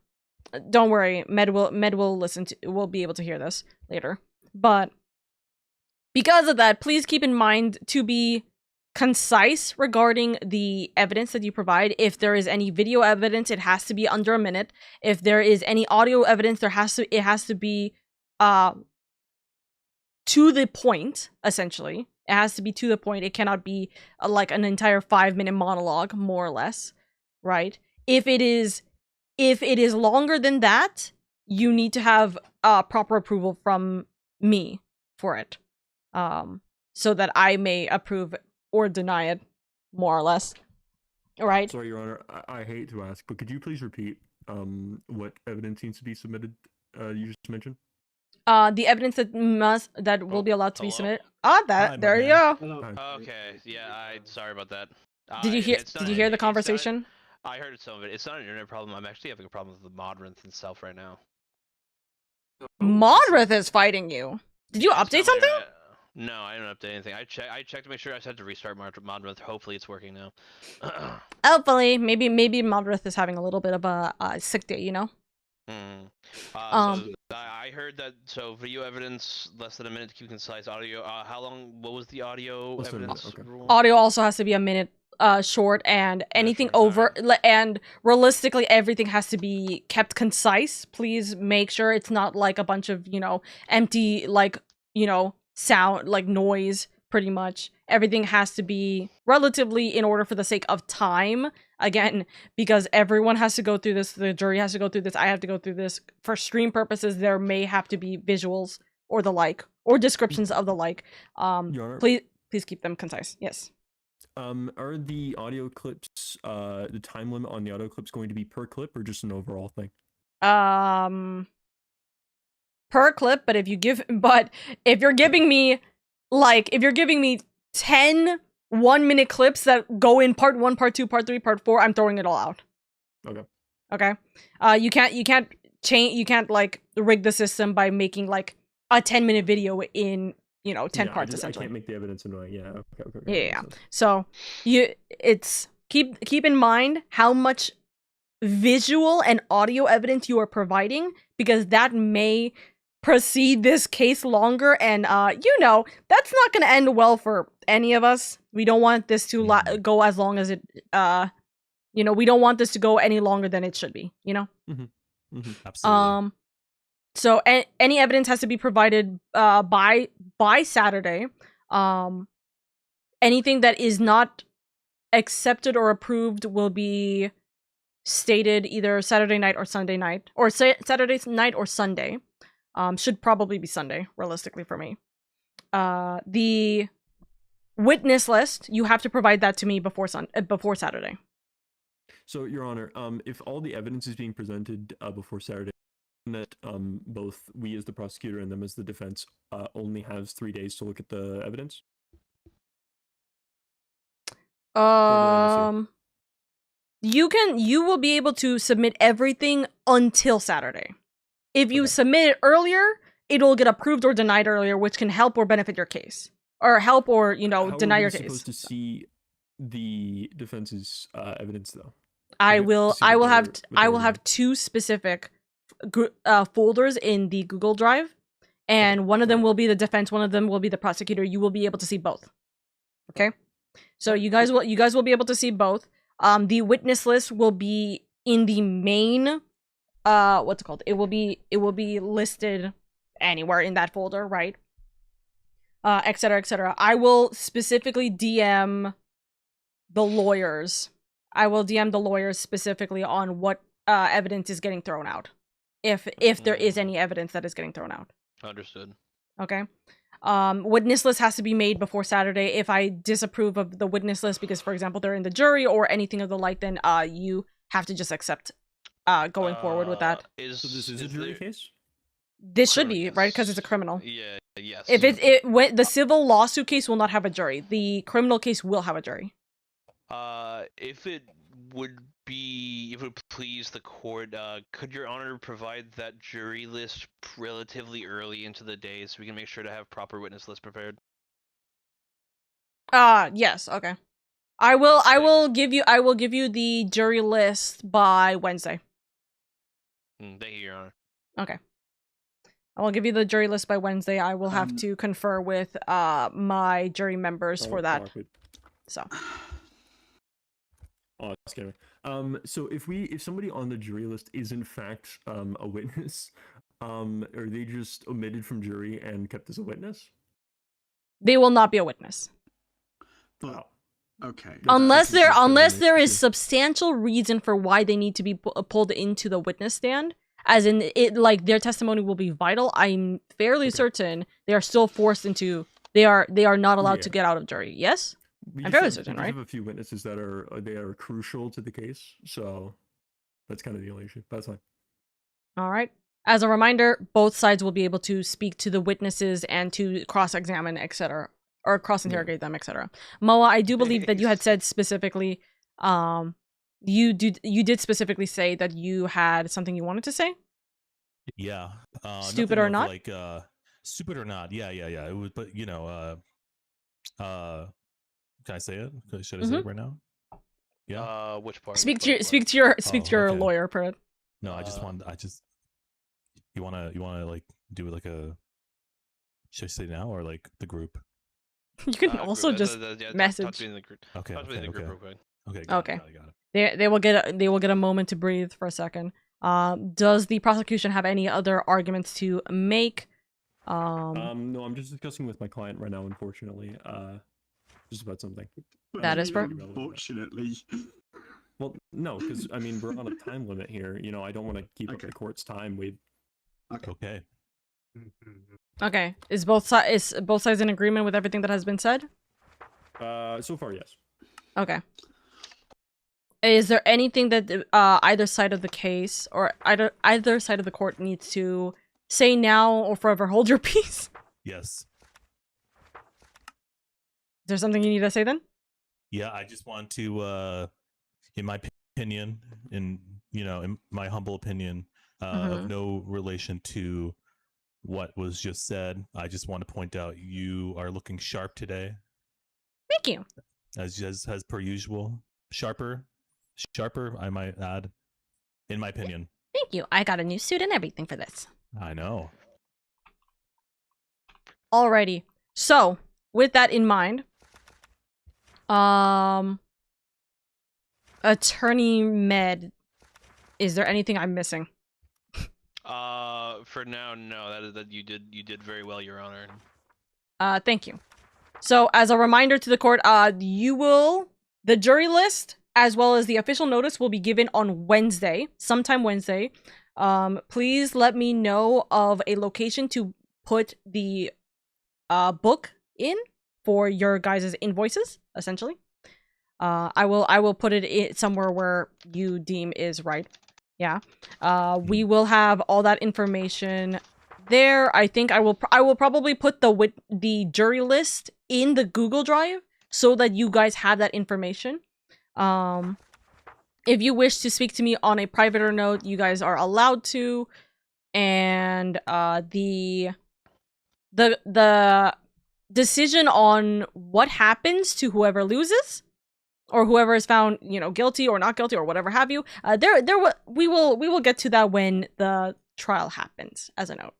worry, Med will be able to hear this later. But because of that, please keep in mind to be concise regarding the evidence that you provide. If there is any video evidence, it has to be under a minute. If there is any audio evidence, it has to be to the point, essentially. It has to be to the point. It cannot be like an entire 5-minute monologue, more or less, right? If it is longer than that, you need to have proper approval from me for it, so that I may approve or deny it, more or less. All right. Sorry, Your Honor. I hate to ask, but could you please repeat what evidence needs to be submitted? You just mentioned. The evidence that will be allowed to be submitted. There you go. Okay, yeah, sorry about that. Did you hear the conversation? I heard some of it. It's not an internet problem. I'm actually having a problem with the Modrinth itself right now. Modrinth is fighting you. Did you update something? No, I didn't update anything. I checked to make sure. I had to restart Modrinth. Hopefully it's working now. Hopefully, maybe Modrinth is having a little bit of a sick day, you know? So I heard that, so video evidence, less than a minute to keep concise. Audio, what was the audio evidence rule? Audio also has to be a minute short, and anything over, and realistically everything has to be kept concise. Please make sure it's not like a bunch of, empty, sound, noise, pretty much. everything has to be relatively in order for the sake of time. Again, because everyone has to go through this, the jury has to go through this, I have to go through this. For stream purposes, there may have to be visuals or the like, or descriptions of the like. Please keep them concise. Yes. Are the audio clips, the time limit on the audio clips going to be per clip or just an overall thing? Per clip, but if you're giving me 10 1-minute clips that go in part 1, part 2, part 3, part 4, I'm throwing it all out. Okay. You can't like rig the system by making like a 10-minute video in 10 parts essentially. I can't make the evidence annoying. Yeah. Okay. Yeah. So keep in mind how much visual and audio evidence you are providing, because that may proceed this case longer, and that's not going to end well for any of us. We don't want this to go as long as it we don't want this to go any longer than it should be, Absolutely. So any evidence has to be provided by Saturday. Anything that is not accepted or approved will be stated either Saturday night or Sunday night, or Saturday night or Sunday. Should probably be Sunday, realistically, for me. The witness list, you have to provide that to me before Saturday. So, Your Honor, if all the evidence is being presented before Saturday, that both we as the prosecutor and them as the defense only has 3 days to look at the evidence? You will be able to submit everything until Saturday. If you submit it earlier, it'll get approved or denied earlier, which can help or benefit your case, or help or deny your case. How are we supposed to see the defense's evidence, though? I will have 2 specific folders in the Google Drive, and one of them will be the defense, one of them will be the prosecutor. You will be able to see both. Okay, so you guys will be able to see both. The witness list will be in the main. What's it called? It will be listed anywhere in that folder, right? Et cetera, et cetera. I will specifically DM the lawyers. I will DM the lawyers specifically on what evidence is getting thrown out, if there is any evidence that is getting thrown out. Understood. Okay. Witness list has to be made before Saturday. If I disapprove of the witness list because, for example, they're in the jury or anything of the like, then you have to just accept going forward with that. So this is a jury case? This should be, right? Because it's a criminal. Yeah, yes. If the civil lawsuit case will not have a jury. The criminal case will have a jury. If it would please the court, could Your Honor provide that jury list relatively early into the day so we can make sure to have proper witness list prepared? Yes, okay. I will give you the jury list by Wednesday. Thank you, Your Honor. Okay. I will give you the jury list by Wednesday. I will have to confer with my jury members for that. So. Oh, that's scary. So if somebody on the jury list is in fact a witness, are they just omitted from jury and kept as a witness? They will not be a witness. But, okay. Unless there is substantial reason for why they need to be pulled into the witness stand, as in it like their testimony will be vital. I'm fairly certain they are still forced into. They are not allowed to get out of jury. Yes. I'm fairly certain, right? We have a few witnesses that are crucial to the case, so that's kind of the only issue. That's fine. All right. As a reminder, both sides will be able to speak to the witnesses and to cross-examine, etc., or cross-interrogate them, etc. Moa, I do believe that you had said specifically, you did specifically say that you had something you wanted to say. Yeah. Stupid or not? Like stupid or not? Yeah. It was, but can I say it? Should I say it right now? Yeah. Which part? Speak to your lawyer, Pruitt. No, you wanna like do like a. Should I say now or like the group? You can also just message. Okay. Okay. They will get a moment to breathe for a second. Does the prosecution have any other arguments to make? No, I'm just discussing with my client right now, unfortunately. just about something. That is unfortunately. Well, no, because I mean we're on a time limit here. You know, I don't want to keep up the court's time. Okay. Okay. Is both sides in agreement with everything that has been said? So far, yes. Okay. Is there anything that either side of the case or either side of the court needs to say now or forever hold your peace? Yes. Is there something you need to say then? Yeah, I just want to, in my opinion, in my humble opinion, of no relation to what was just said, I just want to point out you are looking sharp today. Thank you. As per usual, sharper, I might add, in my opinion. Thank you. I got a new suit and everything for this. I know. Alrighty. So, with that in mind, Attorney Med, is there anything I'm missing? For now, no. That you did very well, Your Honor. Thank you. So, as a reminder to the court, the jury list as well as the official notice will be given on Wednesday, sometime Wednesday. Please let me know of a location to put the book in for your guys' invoices, essentially. I will put it somewhere where you deem is right. Yeah. We will have all that information there. I think I will probably put the jury list in the Google Drive so that you guys have that information. If you wish to speak to me on a private note, you guys are allowed to. And the decision on what happens to whoever loses or whoever is found, guilty or not guilty or whatever have you, we will get to that when the trial happens, as a note.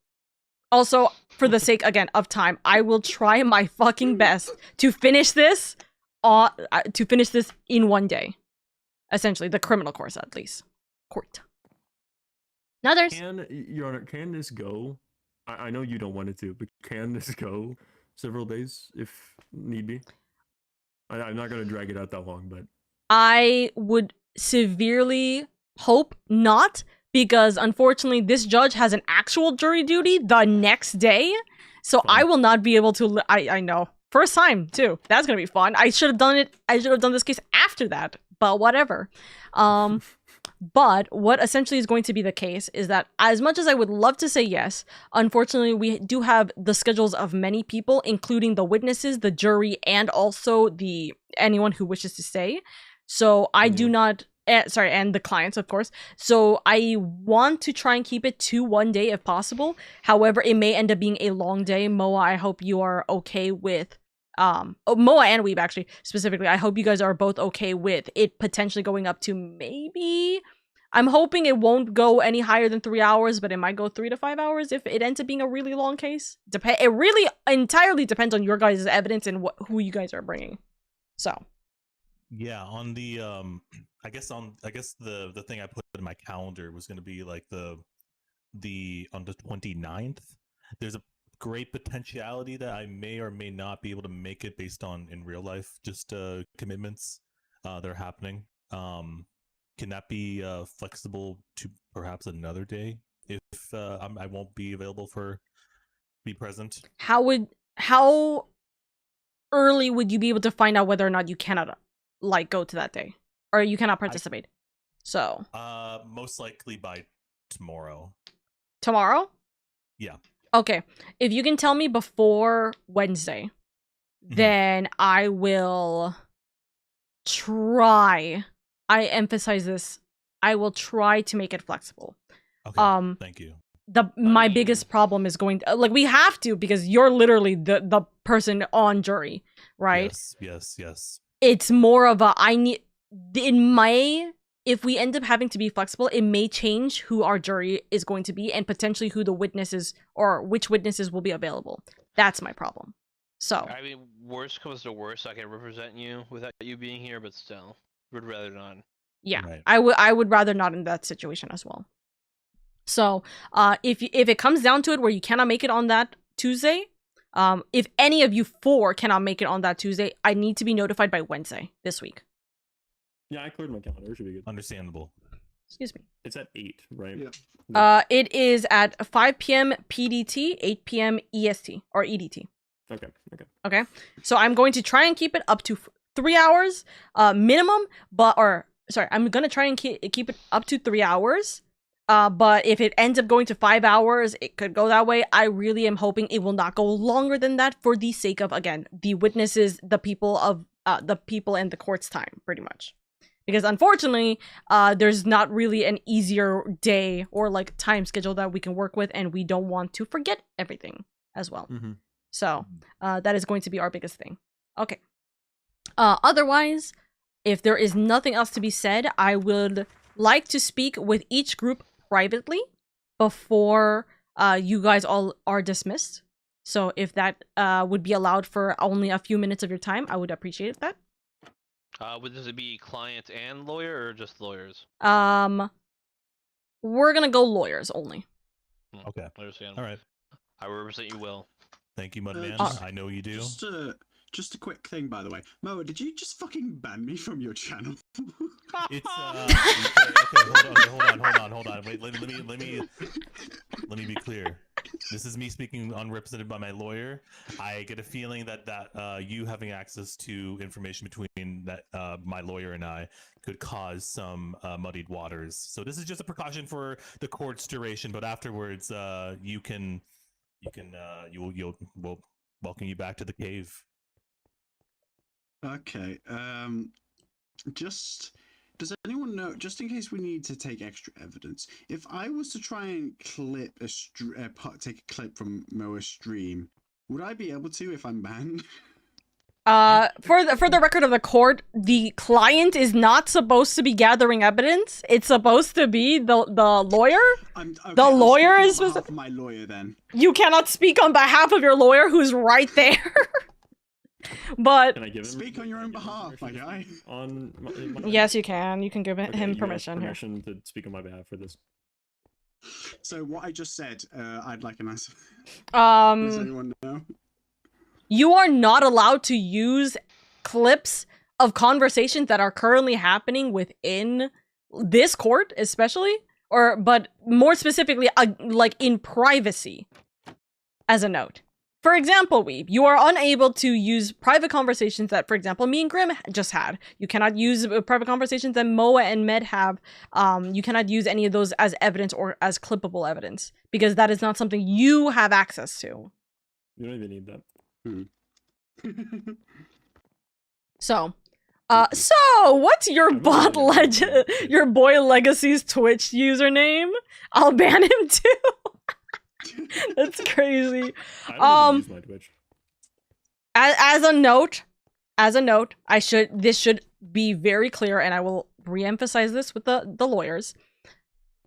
Also, for the sake, again, of time, I will try my fucking best to finish this in one day. Essentially, the criminal course, at least. Court. Now there's... Your Honor, can this go? I know you don't want it to, but can this go several days if need be? I'm not going to drag it out that long, but... I would severely hope not, because unfortunately this judge has an actual jury duty the next day, so fun. I will not be able to... I know. First time, too. That's going to be fun. I should have done this case after that, but whatever. But what essentially is going to be the case is that as much as I would love to say yes, unfortunately, we do have the schedules of many people, including the witnesses, the jury, and also anyone who wishes to stay. So I do not... and the clients, of course. So I want to try and keep it to one day if possible. However, it may end up being a long day. Moa, I hope you are okay with... Moa and Weeb, actually, specifically. I hope you guys are both okay with it potentially going up to maybe... I'm hoping it won't go any higher than 3 hours, but it might go 3 to 5 hours if it ends up being a really long case. It really entirely depends on your guys' evidence and who you guys are bringing. So... Yeah, on the I guess the thing I put in my calendar was going to be like on the 29th. There's a great potentiality that I may or may not be able to make it based on in real life just commitments that are happening. Can that be flexible to perhaps another day if I won't be available be present? How early would you be able to find out whether or not you cannot go to that day, or you cannot participate? Most likely by tomorrow. Tomorrow? Yeah. Okay. If you can tell me before Wednesday, then I will try. I emphasize this. I will try to make it flexible. Okay. Thank you. My biggest problem is going to, we have to, because you're literally the person on jury, right? Yes. It's more of if we end up having to be flexible, it may change who our jury is going to be and potentially who the witnesses or which witnesses will be available. That's my problem. So, I mean, worst comes to worst, I can represent you without you being here, but still, would rather not. Yeah, right. I would rather not in that situation as well. So, if it comes down to it where you cannot make it on that Tuesday, If any of you 4 cannot make it on that Tuesday, I need to be notified by Wednesday this week. Yeah, I cleared my calendar. It should be good. Understandable. Excuse me. It's at 8, right? Yeah. It is at 5 p.m. PDT, 8 p.m. EST or EDT. Okay. Okay. So I'm going to try and keep it up to 3 hours minimum, I'm gonna try and keep it up to 3 hours. But if it ends up going to 5 hours, it could go that way. I really am hoping it will not go longer than that for the sake of, again, the witnesses, the people and the court's time, pretty much. Because unfortunately, there's not really an easier day or like time schedule that we can work with, and we don't want to forget everything as well. Mm-hmm. So that is going to be our biggest thing. Okay. Otherwise, if there is nothing else to be said, I would like to speak with each group privately before you guys all are dismissed. So if that would be allowed for only a few minutes of your time, I would appreciate that. Would this be client and lawyer or just lawyers? We're gonna go lawyers only. Okay. Understand. All right. I will represent you well. Thank you, Mudman. I know you do. Just a quick thing, by the way. Moa, did you just fucking ban me from your channel? It's okay, hold on. Wait, let me be clear. This is me speaking unrepresented by my lawyer. I get a feeling that you having access to information between my lawyer and I could cause some muddied waters. So this is just a precaution for the court's duration, but afterwards, we'll welcome you back to the cave. Okay. Does anyone know, just in case we need to take extra evidence, if I was to try and take a clip from Moa's stream, would I be able to if I'm banned? For the record of the court, the client is not supposed to be gathering evidence. It's supposed to be the lawyer. The lawyer is supposed to... my lawyer then. You cannot speak on behalf of your lawyer who's right there. But can I give him speak on your own behalf, my guy. Yes, you can. You can give him you permission. have permission to speak on my behalf for this. So what I just said, I'd like an answer. Does anyone know? You are not allowed to use clips of conversations that are currently happening within this court, especially, but more specifically, like in privacy. As a note. For example, Weeb, you are unable to use private conversations that, for example, me and Grim just had. You cannot use private conversations that Moa and Med have. You cannot use any of those as evidence or as clippable evidence, because that is not something you have access to. You don't even need that. So what's your bot legend, your boy Legacy's Twitch username? I'll ban him too. That's crazy. I don't even use my Twitch. As a note, this should be very clear, and I will re-emphasize this with the lawyers.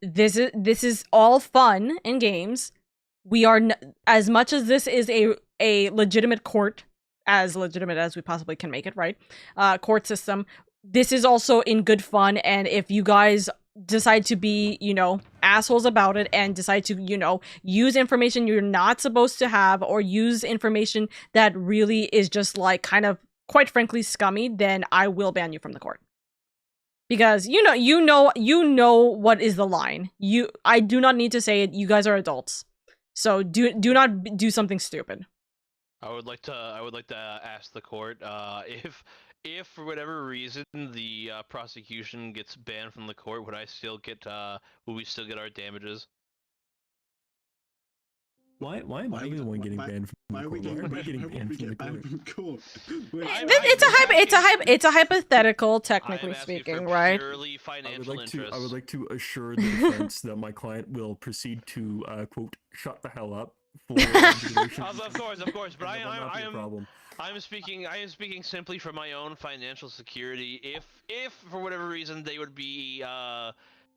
This is all fun and games. We are as much as this is a legitimate court, as legitimate as we possibly can make it, right? Court system. This is also in good fun, and if you guys decide to be, assholes about it and decide to, use information you're not supposed to have, or use information that really is just like kind of, quite frankly, scummy, then I will ban you from the court. Because you know what is the line. I do not need to say it. You guys are adults, so do not do something stupid. I would like to ask the court if for whatever reason the prosecution gets banned from the court, would we still get our damages? Why am I the one getting banned from the court? Why are we getting banned from the court? It's a hypothetical, technically speaking, right? I would like to assure the defense that my client will proceed to quote shut the hell up. Of course, but I'm speaking simply for my own financial security. If for whatever reason they would be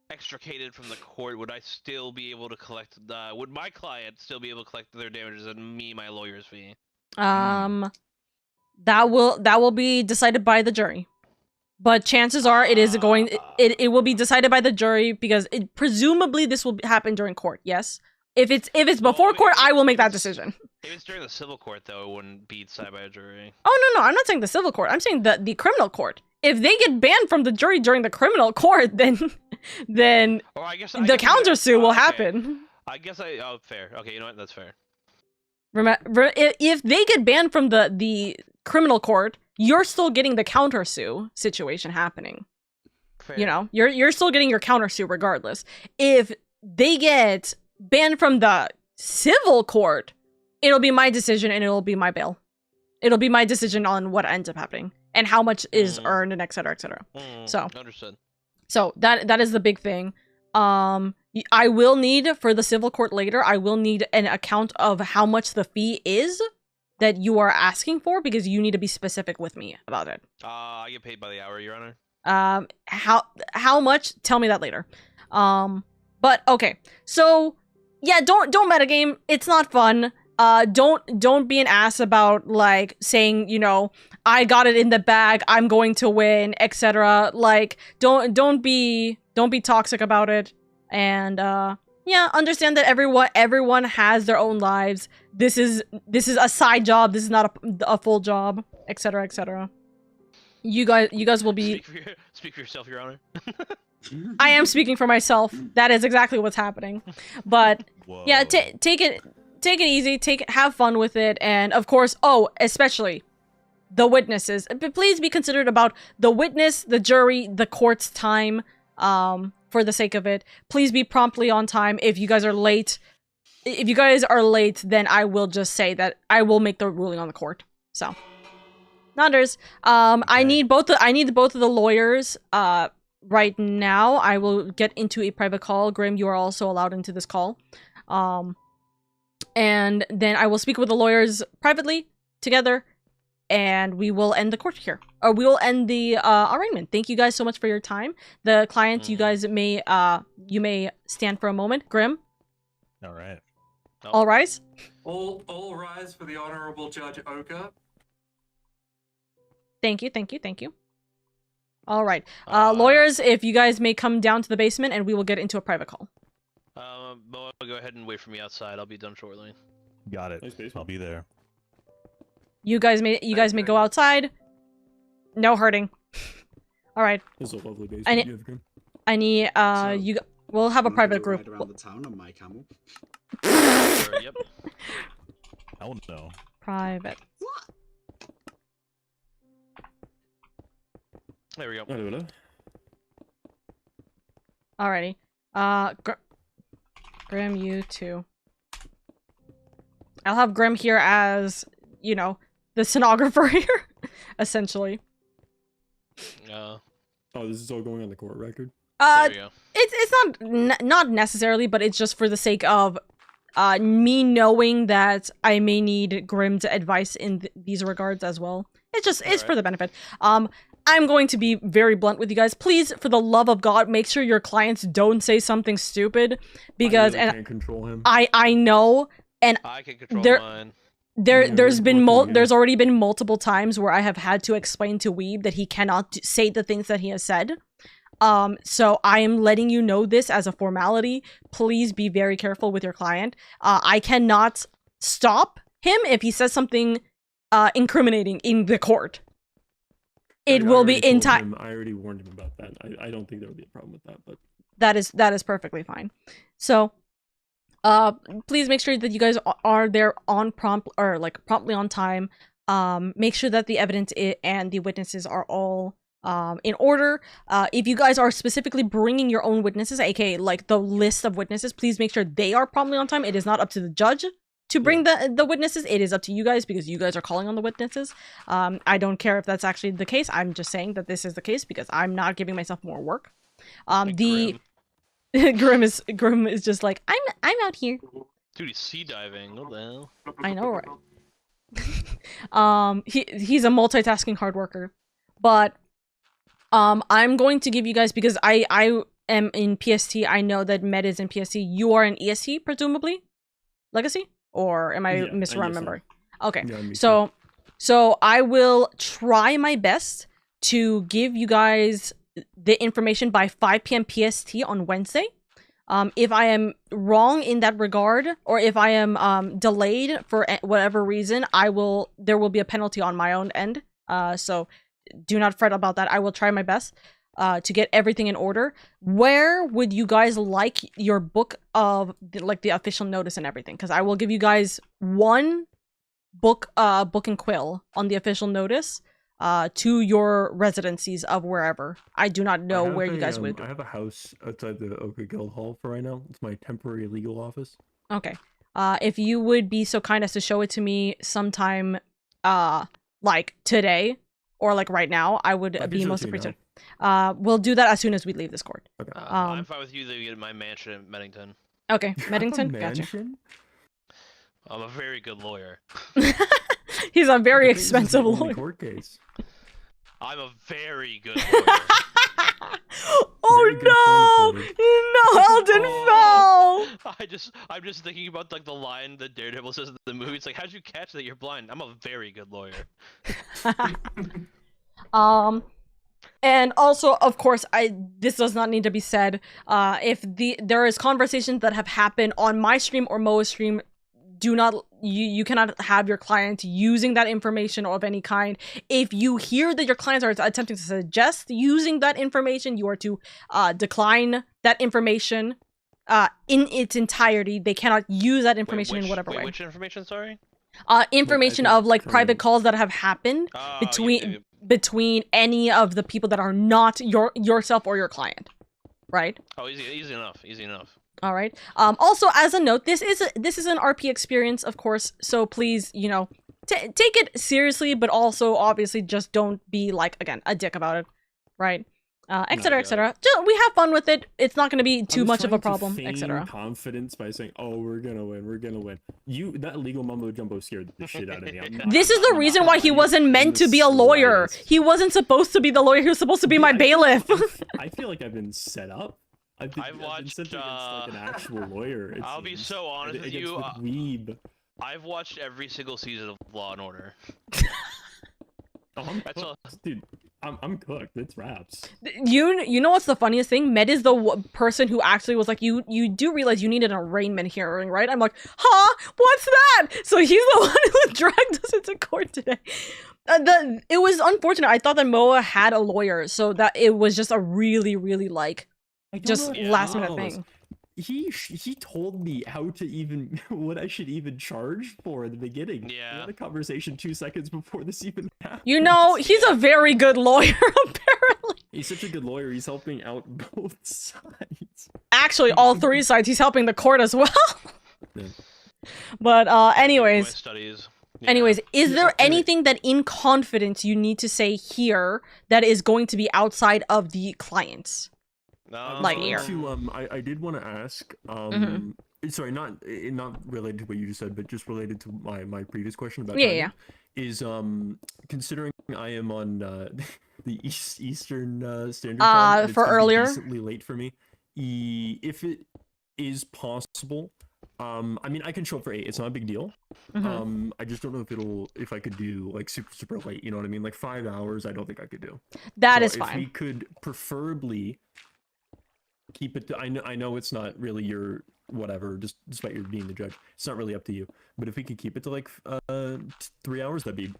extricated from the court, would I still be able to collect? Would my client still be able to collect their damages and my lawyer's fee? That will be decided by the jury. But chances are it will be decided by the jury, because presumably this will happen during court. Yes. If it's before court, I will make that decision. If it's during the civil court, though, it wouldn't be decided by a jury. Oh no, I'm not saying the civil court. I'm saying the criminal court. If they get banned from the jury during the criminal court, then I guess the countersue will happen. I guess fair. Okay, you know what? That's fair. Remember, if they get banned from the criminal court, you're still getting the countersue situation happening. Fair. You know, you're still getting your countersue regardless. If they get banned from the civil court, it'll be my decision and it'll be my bail. It'll be my decision on what ends up happening and how much is earned and et cetera, et cetera. So understood. So that is the big thing. I will need, for the civil court later, I will need an account of how much the fee is that you are asking for, because you need to be specific with me about it. I get paid by the hour, Your Honor. How much? Tell me that later. But okay. So yeah, don't metagame. It's not fun. Don't be an ass about like saying, you know, I got it in the bag, I'm going to win, etc. Like don't be toxic about it. And yeah, understand that everyone has their own lives. This is a side job. This is not a full job, etc., etc. You guys will be speak for yourself, Your Honor. I am speaking for myself. That is exactly what's happening. But yeah, take it easy. Have fun with it, and of course, especially the witnesses. But please be considerate about the witness, the jury, the court's time. For the sake of it, please be promptly on time. If you guys are late, then I will just say that I will make the ruling on the court. So, Nanders, I need both of the lawyers. Right now, I will get into a private call. Grim, you are also allowed into this call. And then I will speak with the lawyers privately together, and we will end the court here. Or we will end the arraignment. Thank you guys so much for your time. The clients, you guys may you may stand for a moment. Grim. All right. All rise. All rise for the Honorable Judge Oka. Thank you. All right. Lawyers, if you guys may come down to the basement and we will get into a private call. Moa, go ahead and wait for me outside. I'll be done shortly. Got it. I'll be there. You guys may go outside. No hurting. All right. It's a lovely basement. I need we'll have a private group. Ride around the town on my camel. Sure, yep. Oh no. Private. There we go. Hello. Alrighty. Grim, you too. I'll have Grim here as, you know, the stenographer here, essentially. Oh, this is all going on the court record? There we go. It's not necessarily, but it's just for the sake of me knowing that I may need Grim's advice in these regards as well. It's for the benefit. I'm going to be very blunt with you guys. Please, for the love of God, make sure your clients don't say something stupid, because I really can't control him. I know, and I can control mine. There's already been multiple times where I have had to explain to Weeb that he cannot say the things that he has said. So I am letting you know this as a formality. Please be very careful with your client. I cannot stop him if he says something incriminating in the court. It will be in time. I already warned him about that. I don't think there would be a problem with that, but that is perfectly fine. So, please make sure that you guys are there on promptly on time. Make sure that the evidence and the witnesses are all in order. If you guys are specifically bringing your own witnesses, aka like the list of witnesses, please make sure they are promptly on time. It is not up to the judge to bring the witnesses. It is up to you guys, because you guys are calling on the witnesses. I don't care if that's actually the case. I'm just saying that this is the case because I'm not giving myself more work. Grim is just like, I'm out here. Dude, he's sea diving. What the hell? I know, right? He's a multitasking hard worker. But I'm going to give you guys, because I am in PST. I know that Med is in PST. You are in EST, presumably? Legacy? Or am I misremembering? Okay, yeah, so I will try my best to give you guys the information by 5 p.m. PST on Wednesday. If I am wrong in that regard, or if I am delayed for whatever reason, there will be a penalty on my own end. So do not fret about that. I will try my best to get everything in order. Where would you guys like your book of the official notice and everything? Because I will give you guys one book and quill on the official notice to your residencies of wherever. I do not know where you guys would. I have a house outside the Oka Guild Hall for right now. It's my temporary legal office. Okay. If you would be so kind as to show it to me sometime like today or like right now, I would be most appreciative. We'll do that as soon as we leave this court. Okay. I'm fine with you to get my mansion in Meddington. Okay, Meddington, gotcha. I'm a very good lawyer. He's a very expensive lawyer. Court case. I'm a very good lawyer. Oh no! No, Alden fell! I'm just thinking about like the line that Daredevil says in the movie. It's like, how'd you catch that you're blind? I'm a very good lawyer. And also, of course, this does not need to be said. If there is conversations that have happened on my stream or Moa's stream, you cannot have your client using that information of any kind. If you hear that your clients are attempting to suggest using that information, you are to decline that information in its entirety. They cannot use that information in whatever way. Which information, sorry? Information of like private calls that have happened between any of the people that are not yourself or your client, right? Oh, easy enough. All right. Also, as a note, this is an RP experience, of course. So please, take it seriously, but also obviously just don't be like, again, a dick about it, right? Etc. etc. We have fun with it. It's not going to be too much of a problem, etc. Confidence by saying, "Oh, we're gonna win." That legal mumbo jumbo scared the shit out of me. This is the reason why he wasn't meant to be a lawyer. He wasn't supposed to be the lawyer. He was supposed to be my bailiff. I feel like I've been set up. I've watched sent against like an actual lawyer. I'll be so honest with you. Weeb. I've watched every single season of Law and Order. That's all. Dude, I'm cooked. It's raps. You know what's the funniest thing? Med is the person who actually was like, you do realize you need an arraignment hearing, right? I'm like, huh? What's that? So he's the one who dragged us into court today. It was unfortunate. I thought that Moa had a lawyer, so that it was just a really, really like just last minute thing. He told me how to even what I should even charge for in the beginning. Yeah. We had a conversation 2 seconds before this even happened. He's a very good lawyer, apparently. He's such a good lawyer. He's helping out both sides. Actually, all three sides. He's helping the court as well. Yeah. But anyways. Studies. Yeah. Anyways, is there anything that in confidence you need to say here that is going to be outside of the clients? Like here. I did want to ask, sorry, not related to what you just said, but just related to my previous question about is considering I am on the Eastern Standard Time, for earlier, decently late for me. If it is possible, I mean, I can show up for 8. It's not a big deal. I just don't know if I could do like super late. You know what I mean? Like 5 hours, I don't think I could do. That is fine. If we could preferably keep it to, I know it's not really your whatever, just despite your being the judge, it's not really up to you, but if we could keep it to like 3 hours, that'd be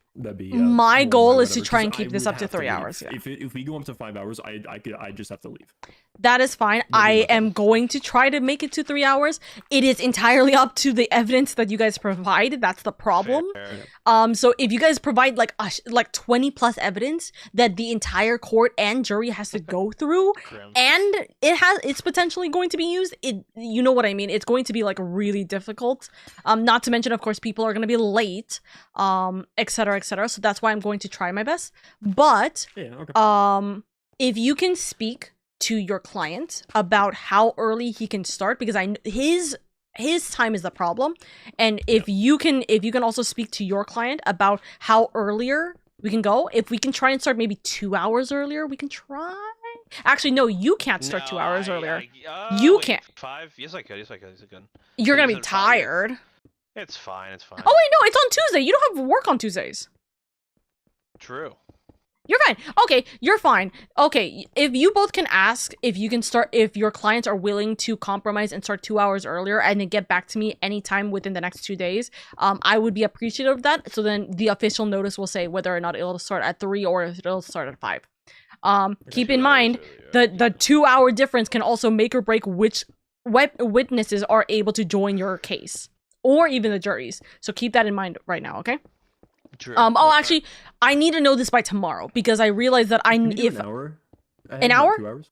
my goal is to try and keep this up to 3 hours. If we go up to 5 hours, I just have to leave. That is fine. I am going to try to make it to 3 hours. It is entirely up to the evidence that you guys provide. That's the problem. So if you guys provide like 20 plus evidence that the entire court and jury has to go through, and it's potentially going to be used, you know what I mean? It's going to be like really difficult. Not to mention, of course, people are going to be late, etc., etc. So that's why I'm going to try my best. But if you can speak to your client about how early he can start, because his time is the problem, and if you can also speak to your client about how earlier we can go, if we can try and start maybe 2 hours earlier, we can try. Actually, no, you can't start 2 hours earlier. You can't. 5? Yes, I could. You're gonna be tired. It's fine. Oh wait, no, it's on Tuesday. You don't have work on Tuesdays. True. You're fine. Okay, you're fine. Okay, if you both can ask if you can start, if your clients are willing to compromise and start 2 hours earlier and then get back to me anytime within the next 2 days, I would be appreciative of that. So then the official notice will say whether or not it'll start at 3 or if it'll start at 5. Keep in mind, the 2 hour difference can also make or break which witnesses are able to join your case. Or even the juries. So keep that in mind right now, okay? True. Actually, I need to know this by tomorrow because I realized that Can we do an hour? An hour? 2 hours?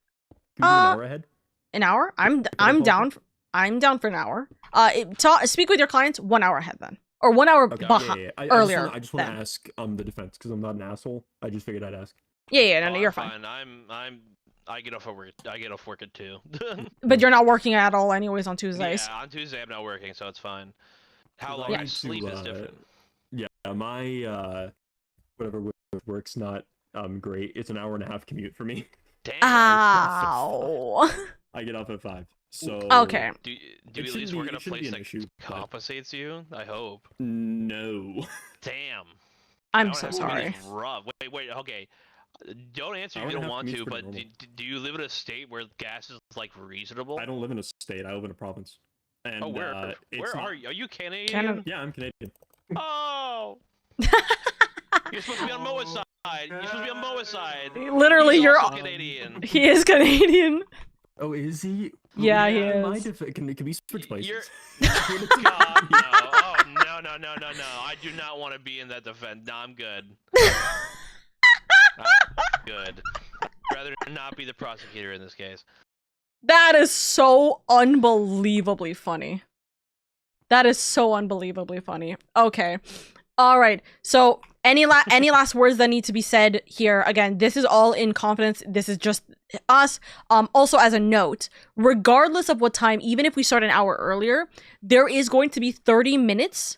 Can we do an hour ahead? An hour? I'm down. I'm down for an hour. Speak with your clients 1 hour ahead then, or 1 hour earlier. I just want to ask the defense because I'm not an asshole. I just figured I'd ask. Yeah, no, you're fine. I get off work. I get off work at 2. But you're not working at all, anyways, on Tuesdays. Yeah, on Tuesday I'm not working, so it's fine. How long I sleep is different. Yeah, my whatever work's not great. It's an hour and a half commute for me. Damn. Ow. I get off at 5. So okay. Do you at least work in a place that compensates you? I hope. No. Damn. I'm so sorry. It's rough. Wait. Okay. Don't answer if you don't want to. But do you live in a state where gas is like reasonable? I don't live in a state. I live in a province. And, where are you? Are you Canadian? Yeah, I'm Canadian. Oh. You're supposed to be on Moa's side. You're supposed to be on Moa's side. Literally, you're Canadian. He is Canadian. Oh, is he? Yeah, he is. Can we switch places? God, no. Oh, no. I do not want to be in that defense. No, I'm good. I'm good. I'd rather not be the prosecutor in this case. That is so unbelievably funny. That is so unbelievably funny. Okay. All right. So any last words that need to be said here? Again, this is all in confidence. This is just us. Also, as a note, regardless of what time, even if we start an hour earlier, there is going to be 30 minutes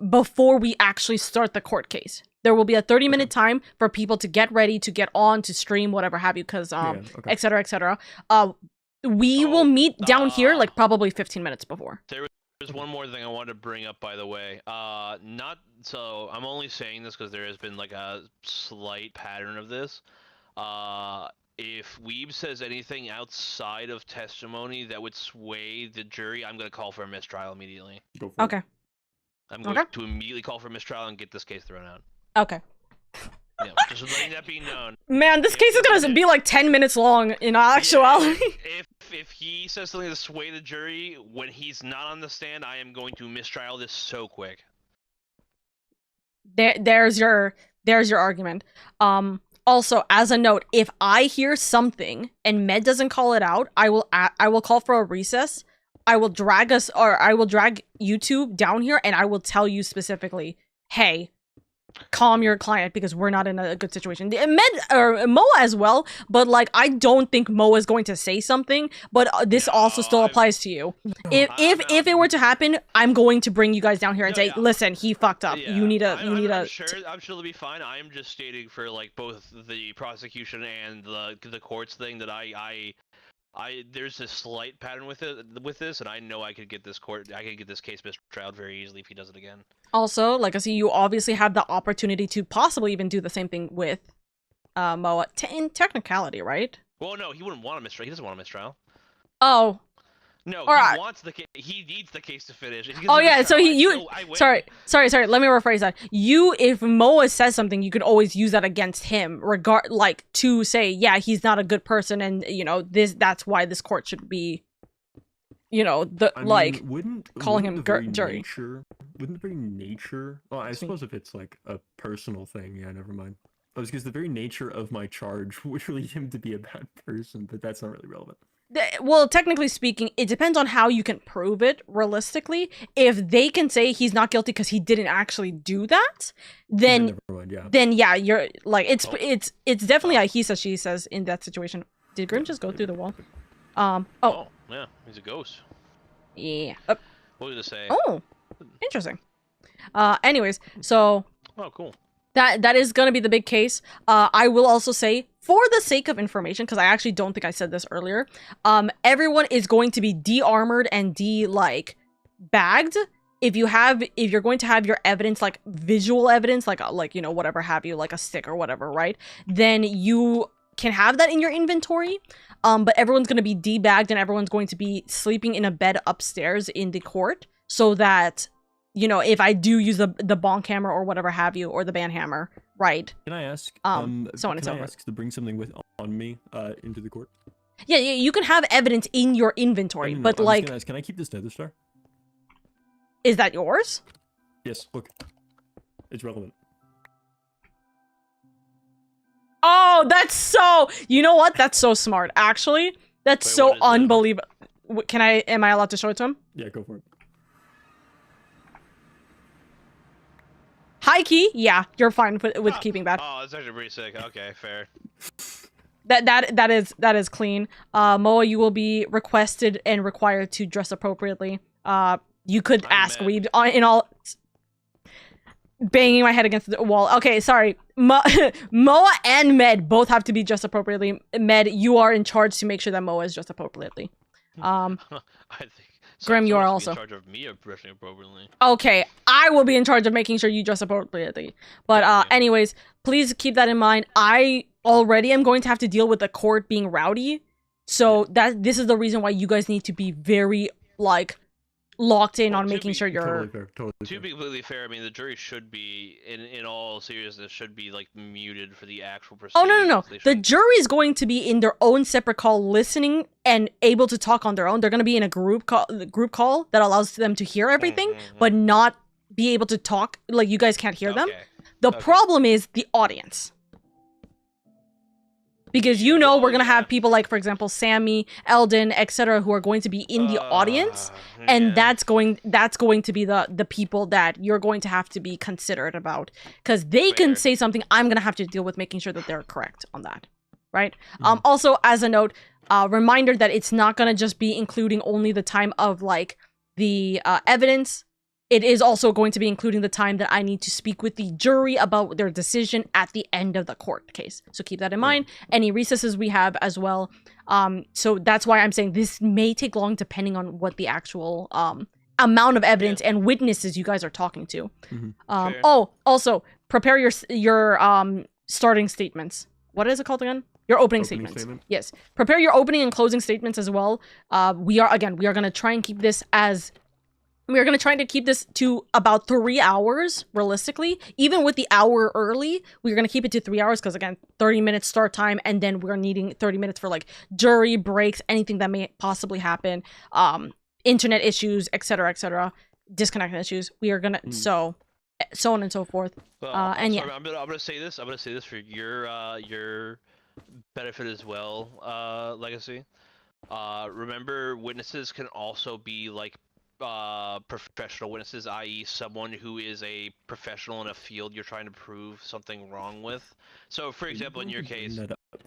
before we actually start the court case. There will be a 30-minute time for people to get ready, to get on, to stream, whatever have you, because et cetera, et cetera. We will meet down here like probably 15 minutes before. There's one more thing I wanted to bring up, by the way. I'm only saying this because there has been like a slight pattern of this. If Weeb says anything outside of testimony that would sway the jury, I'm going to call for a mistrial immediately. Go for it. I'm going to immediately call for a mistrial and get this case thrown out. Okay. Yeah, just letting that be known. Man, this case is gonna be like 10 minutes long in actuality. If he says something to sway the jury when he's not on the stand, I am going to mistrial this so quick. There's your argument. Also, as a note, if I hear something and Med doesn't call it out, I will call for a recess. I will drag YouTube down here and I will tell you specifically, hey, calm your client because we're not in a good situation. Med or Moa as well, but like I don't think Moa is going to say something, but this also still applies to you. If it were to happen, I'm going to bring you guys down here and say, listen, he fucked up. Yeah, you need a I'm sure it'll be fine. I am just stating for like both the prosecution and the courts thing that there's a slight pattern with this, and I know I could get this case mistrialed very easily if he does it again. Also, like I see, you obviously have the opportunity to possibly even do the same thing with Moa in technicality, right? Well, no, he wouldn't want a mistrial. He doesn't want a mistrial. Oh. No, he needs the case to finish. Oh yeah, so sorry. Let me rephrase that. If Moa says something, you could always use that against him, to say, yeah, he's not a good person, and that's why this court should be, calling him jury. Wouldn't the very nature? Well, I suppose if it's like a personal thing, yeah, never mind. Because the very nature of my charge would lead him to be a bad person, but that's not really relevant. Well, technically speaking, it depends on how you can prove it realistically. If they can say he's not guilty because he didn't actually do that, then yeah, you're like it's definitely a he says she says in that situation. Did Grim just go through the wall? Oh yeah, he's a ghost. Yeah. What did it say? Oh, interesting. Anyways, so. Oh, cool. That is going to be the big case. I will also say, for the sake of information, because I actually don't think I said this earlier, everyone is going to be de-armored and bagged if you're going to have your evidence, like visual evidence, like you know, whatever have you, like a stick or whatever, right? Then you can have that in your inventory. But everyone's going to be debagged and everyone's going to be sleeping in a bed upstairs in the court, so that, you know, if I do use the bonk hammer or whatever have you, or the band hammer, right? Can I ask? So on and so Can I forth. ask to bring something on me into the court? Yeah, you can have evidence in your inventory, No, but I'm just like, gonna ask, can I keep this Nether Star? is that yours? Yes. Look, it's relevant. Oh, that's so. You know what? That's so smart. Actually, that's Wait, so what is it? unbelievable. Am I allowed to show it to him? Yeah, go for it. High key, yeah, you're fine with keeping that. Oh, that's actually pretty sick. Okay, fair. That is clean. Moa, you will be requested and required to dress appropriately. You could ask Weeb in all. Banging my head against the wall. Okay, sorry. Moa and Med both have to be dressed appropriately. Med, you are in charge to make sure that Moa is dressed appropriately. I think Grim, you are someone's also in charge of me of dressing appropriately. okay. I will be in charge of making sure you dress appropriately. But anyways, please keep that in mind. I already am going to have to deal with the court being rowdy, so this is the reason why you guys need to be very like locked in on making sure you're Totally fair. Totally To fair. be completely fair, I mean the jury should be, in all seriousness, should be like muted for the actual Oh proceedings. no. They The shouldn't- jury is going to be in their own separate call, listening and able to talk on their own. They're going to be in a group call that allows them to hear everything, but not be able to talk. Like you guys can't hear them. Okay. The problem is the audience. Because you know we're gonna have people like, for example, Sammy, Eldon, etc., who are going to be in the audience, and yeah. that's going to be the people that you're going to have to be considerate about, because they can Fair. say something. I'm gonna have to deal with making sure that they're correct on that, right? Also, as a note, reminder that it's not gonna just be including only the time of like the evidence. It is also going to be including the time that I need to speak with the jury about their decision at the end of the court case. So keep that in mind. Any recesses we have as well. So that's why I'm saying this may take long depending on what the actual amount of evidence and witnesses you guys are talking to. Fair. Oh, also prepare your starting statements. What is it called again? Your opening statements. Statement? Yes. Prepare your opening and closing statements as well. We are going to try and keep this we're going to try to keep this to about 3 hours, realistically. Even with the hour early, we're going to keep it to 3 hours because, again, 30 minutes start time, and then we're needing 30 minutes for, like, jury breaks, anything that may possibly happen, internet issues, etc., disconnection issues. We are going to, so on and so forth. Well, And sorry, yeah. I'm gonna say this. I'm gonna say this for your benefit as well, Legacy. Remember, witnesses can also be like professional witnesses, i.e. someone who is a professional in a field you're trying to prove something wrong with. So, for example, in your case...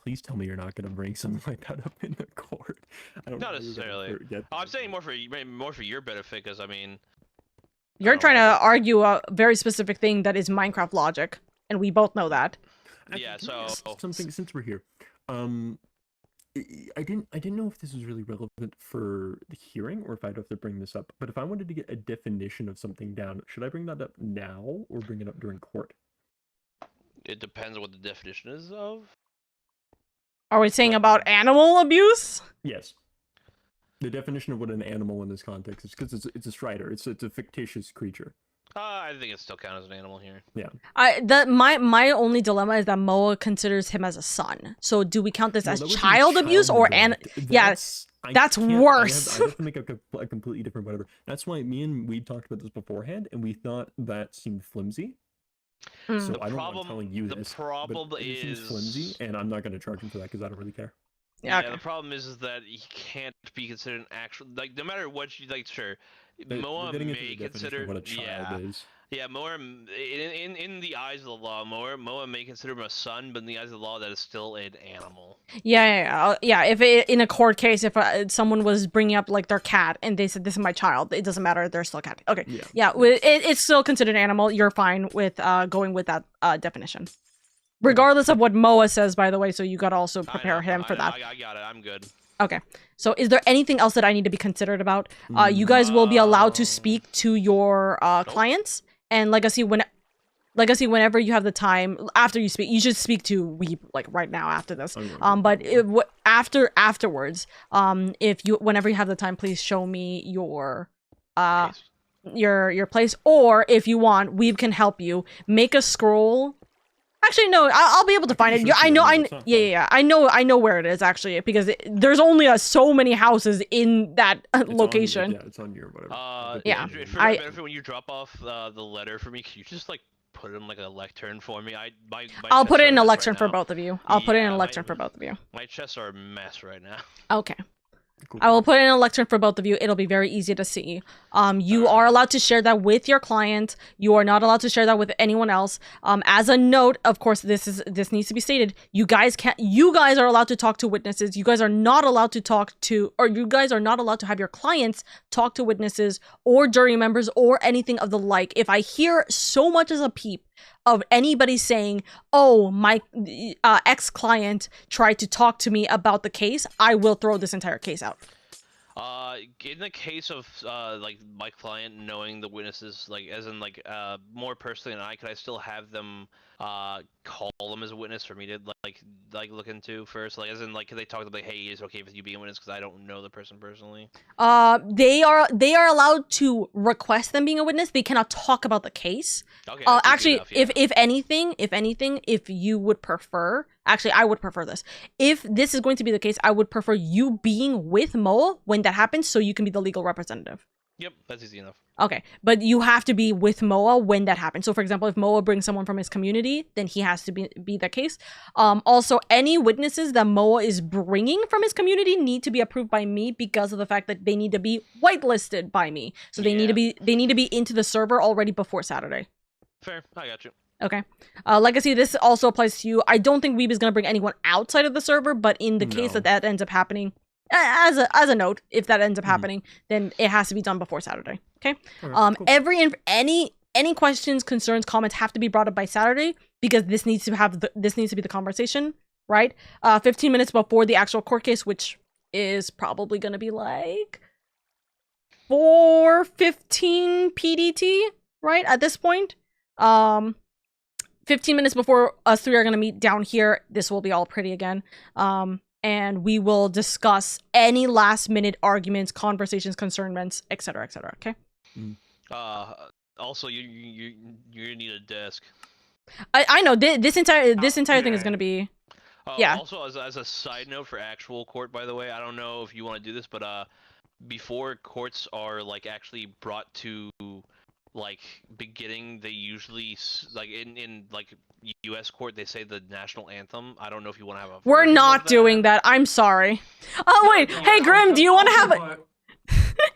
Please tell me you're not going to bring something like that up in the court. I don't Not know how you're gonna necessarily. get I'm saying more for your benefit, because, I mean... You're trying to argue a very specific thing that is Minecraft logic, and we both know that. Yeah, so... Something, since we're here. I didn't know if this was really relevant for the hearing or if I'd have to bring this up. But if I wanted to get a definition of something down, should I bring that up now or bring it up during court? It depends on what the definition is of. Are we saying about animal abuse? Yes. The definition of what an animal in this context is, because it's a strider. It's a fictitious creature. I think it still counts as an animal here. Yeah. My only dilemma is that Moa considers him as a son. So do we count this No, as that would be child abuse or neglect. that's I can't- worse. I have to make a completely different whatever. That's why me and we talked about this beforehand, and we thought that seemed flimsy. So I don't want telling you this. The problem but it seems is flimsy, and I'm not going to charge him for that because I don't really care. Yeah, okay. the problem is that he can't be considered an actual, like, no matter what you like. Sure, We're Moa getting into may the definition consider of what a child is. Yeah, Moa in the eyes of the law, Moa may consider him a son, but in the eyes of the law, that is still an animal. Yeah. If in a court case, if someone was bringing up like their cat and they said this is my child, it doesn't matter. They're still a cat. Okay. Yeah. It's still considered an animal. You're fine with going with that definition, regardless of what Moa says. By the way, so you gotta also prepare him for that. I got it. I'm good. Okay. So is there anything else that I need to be considered about? You guys will be allowed to speak to your clients, and Legacy, whenever you have the time, after you speak, you should speak to Weeb like right now after this. But afterwards, whenever you have the time, please show me your place, or if you want, Weeb can help you make a scroll. Actually, no, I'll be able to find it. I know where it is actually, because there's only so many houses in that location. It's on your whatever. When you drop off the letter for me, can you just like put it in like a lectern for me? I'll put it in a lectern for both of you. I'll put it in a lectern for both of you. My chests are a mess right now. Okay. I will put in a lectern for both of you. It'll be very easy to see. You are allowed to share that with your client. You are not allowed to share that with anyone else. As a note, of course, this needs to be stated. You guys are allowed to talk to witnesses. You guys are not allowed to have your clients talk to witnesses or jury members or anything of the like. If I hear so much as a peep of anybody saying, oh, my ex-client tried to talk to me about the case, I will throw this entire case out. In the case of like my client knowing the witnesses, like as in like more personally than could I still have them call them as a witness for me to like look into first, like as in like could they talk to them like, hey, is it okay with you being a witness because I don't know the person personally? They are allowed to request them being a witness. They cannot talk about the case. Okay. Actually, enough, yeah. if anything, if you would prefer, actually, I would prefer this. If this is going to be the case, I would prefer you being with Moa when that happens, so you can be the legal representative. Yep, that's easy enough. Okay, but you have to be with Moa when that happens. So, for example, if Moa brings someone from his community, then he has to be that case. Also, any witnesses that Moa is bringing from his community need to be approved by me because of the fact that they need to be whitelisted by me. So they need to be into the server already before Saturday. Fair, I got you. Okay. Legacy, this also applies to you. I don't think Weeb is going to bring anyone outside of the server, but in the case that ends up happening, as a note, if that ends up happening, then it has to be done before Saturday. Okay. Right, cool. Any questions, concerns, comments have to be brought up by Saturday because this needs to be the conversation, right? 15 minutes before the actual court case, which is probably going to be like 4:15 PDT, right? At this point. 15 minutes before us three are going to meet down here, this will be all pretty again. And we will discuss any last minute arguments, conversations, concernments, etc., etc. Okay. Also, you need a desk. I know this entire thing is going to be. Yeah. Also, as a side note for actual court, by the way, I don't know if you want to do this, but before courts are like actually brought to like beginning, they usually like in like U.S. court they say the national anthem. I don't know if you want to have a. We're not doing that. I'm sorry. Oh wait, hey Grim, do you want to have a?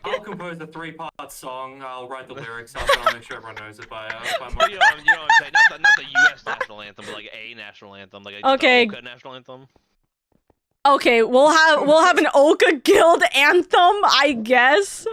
I'll compose a 3-part song. I'll write the lyrics up and I'll make sure everyone knows it by you know what I'm saying? Not the U.S. national anthem, but like a national anthem, like a LadyOka national anthem. Okay, we'll have an Oka Guild anthem, I guess.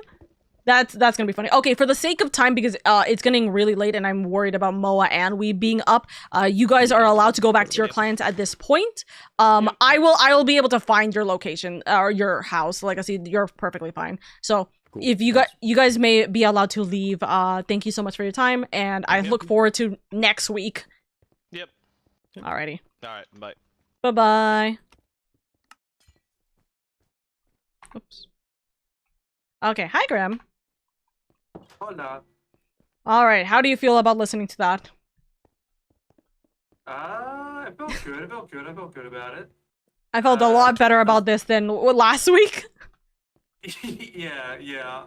That's gonna be funny. Okay, for the sake of time, because it's getting really late and I'm worried about Moa and we being up, you guys are allowed to go back to your clients at this point. I will be able to find your location or your house. Like I said, you're perfectly fine. So cool. If you guys may be allowed to leave. Thank you so much for your time, and I look forward to next week. Yep. Alrighty. Alright, bye. Bye-bye. Oops. Okay, hi Graham. Hola. Alright, how do you feel about listening to that? I felt good. I felt good about it. I felt a lot better about this than last week. Yeah.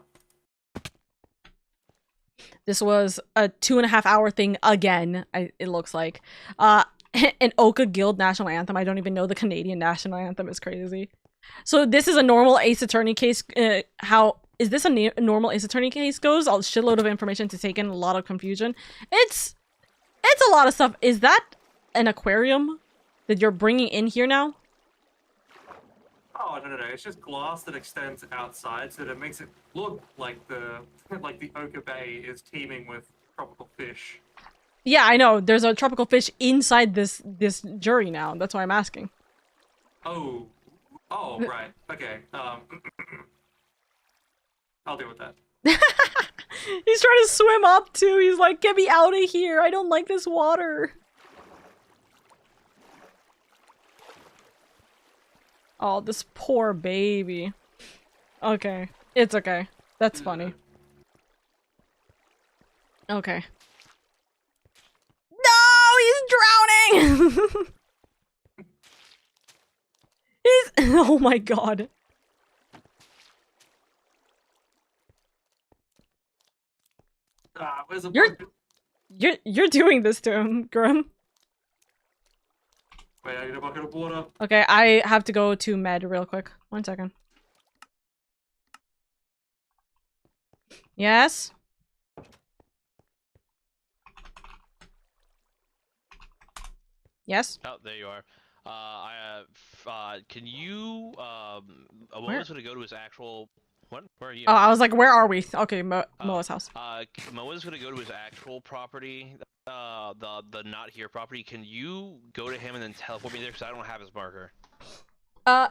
This was a 2.5-hour thing again, it looks like. An Oka Guild national anthem. I don't even know the Canadian national anthem is crazy. So this is a normal Ace Attorney case. How is this a normal Ace Attorney case goes? A shitload of information to take in, a lot of confusion. It's a lot of stuff. Is that an aquarium that you're bringing in here now? Oh, no. It's just glass that extends outside so that it makes it look like the Oka Bay is teeming with tropical fish. Yeah, I know. There's a tropical fish inside this jury now. That's why I'm asking. Oh. Oh, right. Okay. I'll deal with that. He's trying to swim up too. He's like, get me out of here. I don't like this water. Oh, this poor baby. Okay. It's okay. That's funny. Okay. No! He's drowning! He's- Oh my god. Where's the You're doing this to him, Grim. Wait, I need a bucket of water. Okay, I have to go to med real quick. 1 second. Yes? Yes? Oh, there you are. Can you, Where? Moa's gonna go to his actual, what? Where are you? Oh, I was like, where are we? Okay, Moa's house. Moa's gonna go to his actual property, the not here property. Can you go to him and then teleport me there? Because I don't have his marker. Yeah.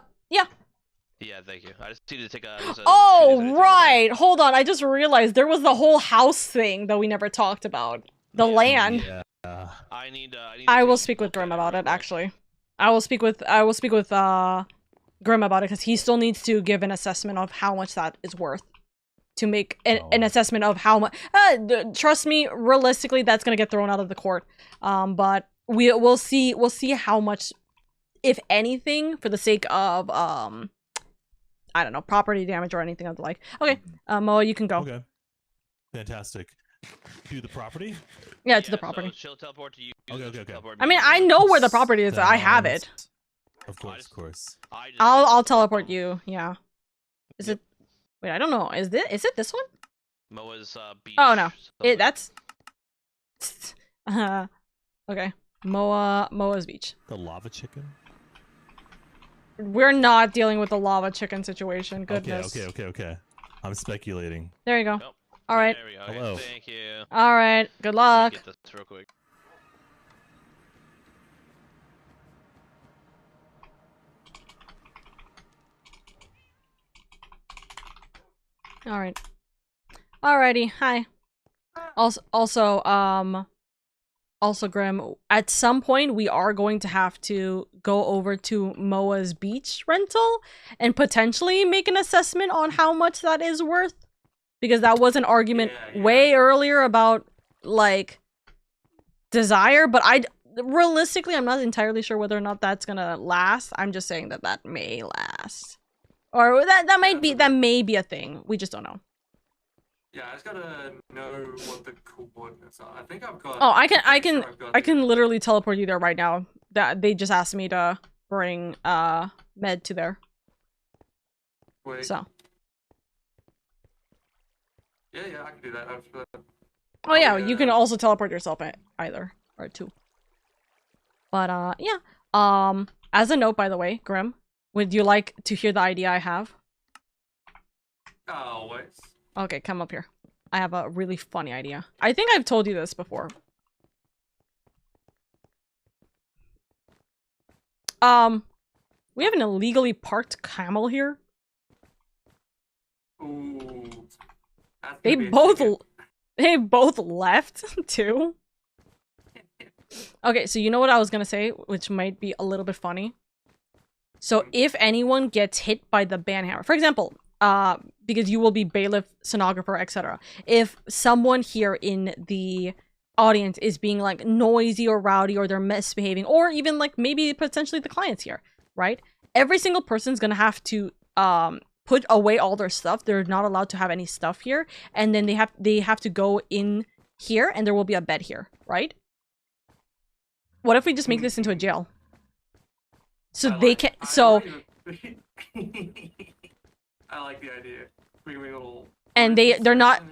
Yeah, thank you. I just need to take a. Oh, right! Hold on, I just realized there was the whole house thing that we never talked about. The land. Yeah. I will speak with Grim about it, actually. I will speak with Grim about it, because he still needs to give an assessment of how much that is worth. To make an assessment of how much. Trust me, realistically, that's gonna get thrown out of the court. But we'll see how much, if anything, for the sake of I don't know, property damage or anything of the like. Okay, Moa, you can go. Okay. Fantastic. To the property? Yeah, to the property. So she'll teleport to you. Okay. I mean, I know where the property is. I have it. Of course. I'll teleport you. Yeah. Is it? Wait, I don't know. Is it this one? Moa's beach. Oh no, that's. Okay, Moa's beach. The lava chicken? We're not dealing with the lava chicken situation. Goodness. Okay. I'm speculating. There you go. Nope. All right. There we go. Okay, Hello. thank you. All right. Good luck. Let me get this real quick. All right. Alrighty. Hi. Also, Grim, at some point we are going to have to go over to Moa's beach rental and potentially make an assessment on how much that is worth. Because that was an argument way earlier about, like, desire, but realistically, I'm not entirely sure whether or not that's gonna last. I'm just saying that that may last. Or that may be a thing. We just don't know. Yeah, I just gotta know what the coordinates are. I think I've got. Oh, I can literally teleport you there right now. That they just asked me to bring med to there. Wait. So. Yeah, I can do that. Oh yeah, you can also teleport yourself either or two. But yeah. As a note, by the way, Grim, would you like to hear the idea I have? Always. Okay, come up here. I have a really funny idea. I think I've told you this before. We have an illegally parked camel here. Ooh. They both left too. Okay, so you know what I was gonna say, which might be a little bit funny. So if anyone gets hit by the banhammer, for example, because you will be bailiff, stenographer, etc. If someone here in the audience is being like noisy or rowdy or they're misbehaving, or even like maybe potentially the clients here, right? Every single person's gonna have to put away all their stuff. They're not allowed to have any stuff here, and then they have to go in here, and there will be a bed here, right? What if we just make this into a jail? So they can. So. I like the idea. And they're not.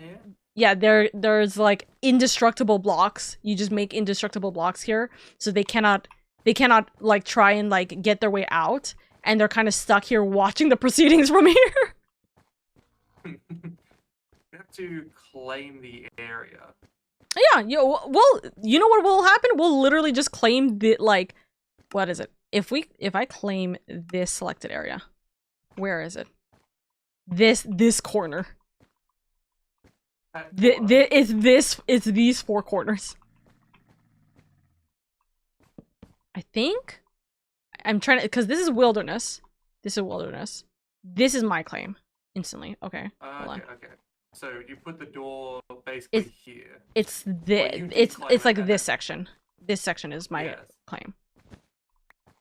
Yeah, there's like indestructible blocks. You just make indestructible blocks here, so they cannot like try and like get their way out, and they're kind of stuck here watching the proceedings from here. We have to claim the area. Yeah, you know what will happen? We'll literally just claim the, like, what is it? If I claim this selected area, Where is it? This corner. It's these 4 corners. I think I'm trying to, because this is wilderness. This is wilderness. This is my claim. Instantly. Okay. Hold on. Okay. So you put the door basically here. It's it's like this section. This section is my claim.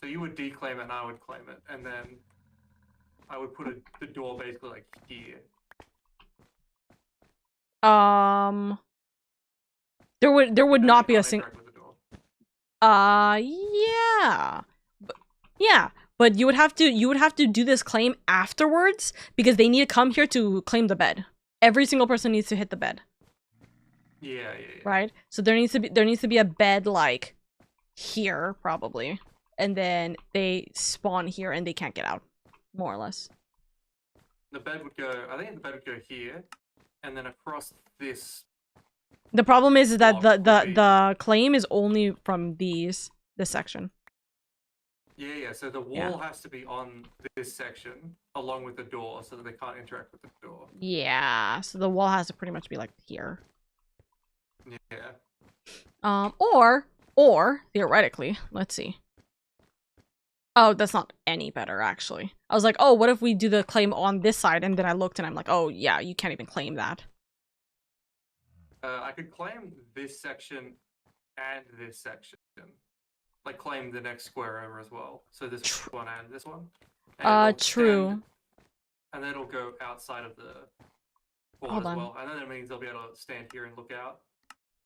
So you would declaim it and I would claim it, and then I would put the door basically like here. There would not be a single. Yeah. But you would have to do this claim afterwards because they need to come here to claim the bed. Every single person needs to hit the bed. Yeah. Right? So there needs to be a bed like here probably. And then they spawn here and they can't get out. More or less. I think the bed would go here and then across this. The problem is that the claim is only from this section. Yeah. So the wall has to be on this section along with the door so that they can't interact with the door. Yeah. So the wall has to pretty much be like here. Yeah. Or theoretically, let's see. Oh, that's not any better actually. I was like, oh, what if we do the claim on this side? And then I looked and I'm like, oh yeah, you can't even claim that. I could claim this section and this section. Like claim the next square over as well. So this one and this one. And true. And then it'll go outside of the board Hold as on. well. And then it means they'll be able to stand here and look out.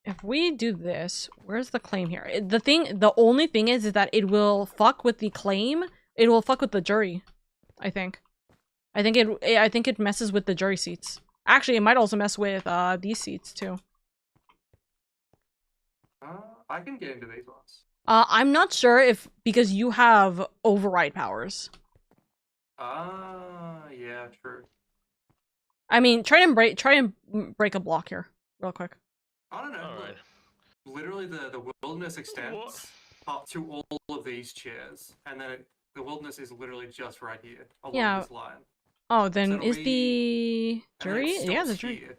If we do this, where's the claim here? The only thing is that it will fuck with the claim. It will fuck with the jury. I think it messes with the jury seats. Actually, it might also mess with these seats too. I can get into these ones. I'm not sure if because you have override powers. Yeah, true. I mean, try and break a block here, real quick. I don't know. Alright. Literally, the wilderness extends up to all of these chairs, and then the wilderness is literally just right here along this line. Oh, then So is the jury? Yeah, the jury. Here.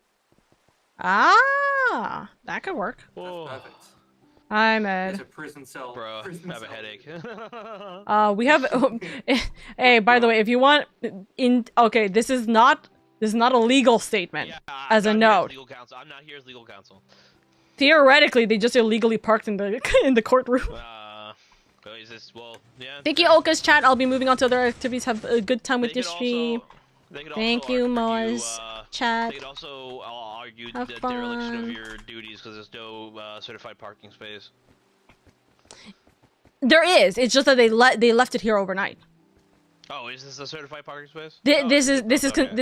Ah, that could work. That's perfect. Hi, Med. It's a prison cell. Bro, prison I have a cell. headache. We have. Hey, by the way, if you want, okay, this is not a legal statement. Yeah, as a note. I'm not here as legal counsel. Theoretically, they just illegally parked in the courtroom. Is this, well, yeah. Thank you, Oka's chat. I'll be moving on to other activities. Have a good time with your stream. Thank you, Moa's chat. They could also argue Have the dereliction fun. of your duties because there's no certified parking space. There is. It's just that they left it here overnight. Oh, is this a certified parking space? This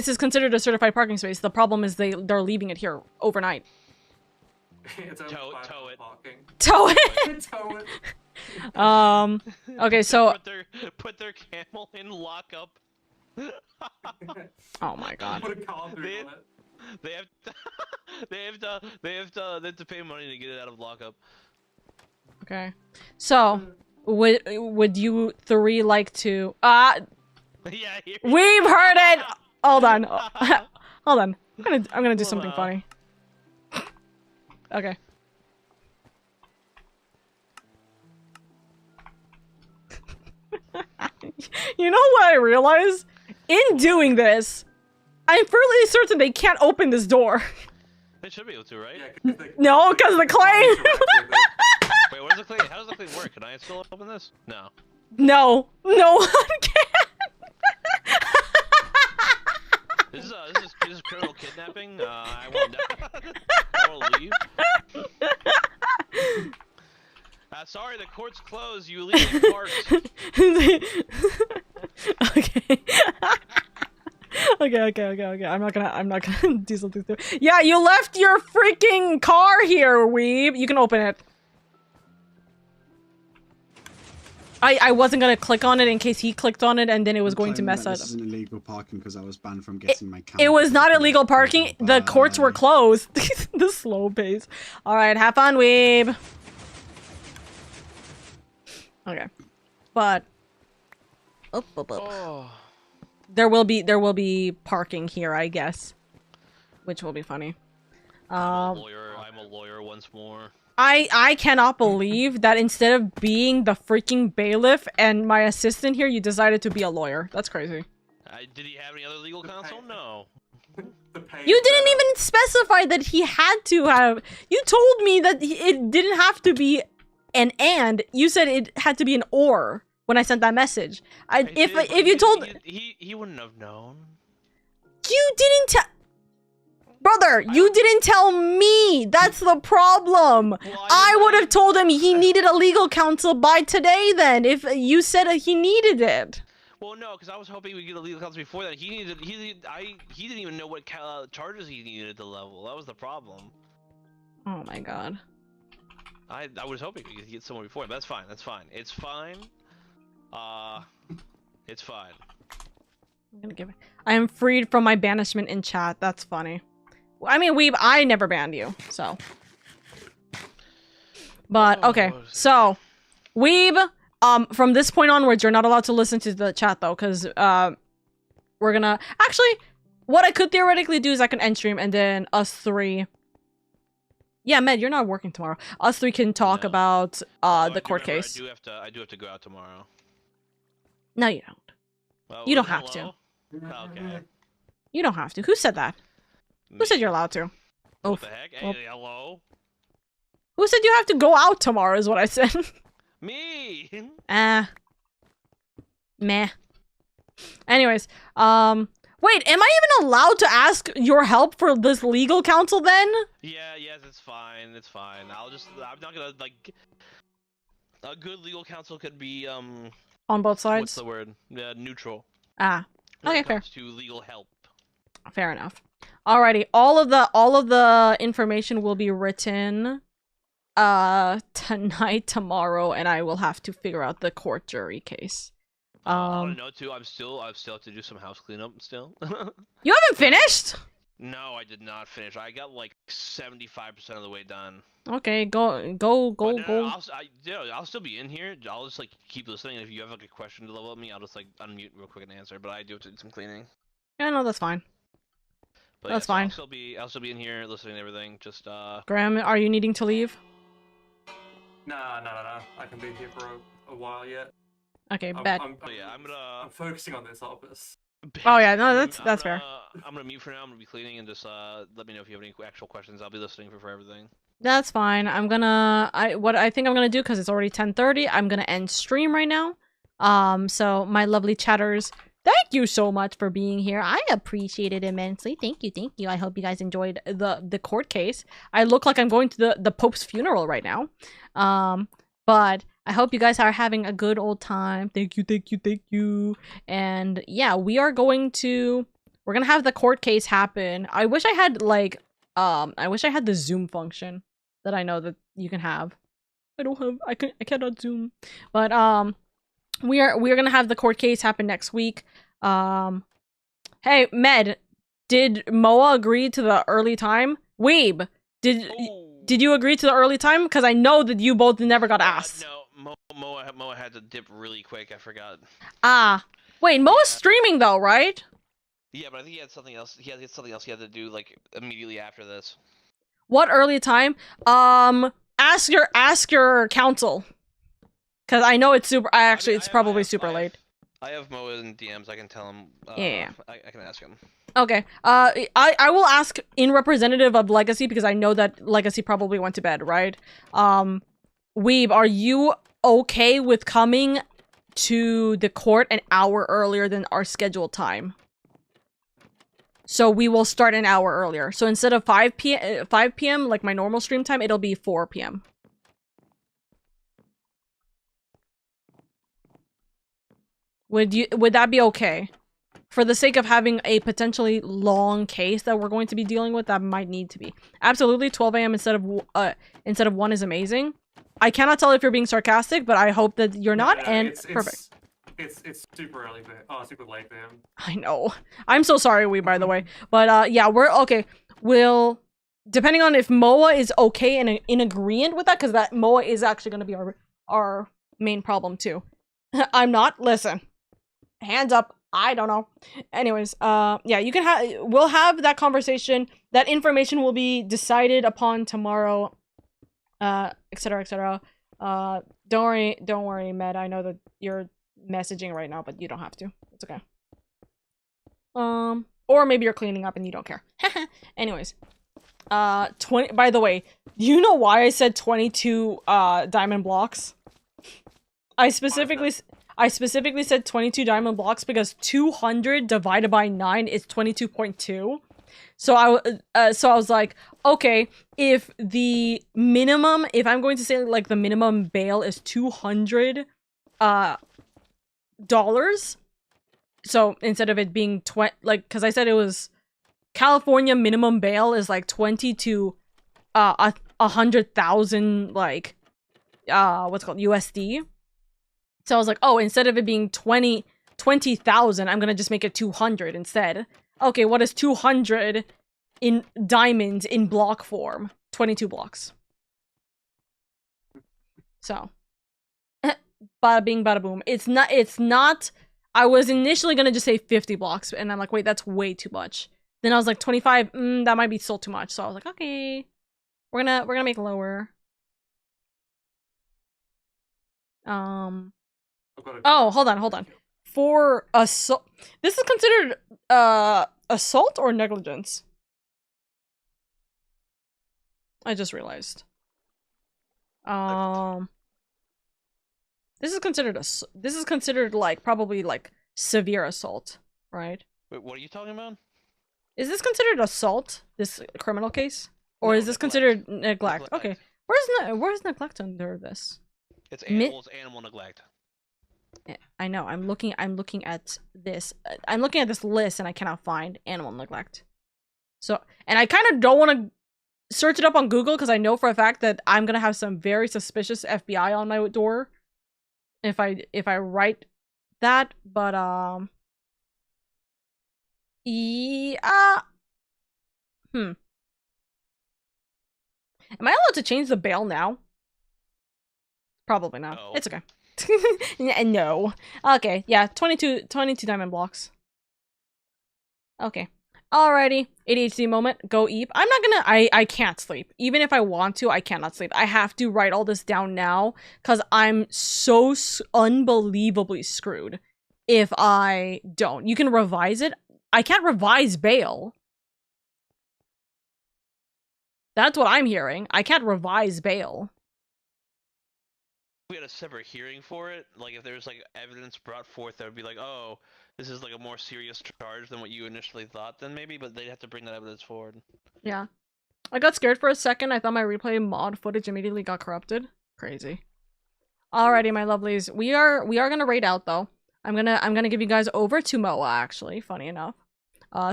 is considered a certified parking space. The problem is they're leaving it here overnight. Tow it. Tow it. Tow it. Okay, so put their camel in lockup. oh my god. Put a car through on it. They have to pay money to get it out of lockup. Okay. So, would you three like to Yeah, we've heard it. Hold on. Hold on. I'm gonna do something funny. Okay. You know what I realized? In doing this, I'm fairly certain they can't open this door. They should be able to, right? No, because the claim. Wait, what does the claim? How does the claim work? Can I still open this? No. No one can. This is criminal kidnapping. I will leave. Sorry, the court's closed. You illegally parked. Okay. Okay. I'm not gonna do something stupid. Yeah, you left your freaking car here, weeb. You can open it. I wasn't gonna click on it in case he clicked on it and then it was going to mess up. This isn't illegal parking because I was banned from getting my camera. It was not illegal parking. The courts were closed. The slow pace. All right, have fun, weeb. Okay, but Oh. there will be parking here, I guess, which will be funny. I'm a lawyer once more. I cannot believe that instead of being the freaking bailiff and my assistant here, you decided to be a lawyer. That's crazy. Did he have any other legal counsel? No. You didn't even specify that he had to have. You told me that it didn't have to be an and. You said it had to be an or when I sent that message. If you told he wouldn't have known. You didn't tell. Brother, you didn't tell me. That's the problem. Well, I would have told him he needed a legal counsel by today then, if you said he needed it. Well, no, because I was hoping we'd get a legal counsel before that. He didn't even know what charges he needed at the level. That was the problem. Oh my god. I was hoping we could get someone before, but that's fine. That's fine. It's fine. It's fine. I'm gonna give it. I am freed from my banishment in chat. That's funny. I mean, I never banned you, so. But, okay, so, Weeb, from this point onwards, you're not allowed to listen to the chat, though, because, we're gonna, actually, what I could theoretically do is I can end stream, and then us three, yeah, Med, you're not working tomorrow, us three can talk about, the court case. I do have to go out tomorrow. No, you don't. Well, you don't have to. Okay. You don't have to. Who said that? Who said you're allowed to? What the heck? Hey, hello? Who said you have to go out tomorrow is what I said. Me! Meh. Anyways, wait, am I even allowed to ask your help for this legal counsel then? Yeah, yes, it's fine, it's fine. I'm not gonna, like, a good legal counsel could be, on both sides? What's the word? Neutral. Okay, fair. To legal help. Fair enough. Alrighty, all of the information will be written tonight, tomorrow, and I will have to figure out the court jury case. I don't know too. I still have to do some house cleanup still. You haven't finished? No, I did not finish. I got like 75% of the way done. Okay, go. I'll still be in here. I'll just like keep listening. If you have like a question to level up me, I'll just like unmute real quick and answer. But I do have to do some cleaning. Yeah, no, that's fine. But that's yeah, so fine. I'll still be in here listening to everything. Just Graham, are you needing to leave? No. I can be here for a while yet. Okay, bet. I'm focusing on this office. Oh yeah, no, that's fair. I'm gonna mute for now. I'm gonna be cleaning and just let me know if you have any actual questions. I'll be listening for everything. That's fine. What I think I'm gonna do, because it's already 10:30, I'm gonna end stream right now. So my lovely chatters, thank you so much for being here. I appreciate it immensely. Thank you. I hope you guys enjoyed the court case. I look like I'm going to the Pope's funeral right now. But I hope you guys are having a good old time. Thank you. And yeah, we're gonna have the court case happen. I wish I had like I wish I had the Zoom function that I know that you can have. I cannot Zoom. But we are gonna have the court case happen next week. Hey Med, did Moa agree to the early time? Weeb, did you agree to the early time? Because I know that you both never got asked. No, Moa had to dip really quick. I forgot. Wait, Moa's streaming though, right? Yeah, but I think he had something else. He had something else he had to do like immediately after this. What early time? Ask your counsel. Because I know it's super. It's probably super late. I have Moa in DMs. I can tell him. Yeah. I can ask him. Okay. I will ask in representative of Legacy, because I know that Legacy probably went to bed, right? Weeb, are you okay with coming to the court an hour earlier than our scheduled time? So we will start an hour earlier. So instead of 5 p.m. like my normal stream time, it'll be 4 p.m. Would that be okay? For the sake of having a potentially long case that we're going to be dealing with, that might need to be. Absolutely, 12 a.m. instead of 1 is amazing. I cannot tell if you're being sarcastic, but I hope that you're not, and perfect. It's super early for super late for him. I know. I'm so sorry, by the way. But yeah, we're okay. We'll, depending on if Moa is okay and in agreement with that, because that Moa is actually going to be our main problem too. I'm not. Listen, hands up. I don't know. Anyways, yeah, you can we'll have that conversation. That information will be decided upon tomorrow, etc., etc. Don't worry, Med. I know that you're messaging right now, but you don't have to. It's okay. Or maybe you're cleaning up and you don't care. Anyways, 20. By the way, do you know why I said 22 diamond blocks? I specifically said 22 diamond blocks because 200 divided by 9 is 22.2. So I was like, okay, if the minimum, if I'm going to say like the minimum bail is $200 dollars, so instead of it being because I said it was California minimum bail is like 20 to 100,000 like what's it called, USD. So I was like, oh, instead of it being 20,000, I'm gonna just make it 200 instead. Okay, what is 200 in diamonds in block form? 22 blocks. So, bada bing, bada boom. It's not, I was initially gonna just say 50 blocks, and I'm like, wait, that's way too much. Then I was like, 25, that might be still too much. So I was like, okay, we're gonna make it lower. Oh, hold on. For assault, this is considered assault or negligence? I just realized. This is considered like probably like severe assault, right? Wait, what are you talking about? Is this considered assault, this criminal case? Or No, is this neglect. considered neglect? Neglect. Okay. Where's neglect under this? It's animal neglect. I know. I'm looking at this. I'm looking at this list and I cannot find animal neglect. So, and I kind of don't want to search it up on Google because I know for a fact that I'm gonna have some very suspicious FBI on my door if I write that. But yeah. Am I allowed to change the bail now? Probably not. No. It's okay. No. Okay, yeah, 22 diamond blocks. Okay. Alrighty. ADHD moment. Go eat. I'm not gonna... I can't sleep. Even if I want to, I cannot sleep. I have to write all this down now because I'm so unbelievably screwed if I don't. You can revise it. I can't revise bail. That's what I'm hearing. I can't revise bail. We had a separate hearing for it. Like, if there was like evidence brought forth that would be like, oh, this is like a more serious charge than what you initially thought, then maybe, but they'd have to bring that evidence forward. Yeah. I got scared for a second. I thought my replay mod footage immediately got corrupted. Crazy. Alrighty, my lovelies. We are gonna raid out though. I'm gonna give you guys over to Moa, actually, funny enough.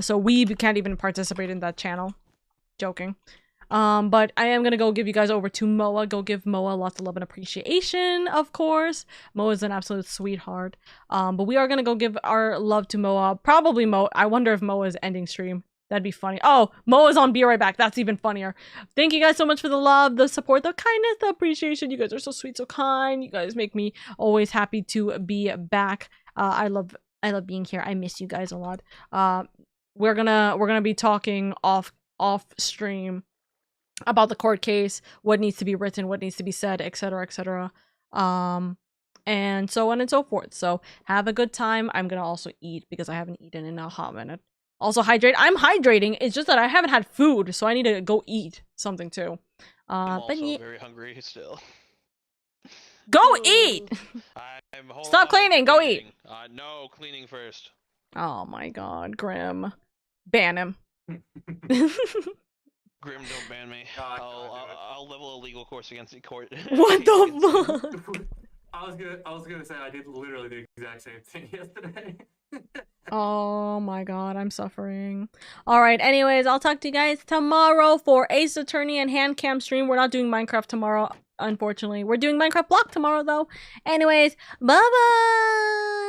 So we can't even participate in that channel. Joking. But I am gonna go give you guys over to Moa. Go give Moa lots of love and appreciation, of course. Moa's an absolute sweetheart. But we are gonna go give our love to Moa. Probably Moa. I wonder if Moa is ending stream. That'd be funny. Oh, Moa's on Be Right Back. That's even funnier. Thank you guys so much for the love, the support, the kindness, the appreciation. You guys are so sweet, so kind. You guys make me always happy to be back. I love being here. I miss you guys a lot. We're gonna be talking off stream about the court case, what needs to be written, what needs to be said, etc., etc. And so on and so forth. So have a good time. I'm gonna also eat because I haven't eaten in a hot minute. Also hydrate. I'm hydrating. It's just that I haven't had food, so I need to go eat something too. I'm But also very hungry still. go eat. Stop cleaning. Go eat. No, cleaning first. Oh my god, Grim. Ban him. Grim, don't ban me. I'll level a legal course against the court. What the fuck? I was gonna say I did literally the exact same thing yesterday. Oh my god, I'm suffering. Alright, anyways, I'll talk to you guys tomorrow for Ace Attorney and Hand Cam stream. We're not doing Minecraft tomorrow, unfortunately. We're doing Minecraft Block tomorrow, though. Anyways, bye-bye!